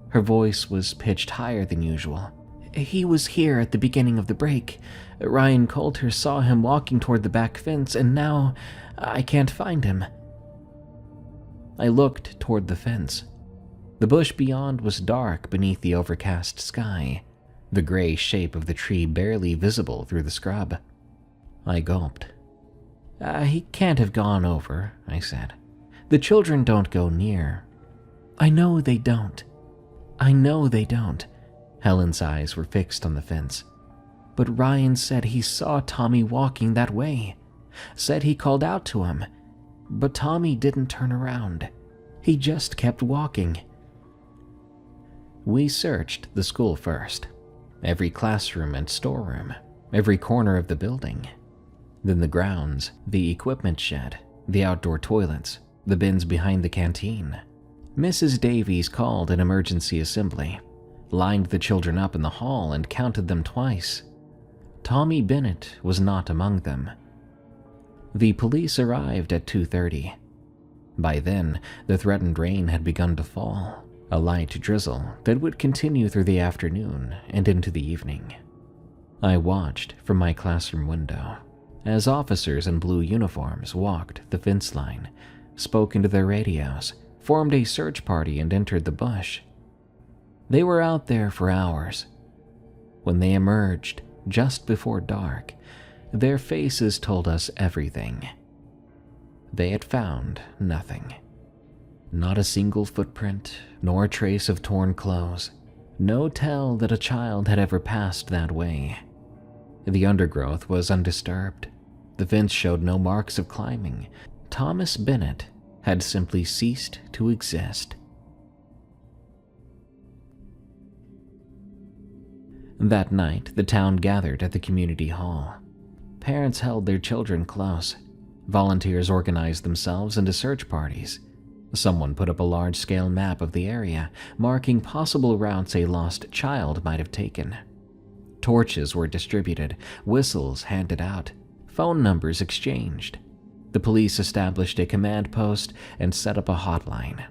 Her voice was pitched higher than usual. "He was here at the beginning of the break. Ryan Coulter saw him walking toward the back fence, and now I can't find him." I looked toward the fence. The bush beyond was dark beneath the overcast sky, the gray shape of the tree barely visible through the scrub. I gulped. "He can't have gone over," I said. "The children don't go near." "I know they don't. I know they don't." Helen's eyes were fixed on the fence. "But Ryan said he saw Tommy walking that way. Said he called out to him. But Tommy didn't turn around. He just kept walking." We searched the school first. Every classroom and storeroom, every corner of the building. Then the grounds, the equipment shed, the outdoor toilets, the bins behind the canteen. Mrs. Davies called an emergency assembly, lined the children up in the hall and counted them twice. Tommy Bennett was not among them. The police arrived at 2:30. By then, the threatened rain had begun to fall, a light drizzle that would continue through the afternoon and into the evening. I watched from my classroom window as officers in blue uniforms walked the fence line, spoke into their radios, formed a search party, and entered the bush. They were out there for hours. When they emerged just before dark, their faces told us everything. They had found nothing. Not a single footprint, nor a trace of torn clothes. No tell that a child had ever passed that way. The undergrowth was undisturbed. The fence showed no marks of climbing. Thomas Bennett had simply ceased to exist. That night, the town gathered at the community hall. Parents held their children close. Volunteers organized themselves into search parties. Someone put up a large-scale map of the area, marking possible routes a lost child might have taken. Torches were distributed, whistles handed out, phone numbers exchanged. The police established a command post and set up a hotline.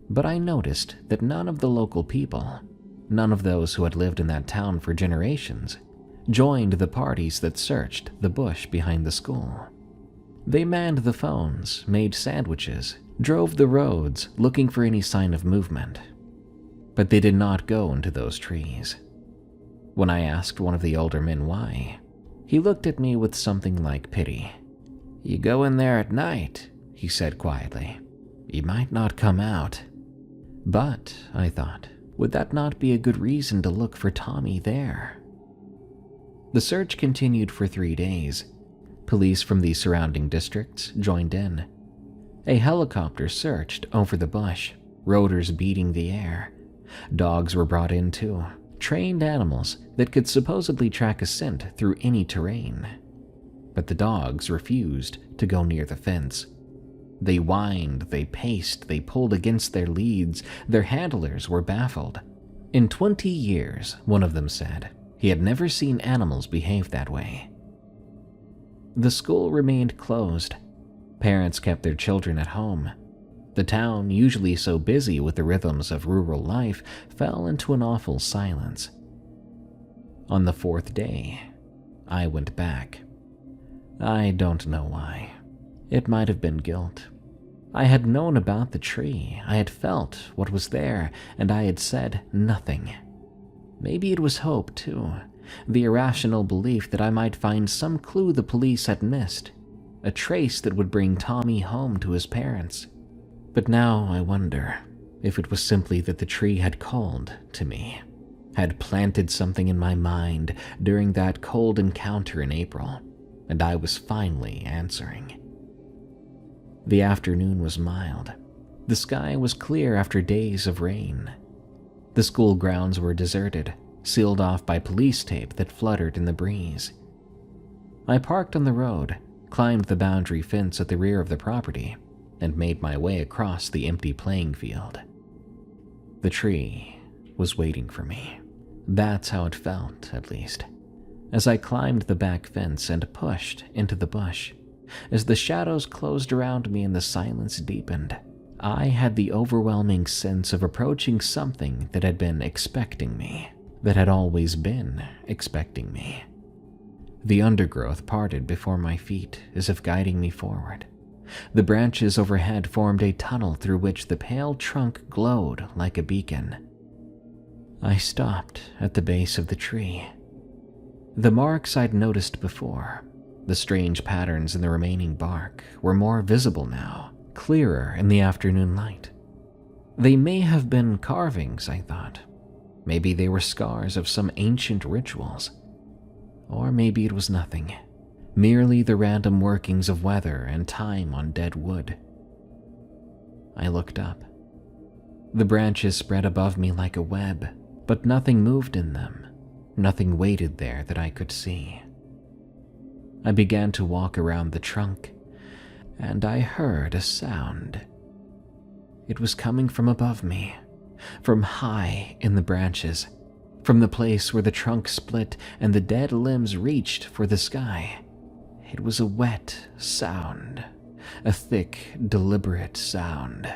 But I noticed that none of the local people, none of those who had lived in that town for generations, joined the parties that searched the bush behind the school. They manned the phones, made sandwiches, drove the roads looking for any sign of movement. But they did not go into those trees. When I asked one of the older men why, he looked at me with something like pity. "You go in there at night," he said quietly. "You might not come out." But, I thought, would that not be a good reason to look for Tommy there? The search continued for 3 days. Police from the surrounding districts joined in. A helicopter searched over the bush, rotors beating the air. Dogs were brought in too, trained animals that could supposedly track a scent through any terrain. But the dogs refused to go near the fence. They whined, they paced, they pulled against their leads. Their handlers were baffled. In 20 years, one of them said, he had never seen animals behave that way. The school remained closed. Parents kept their children at home. The town, usually so busy with the rhythms of rural life, fell into an awful silence. On the 4th day, I went back. I don't know why. It might have been guilt. I had known about the tree, I had felt what was there, and I had said nothing. Maybe it was hope, too, the irrational belief that I might find some clue the police had missed, a trace that would bring Tommy home to his parents. But now I wonder if it was simply that the tree had called to me, had planted something in my mind during that cold encounter in April, and I was finally answering. The afternoon was mild. The sky was clear after days of rain. The school grounds were deserted, sealed off by police tape that fluttered in the breeze. I parked on the road, climbed the boundary fence at the rear of the property, and made my way across the empty playing field. The tree was waiting for me. That's how it felt, at least, as I climbed the back fence and pushed into the bush. As the shadows closed around me and the silence deepened, I had the overwhelming sense of approaching something that had been expecting me, that had always been expecting me. The undergrowth parted before my feet as if guiding me forward. The branches overhead formed a tunnel through which the pale trunk glowed like a beacon. I stopped at the base of the tree. The marks I'd noticed before, the strange patterns in the remaining bark, were more visible now, clearer in the afternoon light. They may have been carvings, I thought. Maybe they were scars of some ancient rituals. Or maybe it was nothing, merely the random workings of weather and time on dead wood. I looked up. The branches spread above me like a web, but nothing moved in them. Nothing waited there that I could see. I began to walk around the trunk, and I heard a sound. It was coming from above me, from high in the branches, from the place where the trunk split and the dead limbs reached for the sky. It was a wet sound, a thick, deliberate sound.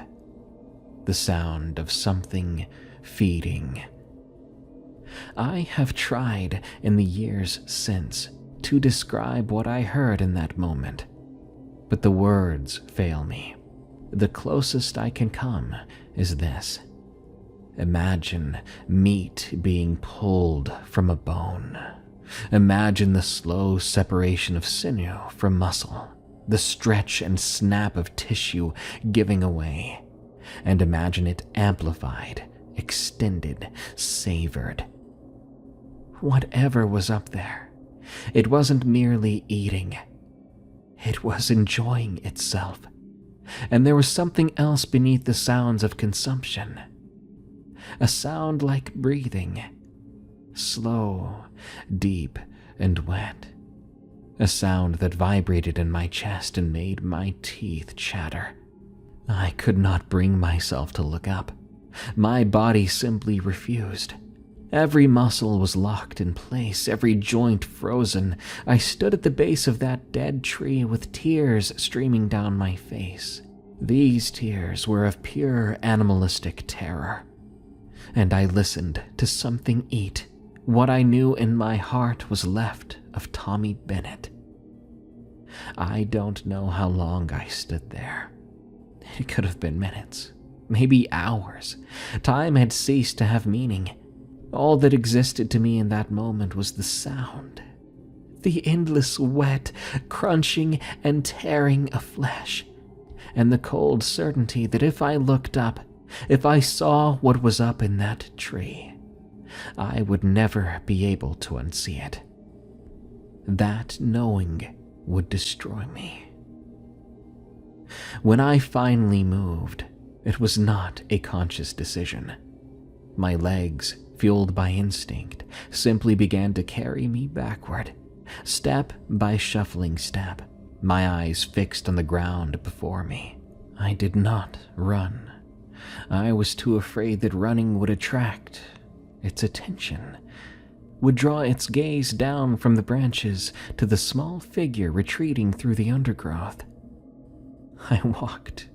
The sound of something feeding. I have tried in the years since to describe what I heard in that moment, but the words fail me. The closest I can come is this. Imagine meat being pulled from a bone. Imagine the slow separation of sinew from muscle, the stretch and snap of tissue giving away. And imagine it amplified, extended, savored. Whatever was up there, it wasn't merely eating. It was enjoying itself. And there was something else beneath the sounds of consumption. A sound like breathing, slow, deep, and wet. A sound that vibrated in my chest and made my teeth chatter. I could not bring myself to look up. My body simply refused. Every muscle was locked in place, every joint frozen. I stood at the base of that dead tree with tears streaming down my face. These tears were of pure animalistic terror. And I listened to something eat what I knew in my heart was left of Tommy Bennett. I don't know how long I stood there. It could have been minutes, maybe hours. Time had ceased to have meaning. All that existed to me in that moment was the sound. The endless wet, crunching and tearing of flesh. And the cold certainty that if I looked up, if I saw what was up in that tree, I would never be able to unsee it. That knowing would destroy me. When I finally moved, it was not a conscious decision. My legs, fueled by instinct, simply began to carry me backward, step by shuffling step, my eyes fixed on the ground before me. I did not run. I was too afraid that running would attract its attention, would draw its gaze down from the branches to the small figure retreating through the undergrowth. I walked,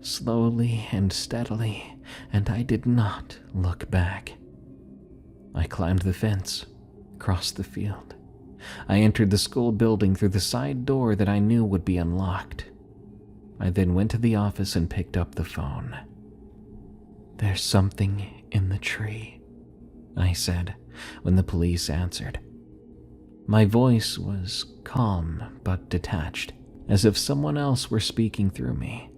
slowly and steadily, and I did not look back. I climbed the fence, crossed the field. I entered the school building through the side door that I knew would be unlocked. I then went to the office and picked up the phone. "There's something in the tree," I said when the police answered. My voice was calm but detached, as if someone else were speaking through me.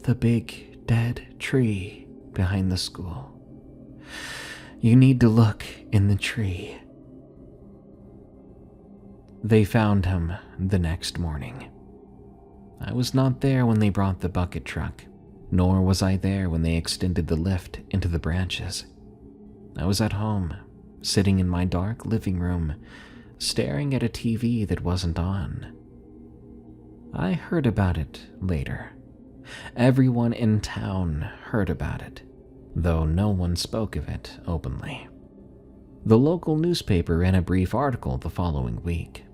"The big dead tree behind the school. You need to look in the tree." They found him the next morning. I was not there when they brought the bucket truck, nor was I there when they extended the lift into the branches. I was at home, sitting in my dark living room, staring at a TV that wasn't on. I heard about it later. Everyone in town heard about it, though no one spoke of it openly. The local newspaper ran a brief article the following week.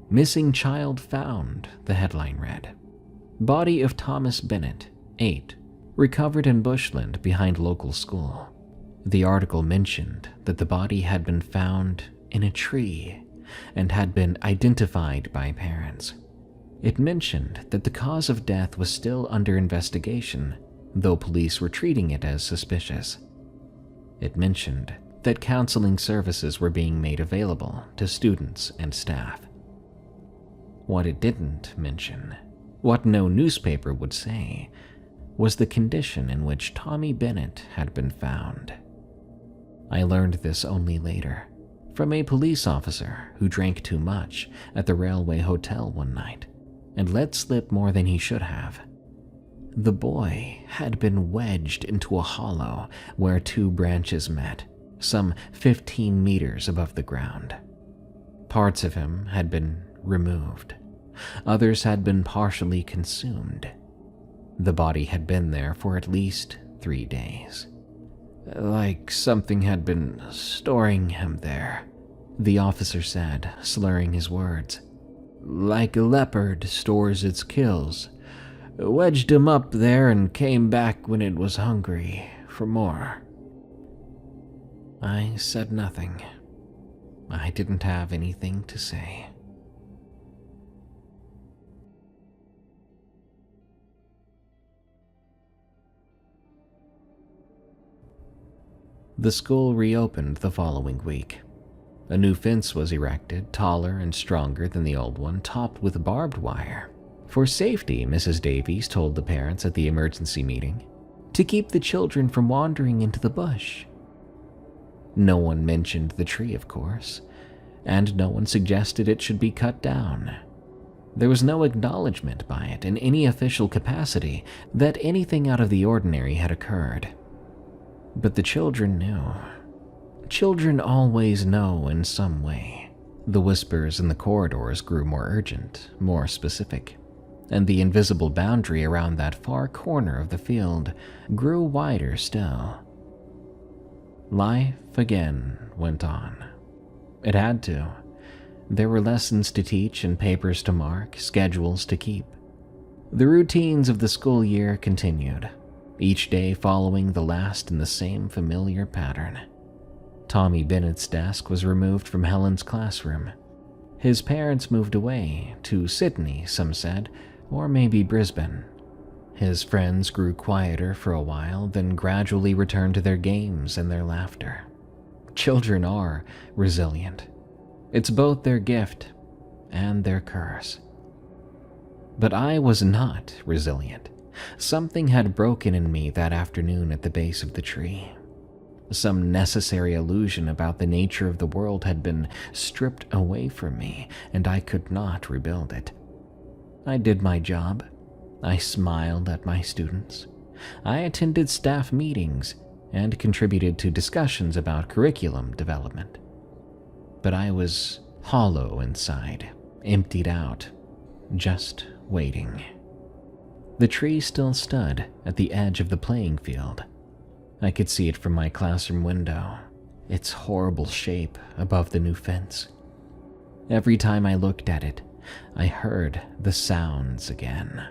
"Missing child found," the headline read. "Body of Thomas Bennett, 8, recovered in bushland behind local school." The article mentioned that the body had been found in a tree and had been identified by parents. It mentioned that the cause of death was still under investigation, though police were treating it as suspicious. It mentioned that counseling services were being made available to students and staff. What it didn't mention, what no newspaper would say, was the condition in which Tommy Bennett had been found. I learned this only later, from a police officer who drank too much at the Railway Hotel one night and let slip more than he should have. The boy had been wedged into a hollow where 2 branches met, some 15 meters above the ground. Parts of him had been removed. Others had been partially consumed. The body had been there for at least 3 days. "Like something had been storing him there," the officer said, slurring his words. "Like a leopard stores its kills. Wedged him up there and came back when it was hungry for more." I said nothing. I didn't have anything to say. The school reopened the following week. A new fence was erected, taller and stronger than the old one, topped with barbed wire. For safety, Mrs. Davies told the parents at the emergency meeting, to keep the children from wandering into the bush. No one mentioned the tree, of course, and no one suggested it should be cut down. There was no acknowledgement by it in any official capacity that anything out of the ordinary had occurred. But the children knew. Children always know in some way. The whispers in the corridors grew more urgent, more specific, and the invisible boundary around that far corner of the field grew wider still. Life again went on. It had to. There were lessons to teach and papers to mark, schedules to keep. The routines of the school year continued, each day following the last in the same familiar pattern. Tommy Bennett's desk was removed from Helen's classroom. His parents moved away, to Sydney, some said, or maybe Brisbane. His friends grew quieter for a while, then gradually returned to their games and their laughter. Children are resilient. It's both their gift and their curse. But I was not resilient. Something had broken in me that afternoon at the base of the tree. Some necessary illusion about the nature of the world had been stripped away from me, and I could not rebuild it. I did my job. I smiled at my students. I attended staff meetings and contributed to discussions about curriculum development. But I was hollow inside, emptied out, just waiting. The tree still stood at the edge of the playing field. I could see it from my classroom window, its horrible shape above the new fence. Every time I looked at it, I heard the sounds again.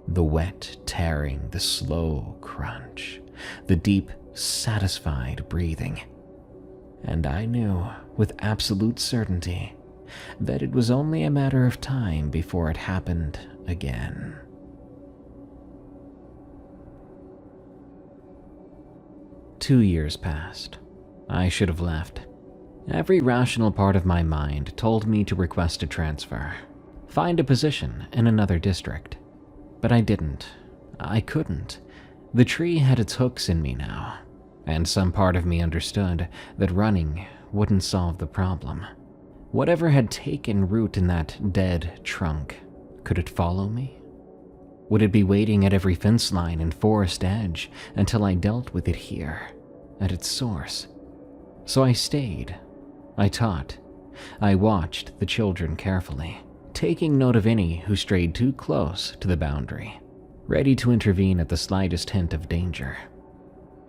The wet tearing, the slow crunch, the deep, satisfied breathing. And I knew with absolute certainty that it was only a matter of time before it happened again. 2 years passed. I should have left. Every rational part of my mind told me to request a transfer, find a position in another district. But I didn't. I couldn't. The tree had its hooks in me now, and some part of me understood that running wouldn't solve the problem. Whatever had taken root in that dead trunk, could it follow me? Would it be waiting at every fence line and forest edge until I dealt with it here, at its source? So I stayed. I taught. I watched the children carefully, taking note of any who strayed too close to the boundary, ready to intervene at the slightest hint of danger.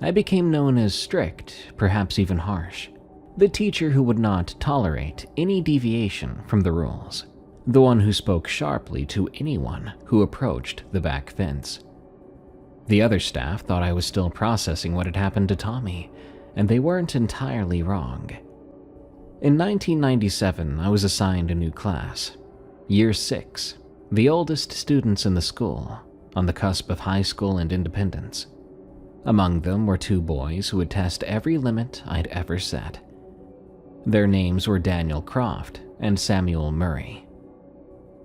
I became known as strict, perhaps even harsh, the teacher who would not tolerate any deviation from the rules, the one who spoke sharply to anyone who approached the back fence. The other staff thought I was still processing what had happened to Tommy, and they weren't entirely wrong. In 1997, I was assigned a new class, Year 6, the oldest students in the school, on the cusp of high school and independence. Among them were 2 boys who would test every limit I'd ever set. Their names were Daniel Croft and Samuel Murray.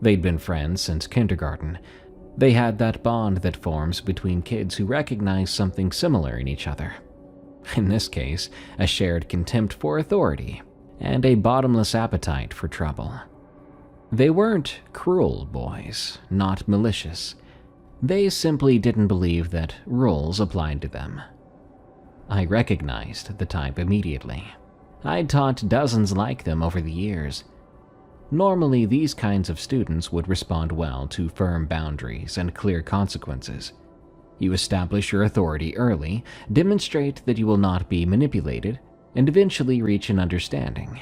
They'd been friends since kindergarten. They had that bond that forms between kids who recognize something similar in each other. In this case, a shared contempt for authority and a bottomless appetite for trouble. They weren't cruel boys, not malicious. They simply didn't believe that rules applied to them. I recognized the type immediately. I'd taught dozens like them over the years. Normally, these kinds of students would respond well to firm boundaries and clear consequences. You establish your authority early, demonstrate that you will not be manipulated, and eventually reach an understanding.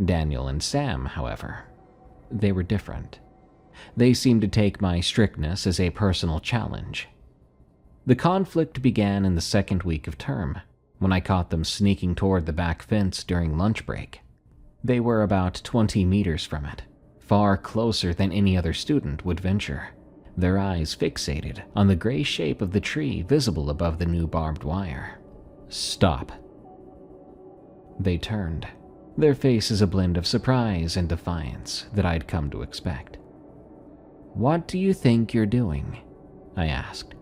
Daniel and Sam, however, they were different. They seemed to take my strictness as a personal challenge. The conflict began in the second week of term, when I caught them sneaking toward the back fence during lunch break. They were about 20 meters from it, far closer than any other student would venture, their eyes fixated on the gray shape of the tree visible above the new barbed wire. "Stop." They turned, their faces a blend of surprise and defiance that I'd come to expect. "What do you think you're doing?" I asked.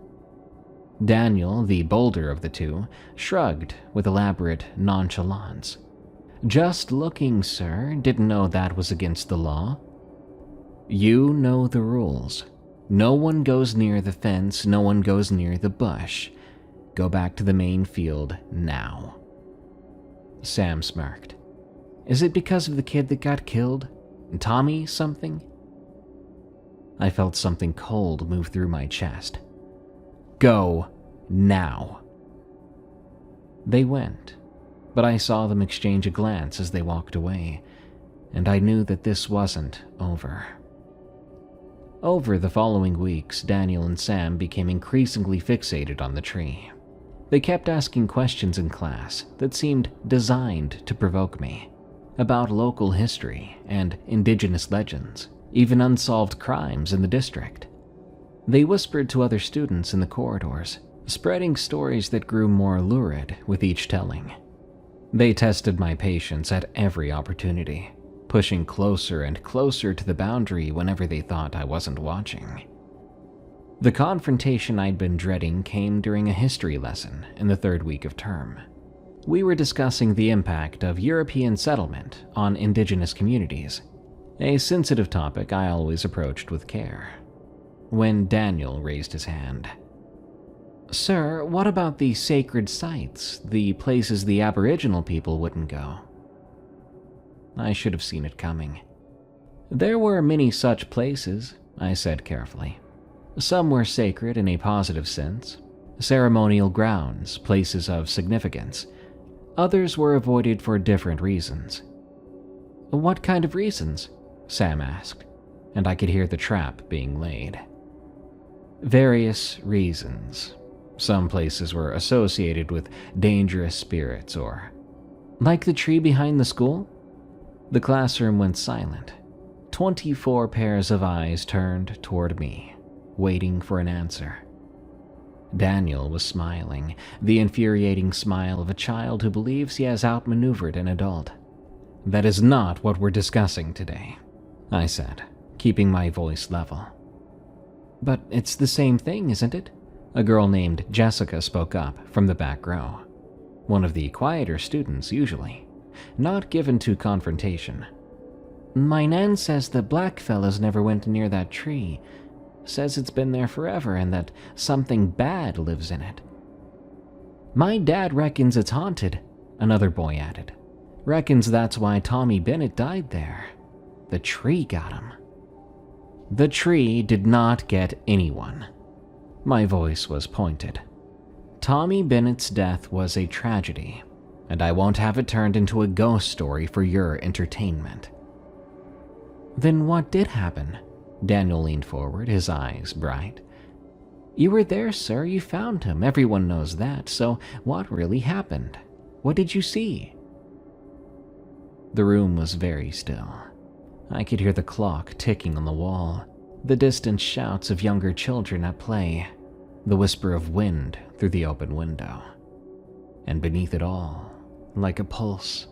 Daniel, the bolder of the two, shrugged with elaborate nonchalance. "Just looking, sir. Didn't know that was against the law." "You know the rules. No one goes near the fence, no one goes near the bush. Go back to the main field now." Sam smirked. "Is it because of the kid that got killed? Tommy something?" I felt something cold move through my chest. "Go now." They went, but I saw them exchange a glance as they walked away, and I knew that this wasn't over. Over the following weeks, Daniel and Sam became increasingly fixated on the tree. They kept asking questions in class that seemed designed to provoke me, about local history and indigenous legends, even unsolved crimes in the district. They whispered to other students in the corridors, spreading stories that grew more lurid with each telling. They tested my patience at every opportunity, pushing closer and closer to the boundary whenever they thought I wasn't watching. The confrontation I'd been dreading came during a history lesson in the third week of term. We were discussing the impact of European settlement on indigenous communities, a sensitive topic I always approached with care, when Daniel raised his hand. "Sir, what about the sacred sites, the places the Aboriginal people wouldn't go?" I should have seen it coming. "There were many such places," I said carefully. "Some were sacred in a positive sense, ceremonial grounds, places of significance. Others were avoided for different reasons." "What kind of reasons?" Sam asked, and I could hear the trap being laid. "Various reasons. Some places were associated with dangerous spirits or..." "Like the tree behind the school?" The classroom went silent. 24 pairs of eyes turned toward me, waiting for an answer. Daniel was smiling, the infuriating smile of a child who believes he has outmaneuvered an adult. "That is not what we're discussing today," I said, keeping my voice level. "But it's the same thing, isn't it?" A girl named Jessica spoke up from the back row. One of the quieter students, usually, not given to confrontation. "My nan says the black fellas never went near that tree. Says it's been there forever and that something bad lives in it." "My dad reckons it's haunted," another boy added. "Reckons that's why Tommy Bennett died there. The tree got him." The tree did not get anyone. My voice was pointed. Tommy Bennett's death was a tragedy, and I won't have it turned into a ghost story for your entertainment. "Then what did happen?" Daniel leaned forward, his eyes bright. "You were there, sir. You found him. Everyone knows that. So what really happened? What did you see?" The room was very still. I could hear the clock ticking on the wall, the distant shouts of younger children at play, the whisper of wind through the open window. And beneath it all, like a pulse,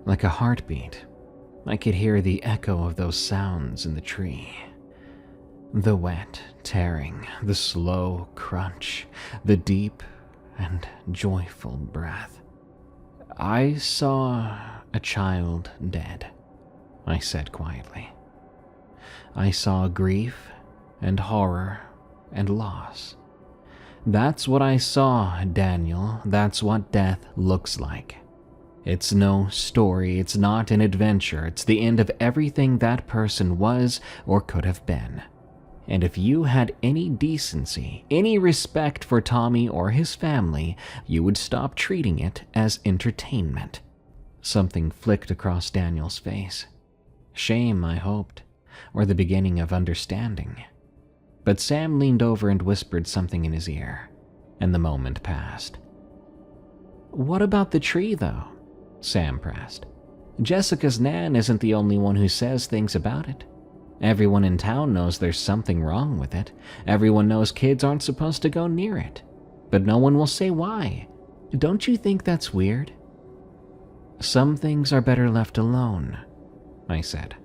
like a heartbeat, I could hear the echo of those sounds in the tree. The wet tearing, the slow crunch, the deep and joyful breath. "I saw a child dead," I said quietly. "I saw grief and horror and loss. That's what I saw, Daniel. That's what death looks like. It's no story, it's not an adventure, it's the end of everything that person was or could have been. And if you had any decency, any respect for Tommy or his family, you would stop treating it as entertainment." Something flicked across Daniel's face. Shame, I hoped, or the beginning of understanding. But Sam leaned over and whispered something in his ear, and the moment passed. "What about the tree, though?" Sam pressed. "Jessica's nan isn't the only one who says things about it. Everyone in town knows there's something wrong with it. Everyone knows kids aren't supposed to go near it. But no one will say why. Don't you think that's weird?" "Some things are better left alone," I said.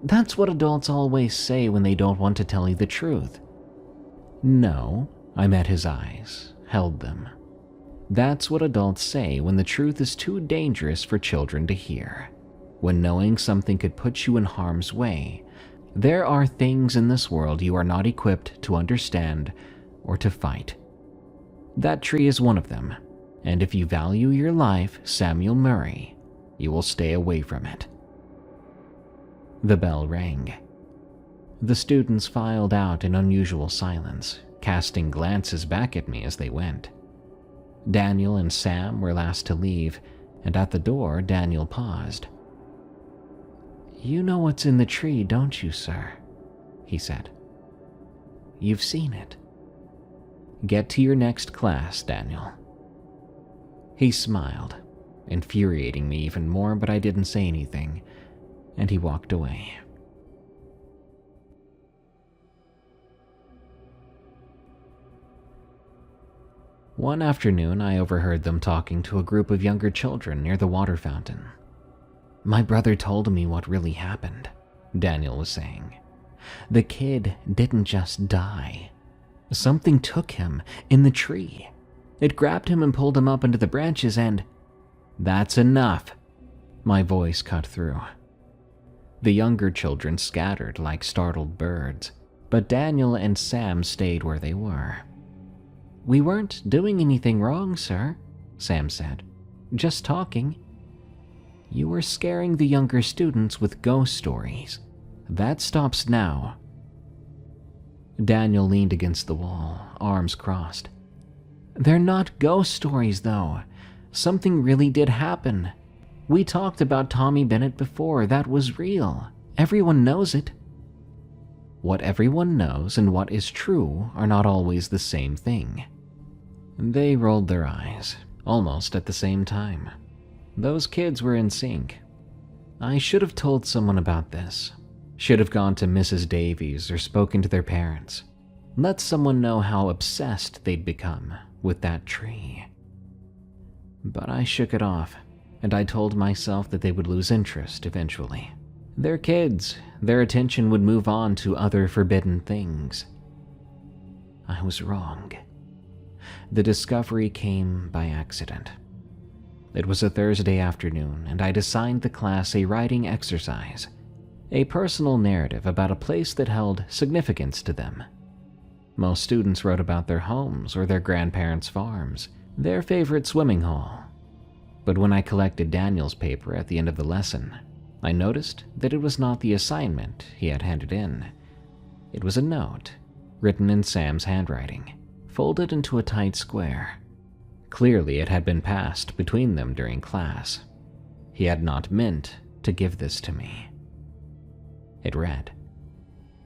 "That's what adults always say when they don't want to tell you the truth." "No," I met his eyes, held them. "That's what adults say when the truth is too dangerous for children to hear. When knowing something could put you in harm's way. There are things in this world you are not equipped to understand or to fight. That tree is one of them, and if you value your life, Samuel Murray, you will stay away from it." The bell rang. The students filed out in unusual silence, casting glances back at me as they went. Daniel and Sam were last to leave, and at the door, Daniel paused. "You know what's in the tree, don't you, sir?" he said. "You've seen it. Get to your next class, Daniel." He smiled, infuriating me even more, but I didn't say anything, and he walked away. One afternoon, I overheard them talking to a group of younger children near the water fountain. "My brother told me what really happened," Daniel was saying. "The kid didn't just die. Something took him in the tree. It grabbed him and pulled him up into the branches and—" "That's enough," my voice cut through. The younger children scattered like startled birds, but Daniel and Sam stayed where they were. "We weren't doing anything wrong, sir," Sam said. "Just talking." "You were scaring the younger students with ghost stories. That stops now." Daniel leaned against the wall, arms crossed. "They're not ghost stories, though. Something really did happen. We talked about Tommy Bennett before. That was real. Everyone knows it." What everyone knows and what is true are not always the same thing. They rolled their eyes, almost at the same time. Those kids were in sync. I should have told someone about this. Should have gone to Mrs. Davies or spoken to their parents. Let someone know how obsessed they'd become with that tree. But I shook it off, and I told myself that they would lose interest eventually. They're kids. Their attention would move on to other forbidden things. I was wrong. The discovery came by accident. It was a Thursday afternoon, and I'd assigned the class a writing exercise, a personal narrative about a place that held significance to them. Most students wrote about their homes or their grandparents' farms, their favorite swimming hole. But when I collected Daniel's paper at the end of the lesson, I noticed that it was not the assignment he had handed in. It was a note, written in Sam's handwriting, folded into a tight square. Clearly it had been passed between them during class. He had not meant to give this to me. It read,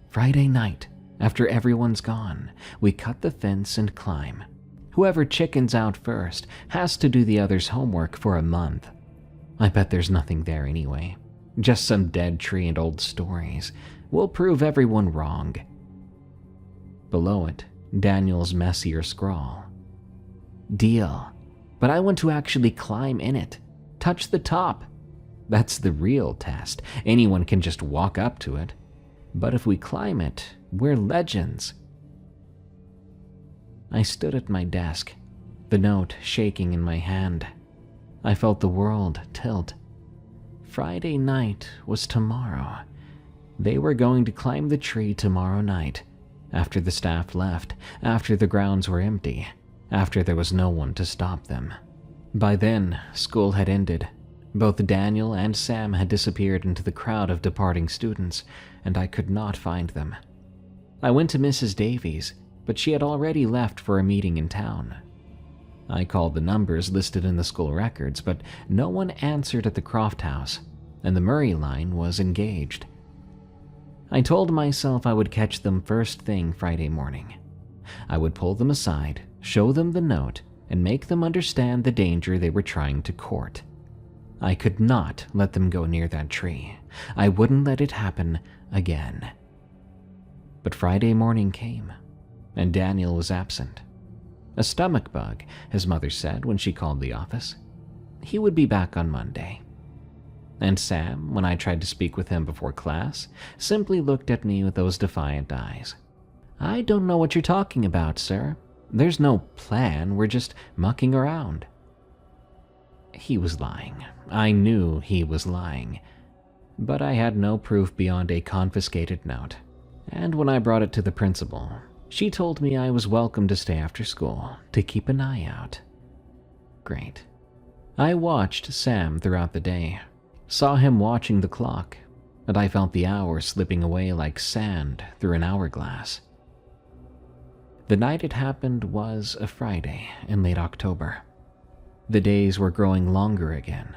"Friday night, after everyone's gone, we cut the fence and climb. Whoever chickens out first has to do the other's homework for a month. I bet there's nothing there anyway. Just some dead tree and old stories. We'll prove everyone wrong." Below it, Daniel's messier scrawl. "Deal. But I want to actually climb in it. Touch the top. That's the real test. Anyone can just walk up to it. But if we climb it, we're legends." I stood at my desk, the note shaking in my hand. I felt the world tilt. Friday night was tomorrow. They were going to climb the tree tomorrow night, after the staff left, after the grounds were empty, after there was no one to stop them. By then, school had ended. Both Daniel and Sam had disappeared into the crowd of departing students, and I could not find them. I went to Mrs. Davies, but she had already left for a meeting in town. I called the numbers listed in the school records, but no one answered at the Croft house, and the Murray line was engaged. I told myself I would catch them first thing Friday morning. I would pull them aside, show them the note, and make them understand the danger they were trying to court. I could not let them go near that tree. I wouldn't let it happen again. But Friday morning came, and Daniel was absent. A stomach bug, his mother said when she called the office. He would be back on Monday. And Sam, when I tried to speak with him before class, simply looked at me with those defiant eyes. "I don't know what you're talking about, sir. There's no plan, we're just mucking around." He was lying. I knew he was lying. But I had no proof beyond a confiscated note. And when I brought it to the principal, she told me I was welcome to stay after school to keep an eye out. Great. I watched Sam throughout the day, saw him watching the clock, and I felt the hours slipping away like sand through an hourglass. The night it happened was a Friday in late October. The days were growing longer again,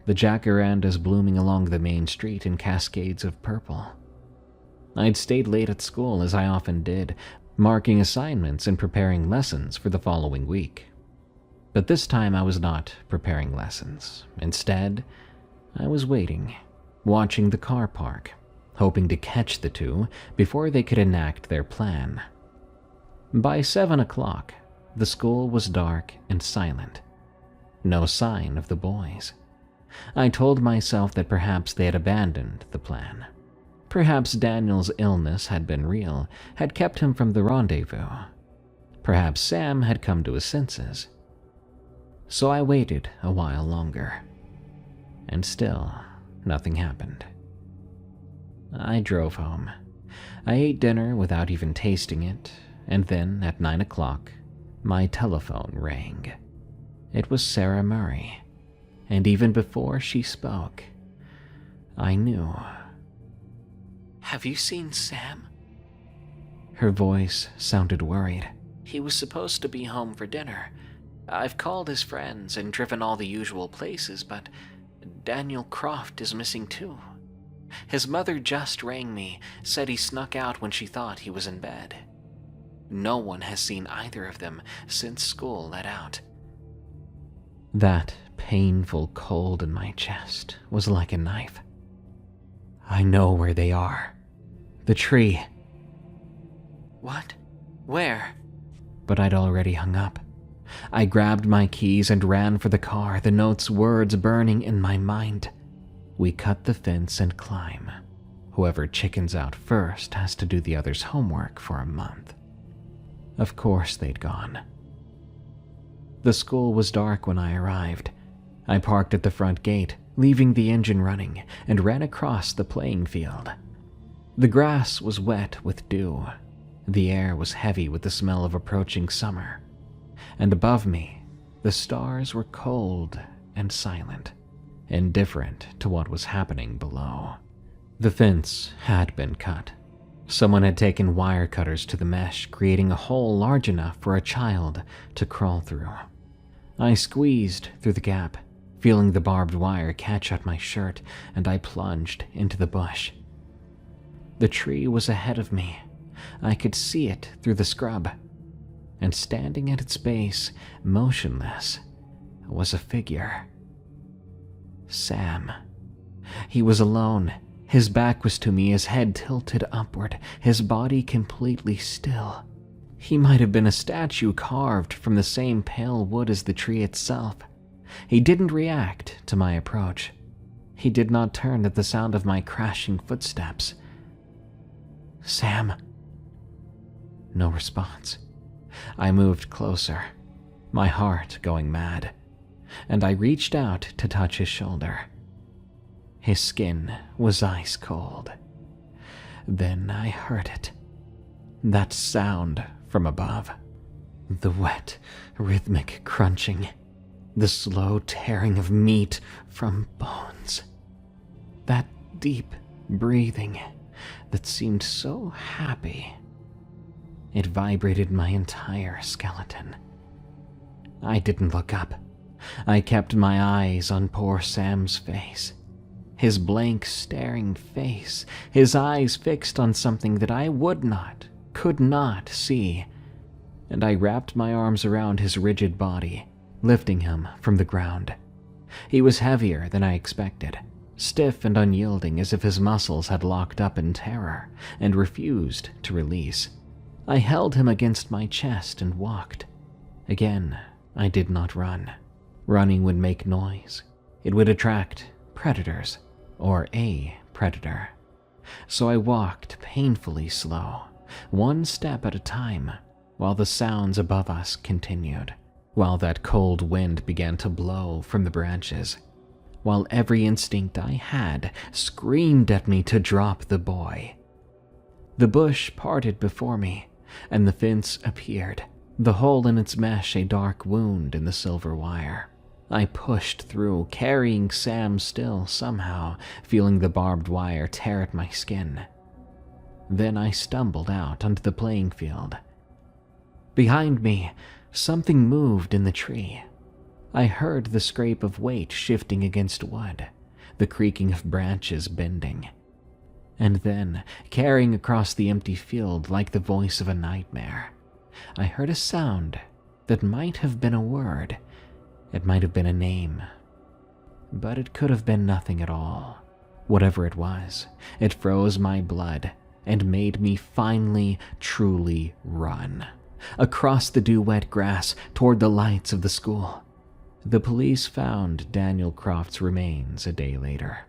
the jacarandas blooming along the main street in cascades of purple. I'd stayed late at school, as I often did, marking assignments and preparing lessons for the following week. But this time I was not preparing lessons. Instead, I was waiting, watching the car park, hoping to catch the two before they could enact their plan. By 7 o'clock, the school was dark and silent. No sign of the boys. I told myself that perhaps they had abandoned the plan. Perhaps Daniel's illness had been real, had kept him from the rendezvous. Perhaps Sam had come to his senses. So I waited a while longer. And still, nothing happened. I drove home. I ate dinner without even tasting it, and then at 9 o'clock, my telephone rang. It was Sarah Murray, and even before she spoke, I knew. "Have you seen Sam?" Her voice sounded worried. "He was supposed to be home for dinner. I've called his friends and driven all the usual places, but Daniel Croft is missing too. His mother just rang me, said he snuck out when she thought he was in bed. No one has seen either of them since school let out." That painful cold in my chest was like a knife. "I know where they are. The tree." "What?" Where? But I'd already hung up. I grabbed my keys and ran for the car, the note's words burning in my mind. We cut the fence and climb. Whoever chickens out first has to do the other's homework for a month. Of course they'd gone. The school was dark when I arrived. I parked at the front gate, leaving the engine running, and ran across the playing field. The grass was wet with dew. The air was heavy with the smell of approaching summer. And above me, the stars were cold and silent, indifferent to what was happening below. The fence had been cut. Someone had taken wire cutters to the mesh, creating a hole large enough for a child to crawl through. I squeezed through the gap, feeling the barbed wire catch at my shirt, and I plunged into the bush. The tree was ahead of me. I could see it through the scrub. And standing at its base, motionless, was a figure. Sam. He was alone. His back was to me, his head tilted upward, his body completely still. He might have been a statue carved from the same pale wood as the tree itself. He didn't react to my approach. He did not turn at the sound of my crashing footsteps. Sam. No response. I moved closer, my heart going mad, and I reached out to touch his shoulder. His skin was ice cold. Then I heard it. That sound from above. The wet, rhythmic crunching. The slow tearing of meat from bones. That deep breathing that seemed so happy. It vibrated my entire skeleton. I didn't look up. I kept my eyes on poor Sam's face. His blank, staring face, his eyes fixed on something that I could not see, and I wrapped my arms around his rigid body, lifting him from the ground. He was heavier than I expected, stiff and unyielding as if his muscles had locked up in terror and refused to release. I held him against my chest and walked. Again, I did not run. Running would make noise. It would attract predators, or a predator. So I walked painfully slow, one step at a time, while the sounds above us continued, while that cold wind began to blow from the branches, while every instinct I had screamed at me to drop the boy. The bush parted before me, and the fence appeared, the hole in its mesh a dark wound in the silver wire. I pushed through, carrying Sam still somehow, feeling the barbed wire tear at my skin. Then I stumbled out onto the playing field. Behind me, something moved in the tree. I heard the scrape of weight shifting against wood, the creaking of branches bending. And then, carrying across the empty field like the voice of a nightmare, I heard a sound that might have been a word. It might have been a name, but it could have been nothing at all. Whatever it was, it froze my blood and made me finally, truly run. Across the dew-wet grass toward the lights of the school. The police found Daniel Croft's remains a day later.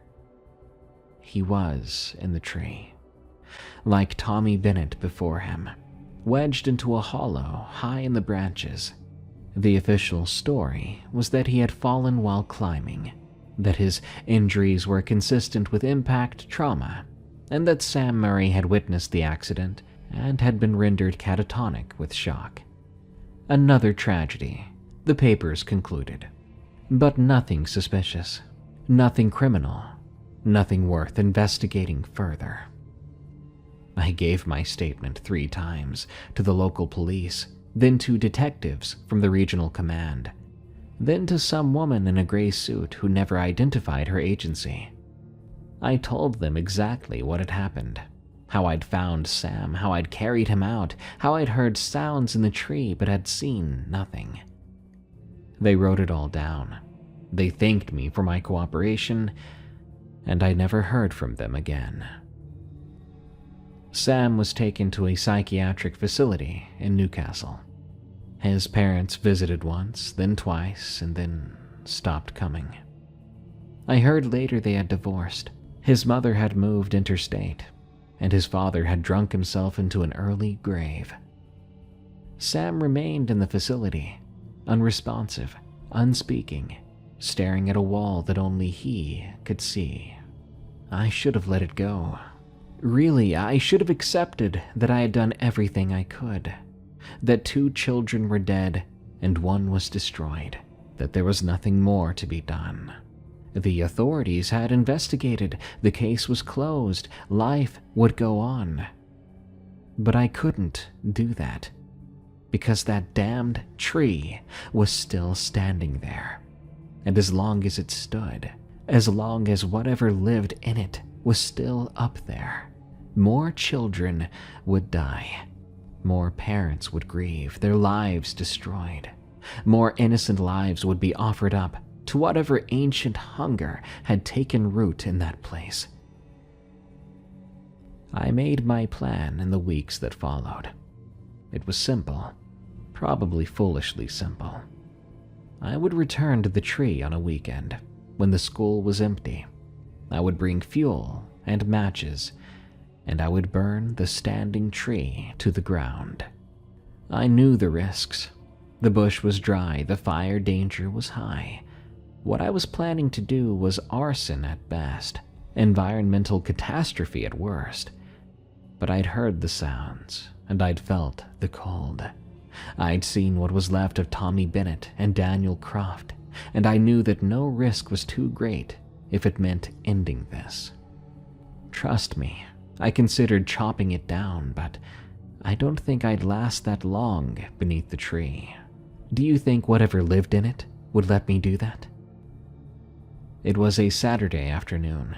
He was in the tree, like Tommy Bennett before him, wedged into a hollow high in the branches. The official story was that he had fallen while climbing, that his injuries were consistent with impact trauma, and that Sam Murray had witnessed the accident and had been rendered catatonic with shock. Another tragedy, the papers concluded, but nothing suspicious, nothing criminal, nothing worth investigating further. I gave my statement 3 times to the local police, then to detectives from the regional command, then to some woman in a gray suit who never identified her agency. I told them exactly what had happened, how I'd found Sam, how I'd carried him out, how I'd heard sounds in the tree but had seen nothing. They wrote it all down. They thanked me for my cooperation, and I never heard from them again. Sam was taken to a psychiatric facility in Newcastle. His parents visited once, then twice, and then stopped coming. I heard later they had divorced. His mother had moved interstate, and his father had drunk himself into an early grave. Sam remained in the facility, unresponsive, unspeaking, staring at a wall that only he could see. I should have let it go. Really, I should have accepted that I had done everything I could, that 2 children were dead and 1 was destroyed, that there was nothing more to be done. The authorities had investigated, the case was closed, life would go on. But I couldn't do that, because that damned tree was still standing there. And as long as it stood, as long as whatever lived in it was still up there, more children would die. More parents would grieve, their lives destroyed. More innocent lives would be offered up to whatever ancient hunger had taken root in that place. I made my plan in the weeks that followed. It was simple, probably foolishly simple. I would return to the tree on a weekend when the school was empty. I would bring fuel and matches, and I would burn the standing tree to the ground. I knew the risks. The bush was dry, the fire danger was high. What I was planning to do was arson at best, environmental catastrophe at worst. But I'd heard the sounds, and I'd felt the cold. I'd seen what was left of Tommy Bennett and Daniel Croft, and I knew that no risk was too great if it meant ending this. Trust me, I considered chopping it down, but I don't think I'd last that long beneath the tree. Do you think whatever lived in it would let me do that? It was a Saturday afternoon.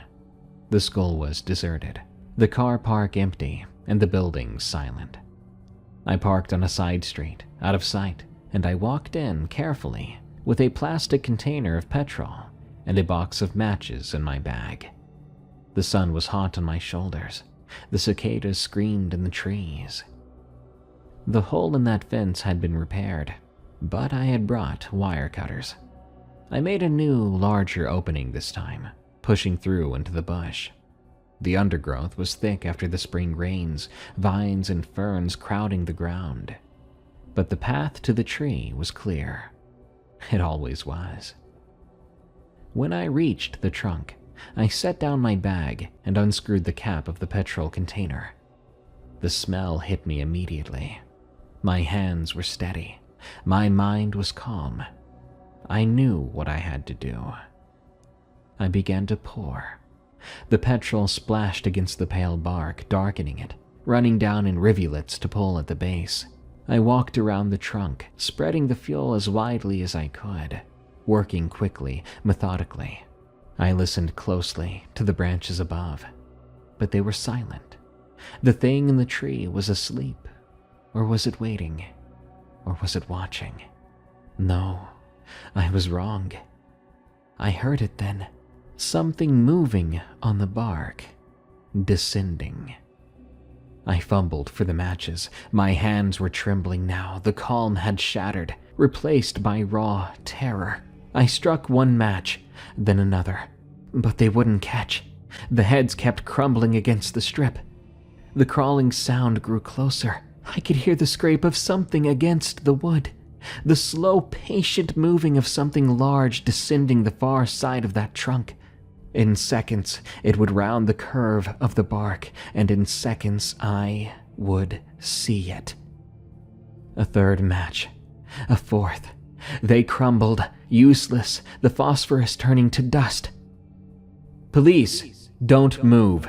The school was deserted, the car park empty, and the buildings silent. I parked on a side street, out of sight, and I walked in carefully with a plastic container of petrol and a box of matches in my bag. The sun was hot on my shoulders. The cicadas screamed in the trees. The hole in that fence had been repaired, but I had brought wire cutters. I made a new, larger opening this time, pushing through into the bush. The undergrowth was thick after the spring rains, vines and ferns crowding the ground. But the path to the tree was clear. It always was. When I reached the trunk, I set down my bag and unscrewed the cap of the petrol container. The smell hit me immediately. My hands were steady. My mind was calm. I knew what I had to do. I began to pour. The petrol splashed against the pale bark, darkening it, running down in rivulets to pull at the base. I walked around the trunk, spreading the fuel as widely as I could, working quickly, methodically. I listened closely to the branches above, but they were silent. The thing in the tree was asleep, or was it waiting, or was it watching? No, I was wrong. I heard it then. Something moving on the bark, descending. I fumbled for the matches. My hands were trembling now. The calm had shattered, replaced by raw terror. I struck one match, then another, but they wouldn't catch. The heads kept crumbling against the strip. The crawling sound grew closer. I could hear the scrape of something against the wood, the slow, patient moving of something large descending the far side of that trunk. In seconds, it would round the curve of the bark, and in seconds I would see it. A third match, a fourth. They crumbled, useless, the phosphorus turning to dust. Police, don't move.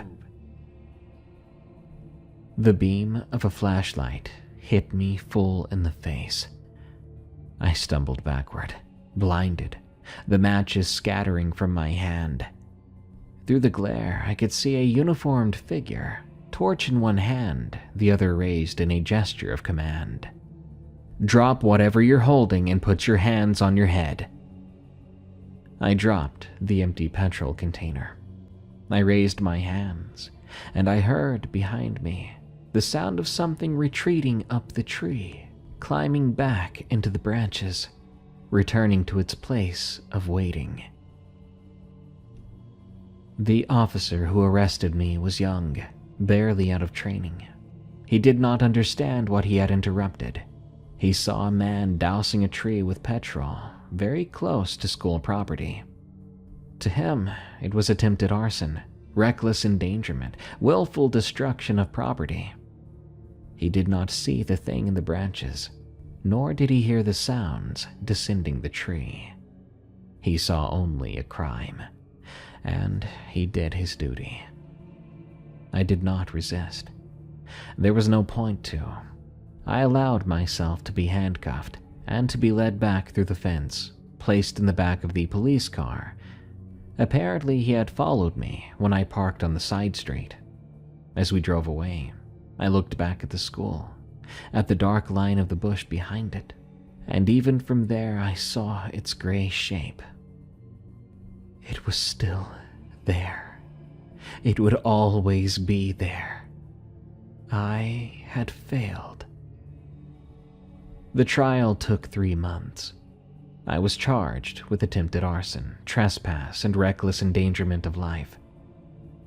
The beam of a flashlight hit me full in the face. I stumbled backward, blinded, the matches scattering from my hand. Through the glare, I could see a uniformed figure, torch in one hand, the other raised in a gesture of command. Drop whatever you're holding and put your hands on your head. I dropped the empty petrol container. I raised my hands. and I heard behind me the sound of something retreating up the tree, climbing back into the branches, returning to its place of waiting. The officer who arrested me was young, barely out of training. He did not understand what he had interrupted. He saw a man dousing a tree with petrol very close to school property. To him, it was attempted arson, reckless endangerment, willful destruction of property. He did not see the thing in the branches, nor did he hear the sounds descending the tree. He saw only a crime, and he did his duty. I did not resist. There was no point to. I allowed myself to be handcuffed and to be led back through the fence, placed in the back of the police car. Apparently, he had followed me when I parked on the side street. As we drove away, I looked back at the school, at the dark line of the bush behind it, and even from there I saw its gray shape. It was still there. It would always be there. I had failed. The trial took 3 months. I was charged with attempted arson, trespass, and reckless endangerment of life.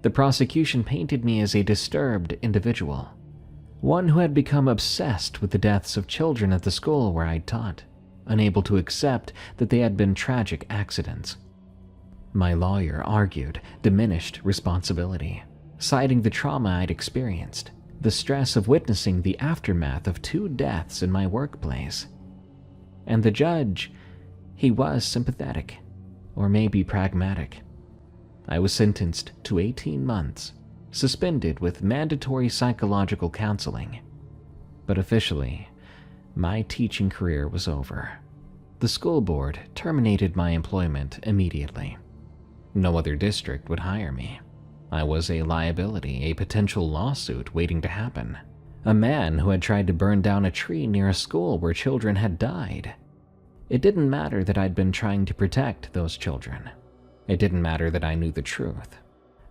The prosecution painted me as a disturbed individual, one who had become obsessed with the deaths of children at the school where I'd taught, unable to accept that they had been tragic accidents. My lawyer argued diminished responsibility, citing the trauma I'd experienced, the stress of witnessing the aftermath of 2 deaths in my workplace. And the judge, he was sympathetic, or maybe pragmatic. I was sentenced to 18 months, suspended with mandatory psychological counseling. But officially, my teaching career was over. The school board terminated my employment immediately. No other district would hire me. I was a liability, a potential lawsuit waiting to happen. A man who had tried to burn down a tree near a school where children had died. It didn't matter that I'd been trying to protect those children. It didn't matter that I knew the truth.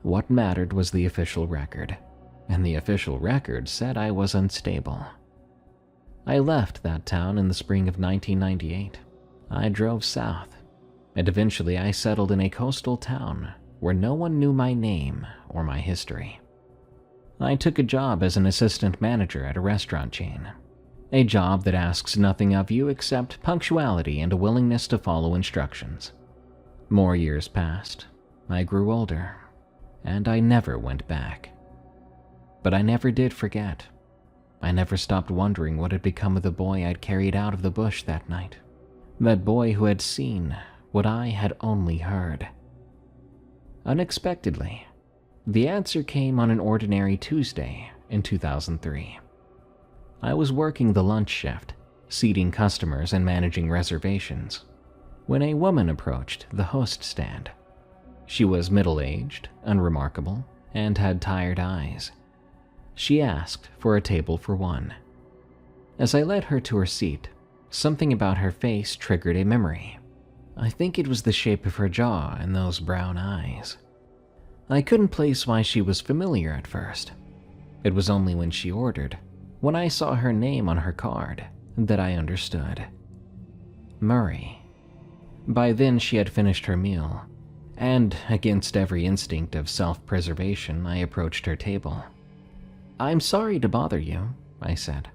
What mattered was the official record, and the official record said I was unstable. I left that town in the spring of 1998. I drove south, and eventually I settled in a coastal town where no one knew my name or my history. I took a job as an assistant manager at a restaurant chain, a job that asks nothing of you except punctuality and a willingness to follow instructions. More years passed, I grew older, and I never went back. But I never did forget. I never stopped wondering what had become of the boy I'd carried out of the bush that night. That boy who had seen what I had only heard. Unexpectedly, the answer came on an ordinary Tuesday in 2003. I was working the lunch shift, seating customers and managing reservations, when a woman approached the host stand. She was middle-aged, unremarkable, and had tired eyes. She asked for a table for one. As I led her to her seat, something about her face triggered a memory. I think it was the shape of her jaw and those brown eyes. I couldn't place why she was familiar at first. It was only when she ordered, when I saw her name on her card, that I understood. Murray. By then she had finished her meal, and against every instinct of self-preservation, I approached her table. "I'm sorry to bother you," I said,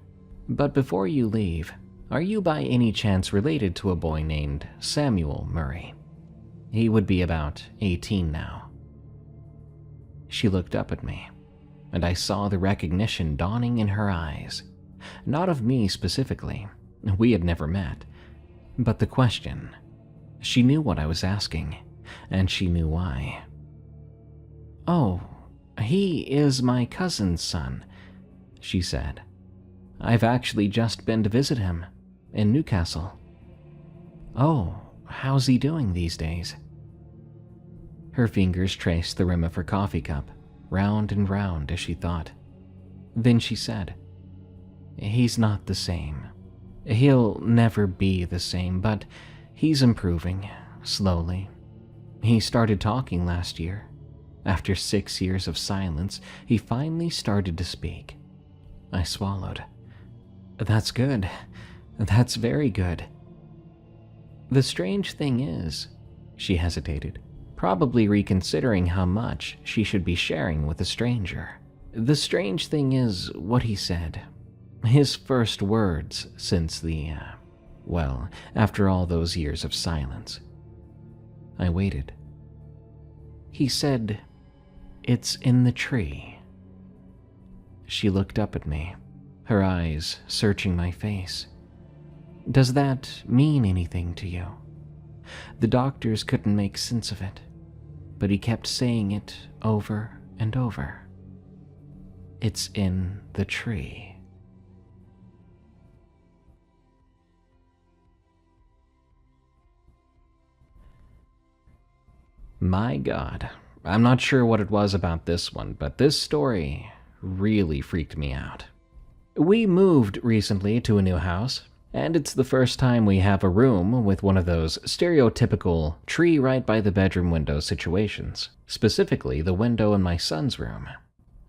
"but before you leave, are you by any chance related to a boy named Samuel Murray? He would be about 18 now." She looked up at me, and I saw the recognition dawning in her eyes. Not of me specifically, we had never met, but the question. She knew what I was asking, and she knew why. "Oh, he is my cousin's son," she said. "I've actually just been to visit him, in Newcastle." "Oh, how's he doing these days?" Her fingers traced the rim of her coffee cup, round and round as she thought. Then she said, "He's not the same. He'll never be the same, but he's improving, slowly. He started talking last year. After 6 years of silence, he finally started to speak. I swallowed. That's good. That's very good. The strange thing is, she hesitated, probably reconsidering how much she should be sharing with a stranger. The strange thing is what he said. His first words since after all those years of silence. I waited. He said, "It's in the tree." She looked up at me, her eyes searching my face. "Does that mean anything to you?" The doctors couldn't make sense of it, but he kept saying it over and over. "It's in the tree." My God, I'm not sure what it was about this one, but this story really freaked me out. We moved recently to a new house, and it's the first time we have a room with one of those stereotypical tree right by the bedroom window situations, specifically the window in my son's room.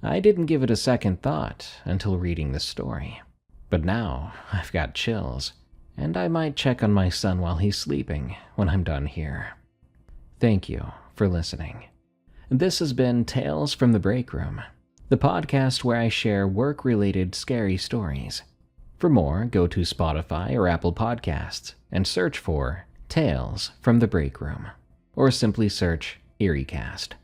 I didn't give it a second thought until reading this story, but now I've got chills, and I might check on my son while he's sleeping when I'm done here. Thank you for listening. This has been Tales from the Break Room, the podcast where I share work-related scary stories. For more, go to Spotify or Apple Podcasts and search for Tales from the Break Room, or simply search Eerie Cast.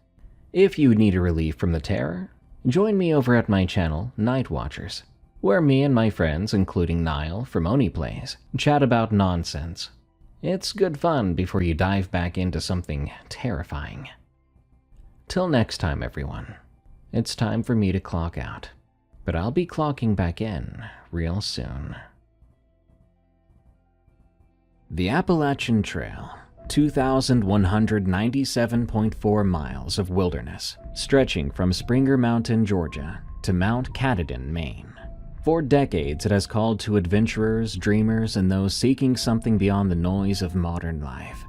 If you need a relief from the terror, join me over at my channel, Night Watchers, where me and my friends, including Niall from Oni Plays, chat about nonsense. It's good fun before you dive back into something terrifying. Till next time, everyone. It's time for me to clock out, but I'll be clocking back in real soon. The Appalachian Trail, 2,197.4 miles of wilderness, stretching from Springer Mountain, Georgia, to Mount Katahdin, Maine. For decades, it has called to adventurers, dreamers, and those seeking something beyond the noise of modern life.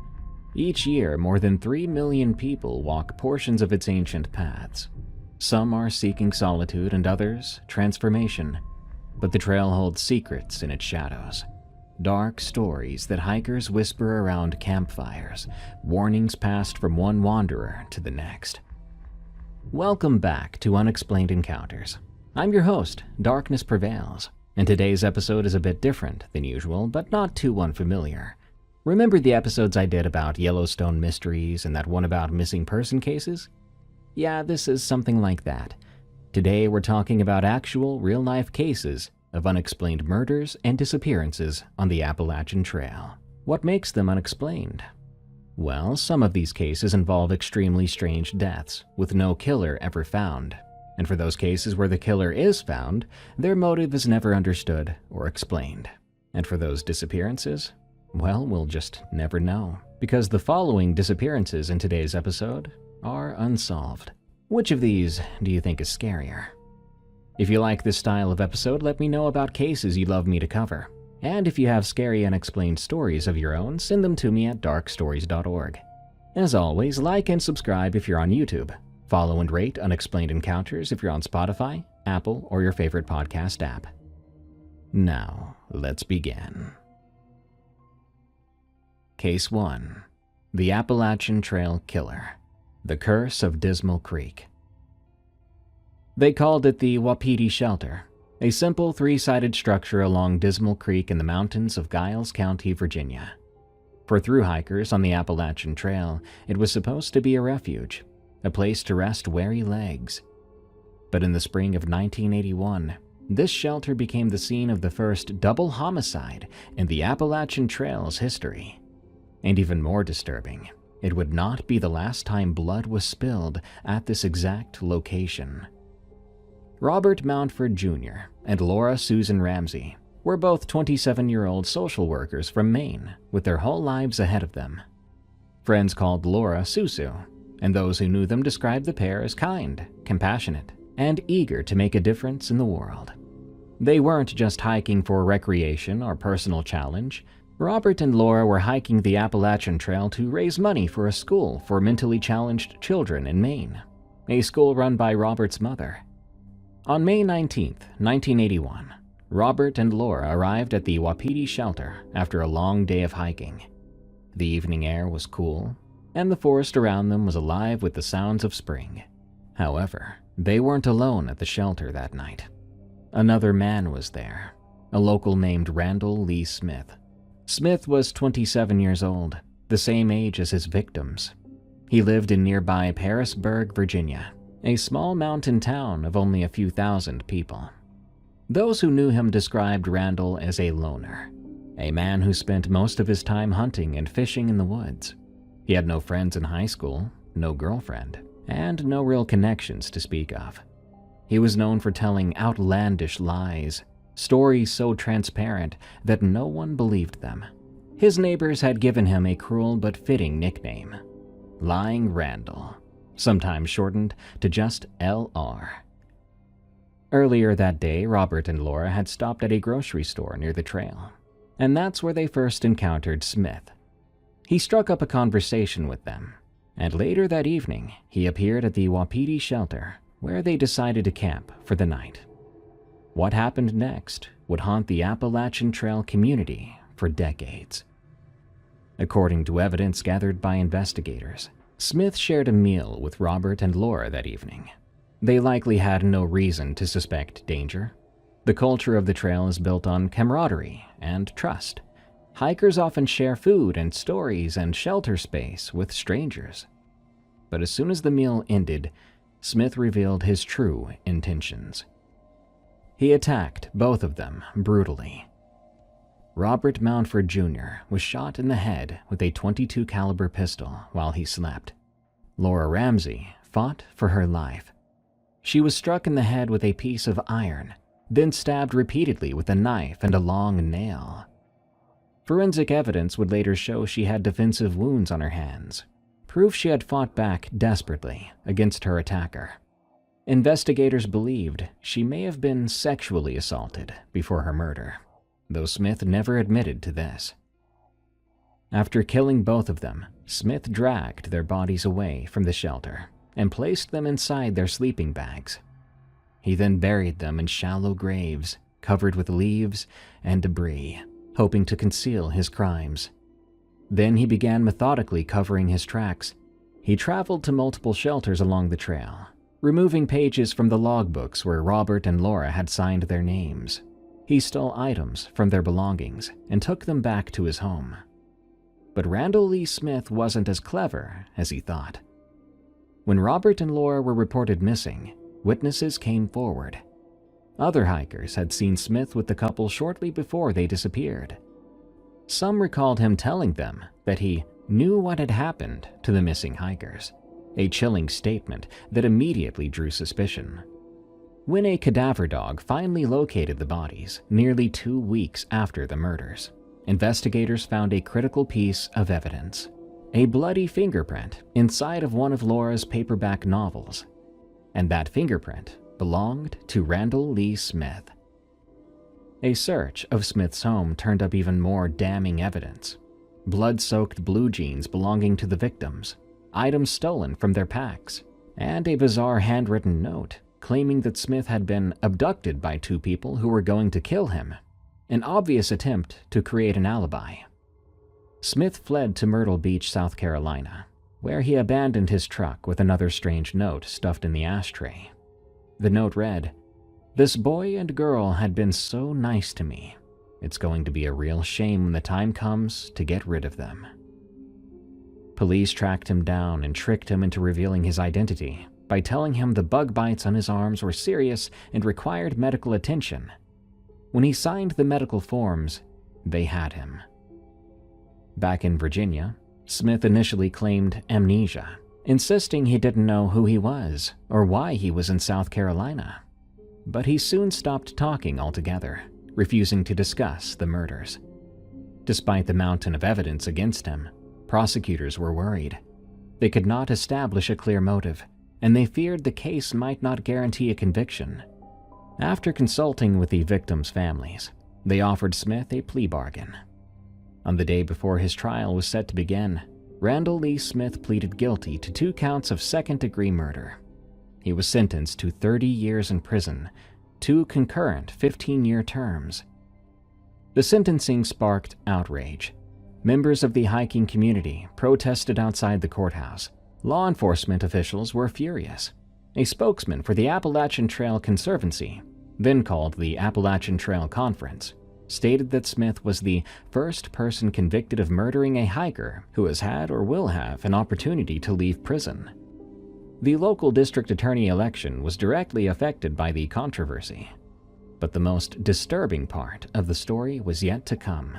Each year, more than 3 million people walk portions of its ancient paths. Some are seeking solitude and others, transformation. But the trail holds secrets in its shadows. Dark stories that hikers whisper around campfires, warnings passed from one wanderer to the next. Welcome back to Unexplained Encounters. I'm your host, Darkness Prevails, and today's episode is a bit different than usual, but not too unfamiliar. Remember the episodes I did about Yellowstone mysteries and that one about missing person cases? Yeah, this is something like that. Today we're talking about actual, real-life cases of unexplained murders and disappearances on the Appalachian Trail. What makes them unexplained? Well, some of these cases involve extremely strange deaths, with no killer ever found. And for those cases where the killer is found, their motive is never understood or explained. And for those disappearances, well, we'll just never know, because the following disappearances in today's episode are unsolved. Which of these do you think is scarier? If you like this style of episode, let me know about cases you'd love me to cover. And if you have scary unexplained stories of your own, send them to me at darkstories.org. As always, like and subscribe if you're on YouTube. Follow and rate Unexplained Encounters if you're on Spotify, Apple, or your favorite podcast app. Now, let's begin. Case 1. The Appalachian Trail Killer. The Curse of Dismal Creek. They called it the Wapiti Shelter, a simple 3-sided structure along Dismal Creek in the mountains of Giles County, Virginia. For thru hikers on the Appalachian Trail, it was supposed to be a refuge, a place to rest weary legs. But in the spring of 1981, this shelter became the scene of the first double homicide in the Appalachian Trail's history. And even more disturbing, it would not be the last time blood was spilled at this exact location. Robert Mountford Jr. and Laura Susan Ramsey were both 27-year-old social workers from Maine with their whole lives ahead of them. Friends called Laura Susu, and those who knew them described the pair as kind, compassionate, and eager to make a difference in the world. They weren't just hiking for recreation or personal challenge. Robert and Laura were hiking the Appalachian Trail to raise money for a school for mentally challenged children in Maine. a school run by Robert's mother. On May 19, 1981, Robert and Laura arrived at the Wapiti shelter after a long day of hiking. The evening air was cool, and the forest around them was alive with the sounds of spring. However, they weren't alone at the shelter that night. Another man was there, a local named Randall Lee Smith. Smith was 27 years old, the same age as his victims. He lived in nearby Parisburg, Virginia, a small mountain town of only a few thousand people. Those who knew him described Randall as a loner, a man who spent most of his time hunting and fishing in the woods. He had no friends in high school, no girlfriend, and no real connections to speak of. He was known for telling outlandish lies, stories so transparent that no one believed them. His neighbors had given him a cruel but fitting nickname, Lying Randall, sometimes shortened to just LR. Earlier that day, Robert and Laura had stopped at a grocery store near the trail, and that's where they first encountered Smith. He struck up a conversation with them, and later that evening, he appeared at the Wapiti shelter, where they decided to camp for the night. What happened next would haunt the Appalachian Trail community for decades. According to evidence gathered by investigators, Smith shared a meal with Robert and Laura that evening. They likely had no reason to suspect danger. The culture of the trail is built on camaraderie and trust. Hikers often share food and stories and shelter space with strangers. But as soon as the meal ended, Smith revealed his true intentions. He attacked both of them brutally. Robert Mountford Jr. was shot in the head with a .22 caliber pistol while he slept. Laura Ramsey fought for her life. She was struck in the head with a piece of iron, then stabbed repeatedly with a knife and a long nail. Forensic evidence would later show she had defensive wounds on her hands, proof she had fought back desperately against her attacker. Investigators believed she may have been sexually assaulted before her murder, though Smith never admitted to this. After killing both of them, Smith dragged their bodies away from the shelter and placed them inside their sleeping bags. He then buried them in shallow graves covered with leaves and debris, hoping to conceal his crimes. Then he began methodically covering his tracks. He traveled to multiple shelters along the trail, removing pages from the logbooks where Robert and Laura had signed their names. He stole items from their belongings and took them back to his home. But Randall Lee Smith wasn't as clever as he thought. When Robert and Laura were reported missing, witnesses came forward. Other hikers had seen Smith with the couple shortly before they disappeared. Some recalled him telling them that he knew what had happened to the missing hikers, a chilling statement that immediately drew suspicion. When a cadaver dog finally located the bodies nearly 2 weeks after the murders, investigators found a critical piece of evidence, a bloody fingerprint inside of one of Laura's paperback novels. And that fingerprint belonged to Randall Lee Smith. A search of Smith's home turned up even more damning evidence. Blood-soaked blue jeans belonging to the victims, items stolen from their packs, and a bizarre handwritten note claiming that Smith had been abducted by 2 people who were going to kill him, an obvious attempt to create an alibi. Smith fled to Myrtle Beach, South Carolina, where he abandoned his truck with another strange note stuffed in the ashtray. The note read, "This boy and girl had been so nice to me. It's going to be a real shame when the time comes to get rid of them." Police tracked him down and tricked him into revealing his identity by telling him the bug bites on his arms were serious and required medical attention. When he signed the medical forms, they had him. Back in Virginia, Smith initially claimed amnesia, insisting he didn't know who he was or why he was in South Carolina. But he soon stopped talking altogether, refusing to discuss the murders. Despite the mountain of evidence against him, prosecutors were worried. They could not establish a clear motive, and they feared the case might not guarantee a conviction. After consulting with the victims' families, they offered Smith a plea bargain. On the day before his trial was set to begin, Randall Lee Smith pleaded guilty to 2 counts of second-degree murder. He was sentenced to 30 years in prison, 2 concurrent 15-year terms. The sentencing sparked outrage. Members of the hiking community protested outside the courthouse. Law enforcement officials were furious. A spokesman for the Appalachian Trail Conservancy, then called the Appalachian Trail Conference, stated that Smith was the first person convicted of murdering a hiker who has had or will have an opportunity to leave prison. The local district attorney election was directly affected by the controversy. But the most disturbing part of the story was yet to come.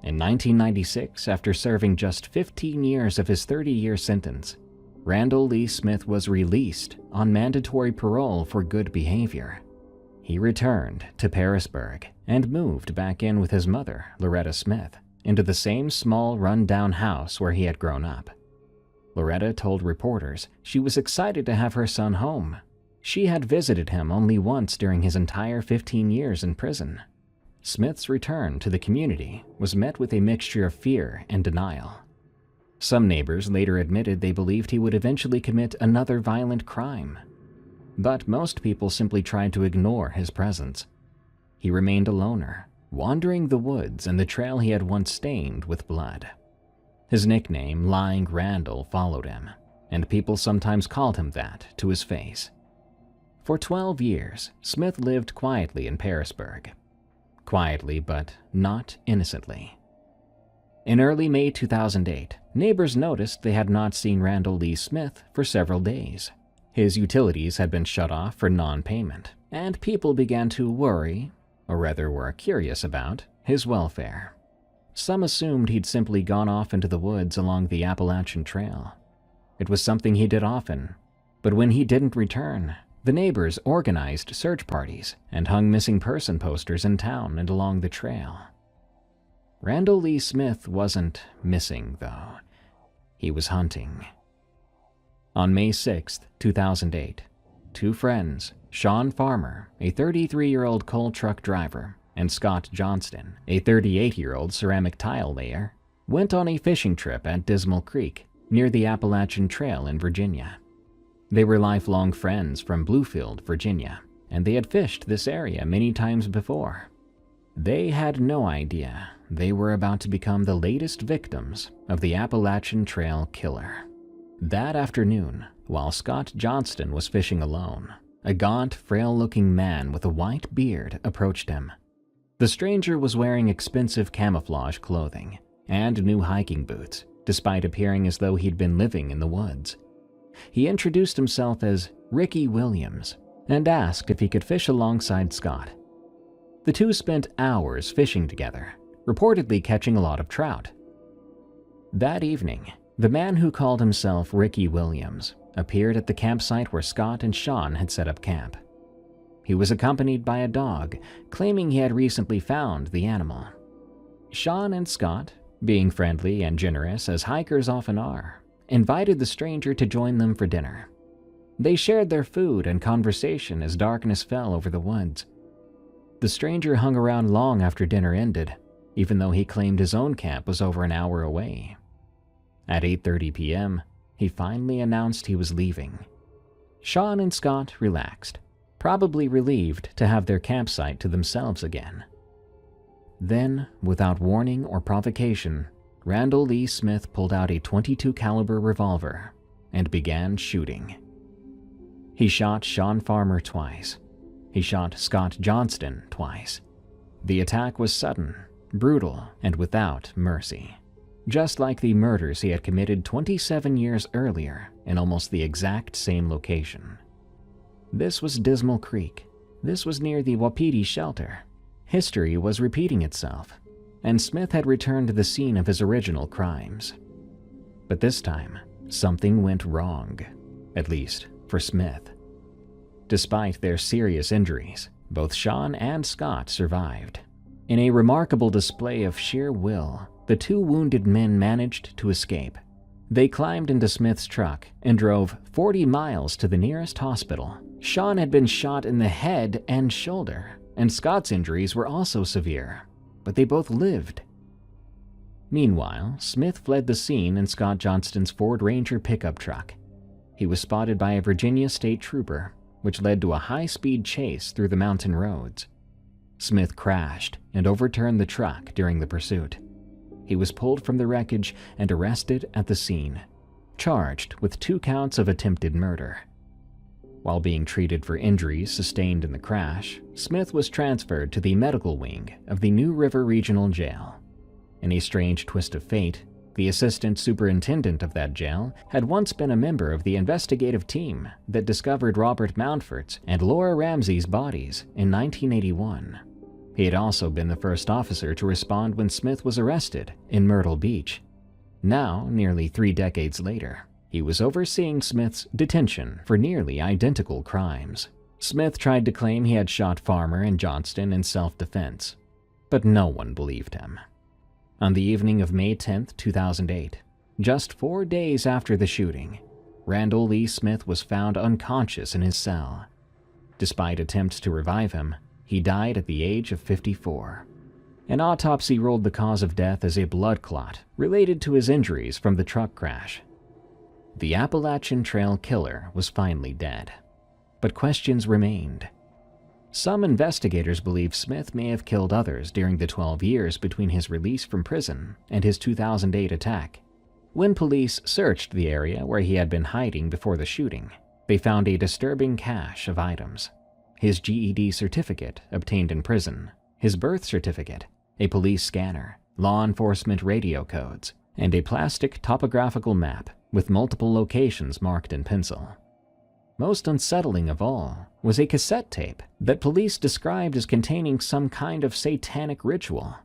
In 1996, after serving just 15 years of his 30-year sentence, Randall Lee Smith was released on mandatory parole for good behavior. He returned to Pearisburg and moved back in with his mother, Loretta Smith, into the same small run-down house where he had grown up. Loretta told reporters she was excited to have her son home. She had visited him only once during his entire 15 years in prison. Smith's return to the community was met with a mixture of fear and denial. Some neighbors later admitted they believed he would eventually commit another violent crime. But most people simply tried to ignore his presence. He remained a loner, wandering the woods and the trail he had once stained with blood. His nickname, Lying Randall, followed him, and people sometimes called him that to his face. For 12 years, Smith lived quietly in Pearisburg. Quietly, but not innocently. In early May 2008, neighbors noticed they had not seen Randall Lee Smith for several days. His utilities had been shut off for non-payment, and people began to worry, or rather were curious about, his welfare. Some assumed he'd simply gone off into the woods along the Appalachian Trail. It was something he did often, but when he didn't return, the neighbors organized search parties and hung missing person posters in town and along the trail. Randall Lee Smith wasn't missing, though. He was hunting. On May 6, 2008, 2 friends, Sean Farmer, a 33-year-old coal truck driver, and Scott Johnston, a 38-year-old ceramic tile layer, went on a fishing trip at Dismal Creek, near the Appalachian Trail in Virginia. They were lifelong friends from Bluefield, Virginia, and they had fished this area many times before. They had no idea they were about to become the latest victims of the Appalachian Trail killer. That afternoon, while Scott Johnston was fishing alone, a gaunt, frail-looking man with a white beard approached him. The stranger was wearing expensive camouflage clothing and new hiking boots, despite appearing as though he'd been living in the woods. He introduced himself as Ricky Williams and asked if he could fish alongside Scott. The two spent hours fishing together, reportedly catching a lot of trout. That evening, the man who called himself Ricky Williams appeared at the campsite where Scott and Sean had set up camp. He was accompanied by a dog, claiming he had recently found the animal. Sean and Scott, being friendly and generous as hikers often are, invited the stranger to join them for dinner. They shared their food and conversation as darkness fell over the woods. The stranger hung around long after dinner ended, even though he claimed his own camp was over an hour away. At 8:30 p.m., he finally announced he was leaving. Sean and Scott relaxed, probably relieved to have their campsite to themselves again. Then, without warning or provocation, Randall Lee Smith pulled out a .22 caliber revolver and began shooting. He shot Sean Farmer twice. He shot Scott Johnston twice. The attack was sudden, brutal, and without mercy, just like the murders he had committed 27 years earlier in almost the exact same location. This was Dismal Creek. This was near the Wapiti shelter. History was repeating itself, and Smith had returned to the scene of his original crimes. But this time, something went wrong, at least for Smith. Despite their serious injuries, both Sean and Scott survived. In a remarkable display of sheer will, the two wounded men managed to escape. They climbed into Smith's truck and drove 40 miles to the nearest hospital. Sean had been shot in the head and shoulder, and Scott's injuries were also severe, but they both lived. Meanwhile, Smith fled the scene in Scott Johnston's Ford Ranger pickup truck. he was spotted by a Virginia state trooper, which led to a high-speed chase through the mountain roads. Smith crashed and overturned the truck during the pursuit. He was pulled from the wreckage and arrested at the scene, charged with 2 counts of attempted murder. While being treated for injuries sustained in the crash, Smith was transferred to the medical wing of the New River Regional Jail. In a strange twist of fate, the assistant superintendent of that jail had once been a member of the investigative team that discovered Robert Mountford's and Laura Ramsey's bodies in 1981. He had also been the first officer to respond when Smith was arrested in Myrtle Beach. Now, nearly 3 decades later, he was overseeing Smith's detention for nearly identical crimes. Smith tried to claim he had shot Farmer and Johnston in self-defense, but no one believed him. On the evening of May 10, 2008, just 4 days after the shooting, Randall Lee Smith was found unconscious in his cell. Despite attempts to revive him, he died at the age of 54. An autopsy ruled the cause of death as a blood clot related to his injuries from the truck crash. The Appalachian Trail killer was finally dead, but questions remained. Some investigators believe Smith may have killed others during the 12 years between his release from prison and his 2008 attack. When police searched the area where he had been hiding before the shooting, they found a disturbing cache of items: his GED certificate obtained in prison, his birth certificate, a police scanner, law enforcement radio codes, and a plastic topographical map with multiple locations marked in pencil. Most unsettling of all was a cassette tape that police described as containing some kind of satanic ritual.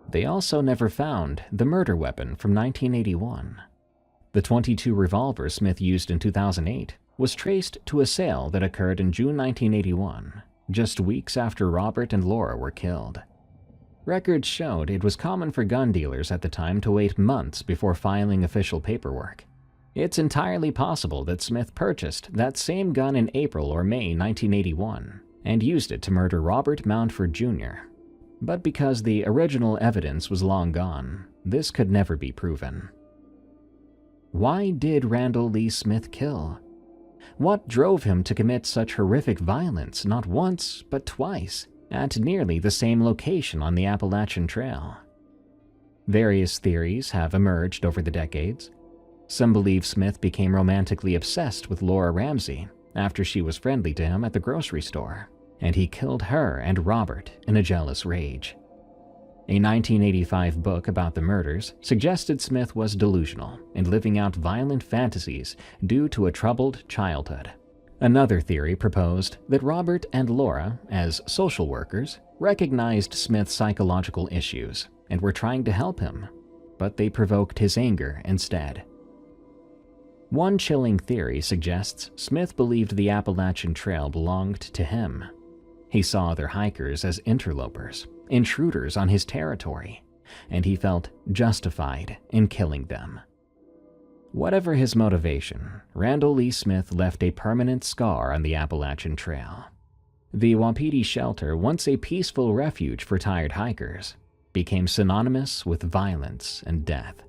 They also never found the murder weapon from 1981. The .22 revolver Smith used in 2008 was traced to a sale that occurred in June 1981, just weeks after Robert and Laura were killed. Records showed it was common for gun dealers at the time to wait months before filing official paperwork. It's entirely possible that Smith purchased that same gun in April or May 1981 and used it to murder Robert Mountford Jr. But because the original evidence was long gone, this could never be proven. Why did Randall Lee Smith kill? What drove him to commit such horrific violence not once but twice at nearly the same location on the Appalachian Trail? Various theories have emerged over the decades. Some believe Smith became romantically obsessed with Laura Ramsey after she was friendly to him at the grocery store, and he killed her and Robert in a jealous rage. A 1985 book about the murders suggested Smith was delusional and living out violent fantasies due to a troubled childhood. Another theory proposed that Robert and Laura, as social workers, recognized Smith's psychological issues and were trying to help him, but they provoked his anger instead. One chilling theory suggests Smith believed the Appalachian Trail belonged to him. He saw other hikers as interlopers, intruders on his territory, and he felt justified in killing them. Whatever his motivation, Randall Lee Smith left a permanent scar on the Appalachian Trail. The Wapiti Shelter, once a peaceful refuge for tired hikers, became synonymous with violence and death.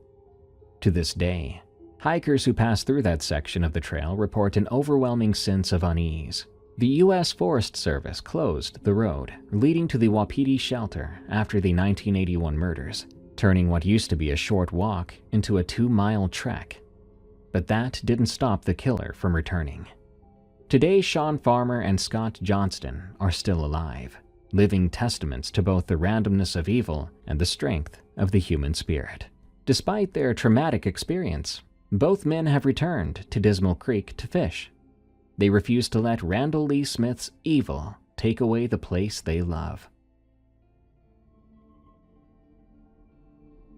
To this day, hikers who pass through that section of the trail report an overwhelming sense of unease. The U.S. Forest Service closed the road leading to the Wapiti Shelter after the 1981 murders, turning what used to be a short walk into a 2-mile trek. But that didn't stop the killer from returning. Today, Sean Farmer and Scott Johnston are still alive, living testaments to both the randomness of evil and the strength of the human spirit. Despite their traumatic experience, both men have returned to Dismal Creek to fish. They refuse to let Randall Lee Smith's evil take away the place they love.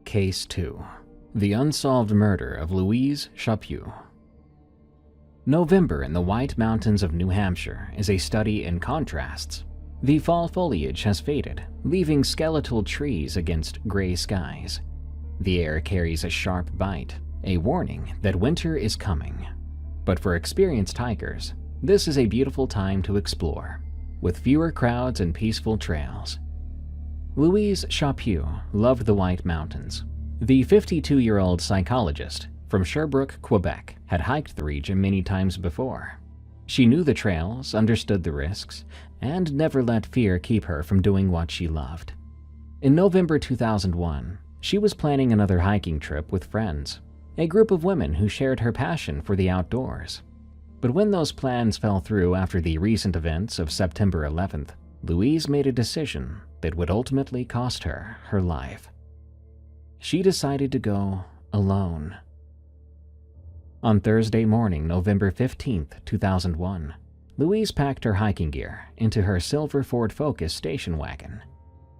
Case 2. The Unsolved Murder of Louise Chaput. November in the White Mountains of New Hampshire is a study in contrasts. The fall foliage has faded, leaving skeletal trees against gray skies. The air carries a sharp bite, a warning that winter is coming. But for experienced hikers, this is a beautiful time to explore, with fewer crowds and peaceful trails. Louise Chaput loved the White Mountains. The 52-year-old psychologist from Sherbrooke, Quebec, had hiked the region many times before. She knew the trails, understood the risks, and never let fear keep her from doing what she loved. In November 2001, she was planning another hiking trip with friends, a group of women who shared her passion for the outdoors. But when those plans fell through after the recent events of September 11th, Louise made a decision that would ultimately cost her her life. She decided to go alone. On Thursday morning, November 15th, 2001, Louise packed her hiking gear into her silver Ford Focus station wagon.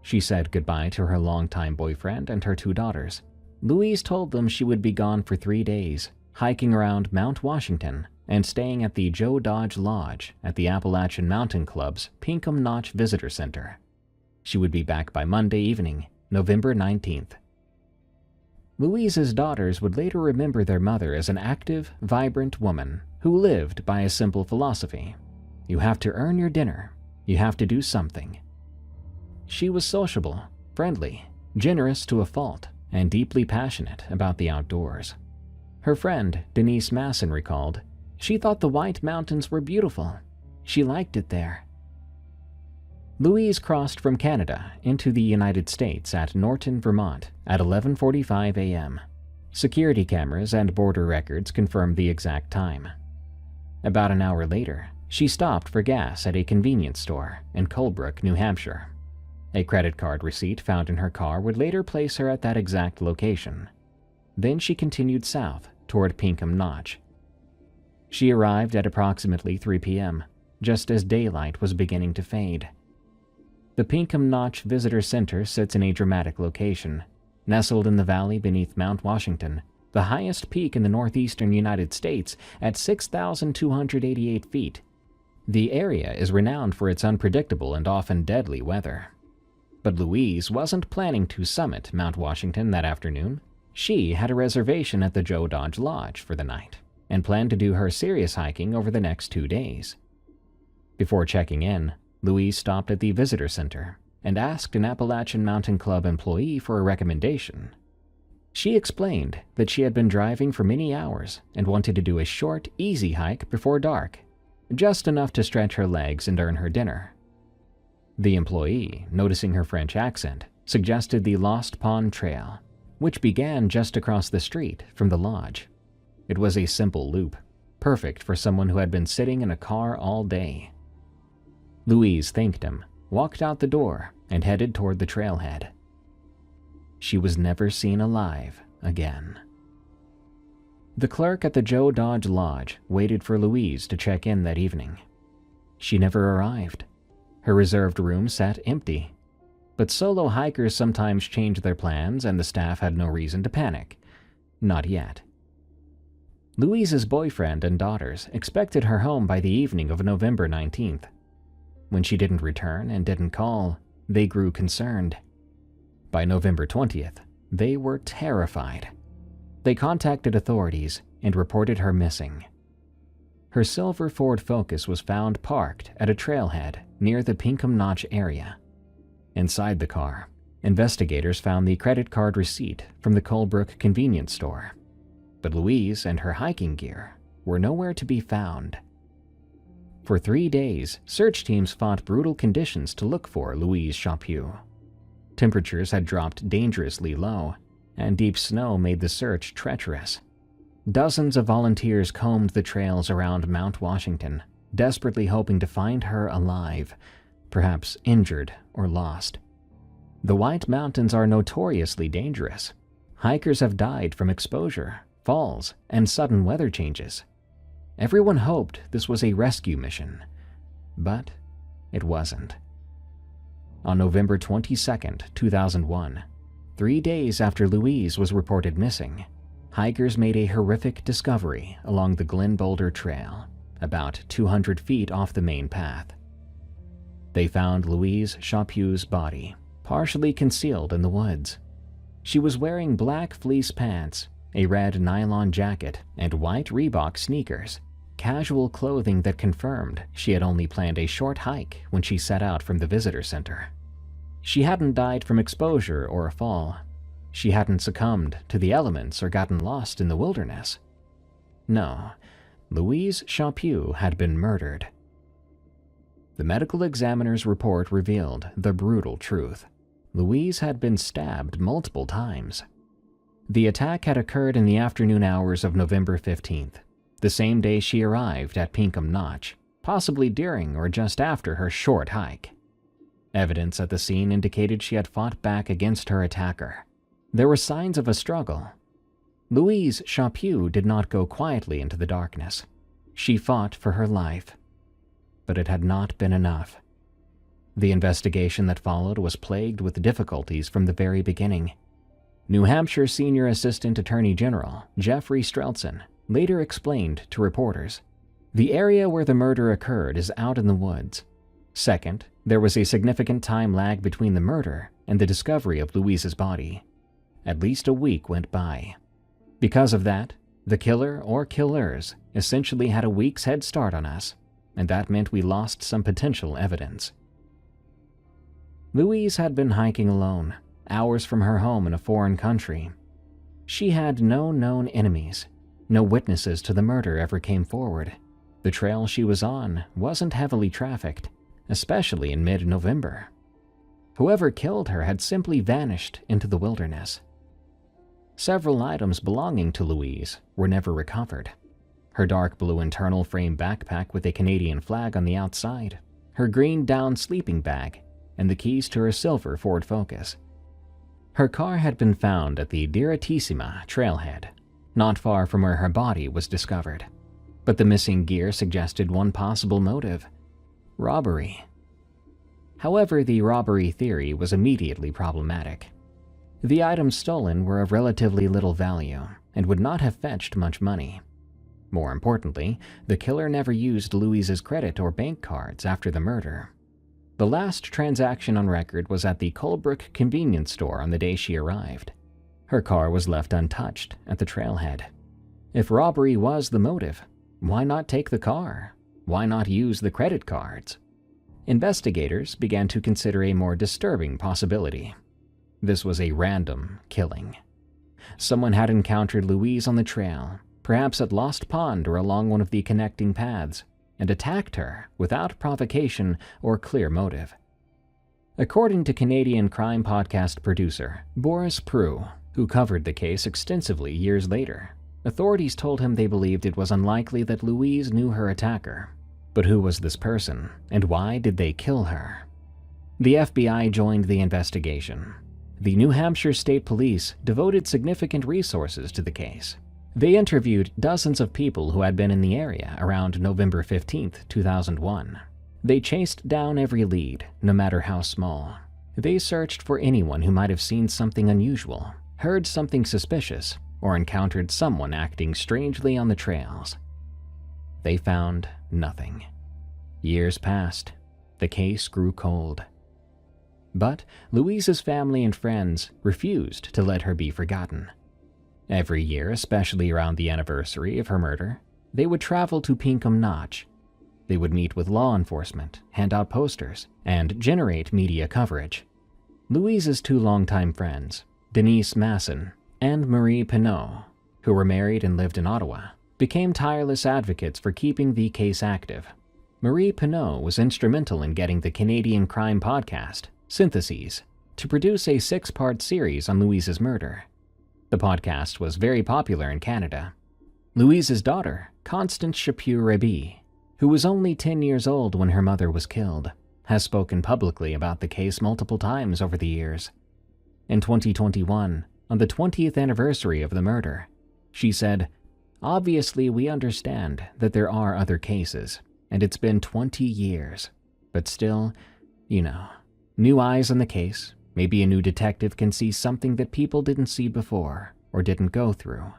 She said goodbye to her longtime boyfriend and her 2 daughters. Louise told them she would be gone for 3 days, hiking around Mount Washington and staying at the Joe Dodge Lodge at the Appalachian Mountain Club's Pinkham Notch Visitor Center. She would be back by Monday evening, November 19th. Louise's daughters would later remember their mother as an active, vibrant woman who lived by a simple philosophy. You have to earn your dinner. You have to do something. She was sociable, friendly, generous to a fault, and deeply passionate about the outdoors. Her friend, Denise Masson, recalled, "She thought the White Mountains were beautiful. She liked it there." Louise crossed from Canada into the United States at Norton, Vermont at 11:45 a.m. Security cameras and border records confirmed the exact time. About an hour later, she stopped for gas at a convenience store in Colebrook, New Hampshire. A credit card receipt found in her car would later place her at that exact location. Then she continued south toward Pinkham Notch. She arrived at approximately 3 p.m., just as daylight was beginning to fade. The Pinkham Notch Visitor Center sits in a dramatic location, nestled in the valley beneath Mount Washington, the highest peak in the northeastern United States at 6,288 feet. The area is renowned for its unpredictable and often deadly weather. But Louise wasn't planning to summit Mount Washington that afternoon. She had a reservation at the Joe Dodge Lodge for the night and planned to do her serious hiking over the next 2 days. Before checking in, Louise stopped at the visitor center and asked an Appalachian Mountain Club employee for a recommendation. She explained that she had been driving for many hours and wanted to do a short, easy hike before dark, just enough to stretch her legs and earn her dinner. The employee, noticing her French accent, suggested the Lost Pond Trail, which began just across the street from the lodge. It was a simple loop, perfect for someone who had been sitting in a car all day. Louise thanked him, walked out the door, and headed toward the trailhead. She was never seen alive again. The clerk at the Joe Dodge Lodge waited for Louise to check in that evening. She never arrived. Her reserved room sat empty. But solo hikers sometimes change their plans, and the staff had no reason to panic. Not yet. Louise's boyfriend and daughters expected her home by the evening of November 19th. When she didn't return and didn't call, they grew concerned. By November 20th, they were terrified. They contacted authorities and reported her missing. Her silver Ford Focus was found parked at a trailhead near the Pinkham Notch area. Inside the car, investigators found the credit card receipt from the Colebrook convenience store. But Louise and her hiking gear were nowhere to be found. For 3 days, search teams fought brutal conditions to look for Louise Chaput. Temperatures had dropped dangerously low, and deep snow made the search treacherous. Dozens of volunteers combed the trails around Mount Washington, desperately hoping to find her alive, perhaps injured or lost. The White Mountains are notoriously dangerous. Hikers have died from exposure, falls, and sudden weather changes. Everyone hoped this was a rescue mission, but it wasn't. On November 22nd, 2001, 3 days after Louise was reported missing, hikers made a horrific discovery along the Glen Boulder Trail, about 200 feet off the main path. They found Louise Chaput's body, partially concealed in the woods. She was wearing black fleece pants, a red nylon jacket, and white Reebok sneakers, casual clothing that confirmed she had only planned a short hike when she set out from the visitor center. She hadn't died from exposure or a fall. She hadn't succumbed to the elements or gotten lost in the wilderness. No, Louise Chaput had been murdered. The medical examiner's report revealed the brutal truth. Louise had been stabbed multiple times. The attack had occurred in the afternoon hours of November 15th, the same day she arrived at Pinkham Notch, possibly during or just after her short hike. Evidence at the scene indicated she had fought back against her attacker. There were signs of a struggle. Louise Chaput did not go quietly into the darkness. She fought for her life. But it had not been enough. The investigation that followed was plagued with difficulties from the very beginning. New Hampshire Senior Assistant Attorney General Jeffrey Strelson later explained to reporters, "The area where the murder occurred is out in the woods. Second, there was a significant time lag between the murder and the discovery of Louise's body. At least a week went by. Because of that, the killer or killers essentially had a week's head start on us, and that meant we lost some potential evidence." Louise had been hiking alone, hours from her home in a foreign country. She had no known enemies. No witnesses to the murder ever came forward. The trail she was on wasn't heavily trafficked, especially in mid-November. Whoever killed her had simply vanished into the wilderness. Several items belonging to Louise were never recovered. Her dark blue internal frame backpack with a Canadian flag on the outside, her green down sleeping bag, and the keys to her silver Ford Focus. Her car had been found at the Diratissima trailhead, not far from where her body was discovered. But the missing gear suggested one possible motive: robbery. However, the robbery theory was immediately problematic. The items stolen were of relatively little value and would not have fetched much money. More importantly, the killer never used Louise's credit or bank cards after the murder. The last transaction on record was at the Colebrook convenience store on the day she arrived. Her car was left untouched at the trailhead. If robbery was the motive, why not take the car? Why not use the credit cards? Investigators began to consider a more disturbing possibility. This was a random killing. Someone had encountered Louise on the trail, perhaps at Lost Pond or along one of the connecting paths, and attacked her without provocation or clear motive. According to Canadian crime podcast producer Boris Prue, who covered the case extensively years later, authorities told him they believed it was unlikely that Louise knew her attacker. But who was this person, and why did they kill her? The FBI joined the investigation. The New Hampshire State Police devoted significant resources to the case. They interviewed dozens of people who had been in the area around November 15, 2001. They chased down every lead, no matter how small. They searched for anyone who might have seen something unusual, heard something suspicious, or encountered someone acting strangely on the trails. They found nothing. Years passed. The case grew cold. But Louise's family and friends refused to let her be forgotten. Every year, especially around the anniversary of her murder, they would travel to Pinkham Notch. They would meet with law enforcement, hand out posters, and generate media coverage. Louise's two longtime friends, Denise Masson and Marie Pinault, who were married and lived in Ottawa, became tireless advocates for keeping the case active. Marie Pinault was instrumental in getting the Canadian crime podcast, Syntheses, to produce a 6-part series on Louise's murder. The podcast was very popular in Canada. Louise's daughter, Constance Chaput-Raby, who was only 10 years old when her mother was killed, has spoken publicly about the case multiple times over the years. In 2021, on the 20th anniversary of the murder, she said, "Obviously, we understand that there are other cases, and it's been 20 years. But still, new eyes on the case. Maybe a new detective can see something that people didn't see before or didn't go through.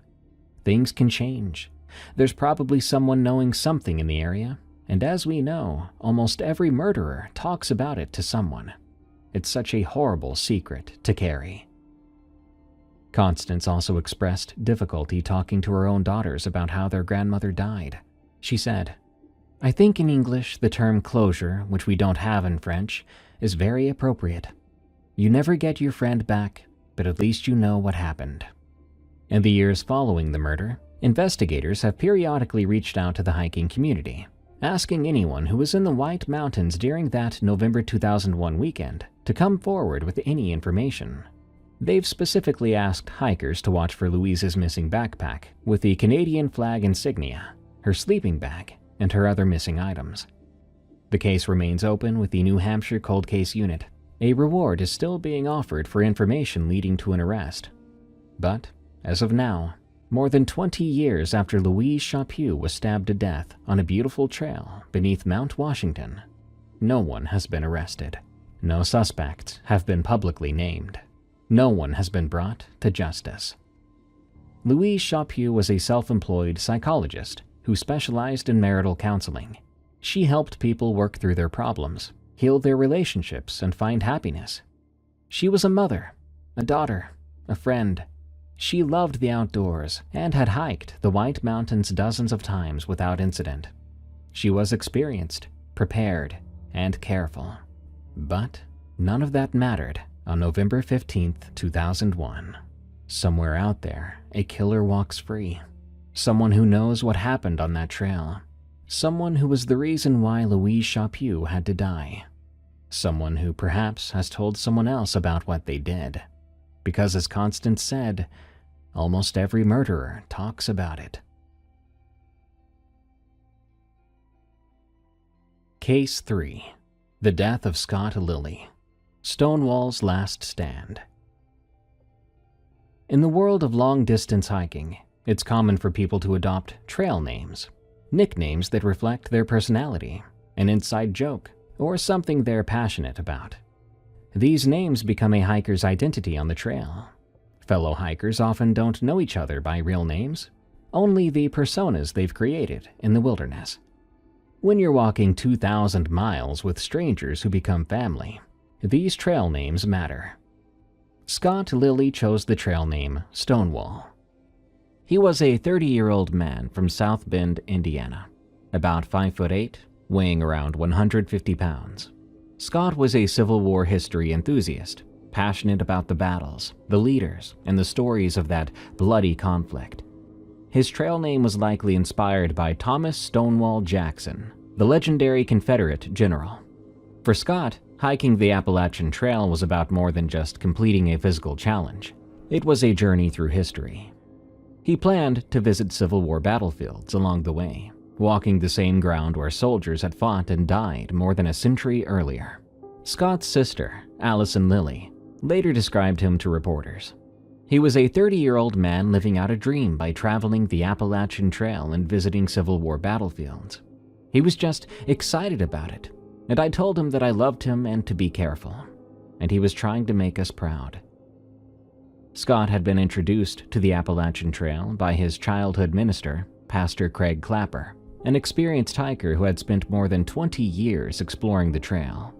Things can change. There's probably someone knowing something in the area, and as we know, almost every murderer talks about it to someone. It's such a horrible secret to carry." Constance also expressed difficulty talking to her own daughters about how their grandmother died. She said, "I think in English the term closure, which we don't have in French, is very appropriate. You never get your friend back, but at least you know what happened. In the years following the murder, investigators have periodically reached out to the hiking community, asking anyone who was in the White Mountains during that November 2001 weekend to come forward with any information. They've specifically asked hikers to watch for Louise's missing backpack with the Canadian flag insignia, her sleeping bag, and her other missing items. The case remains open with the New Hampshire Cold Case Unit. A reward is still being offered for information leading to an arrest. But, as of now, more than 20 years after Louise Chaput was stabbed to death on a beautiful trail beneath Mount Washington, no one has been arrested. No suspects have been publicly named. No one has been brought to justice. Louise Chaput was a self-employed psychologist who specialized in marital counseling. She helped people work through their problems, heal their relationships, and find happiness. She was a mother, a daughter, a friend. She loved the outdoors and had hiked the White Mountains dozens of times without incident. She was experienced, prepared, and careful. But none of that mattered on November 15th, 2001. Somewhere out there, a killer walks free. Someone who knows what happened on that trail. Someone who was the reason why Louise Chaput had to die. Someone who perhaps has told someone else about what they did. Because as Constance said, almost every murderer talks about it. Case 3. The Death of Scott Lilly. Stonewall's Last Stand. In the world of long-distance hiking, it's common for people to adopt trail names, nicknames that reflect their personality, an inside joke, or something they're passionate about. These names become a hiker's identity on the trail. Fellow hikers often don't know each other by real names, only the personas they've created in the wilderness. When you're walking 2,000 miles with strangers who become family, these trail names matter. Scott Lilly chose the trail name Stonewall. He was a 30-year-old man from South Bend, Indiana, about 5'8", weighing around 150 pounds. Scott was a Civil War history enthusiast, passionate about the battles, the leaders, and the stories of that bloody conflict. His trail name was likely inspired by Thomas Stonewall Jackson, the legendary Confederate general. For Scott, hiking the Appalachian Trail was about more than just completing a physical challenge. It was a journey through history. He planned to visit Civil War battlefields along the way, walking the same ground where soldiers had fought and died more than a century earlier. Scott's sister, Allison Lilly, later described him to reporters. He was a 30-year-old man living out a dream by traveling the Appalachian Trail and visiting Civil War battlefields. He was just excited about it, and I told him that I loved him and to be careful, and he was trying to make us proud. Scott had been introduced to the Appalachian Trail by his childhood minister, Pastor Craig Clapper, an experienced hiker who had spent more than 20 years exploring the trail.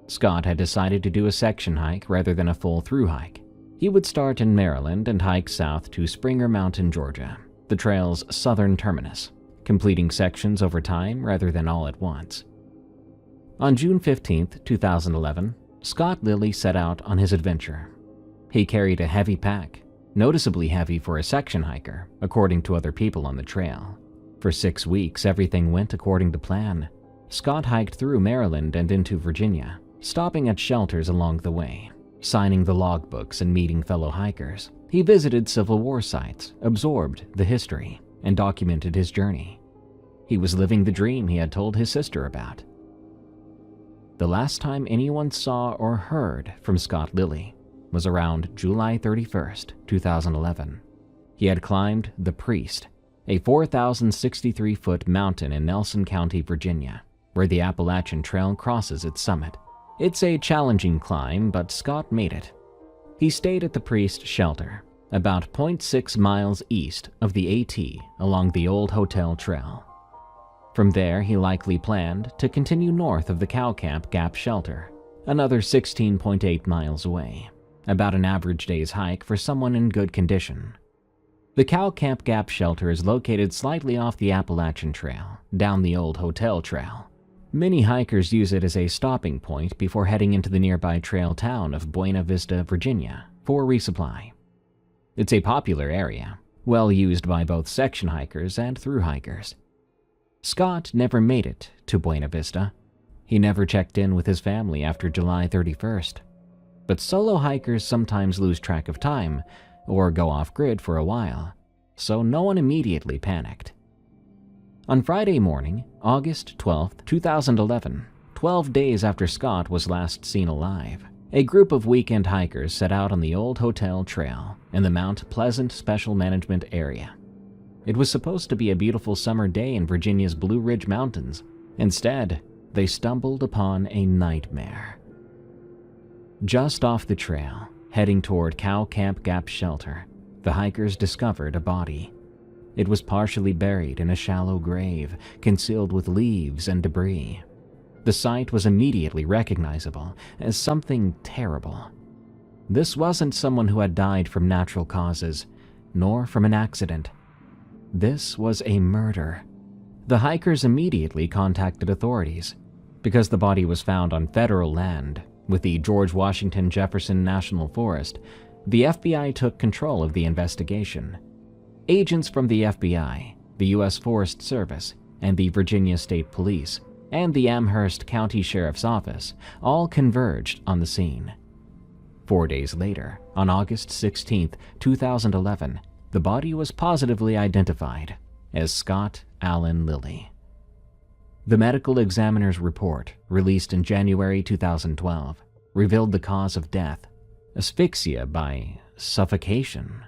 Scott had decided to do a section hike rather than a full through hike. He would start in Maryland and hike south to Springer Mountain, Georgia, the trail's southern terminus, completing sections over time rather than all at once. On June 15, 2011, Scott Lilly set out on his adventure. He carried a heavy pack, noticeably heavy for a section hiker, according to other people on the trail. For 6 weeks, everything went according to plan. Scott hiked through Maryland and into Virginia, stopping at shelters along the way, signing the logbooks and meeting fellow hikers. He visited Civil War sites, absorbed the history, and documented his journey. He was living the dream he had told his sister about. The last time anyone saw or heard from Scott Lilly was around July 31st, 2011. He had climbed the Priest, a 4,063-foot mountain in Nelson County, Virginia, where the Appalachian Trail crosses its summit. It's a challenging climb, but Scott made it. He stayed at the Priest shelter, about 0.6 miles east of the AT along the Old Hotel Trail. From there, he likely planned to continue north of the Cow Camp Gap shelter, another 16.8 miles away, about an average day's hike for someone in good condition. The Cow Camp Gap shelter is located slightly off the Appalachian Trail, down the Old Hotel Trail. Many hikers use it as a stopping point before heading into the nearby trail town of Buena Vista, Virginia, for resupply. It's a popular area, well used by both section hikers and through hikers. Scott never made it to Buena Vista. He never checked in with his family after July 31st. But solo hikers sometimes lose track of time or go off-grid for a while, so no one immediately panicked. On Friday morning, August 12, 2011, 12 days after Scott was last seen alive, a group of weekend hikers set out on the Old Hotel Trail in the Mount Pleasant Special Management Area. It was supposed to be a beautiful summer day in Virginia's Blue Ridge Mountains. Instead, they stumbled upon a nightmare. Just off the trail, heading toward Cow Camp Gap Shelter, the hikers discovered a body. It was partially buried in a shallow grave, concealed with leaves and debris. The sight was immediately recognizable as something terrible. This wasn't someone who had died from natural causes, nor from an accident. This was a murder. The hikers immediately contacted authorities. Because the body was found on federal land, with the George Washington Jefferson National Forest, the FBI took control of the investigation. Agents from the FBI, the U.S. Forest Service, and the Virginia State Police, and the Amherst County Sheriff's Office all converged on the scene. 4 days later, on August 16, 2011, the body was positively identified as Scott Allen Lilly. The medical examiner's report, released in January 2012, revealed the cause of death: asphyxia by suffocation.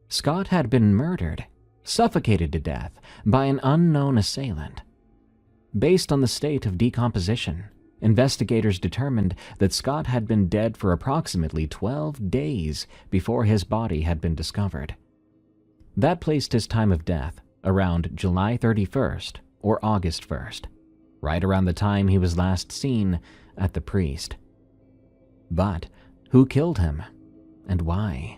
Scott had been murdered, suffocated to death by an unknown assailant. Based on the state of decomposition, investigators determined that Scott had been dead for approximately 12 days before his body had been discovered. That placed his time of death around July 31st or August 1st, right around the time he was last seen at the Priest. But who killed him, and why?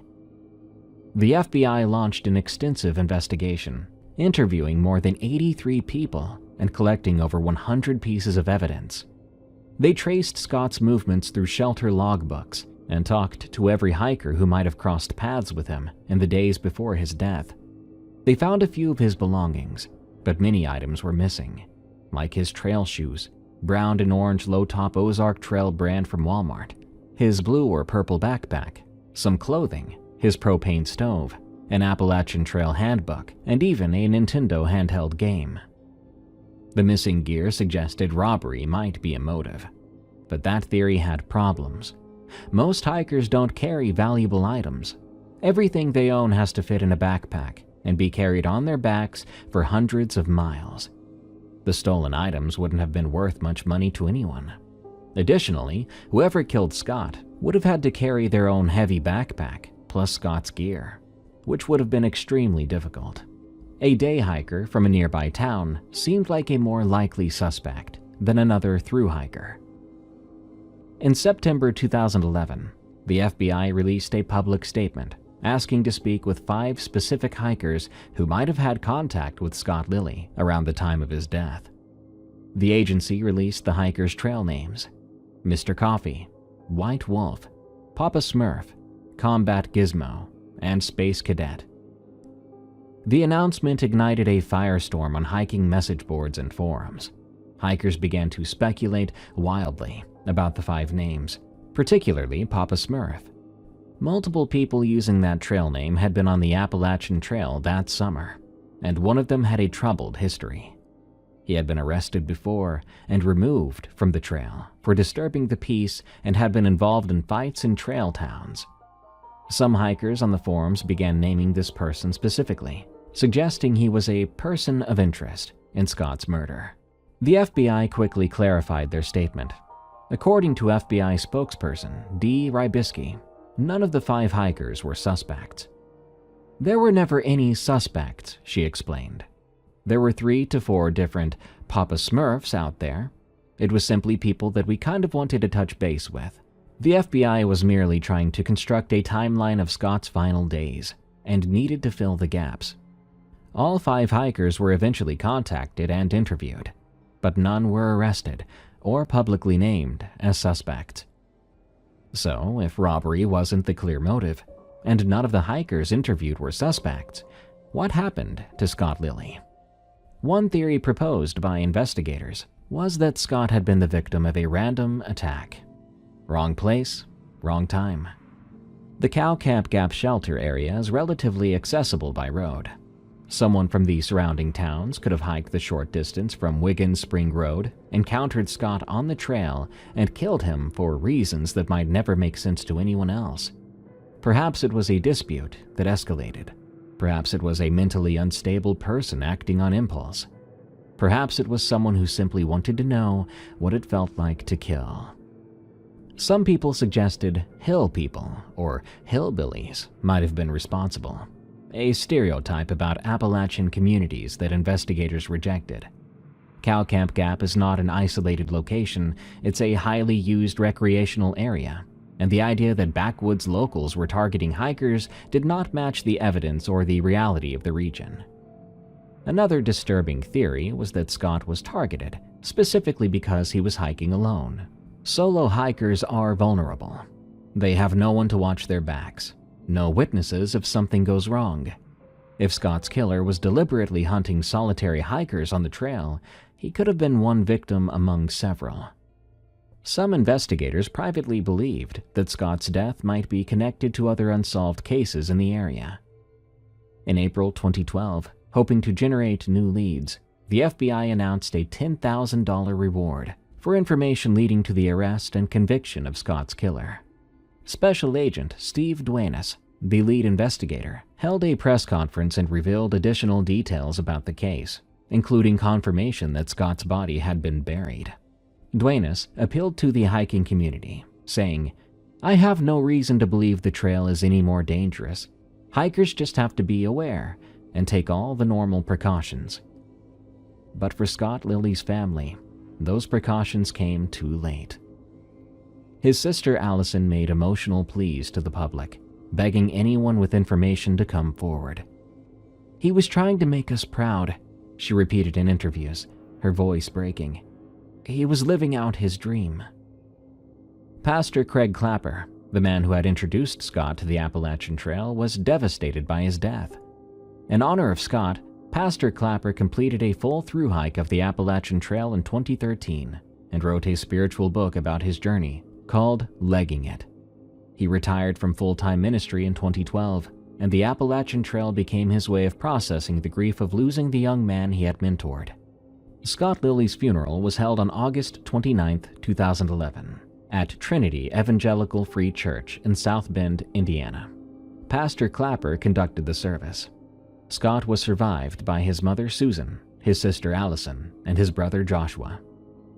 The FBI launched an extensive investigation, interviewing more than 83 people and collecting over 100 pieces of evidence. They traced Scott's movements through shelter logbooks and talked to every hiker who might have crossed paths with him in the days before his death. They found a few of his belongings, but many items were missing, like his trail shoes, brown and orange low-top Ozark Trail brand from Walmart, his blue or purple backpack, some clothing, his propane stove, an Appalachian Trail handbook, and even a Nintendo handheld game. The missing gear suggested robbery might be a motive, but that theory had problems. Most hikers don't carry valuable items. Everything they own has to fit in a backpack and be carried on their backs for hundreds of miles. The stolen items wouldn't have been worth much money to anyone. Additionally, whoever killed Scott would have had to carry their own heavy backpack plus Scott's gear, which would have been extremely difficult. A day hiker from a nearby town seemed like a more likely suspect than another through hiker. In September 2011, the FBI released a public statement asking to speak with 5 specific hikers who might have had contact with Scott Lilly around the time of his death. The agency released the hikers' trail names: Mr. Coffee, White Wolf, Papa Smurf, Combat Gizmo, and Space Cadet. The announcement ignited a firestorm on hiking message boards and forums. Hikers began to speculate wildly about the 5 names, particularly Papa Smurf. Multiple people using that trail name had been on the Appalachian Trail that summer, and one of them had a troubled history. He had been arrested before and removed from the trail for disturbing the peace and had been involved in fights in trail towns. Some hikers on the forums began naming this person specifically, suggesting he was a person of interest in Scott's murder. The FBI quickly clarified their statement. According to FBI spokesperson Dee Rybisky, none of the 5 hikers were suspects. There were never any suspects, she explained. There were 3 to 4 different Papa Smurfs out there. It was simply people that we kind of wanted to touch base with. The FBI was merely trying to construct a timeline of Scott's final days and needed to fill the gaps. All 5 hikers were eventually contacted and interviewed, but none were arrested or publicly named as suspects. So, if robbery wasn't the clear motive, and none of the hikers interviewed were suspects, what happened to Scott Lilly? One theory proposed by investigators was that Scott had been the victim of a random attack. Wrong place, wrong time. The Cow Camp Gap shelter area is relatively accessible by road. Someone from the surrounding towns could have hiked the short distance from Wiggins Spring Road, encountered Scott on the trail, and killed him for reasons that might never make sense to anyone else. Perhaps it was a dispute that escalated. Perhaps it was a mentally unstable person acting on impulse. Perhaps it was someone who simply wanted to know what it felt like to kill. Some people suggested hill people, or hillbillies, might have been responsible, a stereotype about Appalachian communities that investigators rejected. Cow Camp Gap is not an isolated location, it's a highly used recreational area, and the idea that backwoods locals were targeting hikers did not match the evidence or the reality of the region. Another disturbing theory was that Scott was targeted, specifically because he was hiking alone. Solo hikers are vulnerable. They have no one to watch their backs, no witnesses if something goes wrong. If Scott's killer was deliberately hunting solitary hikers on the trail, he could have been one victim among several. Some investigators privately believed that Scott's death might be connected to other unsolved cases in the area. In April 2012, hoping to generate new leads, the FBI announced a $10,000 reward for information leading to the arrest and conviction of Scott's killer. Special Agent Steve Duenas, the lead investigator, held a press conference and revealed additional details about the case, including confirmation that Scott's body had been buried. Duenas appealed to the hiking community, saying, "I have no reason to believe the trail is any more dangerous. Hikers just have to be aware and take all the normal precautions." But for Scott Lilly's family, those precautions came too late. His sister Allison made emotional pleas to the public, begging anyone with information to come forward. "He was trying to make us proud," she repeated in interviews, her voice breaking. "He was living out his dream." Pastor Craig Clapper, the man who had introduced Scott to the Appalachian Trail, was devastated by his death. In honor of Scott, Pastor Clapper completed a full through hike of the Appalachian Trail in 2013 and wrote a spiritual book about his journey called Legging It. He retired from full-time ministry in 2012, and the Appalachian Trail became his way of processing the grief of losing the young man he had mentored. Scott Lilly's funeral was held on August 29, 2011, at Trinity Evangelical Free Church in South Bend, Indiana. Pastor Clapper conducted the service. Scott was survived by his mother Susan, his sister Allison, and his brother Joshua.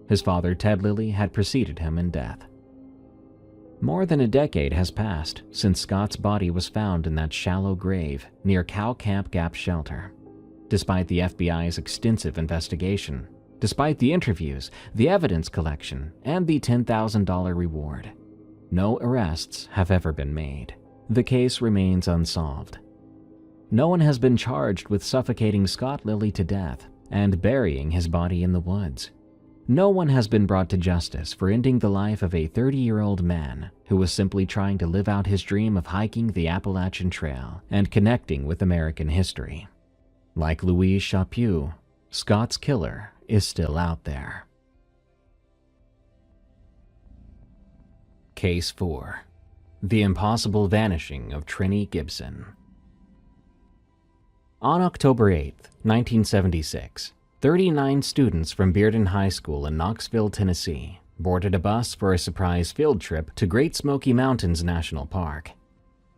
His father Ted Lilly had preceded him in death. More than a decade has passed since Scott's body was found in that shallow grave near Cow Camp Gap shelter. Despite the FBI's extensive investigation, despite the interviews, the evidence collection, and the $10,000 reward, no arrests have ever been made. The case remains unsolved. No one has been charged with suffocating Scott Lilly to death and burying his body in the woods. No one has been brought to justice for ending the life of a 30-year-old man who was simply trying to live out his dream of hiking the Appalachian Trail and connecting with American history. Like Louise Chaput, Scott's killer is still out there. Case 4. The Impossible Vanishing of Trini Gibson. On October 8, 1976, 39 students from Bearden High School in Knoxville, Tennessee, boarded a bus for a surprise field trip to Great Smoky Mountains National Park.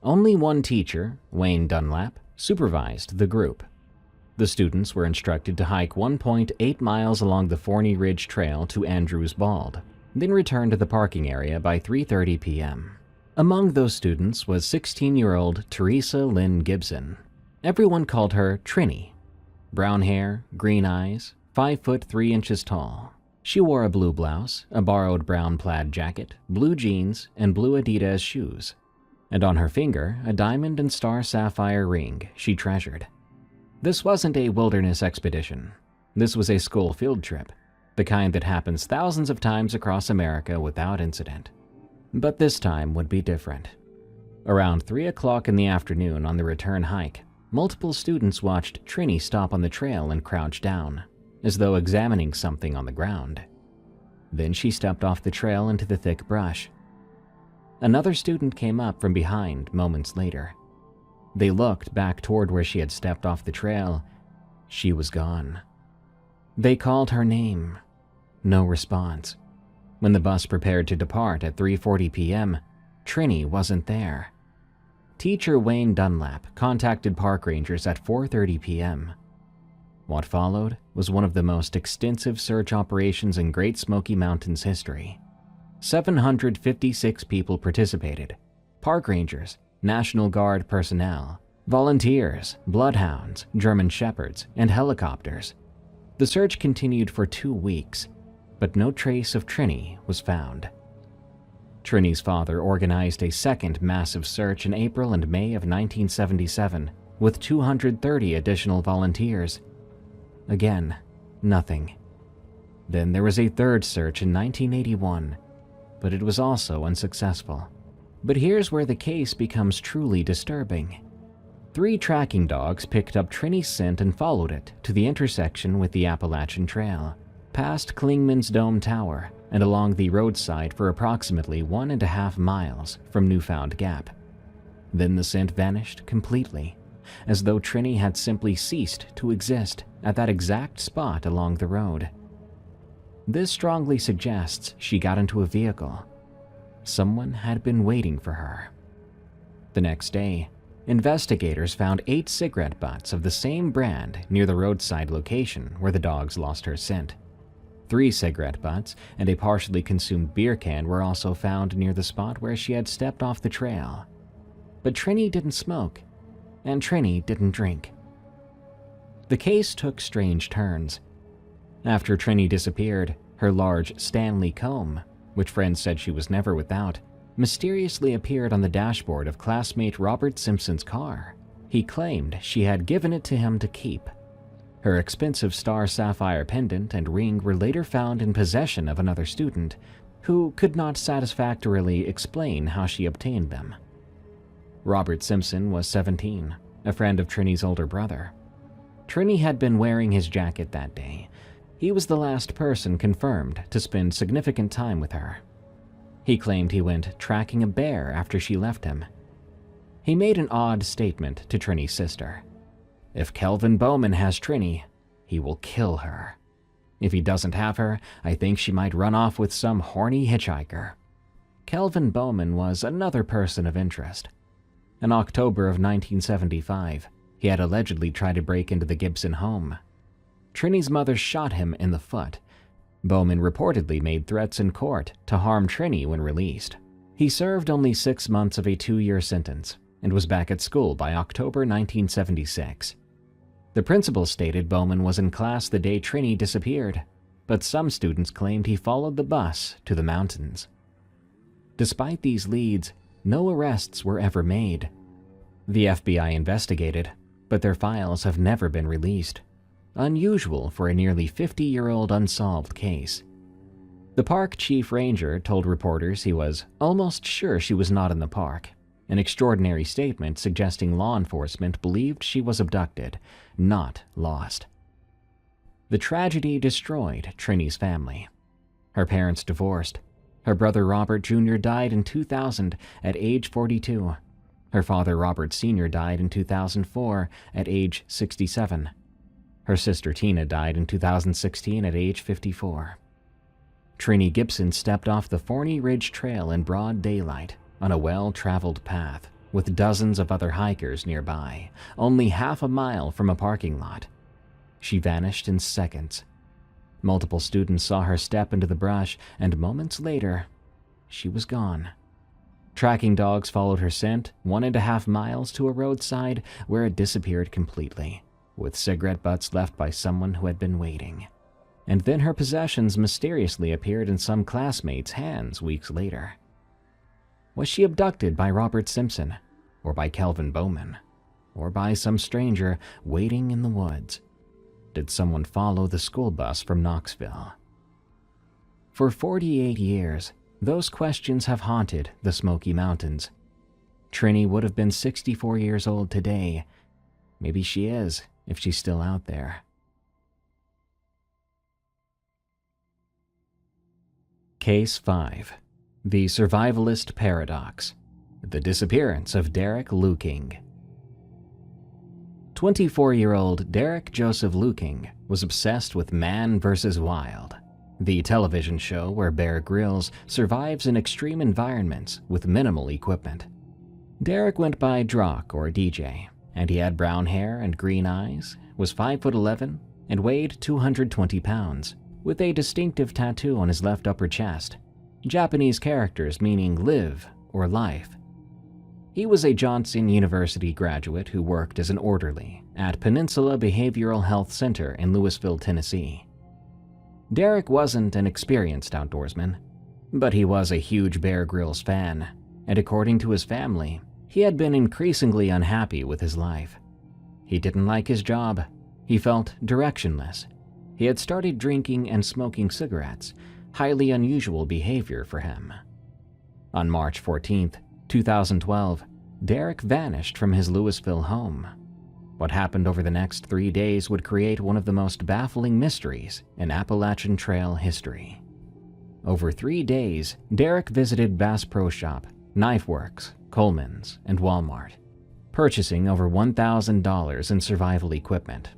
Only one teacher, Wayne Dunlap, supervised the group. The students were instructed to hike 1.8 miles along the Forney Ridge Trail to Andrews Bald, then return to the parking area by 3:30 p.m. Among those students was 16-year-old Teresa Lynn Gibson. Everyone called her Trini. Brown hair, green eyes, 5 foot 3 inches tall. She wore a blue blouse, a borrowed brown plaid jacket, blue jeans, and blue Adidas shoes. And on her finger, a diamond and star sapphire ring she treasured. This wasn't a wilderness expedition. This was a school field trip, the kind that happens thousands of times across America without incident. But this time would be different. Around 3 o'clock in the afternoon on the return hike, multiple students watched Trini stop on the trail and crouch down, as though examining something on the ground. Then she stepped off the trail into the thick brush. Another student came up from behind moments later. They looked back toward where she had stepped off the trail. She was gone. They called her name. No response. When the bus prepared to depart at 3:40 p.m., Trini wasn't there. Teacher Wayne Dunlap contacted park rangers at 4:30 p.m. What followed was one of the most extensive search operations in Great Smoky Mountains history. 756 people participated: park rangers, National Guard personnel, volunteers, bloodhounds, German shepherds, and helicopters. The search continued for 2 weeks, but no trace of Trini was found. Trini's father organized a second massive search in April and May of 1977 with 230 additional volunteers. Again, nothing. Then there was a third search in 1981, but it was also unsuccessful. But here's where the case becomes truly disturbing. 3 tracking dogs picked up Trini's scent and followed it to the intersection with the Appalachian Trail, past Klingman's Dome Tower, and along the roadside for approximately 1.5 miles from Newfound Gap. Then the scent vanished completely, as though Trini had simply ceased to exist at that exact spot along the road. This strongly suggests she got into a vehicle. Someone had been waiting for her. The next day, investigators found 8 cigarette butts of the same brand near the roadside location where the dogs lost her scent. 3 cigarette butts and a partially consumed beer can were also found near the spot where she had stepped off the trail. But Trini didn't smoke, and Trini didn't drink. The case took strange turns. After Trini disappeared, her large Stanley comb, which friends said she was never without, mysteriously appeared on the dashboard of classmate Robert Simpson's car. He claimed she had given it to him to keep. Her expensive star sapphire pendant and ring were later found in possession of another student, who could not satisfactorily explain how she obtained them. Robert Simpson was 17, a friend of Trini's older brother. Trini had been wearing his jacket that day. He was the last person confirmed to spend significant time with her. He claimed he went tracking a bear after she left him. He made an odd statement to Trini's sister. If Kelvin Bowman has Trini, he will kill her. If he doesn't have her, I think she might run off with some horny hitchhiker. Kelvin Bowman was another person of interest. In October of 1975, he had allegedly tried to break into the Gibson home. Trini's mother shot him in the foot. Bowman reportedly made threats in court to harm Trini when released. He served only 6 months of a 2-year sentence and was back at school by October 1976. The principal stated Bowman was in class the day Trini disappeared, but some students claimed he followed the bus to the mountains. Despite these leads, no arrests were ever made. The FBI investigated, but their files have never been released. Unusual for a nearly 50-year-old unsolved case. The park chief ranger told reporters he was almost sure she was not in the park, an extraordinary statement suggesting law enforcement believed she was abducted, not lost. The tragedy destroyed Trini's family. Her parents divorced. Her brother Robert Jr. died in 2000 at age 42. Her father Robert Sr. died in 2004 at age 67. Her sister Tina died in 2016 at age 54. Trini Gibson stepped off the Forney Ridge Trail in broad daylight on a well-traveled path with dozens of other hikers nearby, only half a mile from a parking lot. She vanished in seconds. Multiple students saw her step into the brush, and moments later, she was gone. Tracking dogs followed her scent 1.5 miles to a roadside where it disappeared completely, with cigarette butts left by someone who had been waiting. And then her possessions mysteriously appeared in some classmates' hands weeks later. Was she abducted by Robert Simpson, or by Kelvin Bowman, or by some stranger waiting in the woods? Did someone follow the school bus from Knoxville? For 48 years, Those questions have haunted the Smoky Mountains. Trini would have been 64 years old today. Maybe she is, if she's still out there. Case 5. The Survivalist Paradox. The disappearance of Derek Luking. 24-year-old Derek Joseph Luking was obsessed with Man vs. Wild, the television show where Bear Grylls survives in extreme environments with minimal equipment. Derek went by Drock or DJ, and he had brown hair and green eyes, was 5'11", and weighed 220 pounds, with a distinctive tattoo on his left upper chest, Japanese characters meaning live or life. He was a Johnson University graduate who worked as an orderly at Peninsula Behavioral Health Center in Louisville, Tennessee. Derek wasn't an experienced outdoorsman, but he was a huge Bear Grylls fan, and according to his family, he had been increasingly unhappy with his life. He didn't like his job. He felt directionless. He had started drinking and smoking cigarettes, highly unusual behavior for him. On March 14th, 2012, Derek vanished from his Louisville home. What happened over the next 3 days would create one of the most baffling mysteries in Appalachian Trail history. Over 3 days, Derek visited Bass Pro Shop, Knife Works, Coleman's, and Walmart, purchasing over $1,000 in survival equipment: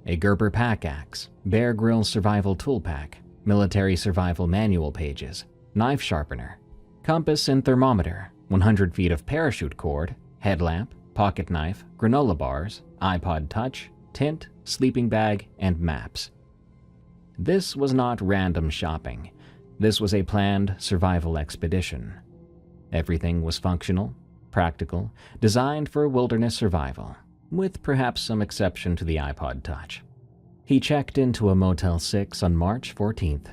a Gerber pack axe, Bear Grylls survival tool pack, military survival manual pages, knife sharpener, compass and thermometer, 100 feet of parachute cord, headlamp, pocket knife, granola bars, iPod Touch, tent, sleeping bag, and maps. This was not random shopping. This was a planned survival expedition. Everything was functional, practical, designed for wilderness survival, with perhaps some exception to the iPod Touch. He checked into a Motel 6 on March 14th.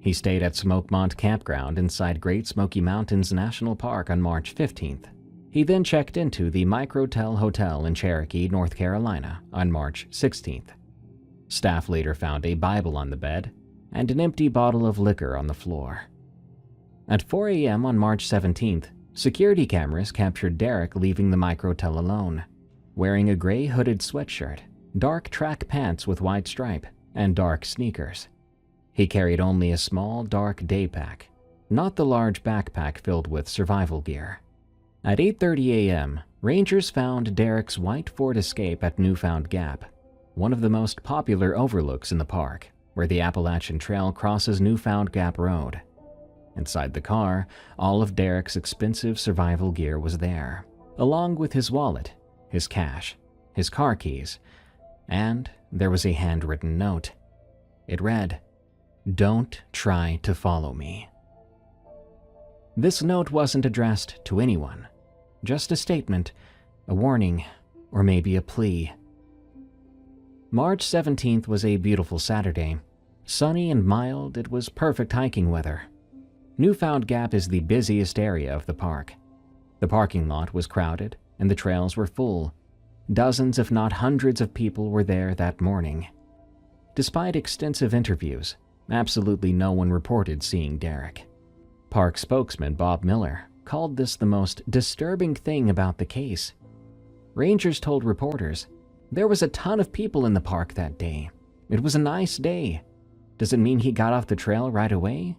He stayed at Smokemont Campground inside Great Smoky Mountains National Park on March 15th. He then checked into the Microtel Hotel in Cherokee, North Carolina on March 16th. Staff later found a Bible on the bed and an empty bottle of liquor on the floor. At 4 a.m. on March 17th, security cameras captured Derek leaving the Microtel alone, wearing a gray hooded sweatshirt, dark track pants with white stripe, and dark sneakers. He carried only a small, dark day pack, not the large backpack filled with survival gear. At 8:30 a.m., rangers found Derek's white Ford Escape at Newfound Gap, one of the most popular overlooks in the park, where the Appalachian Trail crosses Newfound Gap Road. Inside the car, all of Derek's expensive survival gear was there, along with his wallet, his cash, his car keys, and there was a handwritten note. It read, "Don't try to follow me." This note wasn't addressed to anyone, just a statement, a warning, or maybe a plea. March 17th was a beautiful Saturday. Sunny and mild, it was perfect hiking weather. Newfound Gap is the busiest area of the park. The parking lot was crowded, and the trails were full. Dozens, if not hundreds of people were there that morning. Despite extensive interviews, absolutely no one reported seeing Derek. Park spokesman Bob Miller called this the most disturbing thing about the case. Rangers told reporters, "There was a ton of people in the park that day. It was a nice day. Does it mean he got off the trail right away?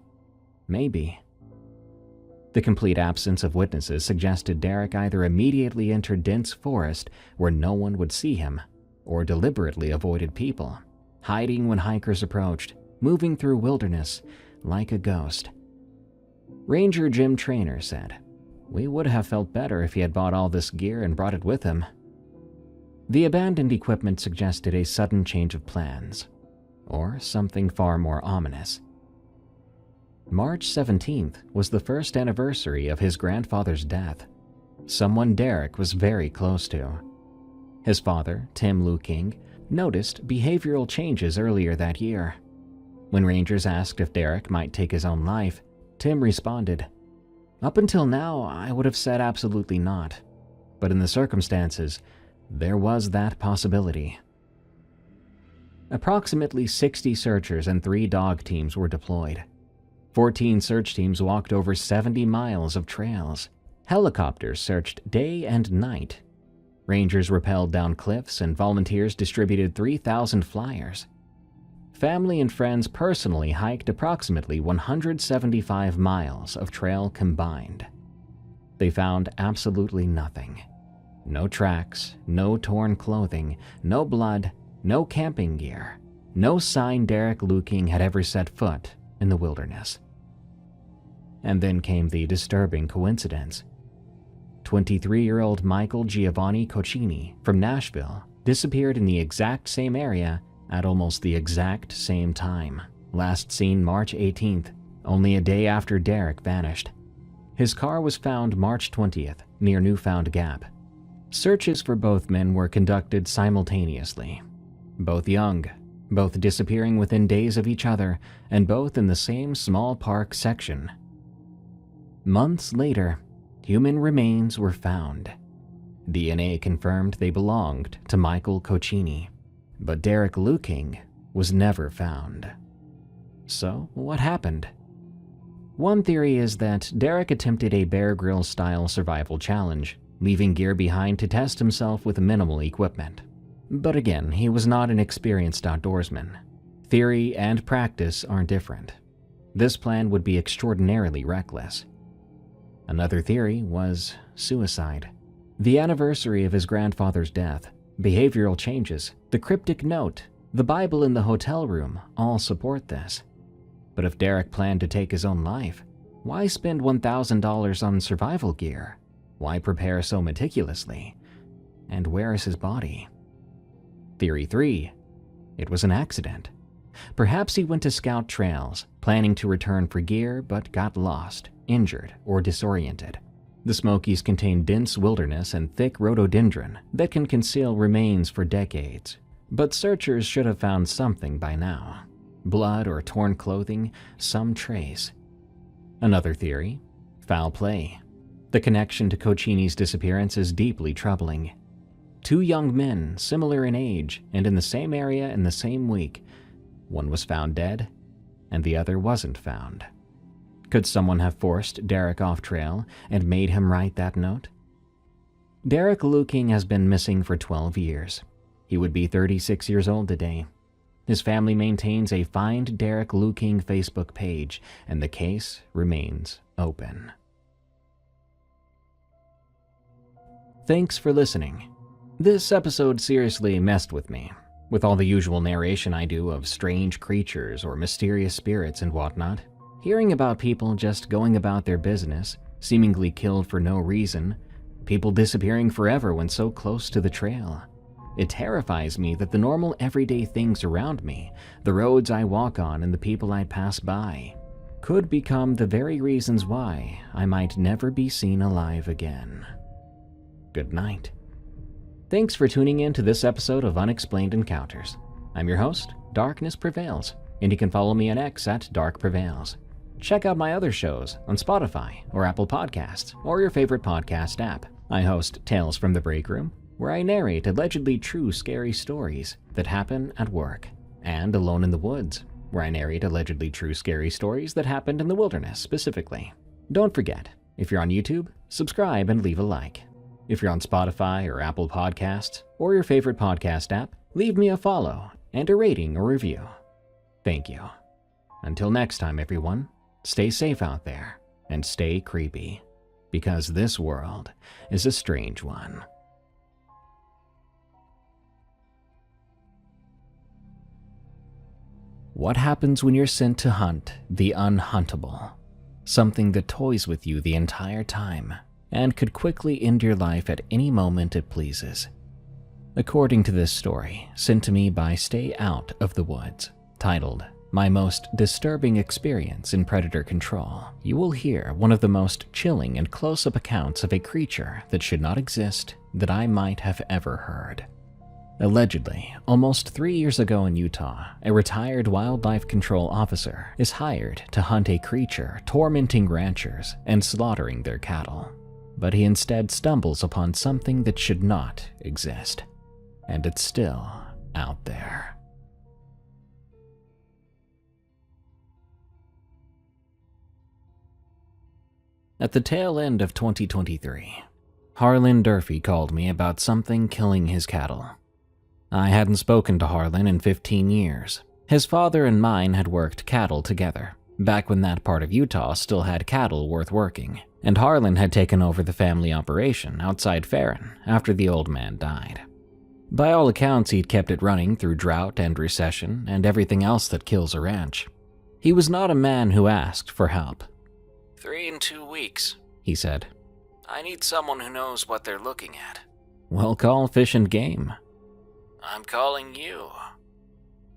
Maybe." The complete absence of witnesses suggested Derek either immediately entered dense forest where no one would see him, or deliberately avoided people, hiding when hikers approached, moving through wilderness like a ghost. Ranger Jim Traynor said, "We would have felt better if he had bought all this gear and brought it with him." The abandoned equipment suggested a sudden change of plans, or something far more ominous. March 17th was the first anniversary of his grandfather's death, someone Derek was very close to. His father, Tim Luking, noticed behavioral changes earlier that year. When rangers asked if Derek might take his own life, Tim responded, "Up until now, I would have said absolutely not. But in the circumstances, there was that possibility." Approximately 60 searchers and 3 dog teams were deployed. 14 search teams walked over 70 miles of trails. Helicopters searched day and night. Rangers rappelled down cliffs and volunteers distributed 3,000 flyers. Family and friends personally hiked approximately 175 miles of trail combined. They found absolutely nothing. No tracks, no torn clothing, no blood, no camping gear, no sign Derek Luking had ever set foot in the wilderness. And then came the disturbing coincidence. 23-year-old Michael Giovanni Coccini from Nashville disappeared in the exact same area at almost the exact same time, last seen March 18th, only a day after Derek vanished. His car was found March 20th near Newfound Gap. Searches for both men were conducted simultaneously. Both young, both disappearing within days of each other, and both in the same small park section. Months later, human remains were found. DNA confirmed they belonged to Michael Coccini, but Derek Luking was never found. So, what happened? One theory is that Derek attempted a Bear Grylls-style survival challenge, leaving gear behind to test himself with minimal equipment. But again, he was not an experienced outdoorsman. Theory and practice are different. This plan would be extraordinarily reckless. Another theory was suicide. The anniversary of his grandfather's death, behavioral changes, the cryptic note, the Bible in the hotel room all support this. But if Derek planned to take his own life, why spend $1,000 on survival gear? Why prepare so meticulously? And where is his body? Theory 3. It was an accident. Perhaps he went to scout trails, planning to return for gear, but got lost, injured, or disoriented. The Smokies contain dense wilderness and thick rhododendron that can conceal remains for decades. But searchers should have found something by now. Blood or torn clothing, some trace. Another theory, foul play. The connection to Coccini's disappearance is deeply troubling. Two young men, similar in age and in the same area in the same week. One was found dead, and the other wasn't found. Could someone have forced Derek off trail and made him write that note? Derek Luking has been missing for 12 years. He would be 36 years old today. His family maintains a Find Derek Luking Facebook page, and the case remains open. Thanks for listening. This episode seriously messed with me, with all the usual narration I do of strange creatures or mysterious spirits and whatnot. Hearing about people just going about their business, seemingly killed for no reason, people disappearing forever when so close to the trail. It terrifies me that the normal everyday things around me, the roads I walk on and the people I pass by, could become the very reasons why I might never be seen alive again. Good night. Thanks for tuning in to this episode of Unexplained Encounters. I'm your host, Darkness Prevails, and you can follow me on X at Dark Prevails. Check out my other shows on Spotify or Apple Podcasts or your favorite podcast app. I host Tales from the Break Room, where I narrate allegedly true scary stories that happen at work, and Alone in the Woods, where I narrate allegedly true scary stories that happened in the wilderness specifically. Don't forget, if you're on YouTube, subscribe and leave a like. If you're on Spotify or Apple Podcasts or your favorite podcast app, leave me a follow and a rating or review. Thank you. Until next time, everyone, stay safe out there and stay creepy, because this world is a strange one. What happens when you're sent to hunt the unhuntable? Something that toys with you the entire time and could quickly end your life at any moment it pleases. According to this story, sent to me by Stay Out of the Woods, titled My Most Disturbing Experience in Predator Control, you will hear one of the most chilling and close-up accounts of a creature that should not exist that I might have ever heard. Allegedly, almost 3 years ago in Utah, a retired wildlife control officer is hired to hunt a creature tormenting ranchers and slaughtering their cattle. But he instead stumbles upon something that should not exist, and it's still out there. At the tail end of 2023, Harlan Durfee called me about something killing his cattle. I hadn't spoken to Harlan in 15 years. His father and mine had worked cattle together, back when that part of Utah still had cattle worth working, and Harlan had taken over the family operation outside Farron after the old man died. By all accounts, he'd kept it running through drought and recession and everything else that kills a ranch. He was not a man who asked for help. 3 in 2 weeks, he said. I need someone who knows what they're looking at. Well, call Fish and Game. I'm calling you.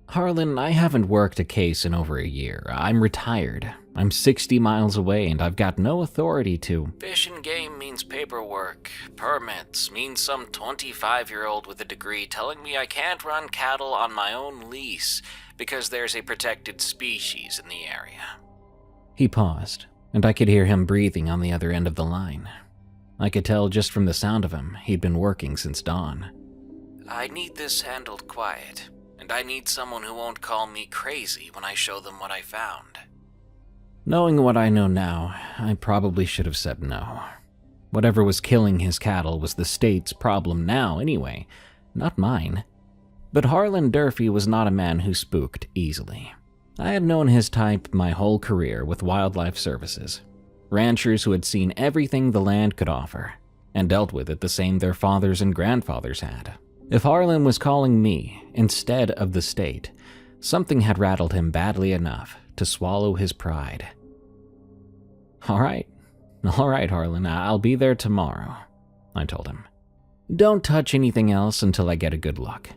Harlan, I haven't worked a case in over a year. I'm retired. I'm 60 miles away and I've got no authority to… Fish and Game means paperwork. Permits means some 25-year-old with a degree telling me I can't run cattle on my own lease because there's a protected species in the area. He paused, and I could hear him breathing on the other end of the line. I could tell just from the sound of him he'd been working since dawn. I need this handled quiet, and I need someone who won't call me crazy when I show them what I found. Knowing what I know now, I probably should have said no. Whatever was killing his cattle was the state's problem now anyway, not mine. But Harlan Durfee was not a man who spooked easily. I had known his type my whole career with wildlife services. Ranchers who had seen everything the land could offer, and dealt with it the same their fathers and grandfathers had. If Harlan was calling me instead of the state, something had rattled him badly enough to swallow his pride. All right, Harlan, I'll be there tomorrow, I told him. Don't touch anything else until I get a good look.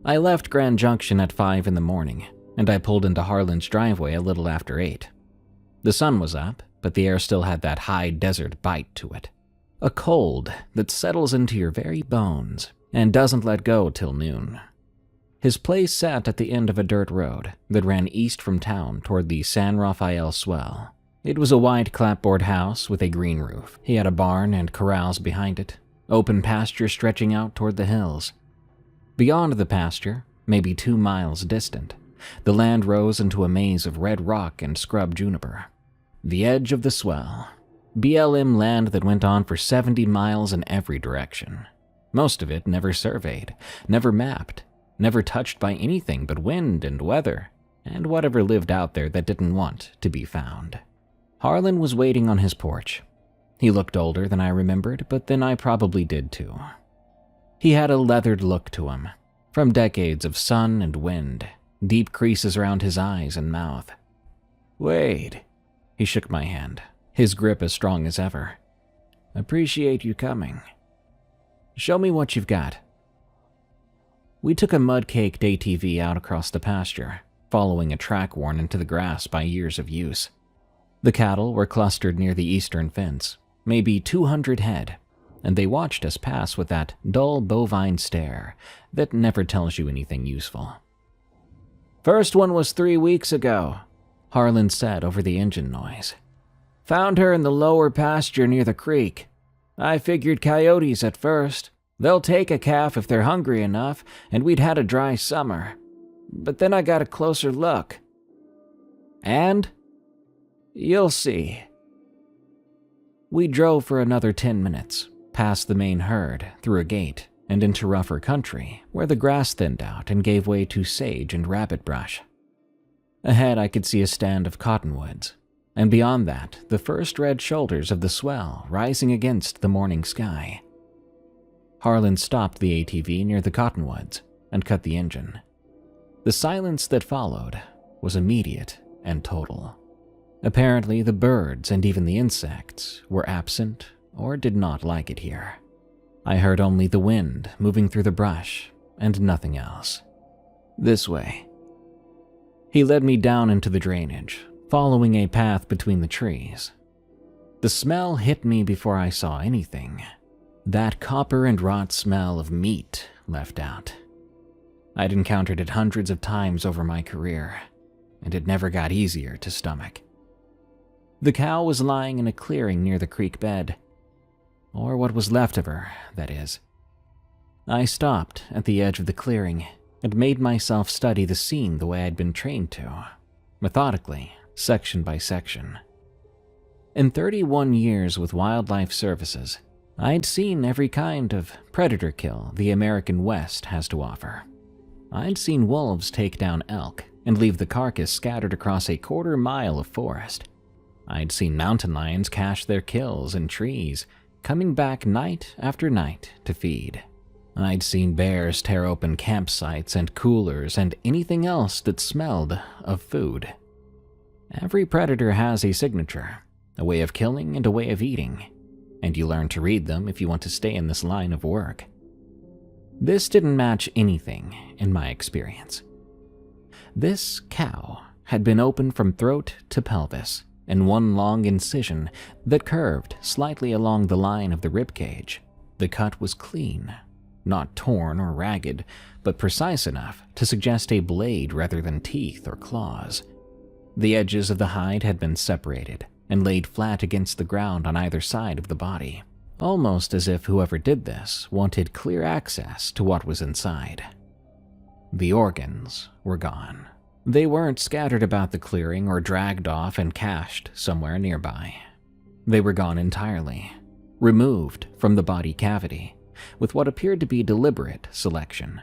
I left Grand Junction at 5 in the morning, and I pulled into Harlan's driveway a little after 8. The sun was up, but the air still had that high desert bite to it. A cold that settles into your very bones and doesn't let go till noon. His place sat at the end of a dirt road that ran east from town toward the San Rafael Swell. It was a wide clapboard house with a green roof. He had a barn and corrals behind it, open pasture stretching out toward the hills. Beyond the pasture, maybe 2 miles distant, the land rose into a maze of red rock and scrub juniper. The edge of the swell. BLM land that went on for 70 miles in every direction. Most of it never surveyed, never mapped, never touched by anything but wind and weather, and whatever lived out there that didn't want to be found. Harlan was waiting on his porch. He looked older than I remembered, but then I probably did too. He had a leathered look to him, from decades of sun and wind, deep creases around his eyes and mouth. Wade, he shook my hand, his grip as strong as ever. Appreciate you coming. Show me what you've got. We took a mud-caked ATV out across the pasture, following a track worn into the grass by years of use. The cattle were clustered near the eastern fence, maybe 200 head, and they watched us pass with that dull bovine stare that never tells you anything useful. First one was 3 weeks ago, Harlan said over the engine noise. Found her in the lower pasture near the creek. I figured coyotes at first. They'll take a calf if they're hungry enough, and we'd had a dry summer. But then I got a closer look. And? You'll see. We drove for another 10 minutes, past the main herd, through a gate, and into rougher country, where the grass thinned out and gave way to sage and rabbit brush. Ahead I could see a stand of cottonwoods, and beyond that, the first red shoulders of the swell rising against the morning sky. Harlan stopped the ATV near the cottonwoods and cut the engine. The silence that followed was immediate and total. Apparently, the birds and even the insects were absent or did not like it here. I heard only the wind moving through the brush and nothing else. This way. He led me down into the drainage, following a path between the trees. The smell hit me before I saw anything. That copper and rot smell of meat left out. I'd encountered it hundreds of times over my career, and it never got easier to stomach. The cow was lying in a clearing near the creek bed. Or what was left of her, that is. I stopped at the edge of the clearing and made myself study the scene the way I'd been trained to, methodically, section by section. In 31 years with Wildlife Services, I'd seen every kind of predator kill the American West has to offer. I'd seen wolves take down elk and leave the carcass scattered across a quarter-mile of forest. I'd seen mountain lions cache their kills in trees, coming back night after night to feed. I'd seen bears tear open campsites and coolers and anything else that smelled of food. Every predator has a signature, a way of killing and a way of eating, and you learn to read them if you want to stay in this line of work. This didn't match anything in my experience. This cow had been open from throat to pelvis in one long incision that curved slightly along the line of the ribcage. The cut was clean, not torn or ragged, but precise enough to suggest a blade rather than teeth or claws. The edges of the hide had been separated and laid flat against the ground on either side of the body, almost as if whoever did this wanted clear access to what was inside. The organs were gone. They weren't scattered about the clearing or dragged off and cached somewhere nearby. They were gone entirely, removed from the body cavity, with what appeared to be deliberate selection.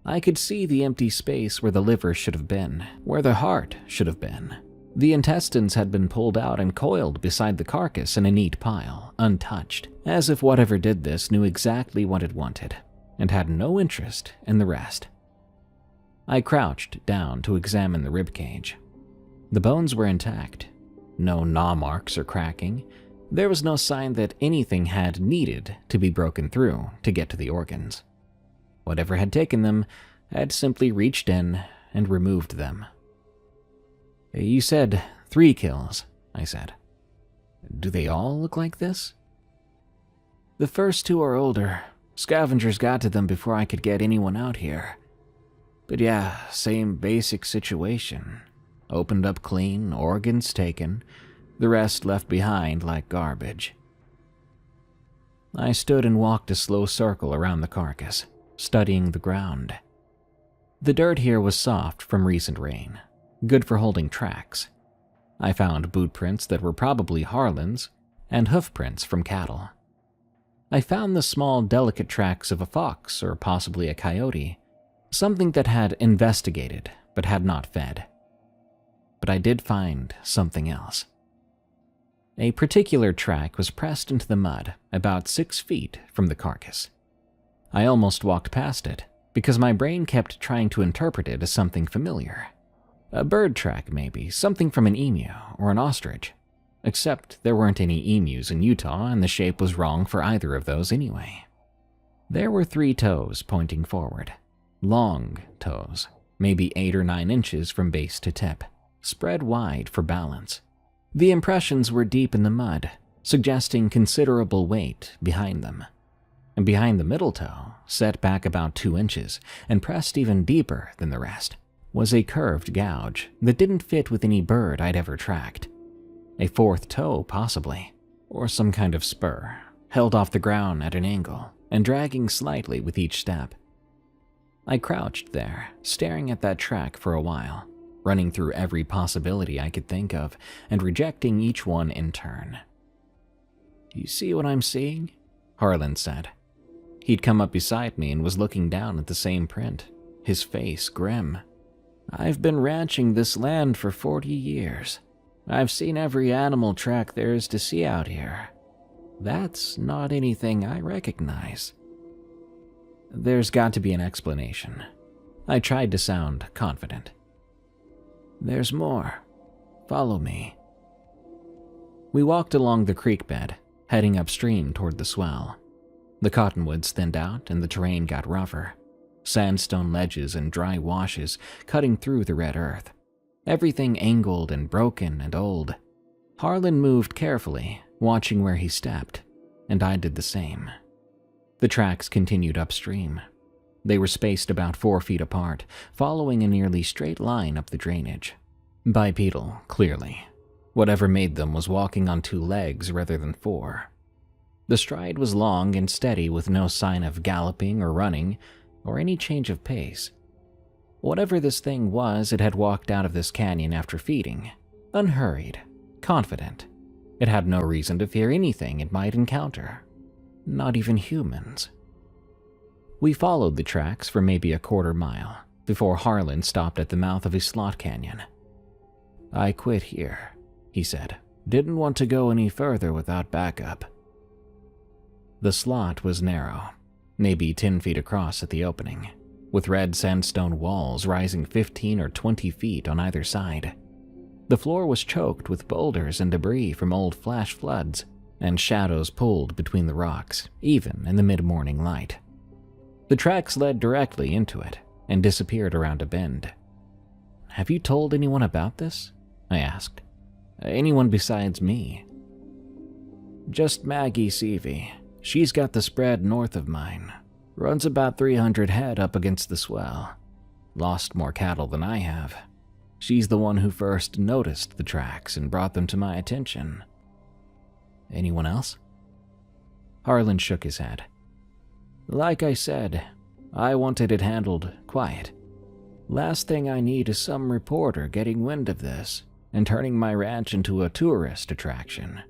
I could see the empty space where the liver should have been, where the heart should have been. The intestines had been pulled out and coiled beside the carcass in a neat pile, untouched, as if whatever did this knew exactly what it wanted, and had no interest in the rest. I crouched down to examine the ribcage. The bones were intact. No gnaw marks or cracking. There was no sign that anything had needed to be broken through to get to the organs. Whatever had taken them had simply reached in and removed them. "You said 3 kills," I said. "Do they all look like this?" "The first 2 are older. Scavengers got to them before I could get anyone out here. But yeah, same basic situation. Opened up clean, organs taken, the rest left behind like garbage." I stood and walked a slow circle around the carcass, studying the ground. The dirt here was soft from recent rain, good for holding tracks. I found boot prints that were probably Harlan's and hoof prints from cattle. I found the small, delicate tracks of a fox or possibly a coyote, something that had investigated but had not fed. But I did find something else. A particular track was pressed into the mud about 6 feet from the carcass. I almost walked past it because my brain kept trying to interpret it as something familiar. A bird track maybe, something from an emu or an ostrich. Except there weren't any emus in Utah and the shape was wrong for either of those anyway. There were 3 toes pointing forward. Long toes, maybe 8 or 9 inches from base to tip, spread wide for balance. The impressions were deep in the mud, suggesting considerable weight behind them. And behind the middle toe, set back about 2 inches and pressed even deeper than the rest, was a curved gouge that didn't fit with any bird I'd ever tracked. A 4th toe, possibly, or some kind of spur, held off the ground at an angle and dragging slightly with each step. I crouched there, staring at that track for a while, running through every possibility I could think of and rejecting each one in turn. "You see what I'm seeing?" Harlan said. He'd come up beside me and was looking down at the same print, his face grim. "I've been ranching this land for 40 years. I've seen every animal track there is to see out here. That's not anything I recognize." "There's got to be an explanation." I tried to sound confident. "There's more. Follow me." We walked along the creek bed, heading upstream toward the swell. The cottonwoods thinned out and the terrain got rougher. Sandstone ledges and dry washes cutting through the red earth. Everything angled and broken and old. Harlan moved carefully, watching where he stepped, and I did the same. The tracks continued upstream. They were spaced about 4 feet apart, following a nearly straight line up the drainage. Bipedal, clearly. Whatever made them was walking on 2 legs rather than 4. The stride was long and steady with no sign of galloping or running or any change of pace. Whatever this thing was, it had walked out of this canyon after feeding, unhurried, confident, It had no reason to fear anything it might encounter, not even humans. We followed the tracks for maybe a quarter mile before Harlan stopped at the mouth of a slot canyon. "I quit here," he said. "Didn't want to go any further without backup." The slot was narrow, maybe 10 feet across at the opening, with red sandstone walls rising 15 or 20 feet on either side. The floor was choked with boulders and debris from old flash floods, and shadows pulled between the rocks, even in the mid-morning light. The tracks led directly into it and disappeared around a bend. "Have you told anyone about this?" I asked. "Anyone besides me?" "Just Maggie Seavey. She's got the spread north of mine. Runs about 300 head up against the swell. Lost more cattle than I have. She's the one who first noticed the tracks and brought them to my attention." "Anyone else?" Harlan shook his head. "Like I said, I wanted it handled quiet. Last thing I need is some reporter getting wind of this and turning my ranch into a tourist attraction."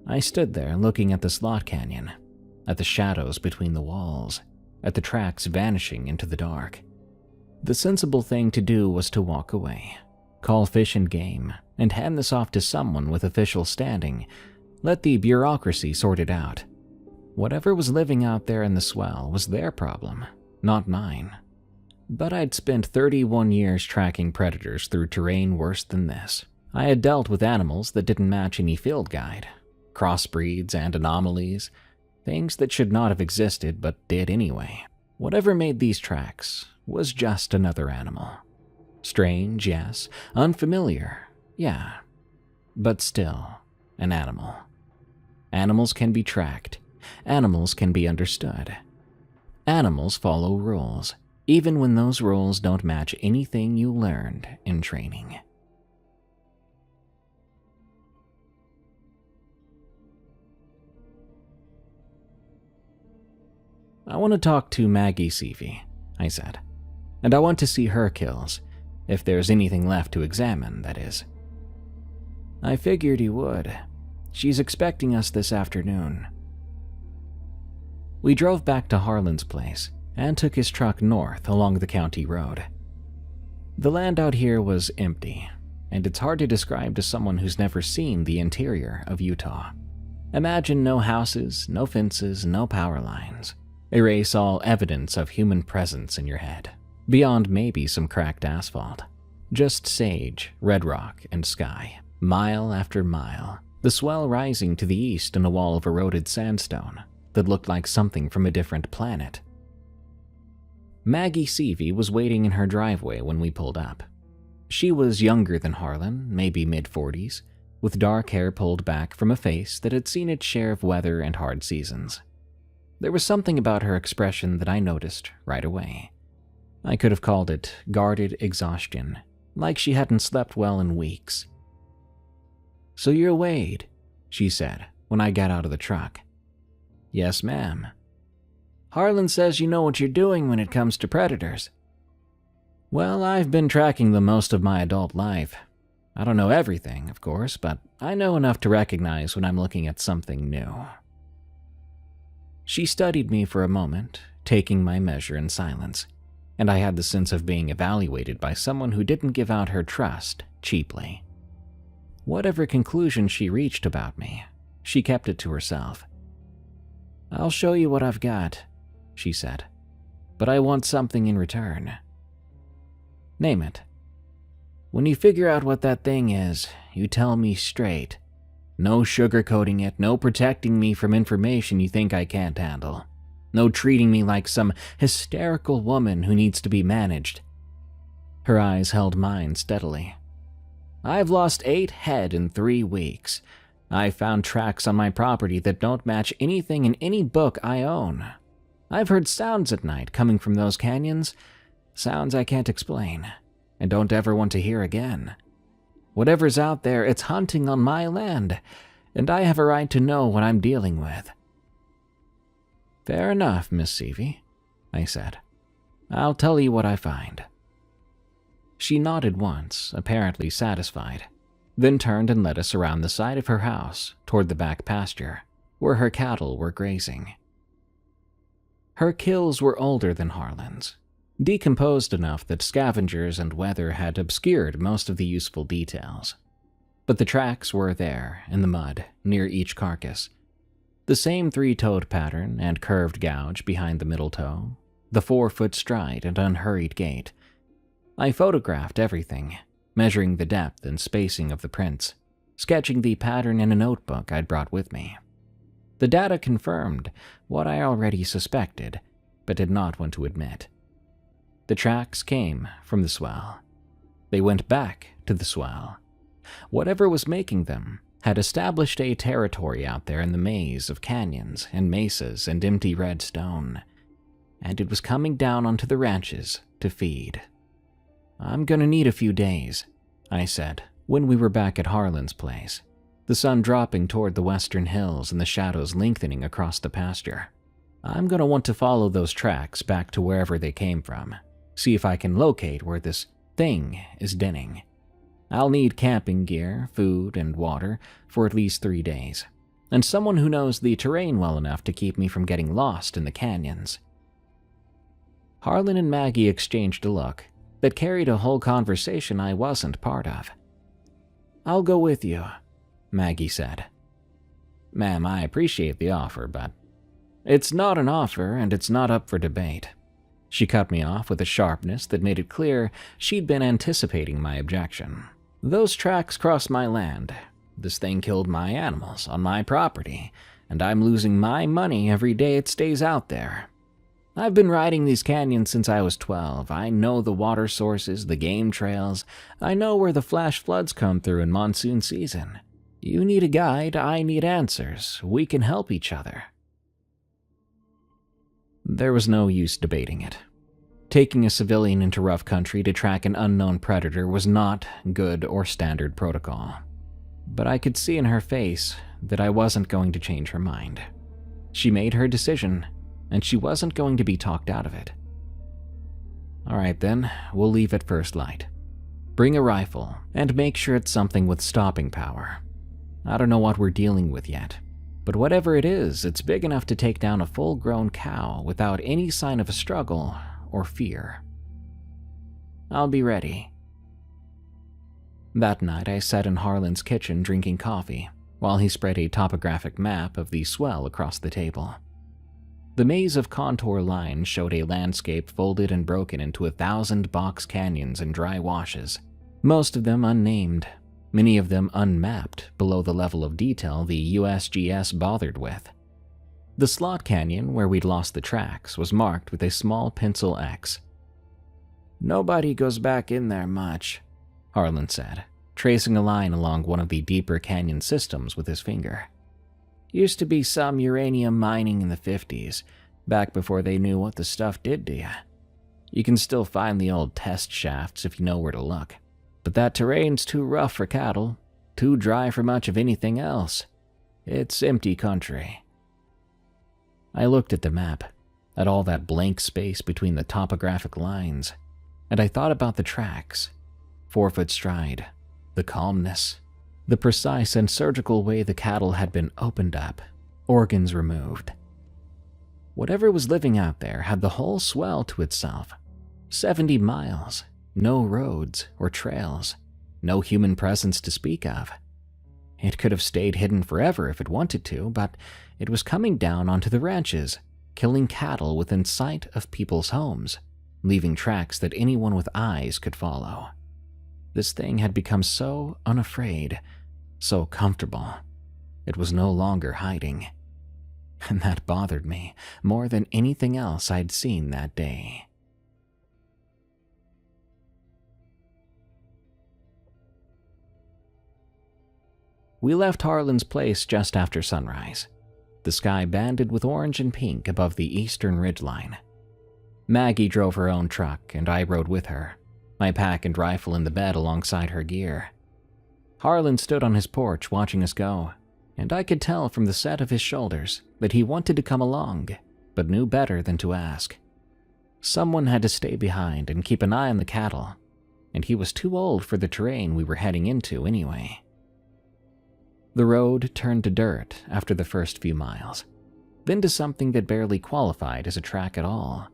I stood there looking at the slot canyon, at the shadows between the walls, at the tracks vanishing into the dark. The sensible thing to do was to walk away, call Fish and Game, and hand this off to someone with official standing. Let the bureaucracy sort it out. Whatever was living out there in the swell was their problem, not mine. But I'd spent 31 years tracking predators through terrain worse than this. I had dealt with animals that didn't match any field guide, crossbreeds and anomalies, things that should not have existed but did anyway. Whatever made these tracks was just another animal. Strange, yes. Unfamiliar, yeah. But still, an animal. Animals can be tracked. Animals can be understood. Animals follow rules, even when those rules don't match anything you learned in training. "I want to talk to Maggie Seavey," I said. "And I want to see her kills, if there's anything left to examine, that is." "I figured you would. She's expecting us this afternoon." We drove back to Harlan's place and took his truck north along the county road. The land out here was empty, and it's hard to describe to someone who's never seen the interior of Utah. Imagine no houses, no fences, no power lines. Erase all evidence of human presence in your head, beyond maybe some cracked asphalt. Just sage, red rock, and sky, mile after mile, the swell rising to the east in a wall of eroded sandstone that looked like something from a different planet. Maggie Seavey was waiting in her driveway when we pulled up. She was younger than Harlan, maybe mid-40s, with dark hair pulled back from a face that had seen its share of weather and hard seasons. There was something about her expression that I noticed right away. I could have called it guarded exhaustion, like she hadn't slept well in weeks. "So you're Wade," she said when I got out of the truck. "Yes, ma'am." "Harlan says you know what you're doing when it comes to predators." "Well, I've been tracking them most of my adult life. I don't know everything, of course, but I know enough to recognize when I'm looking at something new." She studied me for a moment, taking my measure in silence, and I had the sense of being evaluated by someone who didn't give out her trust cheaply. Whatever conclusion she reached about me, she kept it to herself. "I'll show you what I've got," she said, "but I want something in return." "Name it." "When you figure out what that thing is, you tell me straight. No sugarcoating it, no protecting me from information you think I can't handle. No treating me like some hysterical woman who needs to be managed." Her eyes held mine steadily. "I've lost 8 head in 3 weeks. I've found tracks on my property that don't match anything in any book I own. I've heard sounds at night coming from those canyons, sounds I can't explain, and don't ever want to hear again. Whatever's out there, it's hunting on my land, and I have a right to know what I'm dealing with." "Fair enough, Miss Seavey," I said. "I'll tell you what I find." She nodded once, apparently satisfied, then turned and led us around the side of her house toward the back pasture, where her cattle were grazing. Her kills were older than Harlan's, decomposed enough that scavengers and weather had obscured most of the useful details. But the tracks were there, in the mud, near each carcass. The same three-toed pattern and curved gouge behind the middle toe, the 4-foot stride and unhurried gait. I photographed everything, measuring the depth and spacing of the prints, sketching the pattern in a notebook I'd brought with me. The data confirmed what I already suspected, but did not want to admit. The tracks came from the swell. They went back to the swell. Whatever was making them had established a territory out there in the maze of canyons and mesas and empty red stone, and it was coming down onto the ranches to feed. "I'm gonna need a few days," I said, when we were back at Harlan's place, the sun dropping toward the western hills and the shadows lengthening across the pasture. "I'm gonna want to follow those tracks back to wherever they came from, see if I can locate where this thing is denning. I'll need camping gear, food, and water for at least 3 days, and someone who knows the terrain well enough to keep me from getting lost in the canyons." Harlan and Maggie exchanged a look that carried a whole conversation I wasn't part of. "I'll go with you," Maggie said. "Ma'am, I appreciate the offer, but it's not an offer and it's not up for debate." She cut me off with a sharpness that made it clear she'd been anticipating my objection. "Those tracks crossed my land. This thing killed my animals on my property, and I'm losing my money every day it stays out there. I've been riding these canyons since I was 12. I know the water sources, the game trails. I know where the flash floods come through in monsoon season. You need a guide, I need answers. We can help each other." There was no use debating it. Taking a civilian into rough country to track an unknown predator was not good or standard protocol. But I could see in her face that I wasn't going to change her mind. She made her decision, and she wasn't going to be talked out of it. "All right then, we'll leave at first light. Bring a rifle, and make sure it's something with stopping power. I don't know what we're dealing with yet, but whatever it is, it's big enough to take down a full-grown cow without any sign of a struggle or fear." "I'll be ready." That night, I sat in Harlan's kitchen drinking coffee, while he spread a topographic map of the swell across the table. The maze of contour lines showed a landscape folded and broken into 1,000 box canyons and dry washes, most of them unnamed, many of them unmapped below the level of detail the USGS bothered with. The slot canyon where we'd lost the tracks was marked with a small pencil X. "Nobody goes back in there much," Harlan said, tracing a line along one of the deeper canyon systems with his finger. "Used to be some uranium mining in the 50s, back before they knew what the stuff did to you. You can still find the old test shafts if you know where to look. But that terrain's too rough for cattle, too dry for much of anything else. It's empty country." I looked at the map, at all that blank space between the topographic lines, and I thought about the tracks, 4-foot stride, the calmness, the precise and surgical way the cattle had been opened up, organs removed. Whatever was living out there had the whole swell to itself. 70 miles, no roads or trails, no human presence to speak of. It could have stayed hidden forever if it wanted to, but it was coming down onto the ranches, killing cattle within sight of people's homes, leaving tracks that anyone with eyes could follow. This thing had become so unafraid, so comfortable. It was no longer hiding. And that bothered me more than anything else I'd seen that day. We left Harlan's place just after sunrise. The sky banded with orange and pink above the eastern ridgeline. Maggie drove her own truck, and I rode with her, my pack and rifle in the bed alongside her gear. Harlan stood on his porch watching us go, and I could tell from the set of his shoulders that he wanted to come along, but knew better than to ask. Someone had to stay behind and keep an eye on the cattle, and he was too old for the terrain we were heading into anyway. The road turned to dirt after the first few miles, then to something that barely qualified as a track at all.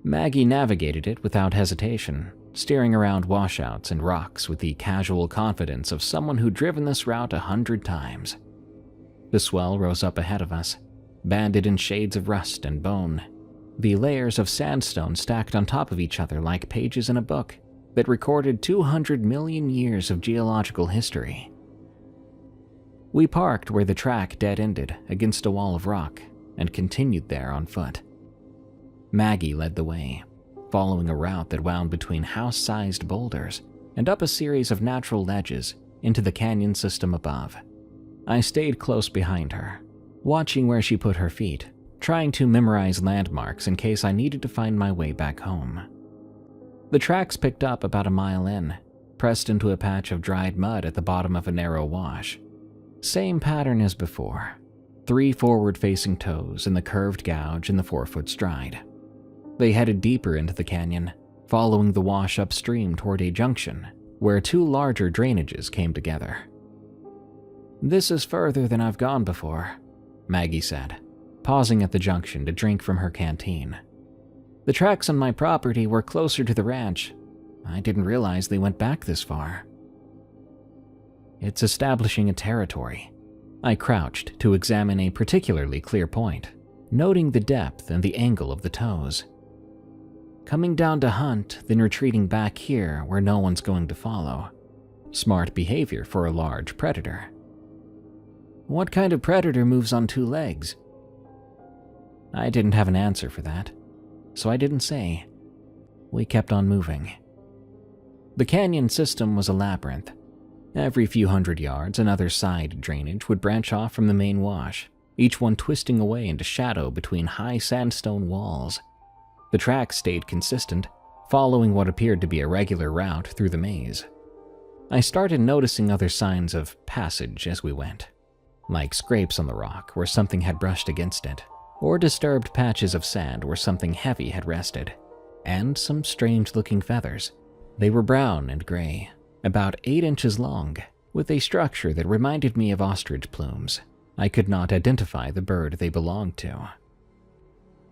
Maggie navigated it without hesitation, steering around washouts and rocks with the casual confidence of someone who'd driven this route 100 times. The swell rose up ahead of us, banded in shades of rust and bone, the layers of sandstone stacked on top of each other like pages in a book that recorded 200 million years of geological history. We parked where the track dead-ended against a wall of rock and continued there on foot. Maggie led the way, following a route that wound between house-sized boulders and up a series of natural ledges into the canyon system above. I stayed close behind her, watching where she put her feet, trying to memorize landmarks in case I needed to find my way back home. The tracks picked up about a mile in, pressed into a patch of dried mud at the bottom of a narrow wash. Same pattern as before, 3 forward-facing toes in the curved gouge in the 4-foot stride. They headed deeper into the canyon, following the wash upstream toward a junction where 2 larger drainages came together. "This is further than I've gone before," Maggie said, pausing at the junction to drink from her canteen. "The tracks on my property were closer to the ranch. I didn't realize they went back this far." "It's establishing a territory." I crouched to examine a particularly clear point, noting the depth and the angle of the toes. "Coming down to hunt, then retreating back here where no one's going to follow. Smart behavior for a large predator." "What kind of predator moves on 2 legs?" I didn't have an answer for that, so I didn't say. We kept on moving. The canyon system was a labyrinth. Every few hundred yards, another side drainage would branch off from the main wash, each one twisting away into shadow between high sandstone walls. The track stayed consistent, following what appeared to be a regular route through the maze. I started noticing other signs of passage as we went, like scrapes on the rock where something had brushed against it, or disturbed patches of sand where something heavy had rested, and some strange-looking feathers. They were brown and gray, about 8 inches long, with a structure that reminded me of ostrich plumes. I could not identify the bird they belonged to.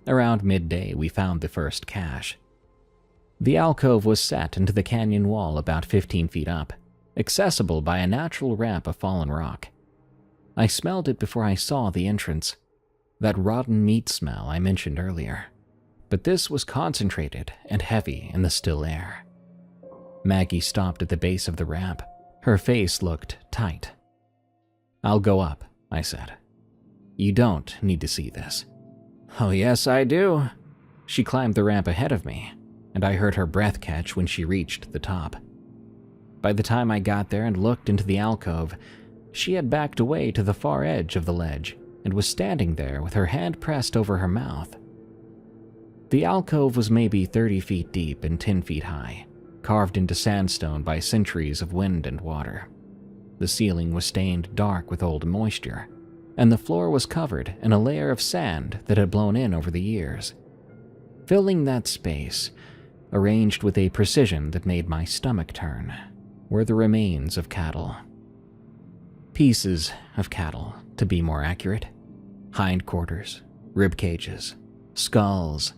Around midday, we found the first cache. The alcove was set into the canyon wall about 15 feet up, accessible by a natural ramp of fallen rock. I smelled it before I saw the entrance, that rotten meat smell I mentioned earlier, but this was concentrated and heavy in the still air. Maggie stopped at the base of the ramp. Her face looked tight. "I'll go up," I said. "You don't need to see this." "Oh yes, I do." She climbed the ramp ahead of me, and I heard her breath catch when she reached the top. By the time I got there and looked into the alcove, she had backed away to the far edge of the ledge and was standing there with her hand pressed over her mouth. The alcove was maybe 30 feet deep and 10 feet high, carved into sandstone by centuries of wind and water. The ceiling was stained dark with old moisture, and the floor was covered in a layer of sand that had blown in over the years. Filling that space, arranged with a precision that made my stomach turn, were the remains of cattle. Pieces of cattle, to be more accurate. Hindquarters, rib cages, skulls,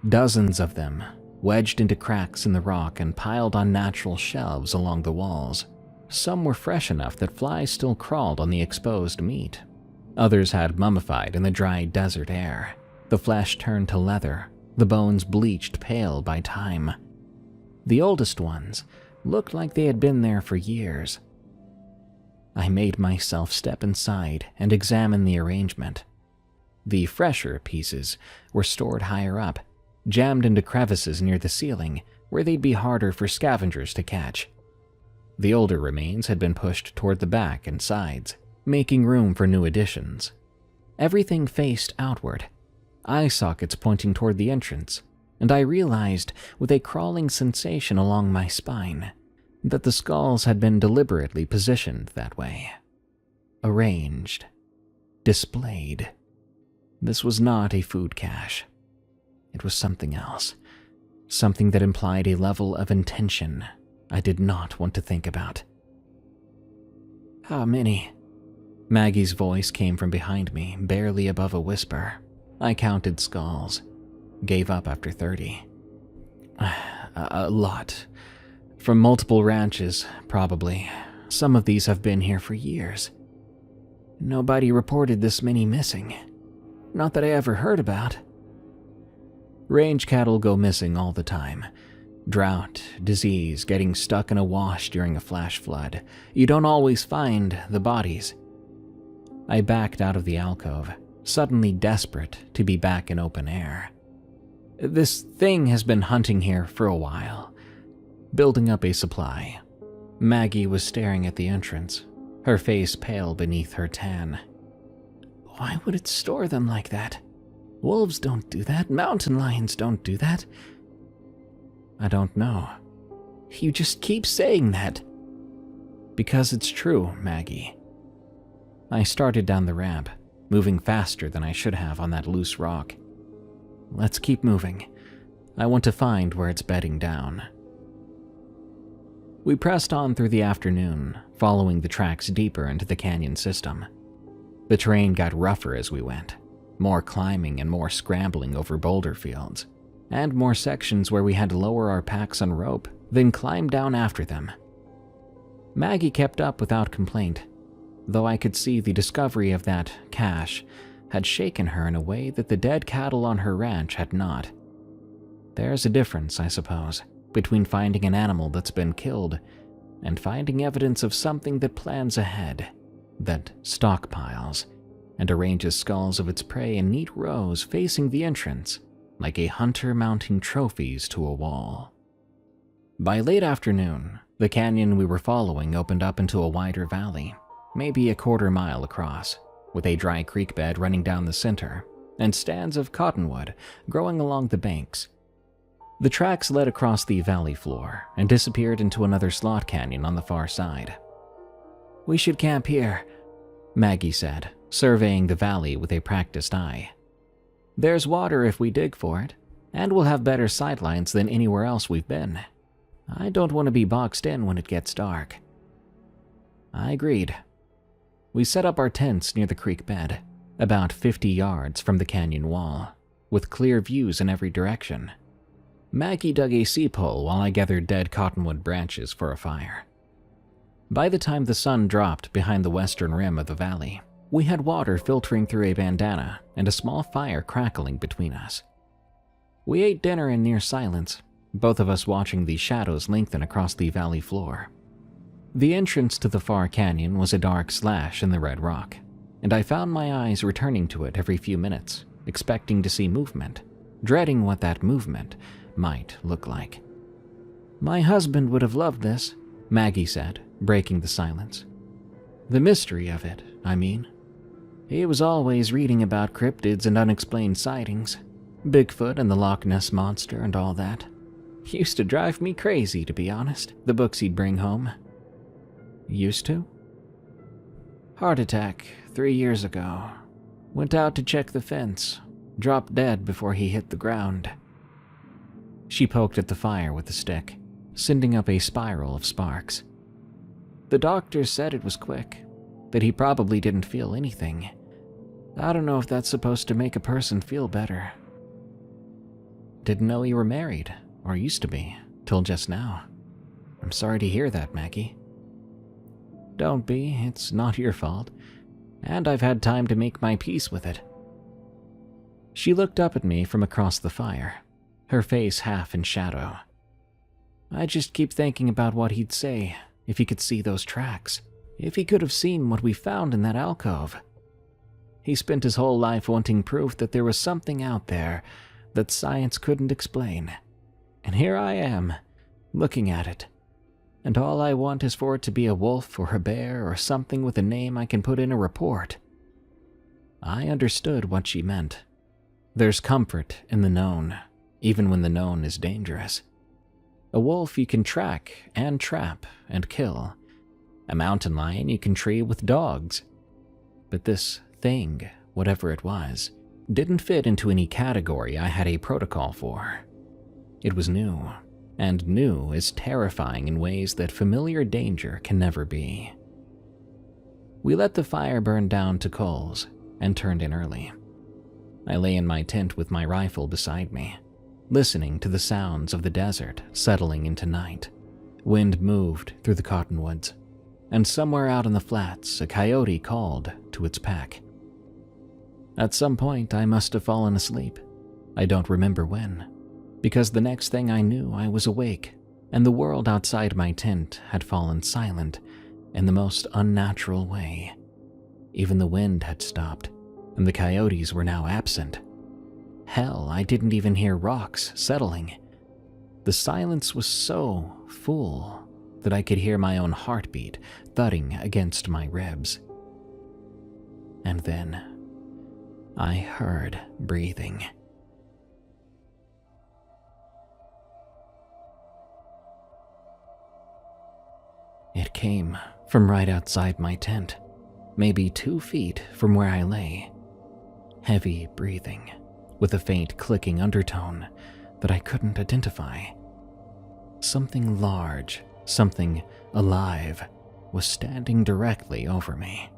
dozens of them, wedged into cracks in the rock and piled on natural shelves along the walls. Some were fresh enough that flies still crawled on the exposed meat. Others had mummified in the dry desert air. The flesh turned to leather, the bones bleached pale by time. The oldest ones looked like they had been there for years. I made myself step inside and examine the arrangement. The fresher pieces were stored higher up, jammed into crevices near the ceiling where they'd be harder for scavengers to catch. The older remains had been pushed toward the back and sides, making room for new additions. Everything faced outward, eye sockets pointing toward the entrance, and I realized with a crawling sensation along my spine that the skulls had been deliberately positioned that way. Arranged. Displayed. This was not a food cache. It was something else. Something that implied a level of intention I did not want to think about. How many? Maggie's voice came from behind me, barely above a whisper. I counted skulls. Gave up after 30. A lot. From multiple ranches, probably. Some of these have been here for years. Nobody reported this many missing. Not that I ever heard about. Range cattle go missing all the time. Drought, disease, getting stuck in a wash during a flash flood. You don't always find the bodies. I backed out of the alcove, suddenly desperate to be back in open air. This thing has been hunting here for a while, building up a supply. Maggie was staring at the entrance, her face pale beneath her tan. Why would it store them like that? Wolves don't do that. Mountain lions don't do that. I don't know. You just keep saying that. Because it's true, Maggie. I started down the ramp, moving faster than I should have on that loose rock. Let's keep moving. I want to find where it's bedding down. We pressed on through the afternoon, following the tracks deeper into the canyon system. The terrain got rougher as we went, more climbing and more scrambling over boulder fields, and more sections where we had to lower our packs on rope, then climb down after them. Maggie kept up without complaint, though I could see the discovery of that cache had shaken her in a way that the dead cattle on her ranch had not. There's a difference, I suppose, between finding an animal that's been killed and finding evidence of something that plans ahead, that stockpiles, and arranges skulls of its prey in neat rows facing the entrance, like a hunter mounting trophies to a wall. By late afternoon, the canyon we were following opened up into a wider valley, maybe a quarter-mile across, with a dry creek bed running down the center, and stands of cottonwood growing along the banks. The tracks led across the valley floor and disappeared into another slot canyon on the far side. We should camp here, Maggie said, surveying the valley with a practiced eye. There's water if we dig for it, and we'll have better sightlines than anywhere else we've been. I don't want to be boxed in when it gets dark. I agreed. We set up our tents near the creek bed, about 50 yards from the canyon wall, with clear views in every direction. Maggie dug a seep hole while I gathered dead cottonwood branches for a fire. By the time the sun dropped behind the western rim of the valley, we had water filtering through a bandana and a small fire crackling between us. We ate dinner in near silence, both of us watching the shadows lengthen across the valley floor. The entrance to the far canyon was a dark slash in the red rock, and I found my eyes returning to it every few minutes, expecting to see movement, dreading what that movement might look like. My husband would have loved this, Maggie said, breaking the silence. The mystery of it, I mean. He was always reading about cryptids and unexplained sightings, Bigfoot and the Loch Ness Monster and all that. Used to drive me crazy, to be honest, the books he'd bring home. Used to? Heart attack 3 years ago. Went out to check the fence. Dropped dead before he hit the ground. She poked at the fire with the stick, sending up a spiral of sparks. The doctor said it was quick, that he probably didn't feel anything. I don't know if that's supposed to make a person feel better. Didn't know you were married, or used to be, till just now. I'm sorry to hear that, Maggie. Don't be, it's not your fault, and I've had time to make my peace with it. She looked up at me from across the fire, her face half in shadow. I just keep thinking about what he'd say if he could see those tracks, if he could have seen what we found in that alcove. He spent his whole life wanting proof that there was something out there that science couldn't explain. And here I am, looking at it. And all I want is for it to be a wolf or a bear or something with a name I can put in a report. I understood what she meant. There's comfort in the known, even when the known is dangerous. A wolf you can track and trap and kill. A mountain lion you can tree with dogs. But this thing, whatever it was, didn't fit into any category I had a protocol for. It was new, and new is terrifying in ways that familiar danger can never be. We let the fire burn down to coals and turned in early. I lay in my tent with my rifle beside me, listening to the sounds of the desert settling into night. Wind moved through the cottonwoods, and somewhere out in the flats, a coyote called to its pack. At some point, I must have fallen asleep. I don't remember when, because the next thing I knew, I was awake, and the world outside my tent had fallen silent in the most unnatural way. Even the wind had stopped, and the coyotes were now absent. Hell, I didn't even hear rocks settling. The silence was so full that I could hear my own heartbeat thudding against my ribs. And then I heard breathing. It came from right outside my tent, maybe 2 feet from where I lay. Heavy breathing, with a faint clicking undertone that I couldn't identify. Something large, something alive, was standing directly over me.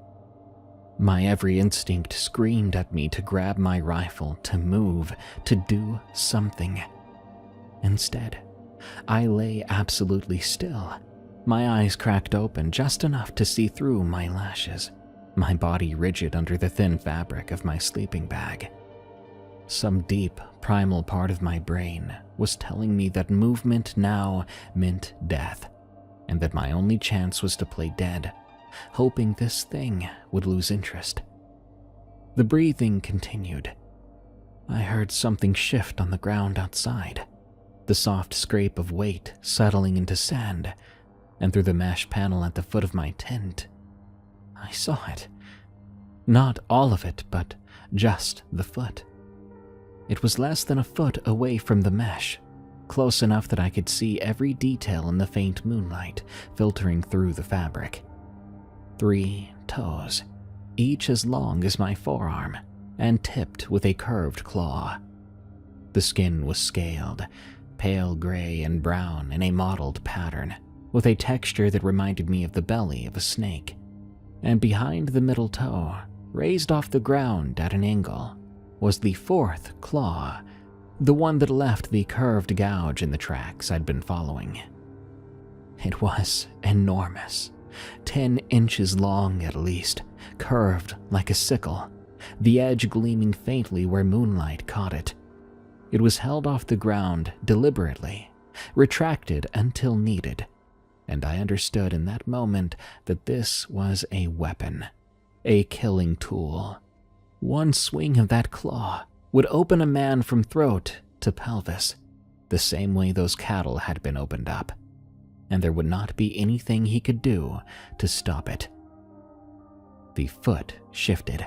My every instinct screamed at me to grab my rifle, to move, to do something. Instead, I lay absolutely still, my eyes cracked open just enough to see through my lashes, my body rigid under the thin fabric of my sleeping bag. Some deep, primal part of my brain was telling me that movement now meant death, and that my only chance was to play dead, hoping this thing would lose interest. The breathing continued. I heard something shift on the ground outside, the soft scrape of weight settling into sand, and through the mesh panel at the foot of my tent, I saw it. Not all of it, but just the foot. It was less than a foot away from the mesh, close enough that I could see every detail in the faint moonlight filtering through the fabric. 3 toes, each as long as my forearm, and tipped with a curved claw. The skin was scaled, pale gray and brown in a mottled pattern, with a texture that reminded me of the belly of a snake. And behind the middle toe, raised off the ground at an angle, was the 4th claw, the one that left the curved gouge in the tracks I'd been following. It was enormous, 10 inches long at least, curved like a sickle, the edge gleaming faintly where moonlight caught it. It was held off the ground deliberately, retracted until needed, and I understood in that moment that this was a weapon, a killing tool. One swing of that claw would open a man from throat to pelvis, the same way those cattle had been opened up, and there would not be anything he could do to stop it. The foot shifted.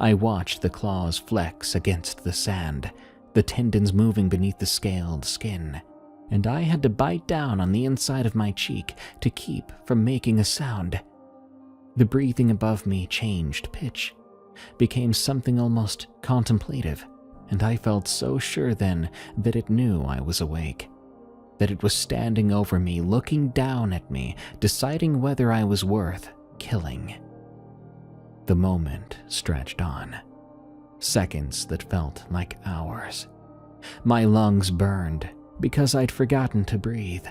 I watched the claws flex against the sand, the tendons moving beneath the scaled skin, and I had to bite down on the inside of my cheek to keep from making a sound. The breathing above me changed pitch, became something almost contemplative, and I felt so sure then that it knew I was awake, that it was standing over me, looking down at me, deciding whether I was worth killing. The moment stretched on, seconds that felt like hours. My lungs burned because I'd forgotten to breathe.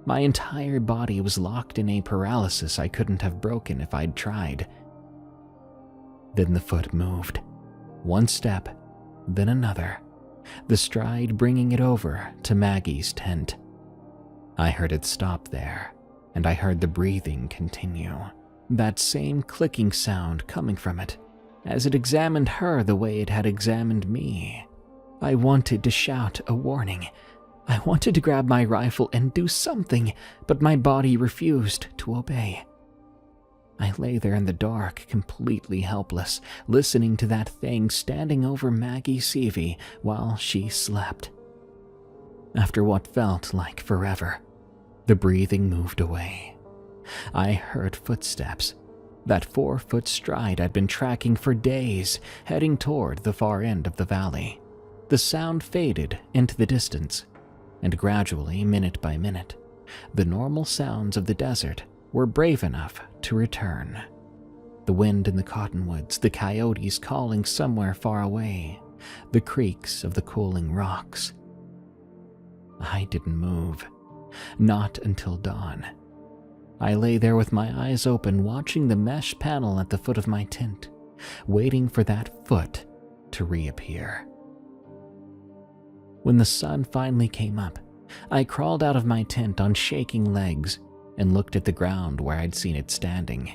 My entire body was locked in a paralysis I couldn't have broken if I'd tried. Then the foot moved. One step, then another, the stride bringing it over to Maggie's tent. I heard it stop there, and I heard the breathing continue, that same clicking sound coming from it, as it examined her the way it had examined me. I wanted to shout a warning. I wanted to grab my rifle and do something, but my body refused to obey. I lay there in the dark, completely helpless, listening to that thing standing over Maggie Seavey while she slept. After what felt like forever, the breathing moved away. I heard footsteps, that 4-foot stride I'd been tracking for days, heading toward the far end of the valley. The sound faded into the distance, and gradually, minute by minute, the normal sounds of the desert were brave enough to return. The wind in the cottonwoods, the coyotes calling somewhere far away, the creaks of the cooling rocks. I didn't move, not until dawn. I lay there with my eyes open, watching the mesh panel at the foot of my tent, waiting for that foot to reappear. When the sun finally came up, I crawled out of my tent on shaking legs and looked at the ground where I'd seen it standing.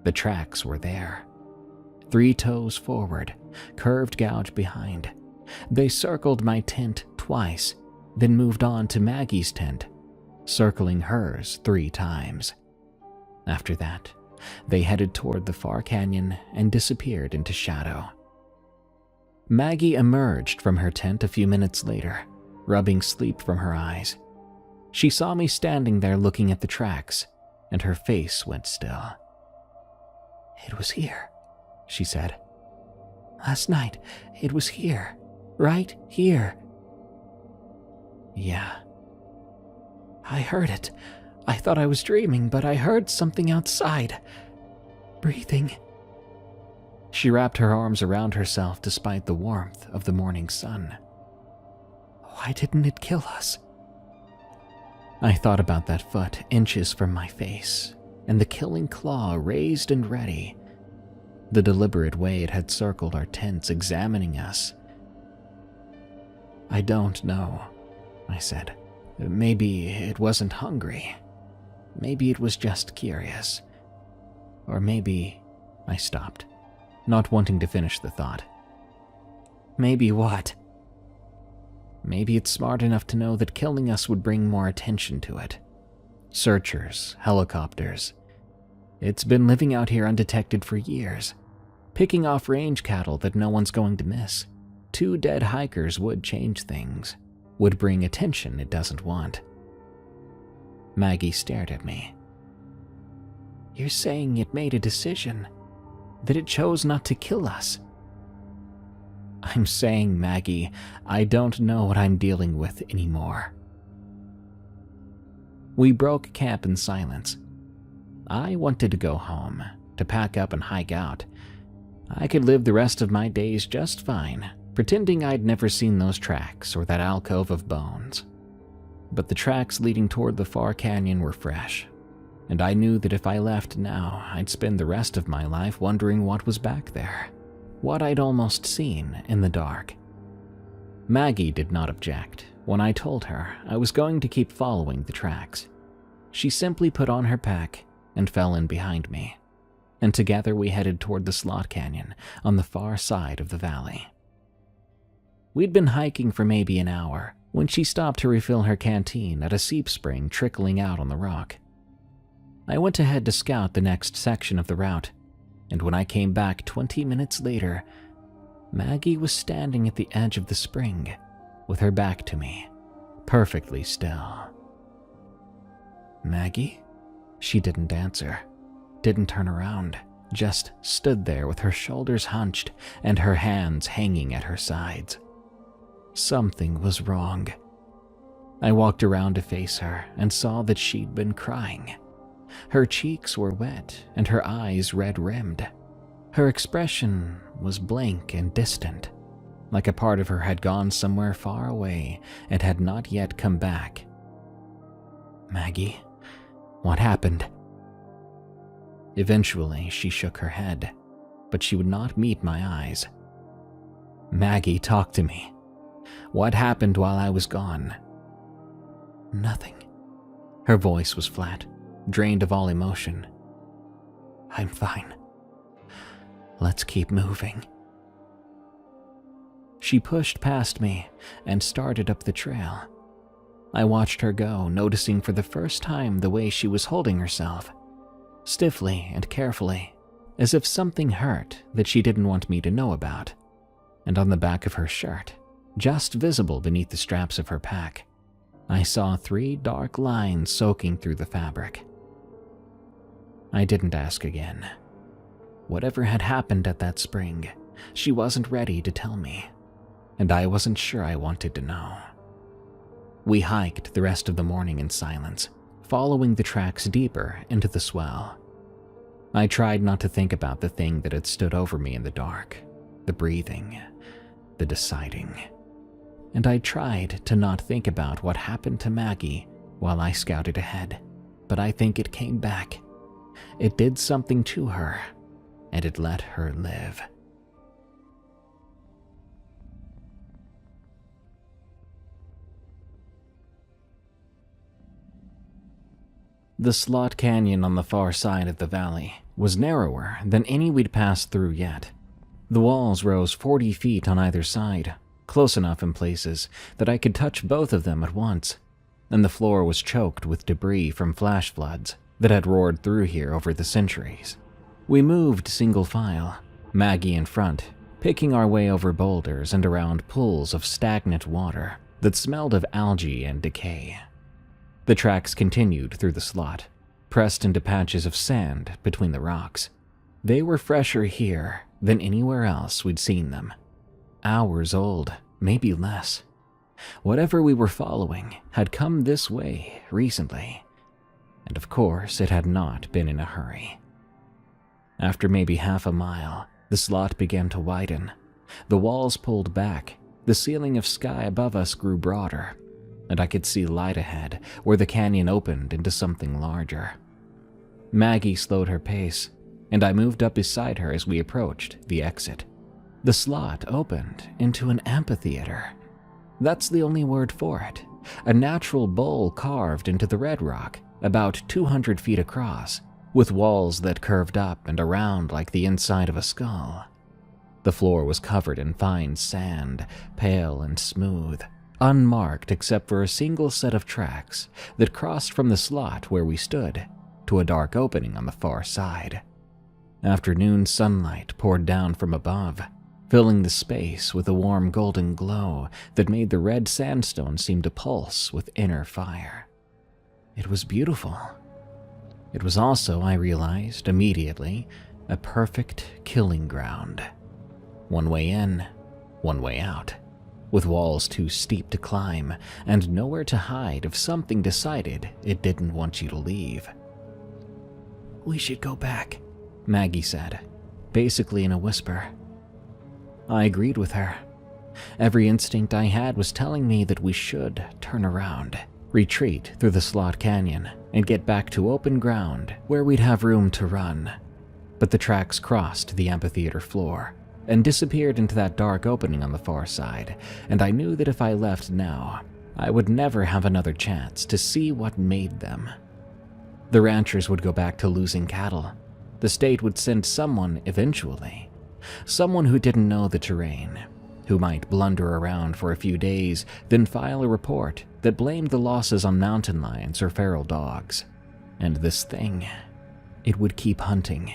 The tracks were there. 3 toes forward, curved gouge behind. They circled my tent twice, then moved on to Maggie's tent, circling hers 3 times. After that, they headed toward the far canyon and disappeared into shadow. Maggie emerged from her tent a few minutes later, rubbing sleep from her eyes. She saw me standing there looking at the tracks, and her face went still. "It was here," she said. "Last night, it was here. Right here." "Yeah." "I heard it. I thought I was dreaming, but I heard something outside. Breathing." She wrapped her arms around herself despite the warmth of the morning sun. "Why didn't it kill us?" I thought about that foot inches from my face, and the killing claw raised and ready, the deliberate way it had circled our tents, examining us. "I don't know," I said. "Maybe it wasn't hungry. Maybe it was just curious. Or maybe..." I stopped, not wanting to finish the thought. "Maybe what?" "Maybe it's smart enough to know that killing us would bring more attention to it. Searchers, helicopters. It's been living out here undetected for years, picking off range cattle that no one's going to miss. 2 dead hikers would change things, would bring attention it doesn't want." Maggie stared at me. "You're saying it made a decision, that it chose not to kill us?" "I'm saying, Maggie, I don't know what I'm dealing with anymore." We broke camp in silence. I wanted to go home, to pack up and hike out. I could live the rest of my days just fine, pretending I'd never seen those tracks or that alcove of bones. But the tracks leading toward the far canyon were fresh, and I knew that if I left now, I'd spend the rest of my life wondering what was back there, what I'd almost seen in the dark. Maggie did not object when I told her I was going to keep following the tracks. She simply put on her pack and fell in behind me, and together we headed toward the slot canyon on the far side of the valley. We'd been hiking for maybe an hour when she stopped to refill her canteen at a seep spring trickling out on the rock. I went ahead to scout the next section of the route, and when I came back 20 minutes later, Maggie was standing at the edge of the spring with her back to me, perfectly still. "Maggie?" She didn't answer, didn't turn around, just stood there with her shoulders hunched and her hands hanging at her sides. Something was wrong. I walked around to face her and saw that she'd been crying. Her cheeks were wet and her eyes red-rimmed. Her expression was blank and distant, like a part of her had gone somewhere far away and had not yet come back. "Maggie, what happened?" Eventually, she shook her head, but she would not meet my eyes. "Maggie, talk to me. What happened while I was gone?" "Nothing." Her voice was flat, drained of all emotion. "I'm fine. Let's keep moving." She pushed past me and started up the trail. I watched her go, noticing for the first time the way she was holding herself, stiffly and carefully, as if something hurt that she didn't want me to know about. And on the back of her shirt, just visible beneath the straps of her pack, I saw 3 dark lines soaking through the fabric. I didn't ask again. Whatever had happened at that spring, she wasn't ready to tell me, and I wasn't sure I wanted to know. We hiked the rest of the morning in silence, following the tracks deeper into the swell. I tried not to think about the thing that had stood over me in the dark, the breathing, the deciding. And I tried to not think about what happened to Maggie while I scouted ahead, but I think it came back. It did something to her, and it let her live. The slot canyon on the far side of the valley was narrower than any we'd passed through yet. The walls rose 40 feet on either side, close enough in places that I could touch both of them at once, and the floor was choked with debris from flash floods that had roared through here over the centuries. We moved single file, Maggie in front, picking our way over boulders and around pools of stagnant water that smelled of algae and decay. The tracks continued through the slot, pressed into patches of sand between the rocks. They were fresher here than anywhere else we'd seen them. Hours old, maybe less. Whatever we were following had come this way recently, and of course it had not been in a hurry. After maybe half a mile, the slot began to widen. The walls pulled back, the ceiling of sky above us grew broader, and I could see light ahead where the canyon opened into something larger. Maggie slowed her pace, and I moved up beside her as we approached the exit. The slot opened into an amphitheater. That's the only word for it. A natural bowl carved into the red rock, about 200 feet across, with walls that curved up and around like the inside of a skull. The floor was covered in fine sand, pale and smooth, unmarked except for a single set of tracks that crossed from the slot where we stood to a dark opening on the far side. Afternoon sunlight poured down from above, filling the space with a warm golden glow that made the red sandstone seem to pulse with inner fire. It was beautiful. It was also, I realized immediately, a perfect killing ground. One way in, one way out, with walls too steep to climb and nowhere to hide if something decided it didn't want you to leave. "We should go back," Maggie said, basically in a whisper. I agreed with her. Every instinct I had was telling me that we should turn around, retreat through the slot canyon, and get back to open ground where we'd have room to run. But the tracks crossed the amphitheater floor and disappeared into that dark opening on the far side, and I knew that if I left now, I would never have another chance to see what made them. The ranchers would go back to losing cattle. The state would send someone eventually. Someone who didn't know the terrain, who might blunder around for a few days, then file a report that blamed the losses on mountain lions or feral dogs. And this thing, it would keep hunting,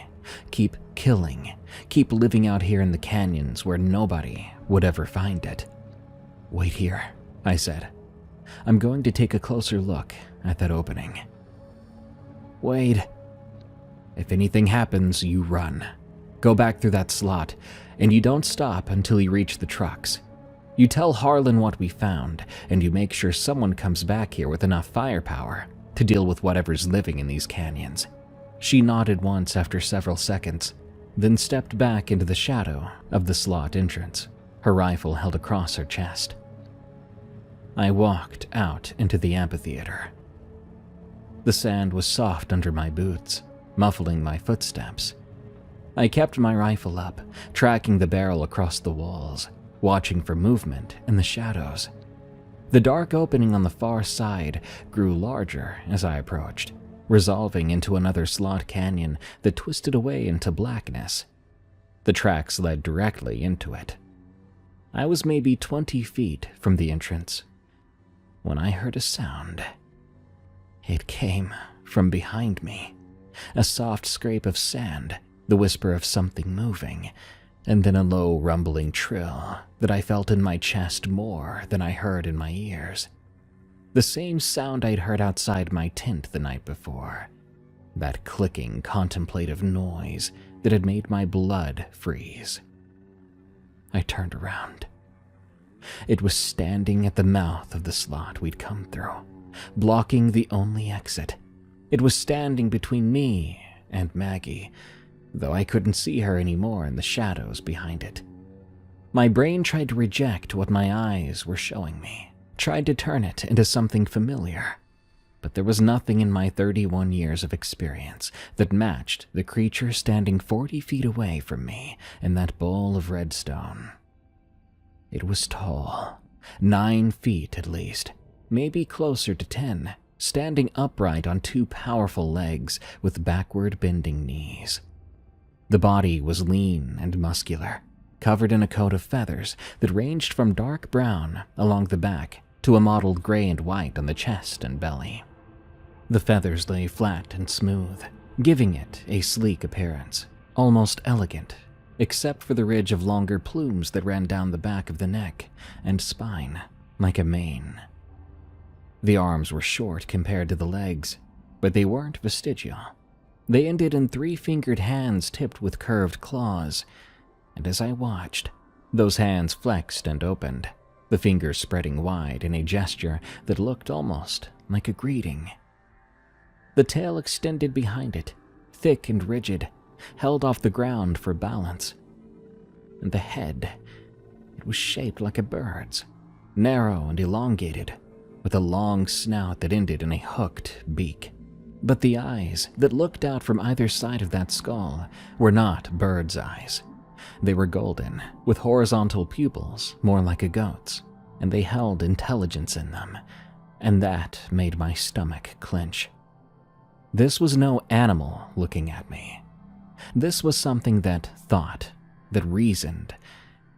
keep killing, keep living out here in the canyons where nobody would ever find it. "Wait here," I said. "I'm going to take a closer look at that opening." "Wade, if anything happens, you run. Go back through that slot, and you don't stop until you reach the trucks. You tell Harlan what we found, and you make sure someone comes back here with enough firepower to deal with whatever's living in these canyons." She nodded once after several seconds, then stepped back into the shadow of the slot entrance, her rifle held across her chest. I walked out into the amphitheater. The sand was soft under my boots, muffling my footsteps. I kept my rifle up, tracking the barrel across the walls, watching for movement in the shadows. The dark opening on the far side grew larger as I approached, resolving into another slot canyon that twisted away into blackness. The tracks led directly into it. I was maybe 20 feet from the entrance when I heard a sound. It came from behind me, a soft scrape of sand, the whisper of something moving, and then a low rumbling trill that I felt in my chest more than I heard in my ears. The same sound I'd heard outside my tent the night before, that clicking, contemplative noise that had made my blood freeze. I turned around. It was standing at the mouth of the slot we'd come through, blocking the only exit. It was standing between me and Maggie, though I couldn't see her anymore in the shadows behind it. My brain tried to reject what my eyes were showing me, tried to turn it into something familiar, but there was nothing in my 31 years of experience that matched the creature standing 40 feet away from me in that bowl of redstone. It was tall, 9 feet at least, maybe closer to 10, standing upright on 2 powerful legs with backward bending knees. The body was lean and muscular, covered in a coat of feathers that ranged from dark brown along the back to a mottled gray and white on the chest and belly. The feathers lay flat and smooth, giving it a sleek appearance, almost elegant, except for the ridge of longer plumes that ran down the back of the neck and spine like a mane. The arms were short compared to the legs, but they weren't vestigial. They ended in 3-fingered hands tipped with curved claws, and as I watched, those hands flexed and opened, the fingers spreading wide in a gesture that looked almost like a greeting. The tail extended behind it, thick and rigid, held off the ground for balance. And the head, it was shaped like a bird's, narrow and elongated, with a long snout that ended in a hooked beak. But the eyes that looked out from either side of that skull were not bird's eyes. They were golden, with horizontal pupils, more like a goat's, and they held intelligence in them, and that made my stomach clench. This was no animal looking at me. This was something that thought, that reasoned,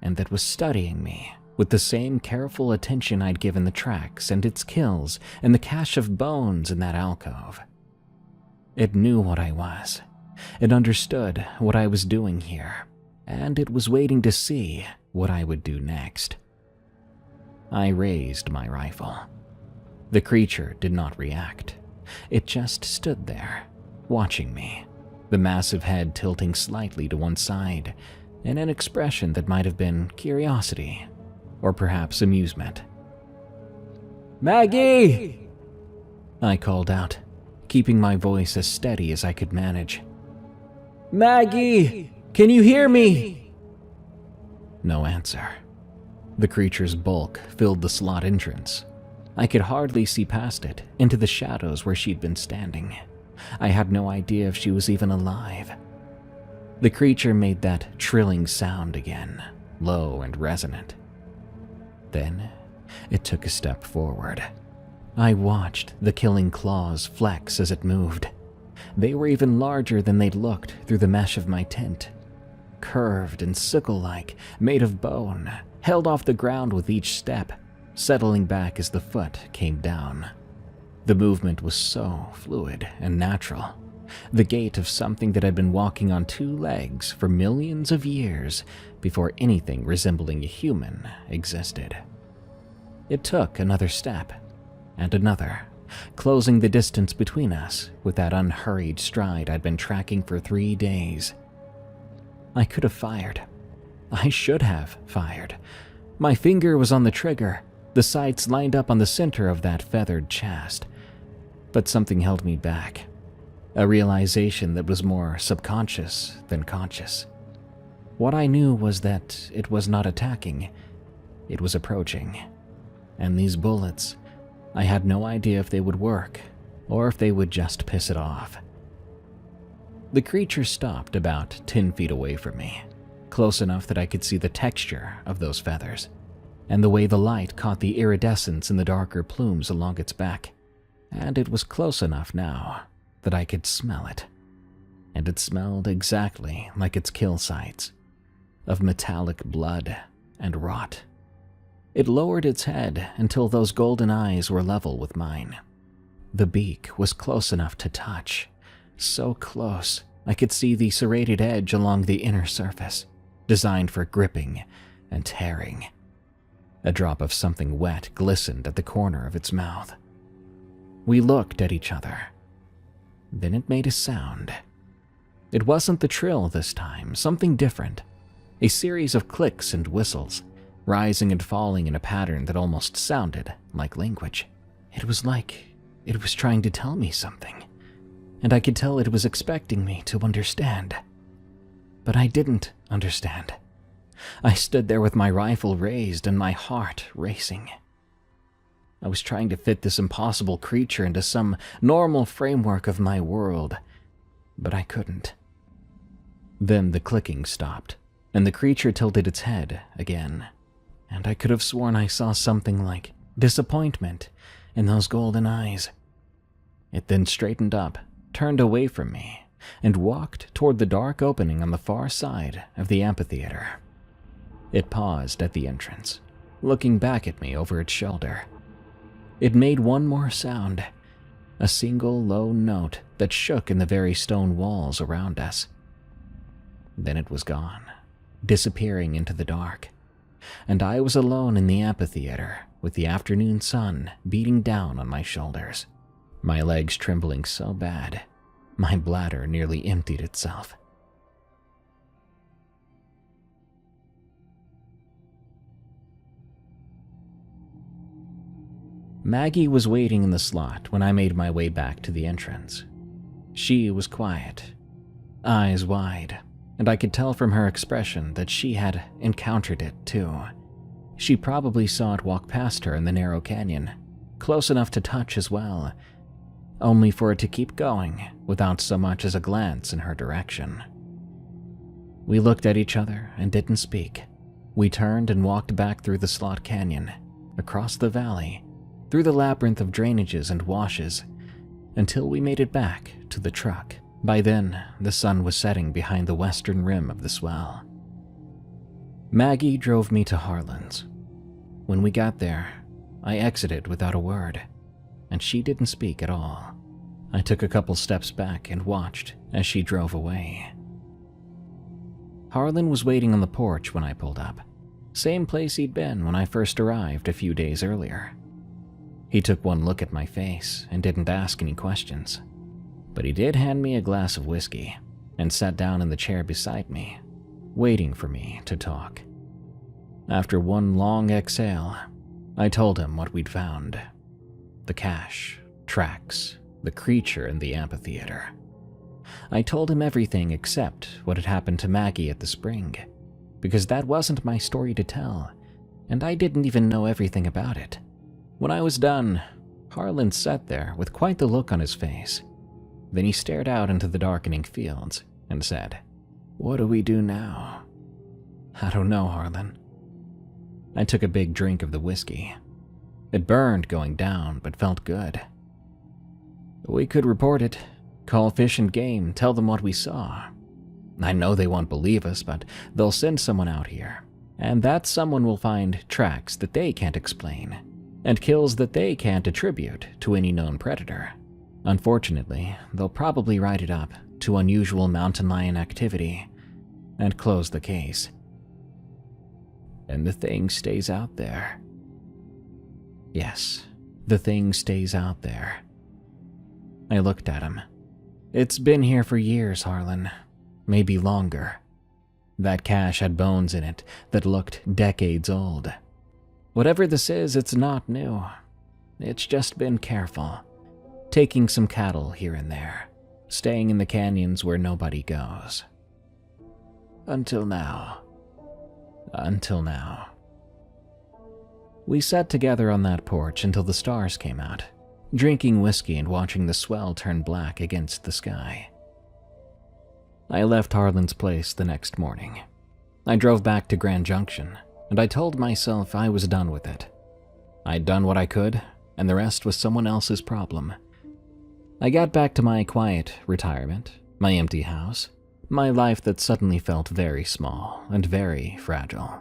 and that was studying me with the same careful attention I'd given the tracks and its kills and the cache of bones in that alcove. It knew what I was. It understood what I was doing here, and it was waiting to see what I would do next. I raised my rifle. The creature did not react. It just stood there, watching me, the massive head tilting slightly to one side, in an expression that might have been curiosity, or perhaps amusement. "Maggie!" I called out, keeping my voice as steady as I could manage. "Maggie! Can you hear me?" No answer. The creature's bulk filled the slot entrance. I could hardly see past it, into the shadows where she'd been standing. I had no idea if she was even alive. The creature made that trilling sound again, low and resonant. Then it took a step forward. I watched the killing claws flex as it moved. They were even larger than they'd looked through the mesh of my tent. Curved and sickle-like, made of bone, held off the ground with each step, settling back as the foot came down. The movement was so fluid and natural, the gait of something that had been walking on 2 legs for millions of years before anything resembling a human existed. It took another step, and another, closing the distance between us with that unhurried stride I'd been tracking for 3 days. I could have fired. I should have fired. My finger was on the trigger, the sights lined up on the center of that feathered chest. But something held me back, a realization that was more subconscious than conscious. What I knew was that it was not attacking, it was approaching. And these bullets, I had no idea if they would work, or if they would just piss it off. The creature stopped about 10 feet away from me, close enough that I could see the texture of those feathers, and the way the light caught the iridescence in the darker plumes along its back. And it was close enough now that I could smell it. And it smelled exactly like its kill sites, of metallic blood and rot. It lowered its head until those golden eyes were level with mine. The beak was close enough to touch, so close I could see the serrated edge along the inner surface, designed for gripping and tearing. A drop of something wet glistened at the corner of its mouth. We looked at each other. Then it made a sound. It wasn't the trill this time, something different. A series of clicks and whistles, rising and falling in a pattern that almost sounded like language. It was like it was trying to tell me something, and I could tell it was expecting me to understand. But I didn't understand. I stood there with my rifle raised and my heart racing. I was trying to fit this impossible creature into some normal framework of my world, but I couldn't. Then the clicking stopped, and the creature tilted its head again, and I could have sworn I saw something like disappointment in those golden eyes. It then straightened up, turned away from me, and walked toward the dark opening on the far side of the amphitheater. It paused at the entrance, looking back at me over its shoulder. It made one more sound, a single low note that shook in the very stone walls around us. Then it was gone, disappearing into the dark, and I was alone in the amphitheater with the afternoon sun beating down on my shoulders, my legs trembling so bad, my bladder nearly emptied itself. Maggie was waiting in the slot when I made my way back to the entrance. She was quiet, eyes wide, and I could tell from her expression that she had encountered it too. She probably saw it walk past her in the narrow canyon, close enough to touch as well, only for it to keep going without so much as a glance in her direction. We looked at each other and didn't speak. We turned and walked back through the slot canyon, across the valley, through the labyrinth of drainages and washes, until we made it back to the truck. By then, the sun was setting behind the western rim of the swell. Maggie drove me to Harlan's. When we got there, I exited without a word, and she didn't speak at all. I took a couple steps back and watched as she drove away. Harlan was waiting on the porch when I pulled up, same place he'd been when I first arrived a few days earlier. He took one look at my face and didn't ask any questions, but he did hand me a glass of whiskey and sat down in the chair beside me, waiting for me to talk. After one long exhale, I told him what we'd found: the cache, tracks, the creature in the amphitheater. I told him everything except what had happened to Maggie at the spring, because that wasn't my story to tell, and I didn't even know everything about it. When I was done, Harlan sat there with quite the look on his face. Then he stared out into the darkening fields and said, "What do we do now?" "I don't know, Harlan." I took a big drink of the whiskey. It burned going down, but felt good. "We could report it, call Fish and Game, tell them what we saw. I know they won't believe us, but they'll send someone out here, and that someone will find tracks that they can't explain, and kills that they can't attribute to any known predator. Unfortunately, they'll probably write it up to unusual mountain lion activity and close the case. And the thing stays out there." Yes, the thing stays out there. I looked at him. "It's been here for years, Harlan. Maybe longer. That cache had bones in it that looked decades old. Whatever this is, it's not new. It's just been careful, taking some cattle here and there, staying in the canyons where nobody goes. Until now. Until now." We sat together on that porch until the stars came out, drinking whiskey and watching the swell turn black against the sky. I left Harlan's place the next morning. I drove back to Grand Junction, and I told myself I was done with it. I'd done what I could, and the rest was someone else's problem. I got back to my quiet retirement, my empty house, my life that suddenly felt very small and very fragile.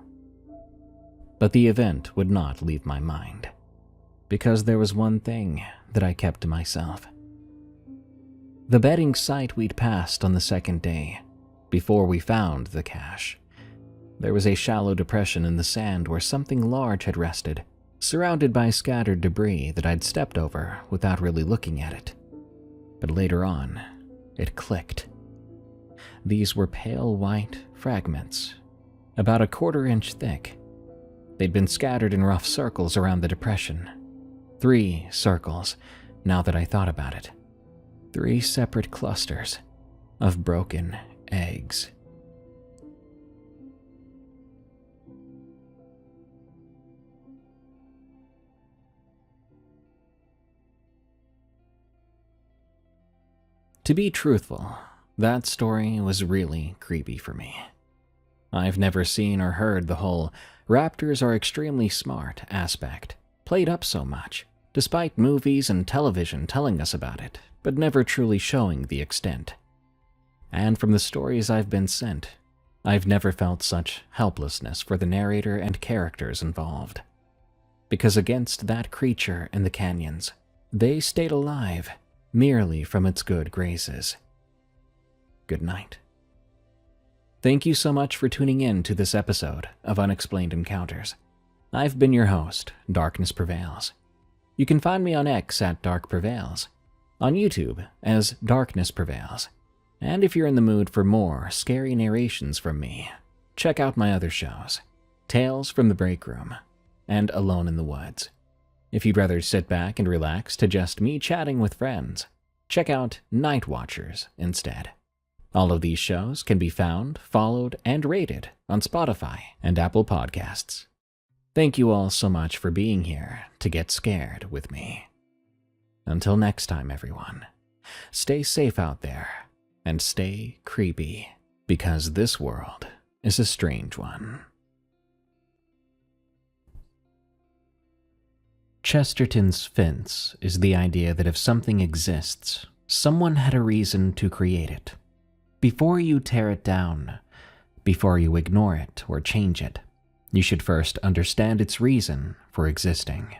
But the event would not leave my mind, because there was one thing that I kept to myself. The bedding site we'd passed on the second day, before we found the cache. There was a shallow depression in the sand where something large had rested, surrounded by scattered debris that I'd stepped over without really looking at it. But later on, it clicked. These were pale white fragments, about a 1/4 inch thick. They'd been scattered in rough circles around the depression. 3 circles, now that I thought about it. 3 separate clusters of broken eggs. To be truthful, that story was really creepy for me. I've never seen or heard the whole raptors are extremely smart aspect played up so much, despite movies and television telling us about it, but never truly showing the extent. And from the stories I've been sent, I've never felt such helplessness for the narrator and characters involved. Because against that creature in the canyons, they stayed alive merely from its good graces. Good night. Thank you so much for tuning in to this episode of Unexplained Encounters. I've been your host, Darkness Prevails. You can find me on X at Dark Prevails, on YouTube as Darkness Prevails, and if you're in the mood for more scary narrations from me, check out my other shows, Tales from the Break Room and Alone in the Woods. If you'd rather sit back and relax to just me chatting with friends, check out Night Watchers instead. All of these shows can be found, followed, and rated on Spotify and Apple Podcasts. Thank you all so much for being here to get scared with me. Until next time, everyone, stay safe out there and stay creepy, because this world is a strange one. Chesterton's fence is the idea that if something exists, someone had a reason to create it. Before you tear it down, before you ignore it or change it, you should first understand its reason for existing.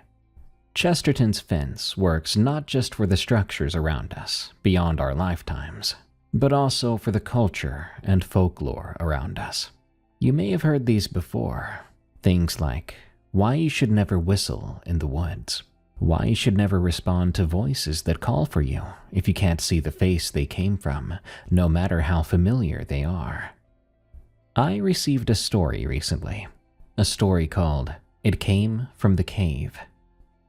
Chesterton's fence works not just for the structures around us, beyond our lifetimes, but also for the culture and folklore around us. You may have heard these before. Things like why you should never whistle in the woods, why you should never respond to voices that call for you if you can't see the face they came from, no matter how familiar they are. I received a story recently, a story called It Came from the Cave,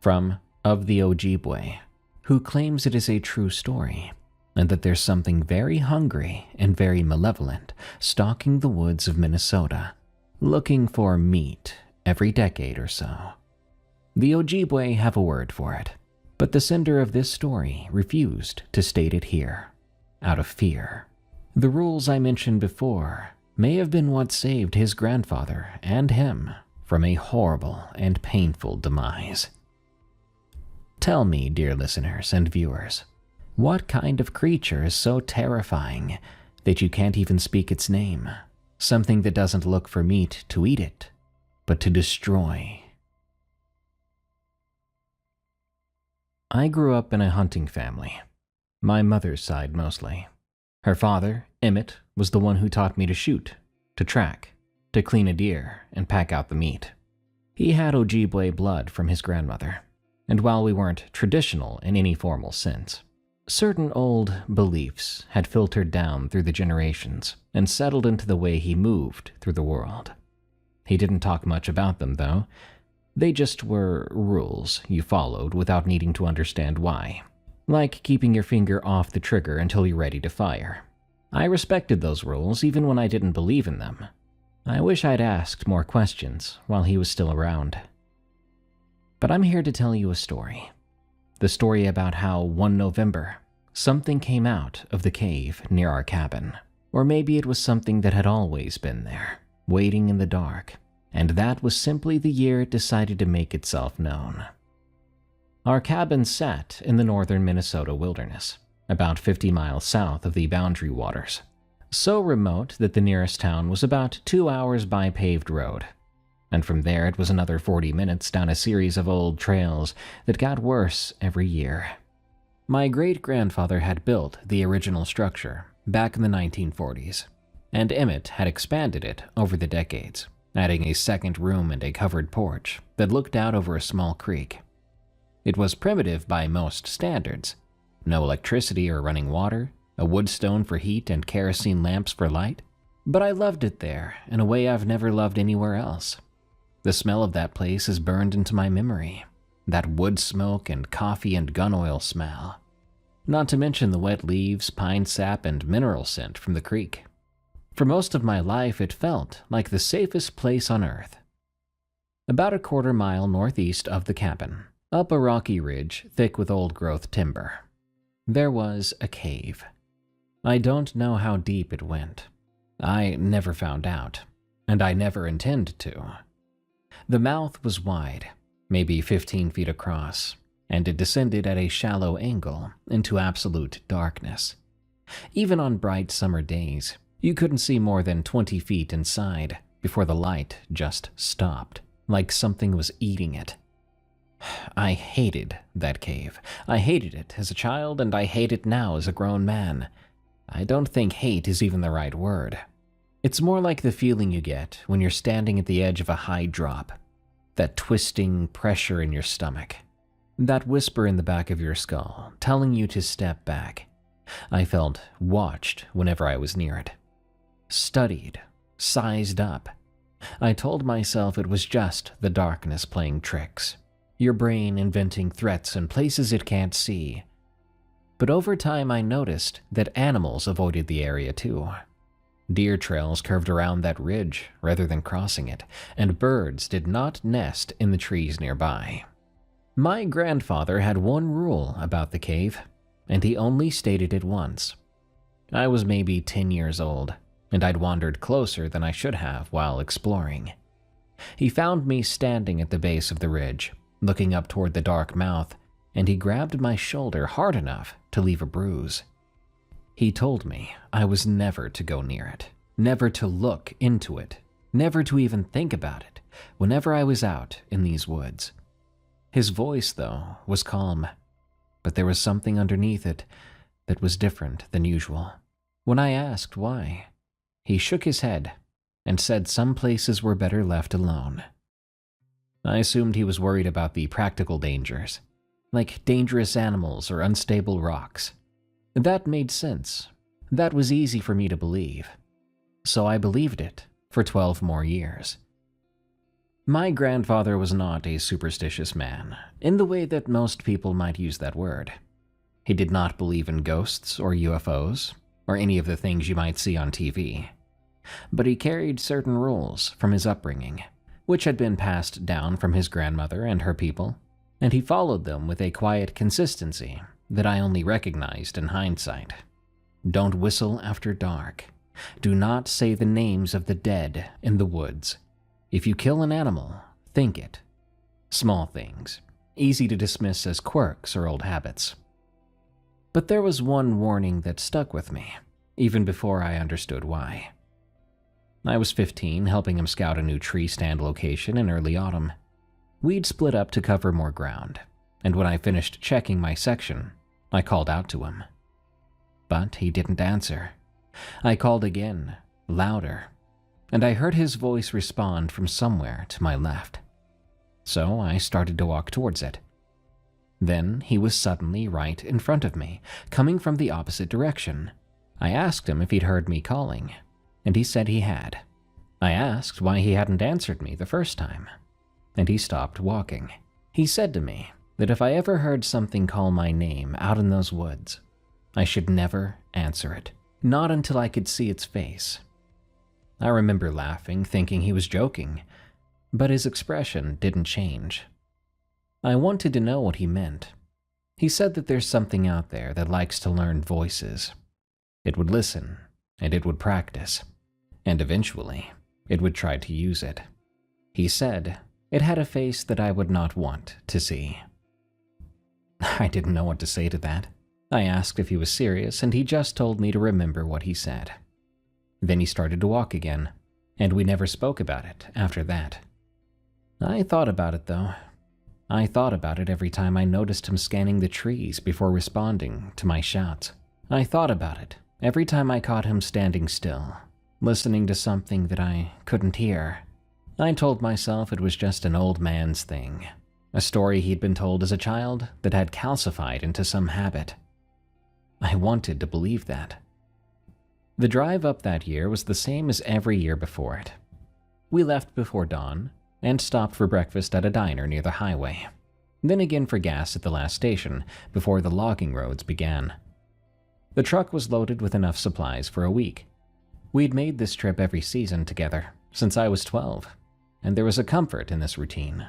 from Of the Ojibwe, who claims it is a true story, and that there's something very hungry and very malevolent stalking the woods of Minnesota, looking for meat every decade or so. The Ojibwe have a word for it, but the sender of this story refused to state it here, out of fear. The rules I mentioned before may have been what saved his grandfather and him from a horrible and painful demise. Tell me, dear listeners and viewers, what kind of creature is so terrifying that you can't even speak its name? Something that doesn't look for meat to eat it, but to destroy. I grew up in a hunting family, my mother's side mostly. Her father, Emmett, was the one who taught me to shoot, to track, to clean a deer and pack out the meat. He had Ojibwe blood from his grandmother, and while we weren't traditional in any formal sense, certain old beliefs had filtered down through the generations and settled into the way he moved through the world. He didn't talk much about them, though. They just were rules you followed without needing to understand why. Like keeping your finger off the trigger until you're ready to fire. I respected those rules even when I didn't believe in them. I wish I'd asked more questions while he was still around. But I'm here to tell you a story. The story about how one November, something came out of the cave near our cabin. Or maybe it was something that had always been there, waiting in the dark, and that was simply the year it decided to make itself known. Our cabin sat in the northern Minnesota wilderness, about 50 miles south of the Boundary Waters, so remote that the nearest town was about 2 hours by paved road, and from there it was another 40 minutes down a series of old trails that got worse every year. My great-grandfather had built the original structure back in the 1940s, and Emmett had expanded it over the decades, adding a second room and a covered porch that looked out over a small creek. It was primitive by most standards. No electricity or running water, a wood stone for heat and kerosene lamps for light, but I loved it there in a way I've never loved anywhere else. The smell of that place is burned into my memory. That wood smoke and coffee and gun oil smell. Not to mention the wet leaves, pine sap, and mineral scent from the creek. For most of my life, it felt like the safest place on earth. About a quarter-mile northeast of the cabin, up a rocky ridge thick with old-growth timber, there was a cave. I don't know how deep it went. I never found out, and I never intend to. The mouth was wide, maybe 15 feet across, and it descended at a shallow angle into absolute darkness. Even on bright summer days, you couldn't see more than 20 feet inside before the light just stopped, like something was eating it. I hated that cave. I hated it as a child, and I hate it now as a grown man. I don't think hate is even the right word. It's more like the feeling you get when you're standing at the edge of a high drop. That twisting pressure in your stomach. That whisper in the back of your skull telling you to step back. I felt watched whenever I was near it. Studied. Sized up. I told myself it was just the darkness playing tricks. Your brain inventing threats in places it can't see. But over time I noticed that animals avoided the area too. Deer trails curved around that ridge rather than crossing it, and birds did not nest in the trees nearby. My grandfather had one rule about the cave, and he only stated it once. I was maybe 10 years old, and I'd wandered closer than I should have while exploring. He found me standing at the base of the ridge, looking up toward the dark mouth, and he grabbed my shoulder hard enough to leave a bruise. He told me I was never to go near it, never to look into it, never to even think about it whenever I was out in these woods. His voice, though, was calm, but there was something underneath it that was different than usual. When I asked why, he shook his head and said some places were better left alone. I assumed he was worried about the practical dangers, like dangerous animals or unstable rocks. That made sense. That was easy for me to believe. So I believed it for 12 more years. My grandfather was not a superstitious man, in the way that most people might use that word. He did not believe in ghosts or UFOs, or any of the things you might see on TV. But he carried certain rules from his upbringing, which had been passed down from his grandmother and her people, and he followed them with a quiet consistency that I only recognized in hindsight. Don't whistle after dark. Do not say the names of the dead in the woods. If you kill an animal, think it. Small things, easy to dismiss as quirks or old habits. But there was one warning that stuck with me, even before I understood why. I was 15, helping him scout a new tree stand location in early autumn. We'd split up to cover more ground, and when I finished checking my section, I called out to him. But he didn't answer. I called again, louder, and I heard his voice respond from somewhere to my left. So I started to walk towards it. Then he was suddenly right in front of me, coming from the opposite direction. I asked him if he'd heard me calling, and he said he had. I asked why he hadn't answered me the first time, and he stopped walking. He said to me that if I ever heard something call my name out in those woods, I should never answer it, not until I could see its face. I remember laughing, thinking he was joking, but his expression didn't change. I wanted to know what he meant. He said that there's something out there that likes to learn voices. It would listen, and it would practice, and eventually, it would try to use it. He said it had a face that I would not want to see. I didn't know what to say to that. I asked if he was serious, and he just told me to remember what he said. Then he started to walk again, and we never spoke about it after that. I thought about it, though. I thought about it every time I noticed him scanning the trees before responding to my shouts. I thought about it every time I caught him standing still, listening to something that I couldn't hear. I told myself it was just an old man's thing, a story he'd been told as a child that had calcified into some habit. I wanted to believe that. The drive up that year was the same as every year before it. We left before dawn and stopped for breakfast at a diner near the highway, then again for gas at the last station before the logging roads began. The truck was loaded with enough supplies for a week. We'd made this trip every season together since I was 12, and there was a comfort in this routine.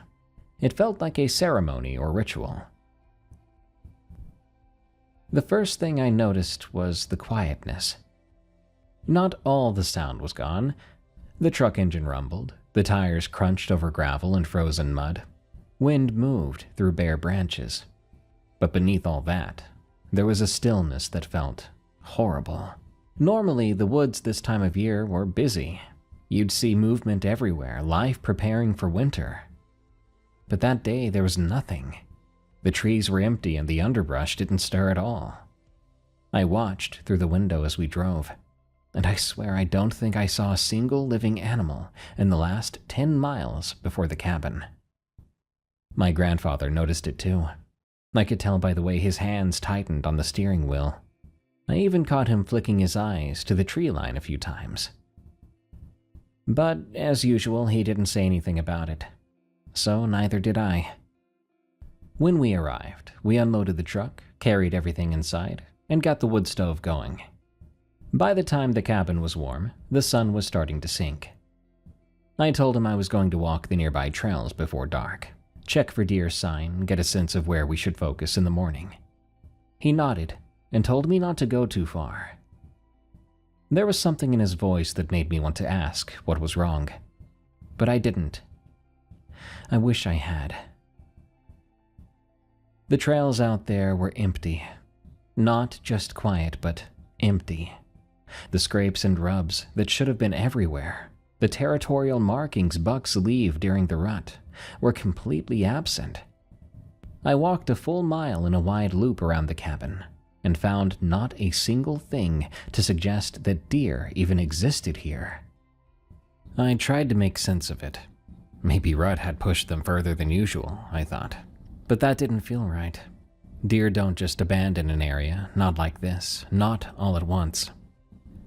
It felt like a ceremony or ritual. The first thing I noticed was the quietness. Not all the sound was gone. The truck engine rumbled, the tires crunched over gravel and frozen mud. Wind moved through bare branches. But beneath all that, there was a stillness that felt horrible. Normally, the woods this time of year were busy. You'd see movement everywhere, life preparing for winter. But that day, there was nothing. The trees were empty and the underbrush didn't stir at all. I watched through the window as we drove, and I swear I don't think I saw a single living animal in the last 10 miles before the cabin. My grandfather noticed it too. I could tell by the way his hands tightened on the steering wheel. I even caught him flicking his eyes to the tree line a few times. But, as usual, he didn't say anything about it. So neither did I. When we arrived, we unloaded the truck, carried everything inside, and got the wood stove going. By the time the cabin was warm, the sun was starting to sink. I told him I was going to walk the nearby trails before dark, check for deer sign, get a sense of where we should focus in the morning. He nodded and told me not to go too far. There was something in his voice that made me want to ask what was wrong, but I didn't. I wish I had. The trails out there were empty. Not just quiet, but empty. The scrapes and rubs that should have been everywhere, the territorial markings bucks leave during the rut, were completely absent. I walked a full mile in a wide loop around the cabin and found not a single thing to suggest that deer even existed here. I tried to make sense of it. Maybe rut had pushed them further than usual, I thought. But that didn't feel right. Deer don't just abandon an area, not like this, not all at once.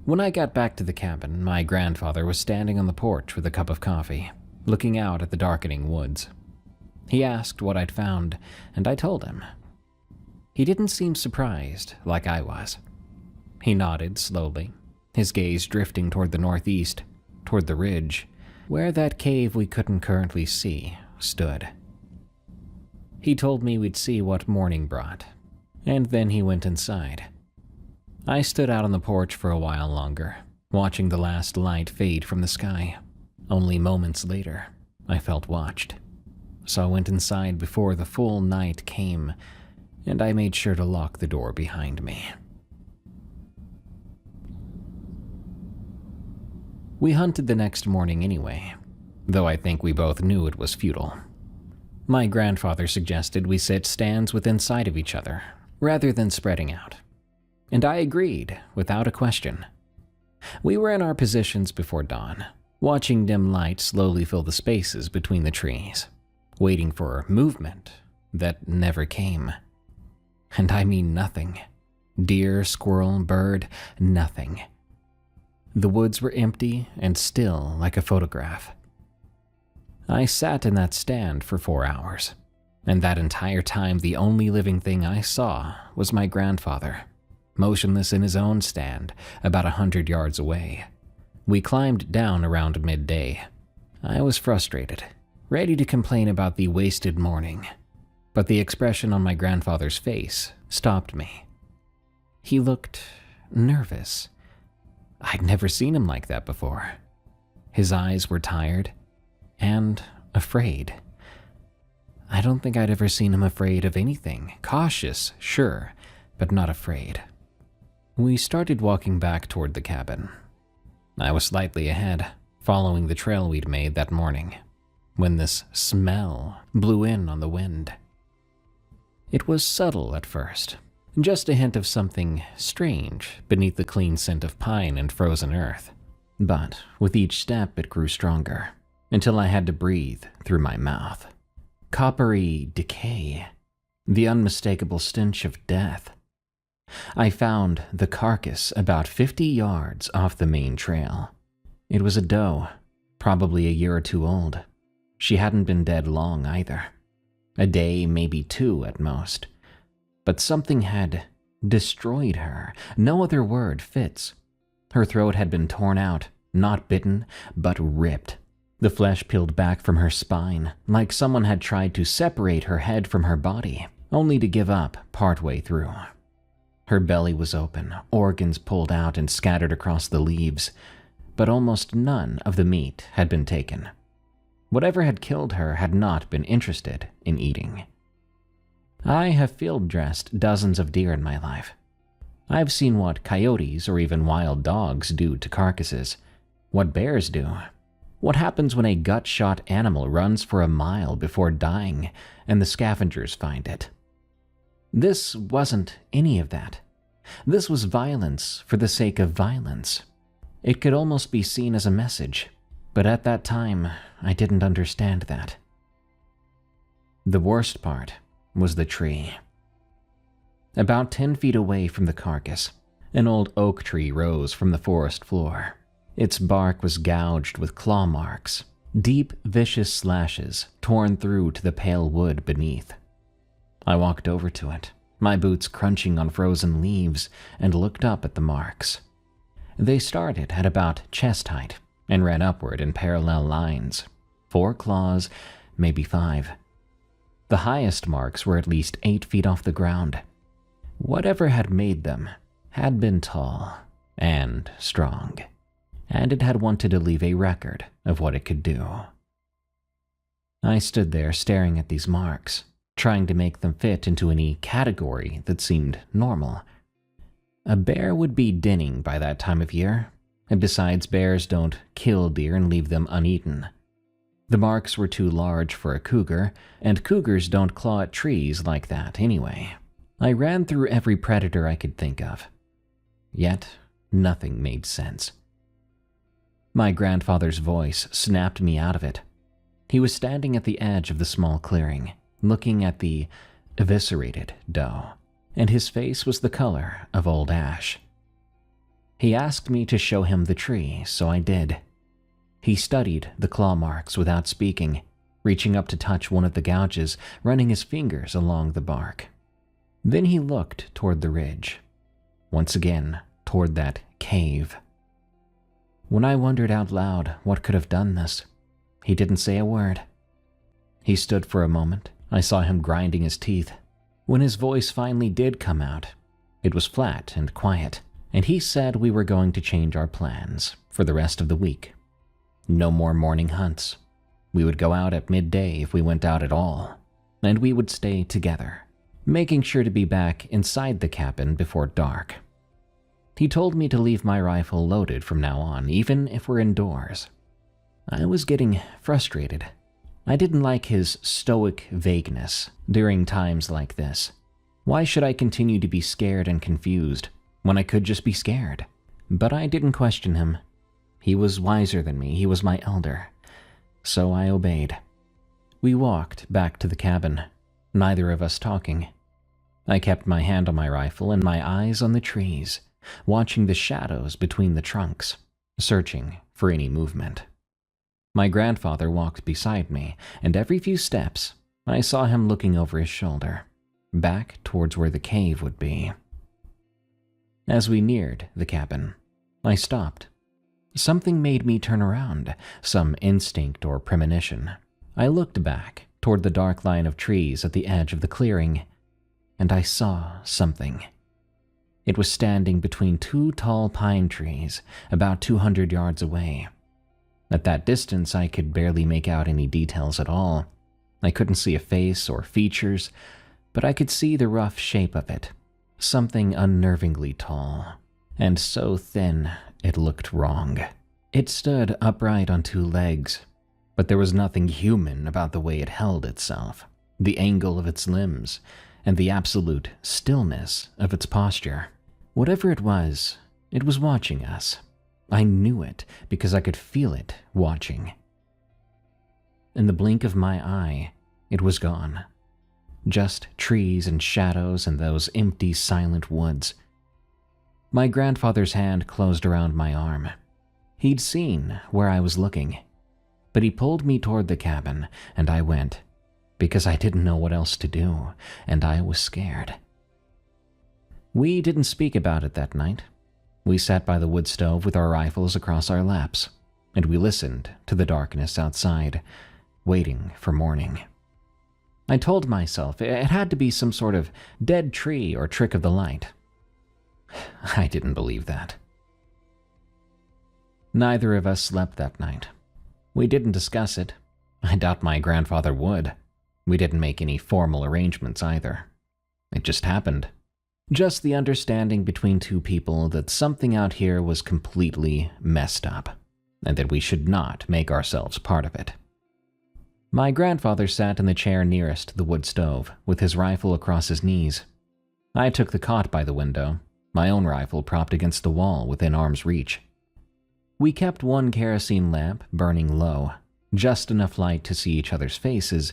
When I got back to the cabin, my grandfather was standing on the porch with a cup of coffee, looking out at the darkening woods. He asked what I'd found, and I told him. He didn't seem surprised, like I was. He nodded slowly, his gaze drifting toward the northeast, toward the ridge, where that cave we couldn't currently see stood. He told me we'd see what morning brought, and then he went inside. I stood out on the porch for a while longer, watching the last light fade from the sky. Only moments later, I felt watched. So I went inside before the full night came, and I made sure to lock the door behind me. We hunted the next morning anyway, though I think we both knew it was futile. My grandfather suggested we sit stands within sight of each other, rather than spreading out. And I agreed, without a question. We were in our positions before dawn, watching dim light slowly fill the spaces between the trees, waiting for movement that never came. And I mean nothing. Deer, squirrel, bird, nothing. The woods were empty and still like a photograph. I sat in that stand for 4 hours, and that entire time the only living thing I saw was my grandfather, motionless in his own stand, about 100 yards away. We climbed down around midday. I was frustrated, ready to complain about the wasted morning, but the expression on my grandfather's face stopped me. He looked nervous. I'd never seen him like that before. His eyes were tired and afraid. I don't think I'd ever seen him afraid of anything. Cautious, sure, but not afraid. We started walking back toward the cabin. I was slightly ahead, following the trail we'd made that morning, when this smell blew in on the wind. It was subtle at first, just a hint of something strange beneath the clean scent of pine and frozen earth. But with each step it grew stronger, until I had to breathe through my mouth. Coppery decay, the unmistakable stench of death. I found the carcass about 50 yards off the main trail. It was a doe, probably a year or two old. She hadn't been dead long either. A day, maybe 2 at most. But something had destroyed her. No other word fits. Her throat had been torn out, not bitten, but ripped. The flesh peeled back from her spine, like someone had tried to separate her head from her body, only to give up partway through. Her belly was open, organs pulled out and scattered across the leaves, but almost none of the meat had been taken. Whatever had killed her had not been interested in eating. I have field-dressed dozens of deer in my life. I've seen what coyotes or even wild dogs do to carcasses, what bears do. What happens when a gut-shot animal runs for a mile before dying and the scavengers find it? This wasn't any of that. This was violence for the sake of violence. It could almost be seen as a message, but at that time, I didn't understand that. The worst part was the tree. About 10 feet away from the carcass, an old oak tree rose from the forest floor. Its bark was gouged with claw marks, deep, vicious slashes torn through to the pale wood beneath. I walked over to it, my boots crunching on frozen leaves, and looked up at the marks. They started at about chest height and ran upward in parallel lines. 4 claws, maybe 5. The highest marks were at least 8 feet off the ground. Whatever had made them had been tall and strong, and it had wanted to leave a record of what it could do. I stood there staring at these marks, trying to make them fit into any category that seemed normal. A bear would be dinning by that time of year, and besides, bears don't kill deer and leave them uneaten. The marks were too large for a cougar, and cougars don't claw at trees like that anyway. I ran through every predator I could think of. Yet, nothing made sense. My grandfather's voice snapped me out of it. He was standing at the edge of the small clearing, looking at the eviscerated doe, and his face was the color of old ash. He asked me to show him the tree, so I did. He studied the claw marks without speaking, reaching up to touch one of the gouges, running his fingers along the bark. Then he looked toward the ridge, once again toward that cave. When I wondered out loud what could have done this, he didn't say a word. He stood for a moment. I saw him grinding his teeth. When his voice finally did come out, it was flat and quiet, and he said we were going to change our plans for the rest of the week. No more morning hunts. We would go out at midday if we went out at all, and we would stay together, making sure to be back inside the cabin before dark. He told me to leave my rifle loaded from now on, even if we're indoors. I was getting frustrated. I didn't like his stoic vagueness during times like this. Why should I continue to be scared and confused when I could just be scared? But I didn't question him. He was wiser than me. He was my elder. So I obeyed. We walked back to the cabin, neither of us talking. I kept my hand on my rifle and my eyes on the trees, watching the shadows between the trunks, searching for any movement. My grandfather walked beside me, and every few steps, I saw him looking over his shoulder, back towards where the cave would be. As we neared the cabin, I stopped. Something made me turn around, some instinct or premonition. I looked back toward the dark line of trees at the edge of the clearing, and I saw something. It was standing between 2 tall pine trees, about 200 yards away. At that distance, I could barely make out any details at all. I couldn't see a face or features, but I could see the rough shape of it. Something unnervingly tall, and so thin it looked wrong. It stood upright on 2 legs, but there was nothing human about the way it held itself, the angle of its limbs, and the absolute stillness of its posture. Whatever it was watching us. I knew it because I could feel it watching. In the blink of my eye, it was gone. Just trees and shadows and those empty, silent woods. My grandfather's hand closed around my arm. He'd seen where I was looking. but he pulled me toward the cabin, and I went, because I didn't know what else to do, and I was scared. We didn't speak about it that night. We sat by the wood stove with our rifles across our laps, and we listened to the darkness outside, waiting for morning. I told myself it had to be some sort of dead tree or trick of the light. I didn't believe that. Neither of us slept that night. We didn't discuss it. I doubt my grandfather would. We didn't make any formal arrangements either. It just happened. Just the understanding between two people that something out here was completely messed up, and that we should not make ourselves part of it. My grandfather sat in the chair nearest the wood stove, with his rifle across his knees. I took the cot by the window, my own rifle propped against the wall within arm's reach. We kept one kerosene lamp burning low, just enough light to see each other's faces,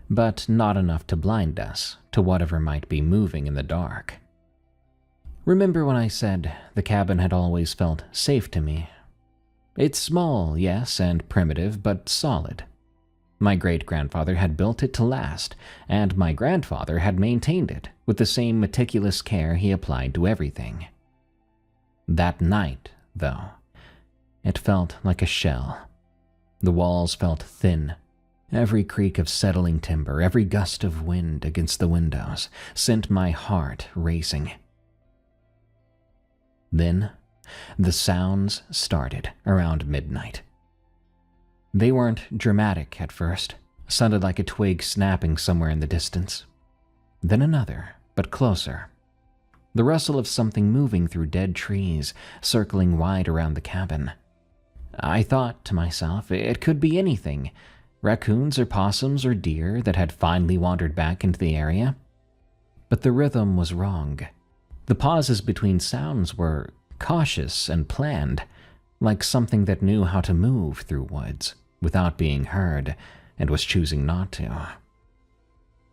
but not enough to blind us to whatever might be moving in the dark. Remember when I said the cabin had always felt safe to me? It's small, yes, and primitive, but solid. My great-grandfather had built it to last, and my grandfather had maintained it with the same meticulous care he applied to everything. That night, though, it felt like a shell. The walls felt thin. Every creak of settling timber, every gust of wind against the windows sent my heart racing. Then, the sounds started around midnight. They weren't dramatic at first, sounded like a twig snapping somewhere in the distance. Then another, but closer. The rustle of something moving through dead trees, circling wide around the cabin. I thought to myself, it could be anything. Raccoons or possums or deer that had finally wandered back into the area. But the rhythm was wrong. The pauses between sounds were cautious and planned, like something that knew how to move through woods without being heard and was choosing not to.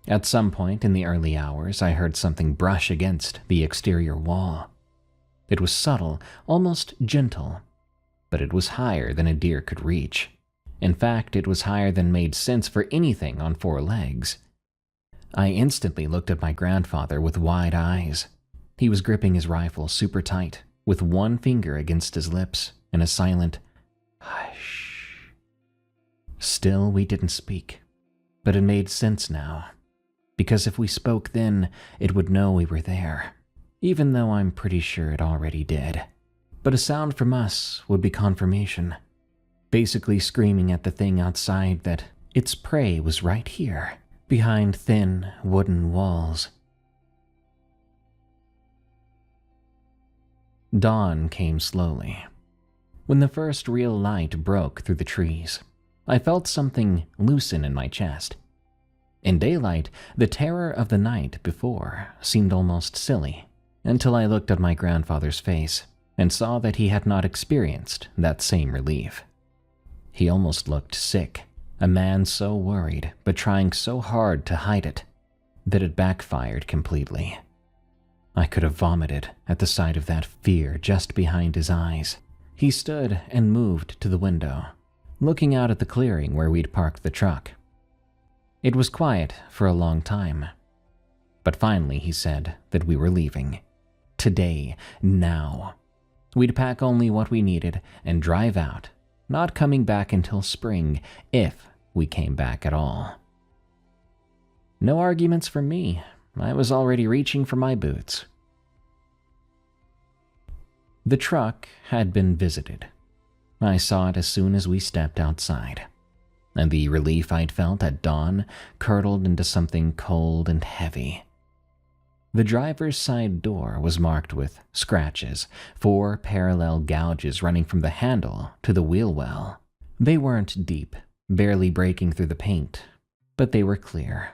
At some point in the early hours, I heard something brush against the exterior wall. It was subtle, almost gentle, but it was higher than a deer could reach. In fact, it was higher than made sense for anything on four legs. I instantly looked at my grandfather with wide eyes. He was gripping his rifle super tight, with one finger against his lips, and a silent, hush. Still, we didn't speak, but it made sense now, because if we spoke then, it would know we were there, even though I'm pretty sure it already did. But a sound from us would be confirmation, basically screaming at the thing outside that its prey was right here, behind thin wooden walls. Dawn came slowly. When the first real light broke through the trees, I felt something loosen in my chest. In daylight, the terror of the night before seemed almost silly, until I looked at my grandfather's face and saw that he had not experienced that same relief. He almost looked sick, a man so worried but trying so hard to hide it that it backfired completely. I could have vomited at the sight of that fear just behind his eyes. He stood and moved to the window, looking out at the clearing where we'd parked the truck. It was quiet for a long time, but finally he said that we were leaving. Today, now. We'd pack only what we needed and drive out, not coming back until spring, if we came back at all. No arguments from me. I was already reaching for my boots. The truck had been visited. I saw it as soon as we stepped outside, and the relief I'd felt at dawn curdled into something cold and heavy. The driver's side door was marked with scratches, 4 parallel gouges running from the handle to the wheel well. They weren't deep, barely breaking through the paint, but they were clear.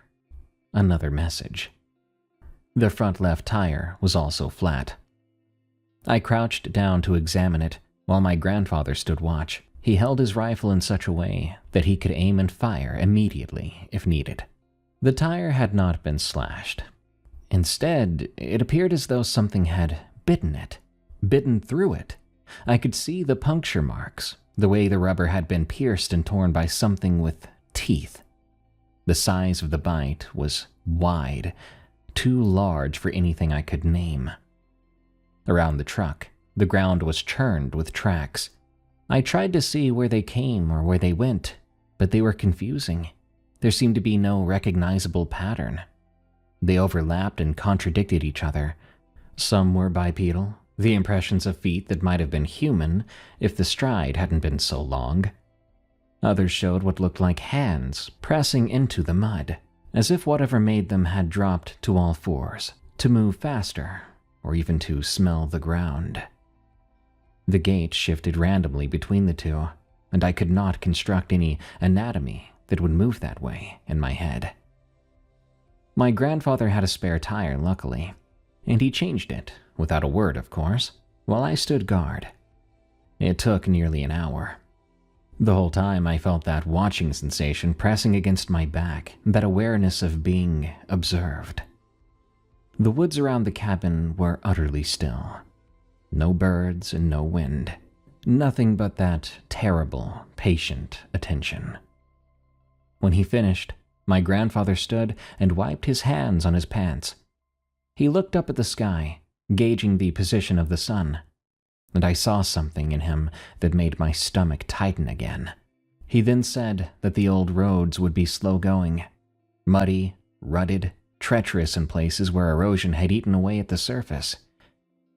Another message. The front left tire was also flat. I crouched down to examine it while my grandfather stood watch. He held his rifle in such a way that he could aim and fire immediately if needed. The tire had not been slashed. Instead, it appeared as though something had bitten through it. I could see the puncture marks, the way the rubber had been pierced and torn by something with teeth. The size of the bite was wide, too large for anything I could name. Around the truck, the ground was churned with tracks. I tried to see where they came or where they went, but they were confusing. There seemed to be no recognizable pattern. They overlapped and contradicted each other. Some were bipedal, the impressions of feet that might have been human if the stride hadn't been so long. Others showed what looked like hands pressing into the mud, as if whatever made them had dropped to all fours, to move faster, or even to smell the ground. The gait shifted randomly between the two, and I could not construct any anatomy that would move that way in my head. My grandfather had a spare tire, luckily, and he changed it, without a word, of course, while I stood guard. It took nearly an hour. The whole time I felt that watching sensation pressing against my back, that awareness of being observed. The woods around the cabin were utterly still. No birds and no wind. Nothing but that terrible, patient attention. When he finished, my grandfather stood and wiped his hands on his pants. He looked up at the sky, gauging the position of the sun, and I saw something in him that made my stomach tighten again. He then said that the old roads would be slow-going, muddy, rutted, treacherous in places where erosion had eaten away at the surface,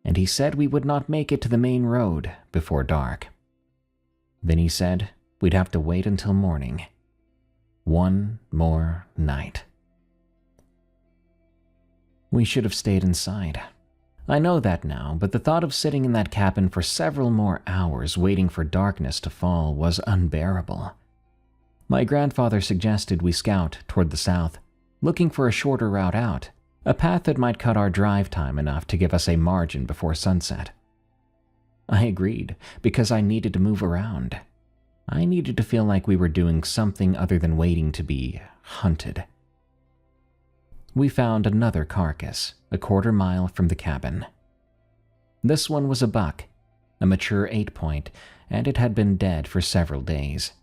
and he said we would not make it to the main road before dark. Then he said we'd have to wait until morning. One more night. We should have stayed inside. I know that now, but the thought of sitting in that cabin for several more hours waiting for darkness to fall was unbearable. My grandfather suggested we scout toward the south, looking for a shorter route out, a path that might cut our drive time enough to give us a margin before sunset. I agreed, because I needed to move around. I needed to feel like we were doing something other than waiting to be hunted. We found another carcass, a quarter-mile from the cabin. This one was a buck, a mature 8-point, and it had been dead for several days.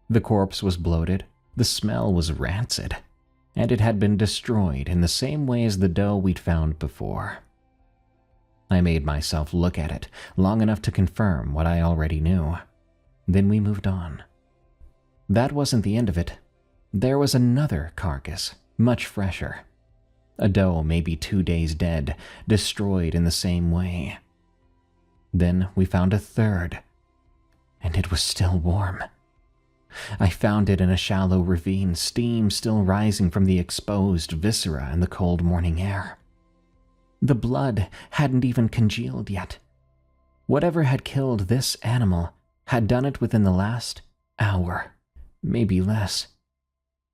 The corpse was bloated, the smell was rancid, and it had been destroyed in the same way as the doe we'd found before. I made myself look at it long enough to confirm what I already knew. Then we moved on. That wasn't the end of it. There was another carcass, much fresher. A doe maybe 2 days dead, destroyed in the same way. Then we found a third, and it was still warm. I found it in a shallow ravine, steam still rising from the exposed viscera in the cold morning air. The blood hadn't even congealed yet. Whatever had killed this animal had done it within the last hour, maybe less.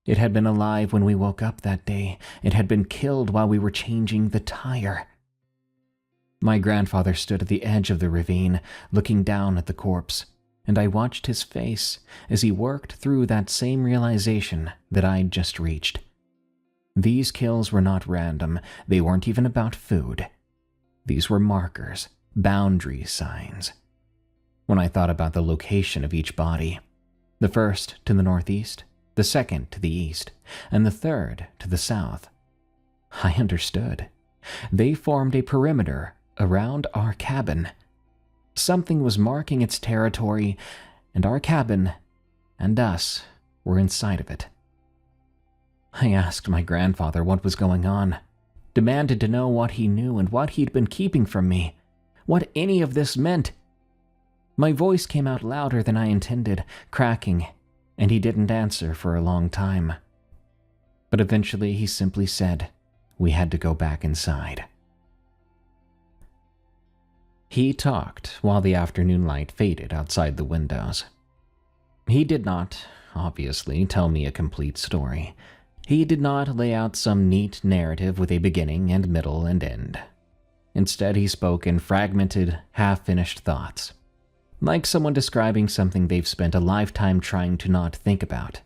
It had been alive when we woke up that day. It had been killed while we were changing the tire. My grandfather stood at the edge of the ravine, looking down at the corpse, and I watched his face as he worked through that same realization that I'd just reached. These kills were not random. They weren't even about food. These were markers, boundary signs. When I thought about the location of each body, the first to the northeast, the second to the east, and the third to the south, I understood. They formed a perimeter around our cabin. Something was marking its territory, and our cabin and us were inside of it. I asked my grandfather what was going on, demanded to know what he knew and what he'd been keeping from me, what any of this meant. My voice came out louder than I intended, cracking, and he didn't answer for a long time. But eventually he simply said we had to go back inside. He talked while the afternoon light faded outside the windows. He did not, obviously, tell me a complete story. He did not lay out some neat narrative with a beginning and middle and end. Instead, he spoke in fragmented, half-finished thoughts, like someone describing something they've spent a lifetime trying to not think about.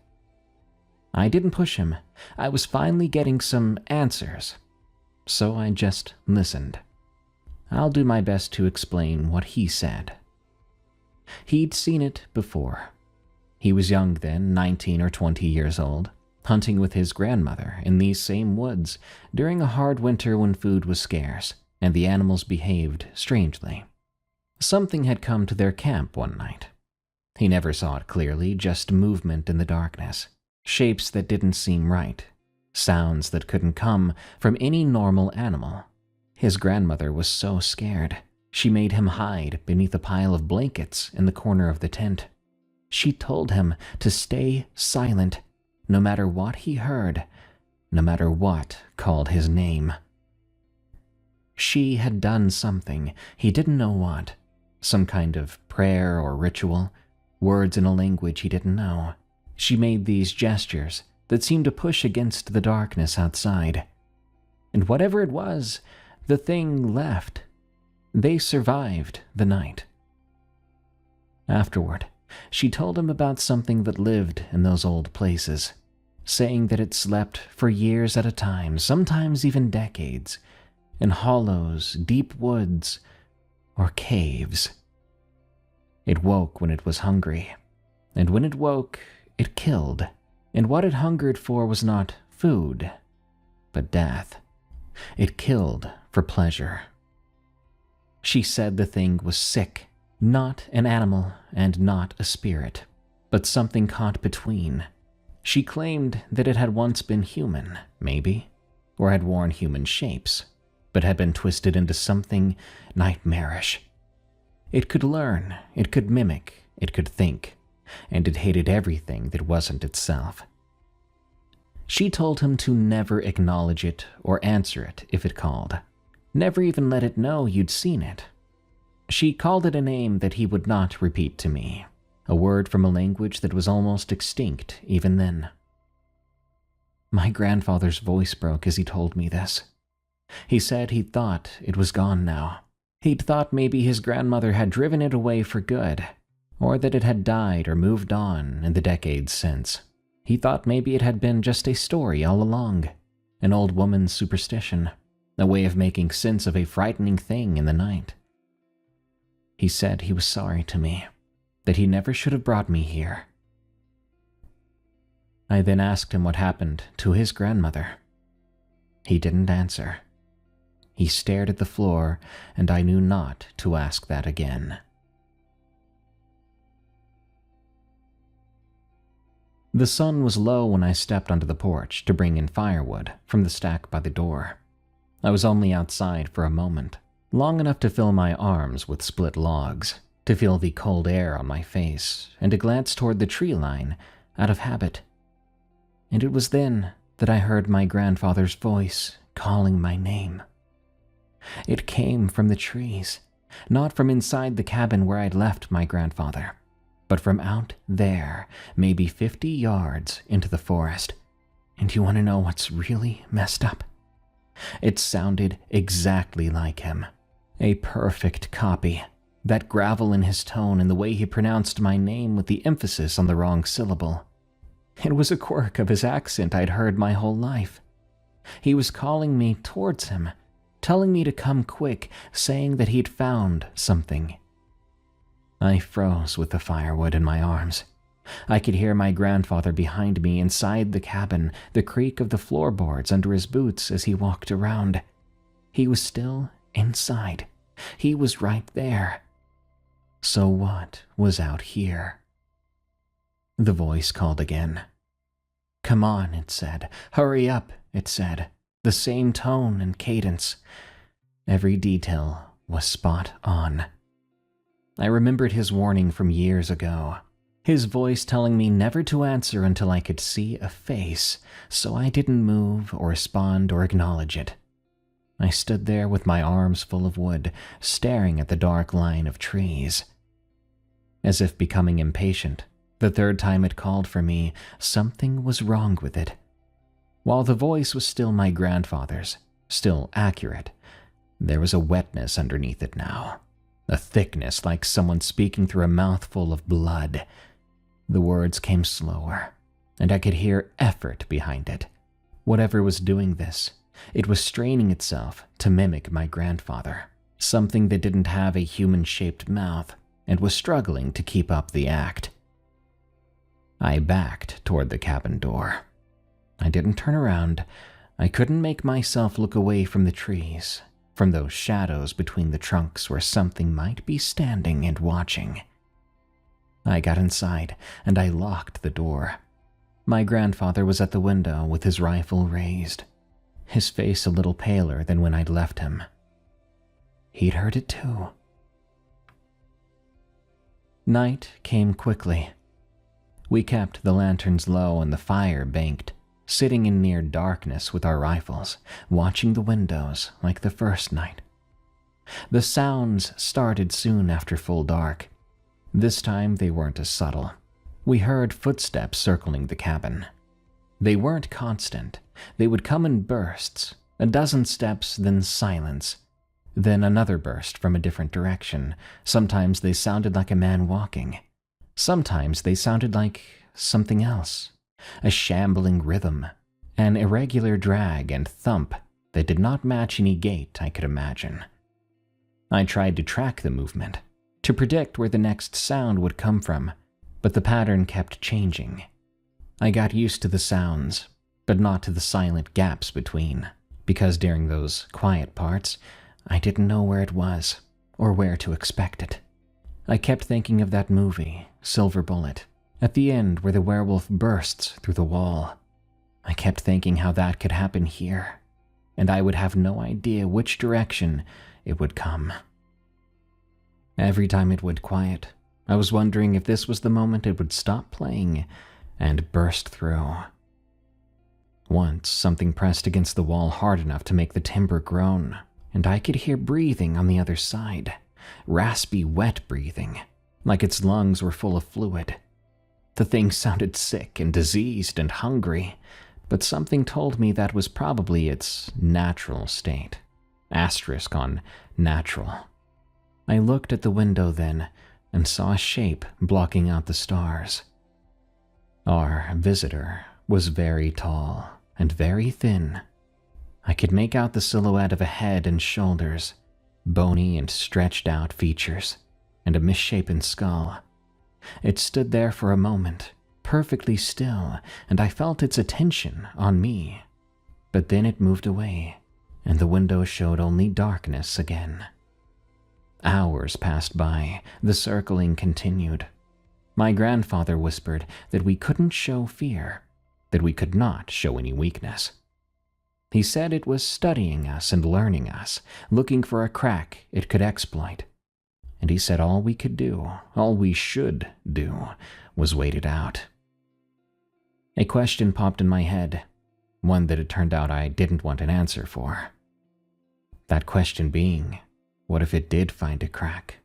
I didn't push him. I was finally getting some answers, so I just listened. I'll do my best to explain what he said. He'd seen it before. He was young then, 19 or 20 years old, hunting with his grandmother in these same woods during a hard winter when food was scarce and the animals behaved strangely. Something had come to their camp one night. He never saw it clearly, just movement in the darkness, shapes that didn't seem right, sounds that couldn't come from any normal animal. His grandmother was so scared, she made him hide beneath a pile of blankets in the corner of the tent. She told him to stay silent, no matter what he heard, no matter what called his name. She had done something, he didn't know what, some kind of prayer or ritual, words in a language he didn't know. She made these gestures that seemed to push against the darkness outside. And whatever it was, the thing left. They survived the night. Afterward, she told him about something that lived in those old places, saying that it slept for years at a time, sometimes even decades, in hollows, deep woods, or caves. It woke when it was hungry, and when it woke, it killed, and what it hungered for was not food, but death. It killed for pleasure. She said the thing was sick, not an animal and not a spirit, but something caught between. She claimed that it had once been human, maybe, or had worn human shapes, but had been twisted into something nightmarish. It could learn, it could mimic, it could think, and it hated everything that wasn't itself. She told him to never acknowledge it or answer it if it called. Never even let it know you'd seen it. She called it a name that he would not repeat to me, a word from a language that was almost extinct even then. My grandfather's voice broke as he told me this. He said he'd thought it was gone now. He'd thought maybe his grandmother had driven it away for good, or that it had died or moved on in the decades since. He thought maybe it had been just a story all along, an old woman's superstition, a way of making sense of a frightening thing in the night. He said he was sorry to me, that he never should have brought me here. I then asked him what happened to his grandmother. He didn't answer. He stared at the floor, and I knew not to ask that again. The sun was low when I stepped onto the porch to bring in firewood from the stack by the door. I was only outside for a moment, long enough to fill my arms with split logs, to feel the cold air on my face, and to glance toward the tree line out of habit. And it was then that I heard my grandfather's voice calling my name. It came from the trees, not from inside the cabin where I'd left my grandfather, but from out there, maybe 50 yards into the forest. And you want to know what's really messed up? It sounded exactly like him. A perfect copy. That gravel in his tone and the way he pronounced my name with the emphasis on the wrong syllable. It was a quirk of his accent I'd heard my whole life. He was calling me towards him, telling me to come quick, saying that he'd found something. I froze with the firewood in my arms. I could hear my grandfather behind me inside the cabin, the creak of the floorboards under his boots as he walked around. He was still inside. He was right there. So what was out here? The voice called again. Come on, it said. Hurry up, it said. The same tone and cadence. Every detail was spot on. I remembered his warning from years ago. His voice telling me never to answer until I could see a face, so I didn't move or respond or acknowledge it. I stood there with my arms full of wood, staring at the dark line of trees. As if becoming impatient, the third time it called for me, something was wrong with it. While the voice was still my grandfather's, still accurate, there was a wetness underneath it now, a thickness like someone speaking through a mouthful of blood. The words came slower, and I could hear effort behind it. Whatever was doing this, it was straining itself to mimic my grandfather, something that didn't have a human-shaped mouth and was struggling to keep up the act. I backed toward the cabin door. I didn't turn around. I couldn't make myself look away from the trees, from those shadows between the trunks where something might be standing and watching. I got inside, and I locked the door. My grandfather was at the window with his rifle raised, his face a little paler than when I'd left him. He'd heard it too. Night came quickly. We kept the lanterns low and the fire banked, sitting in near darkness with our rifles, watching the windows like the first night. The sounds started soon after full dark. This time they weren't as subtle. We heard footsteps circling the cabin. They weren't constant. They would come in bursts, a dozen steps, then silence, then another burst from a different direction. Sometimes they sounded like a man walking. Sometimes they sounded like something else, a shambling rhythm, an irregular drag and thump that did not match any gait I could imagine. I tried to track the movement, to predict where the next sound would come from, but the pattern kept changing. I got used to the sounds, but not to the silent gaps between, because during those quiet parts, I didn't know where it was or where to expect it. I kept thinking of that movie, Silver Bullet, at the end where the werewolf bursts through the wall. I kept thinking how that could happen here, and I would have no idea which direction it would come. Every time it went quiet, I was wondering if this was the moment it would stop playing and burst through. Once, something pressed against the wall hard enough to make the timber groan, and I could hear breathing on the other side, raspy, wet breathing, like its lungs were full of fluid. The thing sounded sick and diseased and hungry, but something told me that was probably its natural state. Asterisk on natural. I looked at the window then and saw a shape blocking out the stars. Our visitor was very tall and very thin. I could make out the silhouette of a head and shoulders, bony and stretched out features, and a misshapen skull. It stood there for a moment, perfectly still, and I felt its attention on me. But then it moved away, and the window showed only darkness again. Hours passed by, the circling continued. My grandfather whispered that we couldn't show fear, that we could not show any weakness. He said it was studying us and learning us, looking for a crack it could exploit. And he said all we could do, all we should do, was wait it out. A question popped in my head, one that it turned out I didn't want an answer for. That question being, what if it did find a crack?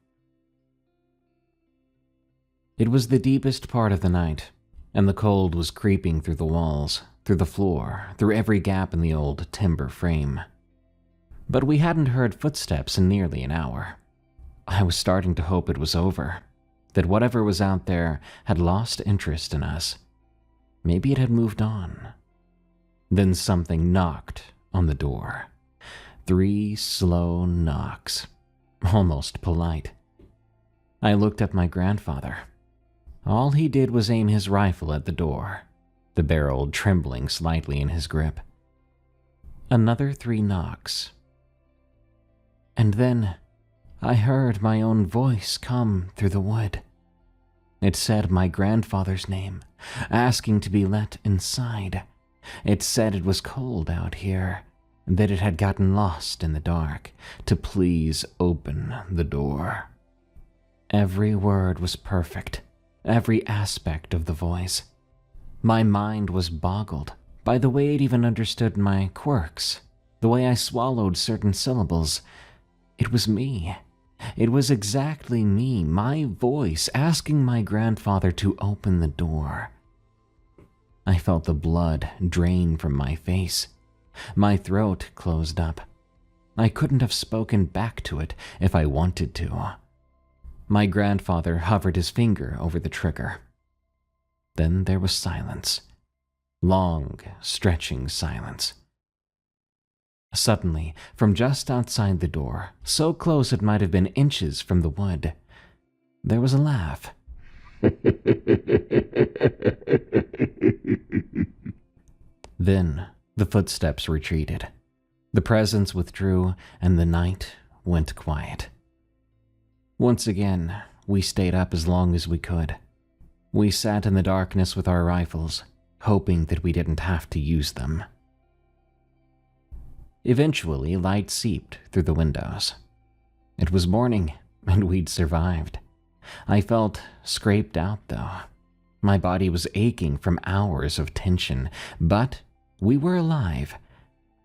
It was the deepest part of the night, and the cold was creeping through the walls, through the floor, through every gap in the old timber frame. But we hadn't heard footsteps in nearly an hour. I was starting to hope it was over, that whatever was out there had lost interest in us. Maybe it had moved on. Then something knocked on the door. 3 slow knocks, almost polite. I looked at my grandfather. All he did was aim his rifle at the door, the barrel trembling slightly in his grip. Another 3 knocks. And then I heard my own voice come through the wood. It said my grandfather's name, asking to be let inside. It said it was cold out here, that it had gotten lost in the dark, to please open the door. Every word was perfect, every aspect of the voice. My mind was boggled by the way it even understood my quirks, the way I swallowed certain syllables. It was me. It was exactly me, my voice, asking my grandfather to open the door. I felt the blood drain from my face. My throat closed up. I couldn't have spoken back to it if I wanted to. My grandfather hovered his finger over the trigger. Then there was silence. Long, stretching silence. Suddenly, from just outside the door, so close it might have been inches from the wood, There was a laugh. Then the footsteps retreated. The presence withdrew, and the night went quiet. Once again, we stayed up as long as we could. We sat in the darkness with our rifles, hoping that we didn't have to use them. Eventually, light seeped through the windows. It was morning, and we'd survived. I felt scraped out, though. My body was aching from hours of tension, but we were alive.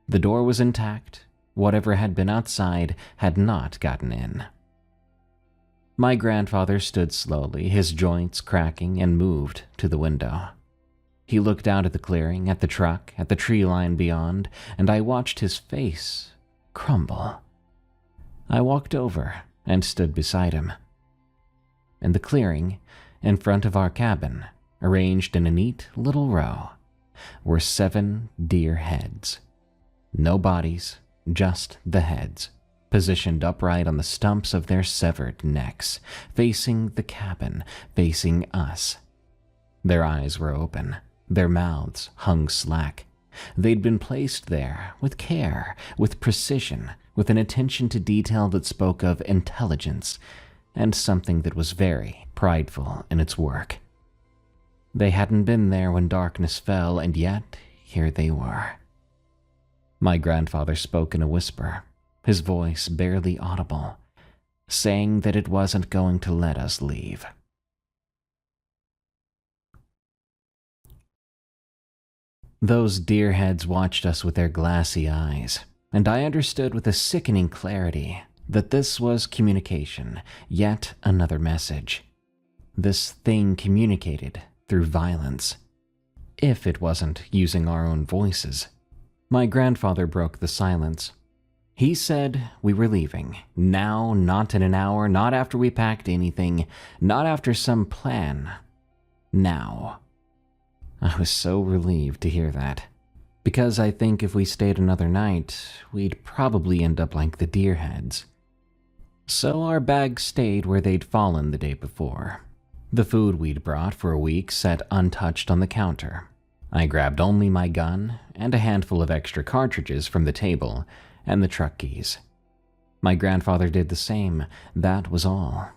The door was intact. Whatever had been outside had not gotten in. My grandfather stood slowly, his joints cracking, and moved to the window. He looked out at the clearing, at the truck, at the tree line beyond, and I watched his face crumble. I walked over and stood beside him. In the clearing, in front of our cabin, arranged in a neat little row, were 7 deer heads. No bodies, just the heads, positioned upright on the stumps of their severed necks, facing the cabin, facing us. Their eyes were open, their mouths hung slack. They'd been placed there with care, with precision, with an attention to detail that spoke of intelligence, and something that was very prideful in its work. They hadn't been there when darkness fell, and yet here they were. My grandfather spoke in a whisper, his voice barely audible, saying that it wasn't going to let us leave. Those deer heads watched us with their glassy eyes, and I understood with a sickening clarity that this was communication, yet another message. This thing communicated through violence, if it wasn't using our own voices. My grandfather broke the silence. He said we were leaving. Now, not in an hour, not after we packed anything, not after some plan. Now. I was so relieved to hear that, because I think if we stayed another night, we'd probably end up like the deer heads. So our bags stayed where they'd fallen the day before. The food we'd brought for a week sat untouched on the counter. I grabbed only my gun and a handful of extra cartridges from the table and the truck keys. My grandfather did the same, that was all.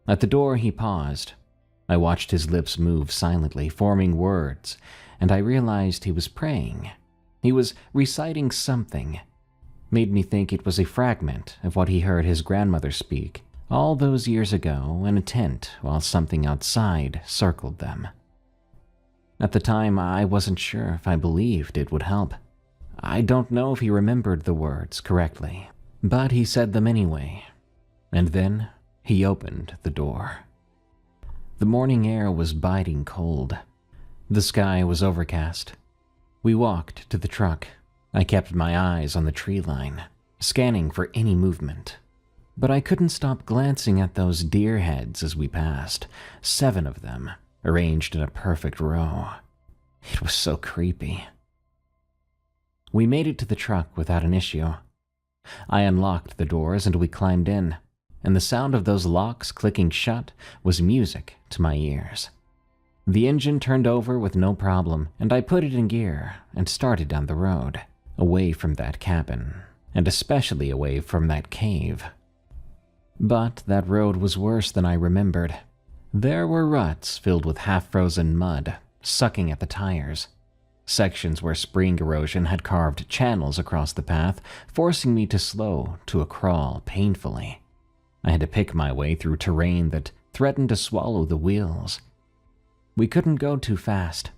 At the door he paused. I watched his lips move silently, forming words, and I realized he was praying. He was reciting something. Made me think it was a fragment of what he heard his grandmother speak all those years ago in a tent while something outside circled them. At the time, I wasn't sure if I believed it would help. I don't know if he remembered the words correctly, but he said them anyway. And then he opened the door. The morning air was biting cold. The sky was overcast. We walked to the truck. I kept my eyes on the tree line, scanning for any movement. But I couldn't stop glancing at those deer heads as we passed, 7 of them, arranged in a perfect row. It was so creepy. We made it to the truck without an issue. I unlocked the doors and we climbed in, and the sound of those locks clicking shut was music to my ears. The engine turned over with no problem, and I put it in gear and started down the road, away from that cabin, and especially away from that cave. But that road was worse than I remembered. There were ruts filled with half-frozen mud, sucking at the tires. Sections where spring erosion had carved channels across the path, forcing me to slow to a crawl painfully. I had to pick my way through terrain that threatened to swallow the wheels. We couldn't go too fast.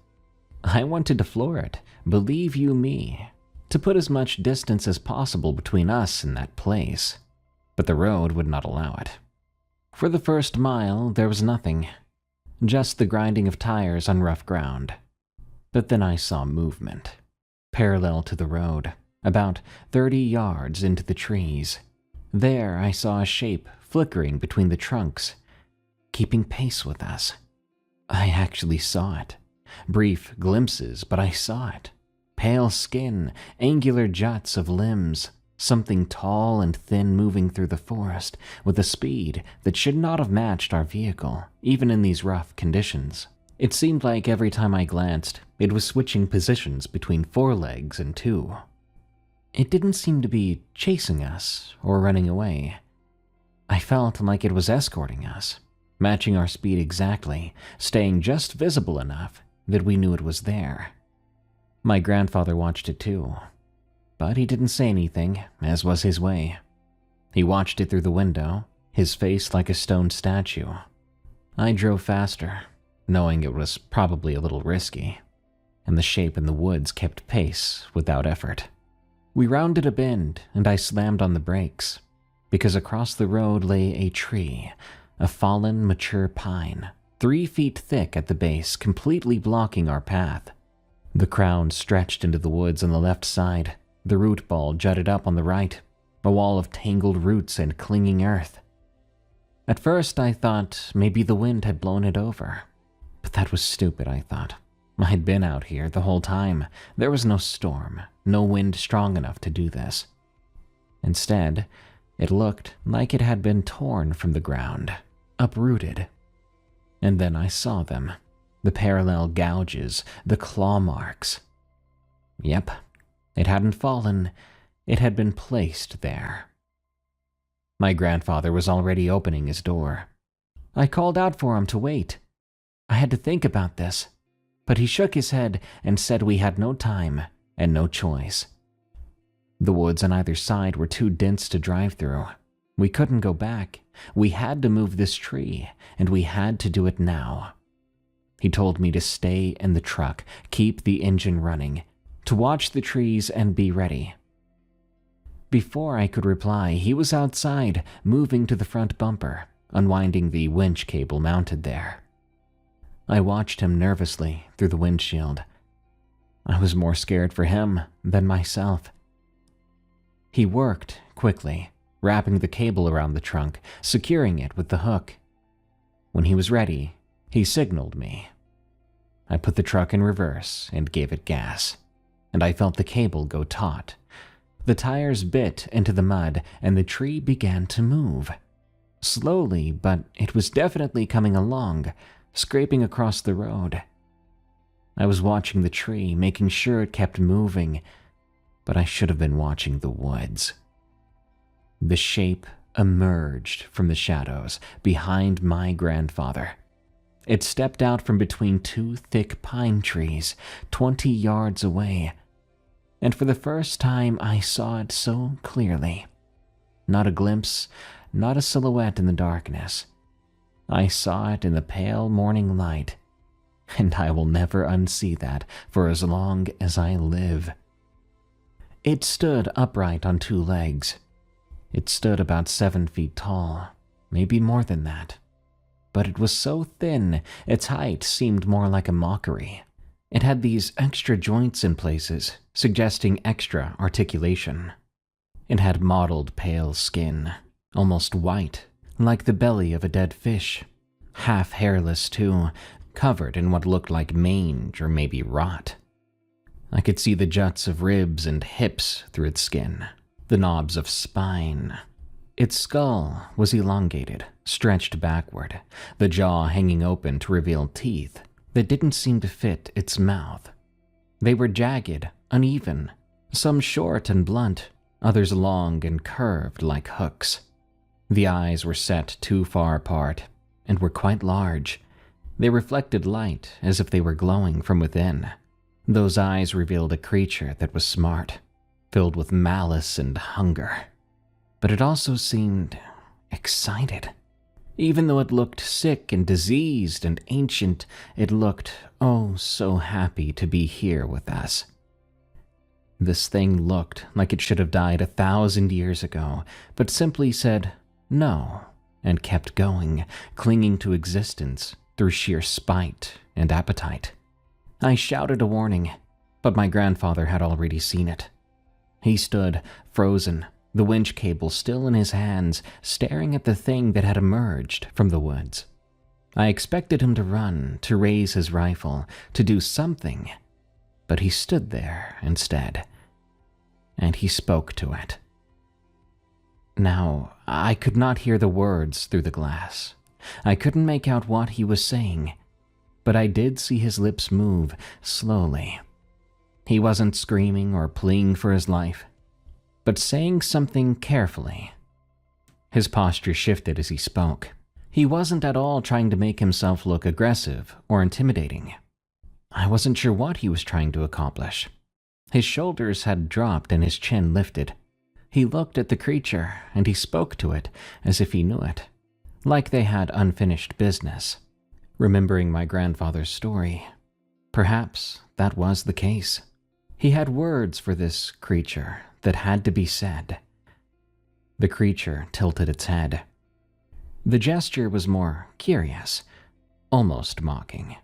I wanted to floor it, believe you me, to put as much distance as possible between us and that place. But the road would not allow it. For the first mile, there was nothing, just the grinding of tires on rough ground. But then I saw movement, parallel to the road, about 30 yards into the trees. There I saw a shape flickering between the trunks, keeping pace with us. I actually saw it. Brief glimpses, but I saw it. Pale skin, angular juts of limbs, something tall and thin moving through the forest with a speed that should not have matched our vehicle, even in these rough conditions. It seemed like every time I glanced, it was switching positions between 4 legs and 2. It didn't seem to be chasing us or running away. I felt like it was escorting us, matching our speed exactly, staying just visible enough that we knew it was there. My grandfather watched it too, but he didn't say anything, as was his way. He watched it through the window, his face like a stone statue. I drove faster, knowing it was probably a little risky, and the shape in the woods kept pace without effort. We rounded a bend, and I slammed on the brakes, because across the road lay a tree, a fallen, mature pine, 3 feet thick at the base, completely blocking our path. The crown stretched into the woods on the left side. The root ball jutted up on the right, a wall of tangled roots and clinging earth. At first, I thought maybe the wind had blown it over. But that was stupid, I thought. I'd been out here the whole time. There was no storm, no wind strong enough to do this. Instead, it looked like it had been torn from the ground, uprooted. And then I saw them. The parallel gouges, the claw marks. Yep, it hadn't fallen, it had been placed there. My grandfather was already opening his door. I called out for him to wait. I had to think about this, but he shook his head and said we had no time and no choice. The woods on either side were too dense to drive through. We couldn't go back. We had to move this tree, and we had to do it now. He told me to stay in the truck, keep the engine running, to watch the trees and be ready. Before I could reply, he was outside, moving to the front bumper, unwinding the winch cable mounted there. I watched him nervously through the windshield. I was more scared for him than myself. He worked quickly, wrapping the cable around the trunk, securing it with the hook. When he was ready, he signaled me. I put the truck in reverse and gave it gas, and I felt the cable go taut. The tires bit into the mud, and the tree began to move. Slowly, but it was definitely coming along, scraping across the road. I was watching the tree, making sure it kept moving, but I should have been watching the woods. The shape emerged from the shadows behind my grandfather. It stepped out from between 2 thick pine trees, 20 yards away, and for the first time I saw it so clearly. Not a glimpse, not a silhouette in the darkness. I saw it in the pale morning light, and I will never unsee that for as long as I live. It stood upright on 2 legs. It stood about 7 feet tall, maybe more than that. But it was so thin, its height seemed more like a mockery. It had these extra joints in places, suggesting extra articulation. It had mottled pale skin, almost white, like the belly of a dead fish. Half hairless too, covered in what looked like mange or maybe rot. I could see the juts of ribs and hips through its skin, the knobs of spine. Its skull was elongated, stretched backward, the jaw hanging open to reveal teeth that didn't seem to fit its mouth. They were jagged, uneven, some short and blunt, others long and curved like hooks. The eyes were set too far apart and were quite large. They reflected light as if they were glowing from within. Those eyes revealed a creature that was smart, filled with malice and hunger. But it also seemed excited. Even though it looked sick and diseased and ancient, it looked oh so happy to be here with us. This thing looked like it should have died 1,000 years ago, but simply said no and kept going, clinging to existence through sheer spite and appetite. I shouted a warning, but my grandfather had already seen it. He stood, frozen, the winch cable still in his hands, staring at the thing that had emerged from the woods. I expected him to run, to raise his rifle, to do something, but he stood there instead, and he spoke to it. Now, I could not hear the words through the glass. I couldn't make out what he was saying, but I did see his lips move slowly. He wasn't screaming or pleading for his life, but saying something carefully. His posture shifted as he spoke. He wasn't at all trying to make himself look aggressive or intimidating. I wasn't sure what he was trying to accomplish. His shoulders had dropped and his chin lifted. He looked at the creature and he spoke to it as if he knew it, like they had unfinished business. Remembering my grandfather's story, perhaps that was the case. He had words for this creature that had to be said. The creature tilted its head. The gesture was more curious, almost mocking.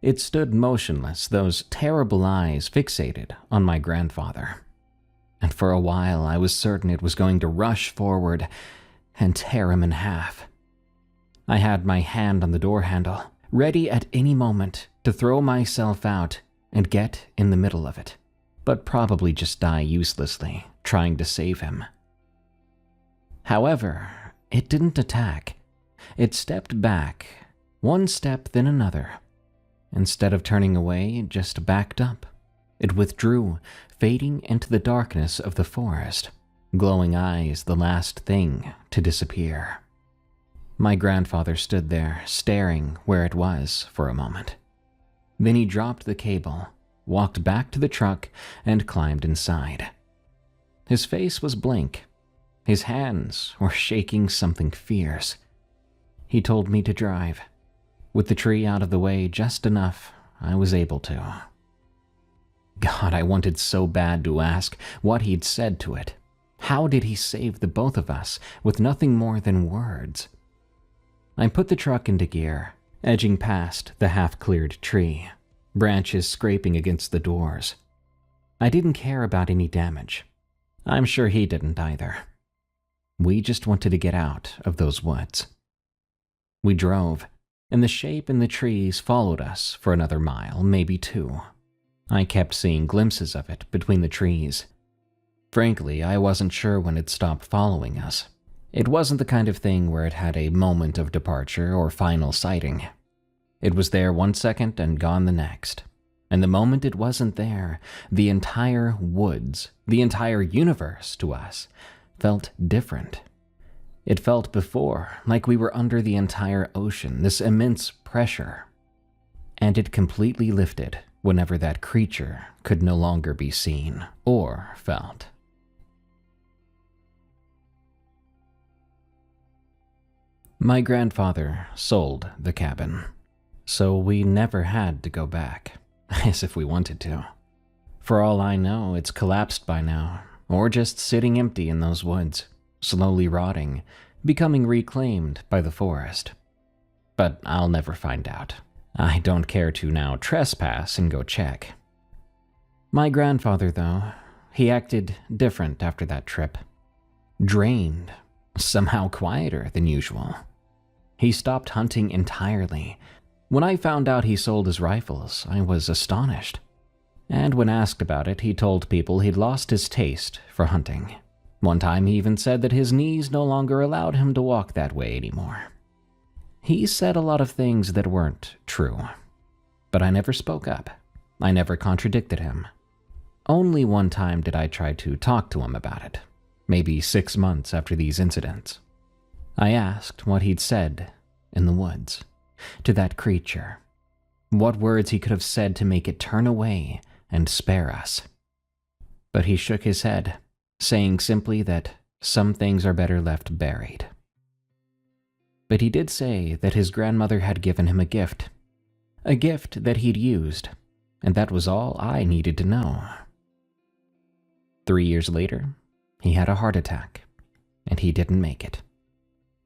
It stood motionless, those terrible eyes fixated on my grandfather. And for a while I was certain it was going to rush forward and tear him in half. I had my hand on the door handle, ready at any moment to throw myself out and get in the middle of it, but probably just die uselessly trying to save him. However, it didn't attack. It stepped back, one step then another. Instead of turning away, it just backed up. It withdrew, fading into the darkness of the forest, glowing eyes the last thing to disappear. My grandfather stood there, staring where it was for a moment. Then he dropped the cable, walked back to the truck, and climbed inside. His face was blank. His hands were shaking something fierce. He told me to drive. With the tree out of the way just enough, I was able to. God, I wanted so bad to ask what he'd said to it. How did he save the both of us with nothing more than words? I put the truck into gear, edging past the half-cleared tree, branches scraping against the doors. I didn't care about any damage. I'm sure he didn't either. We just wanted to get out of those woods. We drove, and the shape in the trees followed us for another mile, maybe 2. I kept seeing glimpses of it between the trees. Frankly, I wasn't sure when it stopped following us. It wasn't the kind of thing where it had a moment of departure or final sighting. It was there one second and gone the next. And the moment it wasn't there, the entire woods, the entire universe to us, felt different. It felt before like we were under the entire ocean, this immense pressure. And it completely lifted whenever that creature could no longer be seen or felt. My grandfather sold the cabin, so we never had to go back, as if we wanted to. For all I know, it's collapsed by now, or just sitting empty in those woods, slowly rotting, becoming reclaimed by the forest. But I'll never find out. I don't care to now trespass and go check. My grandfather, though, he acted different after that trip. Drained, somehow quieter than usual. He stopped hunting entirely. When I found out he sold his rifles, I was astonished. And when asked about it, he told people he'd lost his taste for hunting. One time he even said that his knees no longer allowed him to walk that way anymore. He said a lot of things that weren't true, but I never spoke up. I never contradicted him. Only one time did I try to talk to him about it, maybe 6 months after these incidents. I asked what he'd said in the woods to that creature, what words he could have said to make it turn away and spare us. But he shook his head, saying simply that some things are better left buried. But he did say that his grandmother had given him a gift that he'd used, and that was all I needed to know. 3 years later, he had a heart attack, and he didn't make it.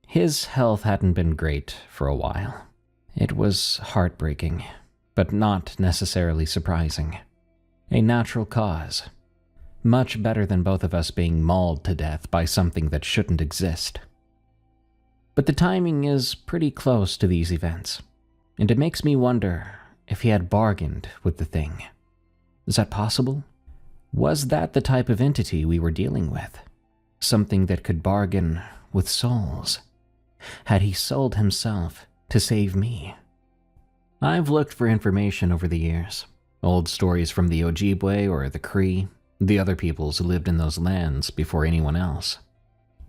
His health hadn't been great for a while. It was heartbreaking, but not necessarily surprising. A natural cause. Much better than both of us being mauled to death by something that shouldn't exist. But the timing is pretty close to these events, and it makes me wonder if he had bargained with the thing. Is that possible? Was that the type of entity we were dealing with? something that could bargain with souls. Had he sold himself to save me? I've looked for information over the years. Old stories from the Ojibwe or the Cree, the other peoples who lived in those lands before anyone else.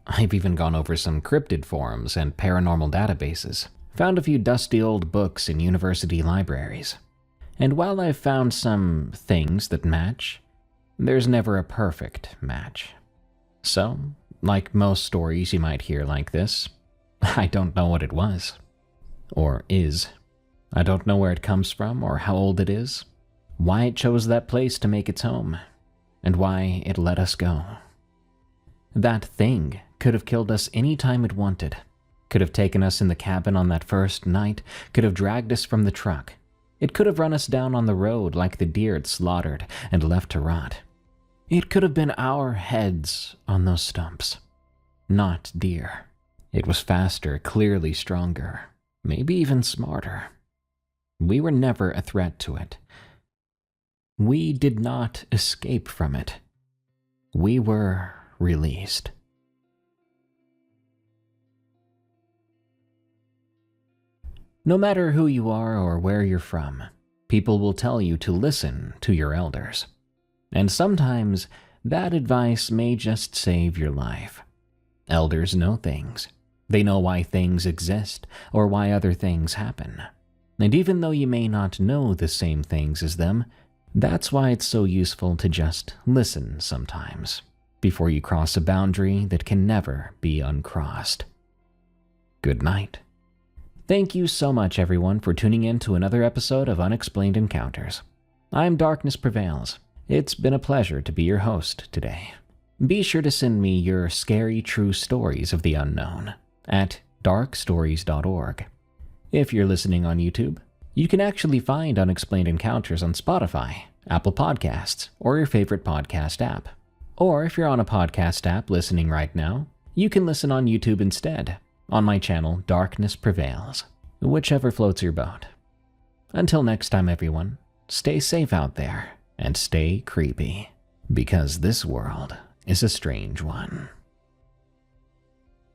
I've even gone over some cryptid forums and paranormal databases, found a few dusty old books in university libraries. And while I've found some things that match, there's never a perfect match. So, like most stories you might hear like this, I don't know what it was. Or is. I don't know where it comes from or how old it is, why it chose that place to make its home, and why it let us go. That thing could have killed us any time it wanted, could have taken us in the cabin on that first night, could have dragged us from the truck. It could have run us down on the road like the deer it slaughtered and left to rot. It could have been our heads on those stumps, not deer. It was faster, clearly stronger, maybe even smarter. We were never a threat to it. We did not escape from it. We were released. No matter who you are or where you're from, people will tell you to listen to your elders. And sometimes that advice may just save your life. Elders know things. They know why things exist or why other things happen. And even though you may not know the same things as them, that's why it's so useful to just listen sometimes, before you cross a boundary that can never be uncrossed. Good night. Thank you so much, everyone, for tuning in to another episode of Unexplained Encounters. I'm Darkness Prevails. It's been a pleasure to be your host today. Be sure to send me your scary true stories of the unknown at darkstories.org. If you're listening on YouTube, you can actually find Unexplained Encounters on Spotify, Apple Podcasts, or your favorite podcast app. Or if you're on a podcast app listening right now, you can listen on YouTube instead, on my channel Darkness Prevails, whichever floats your boat. Until next time, everyone, stay safe out there and stay creepy, because this world is a strange one.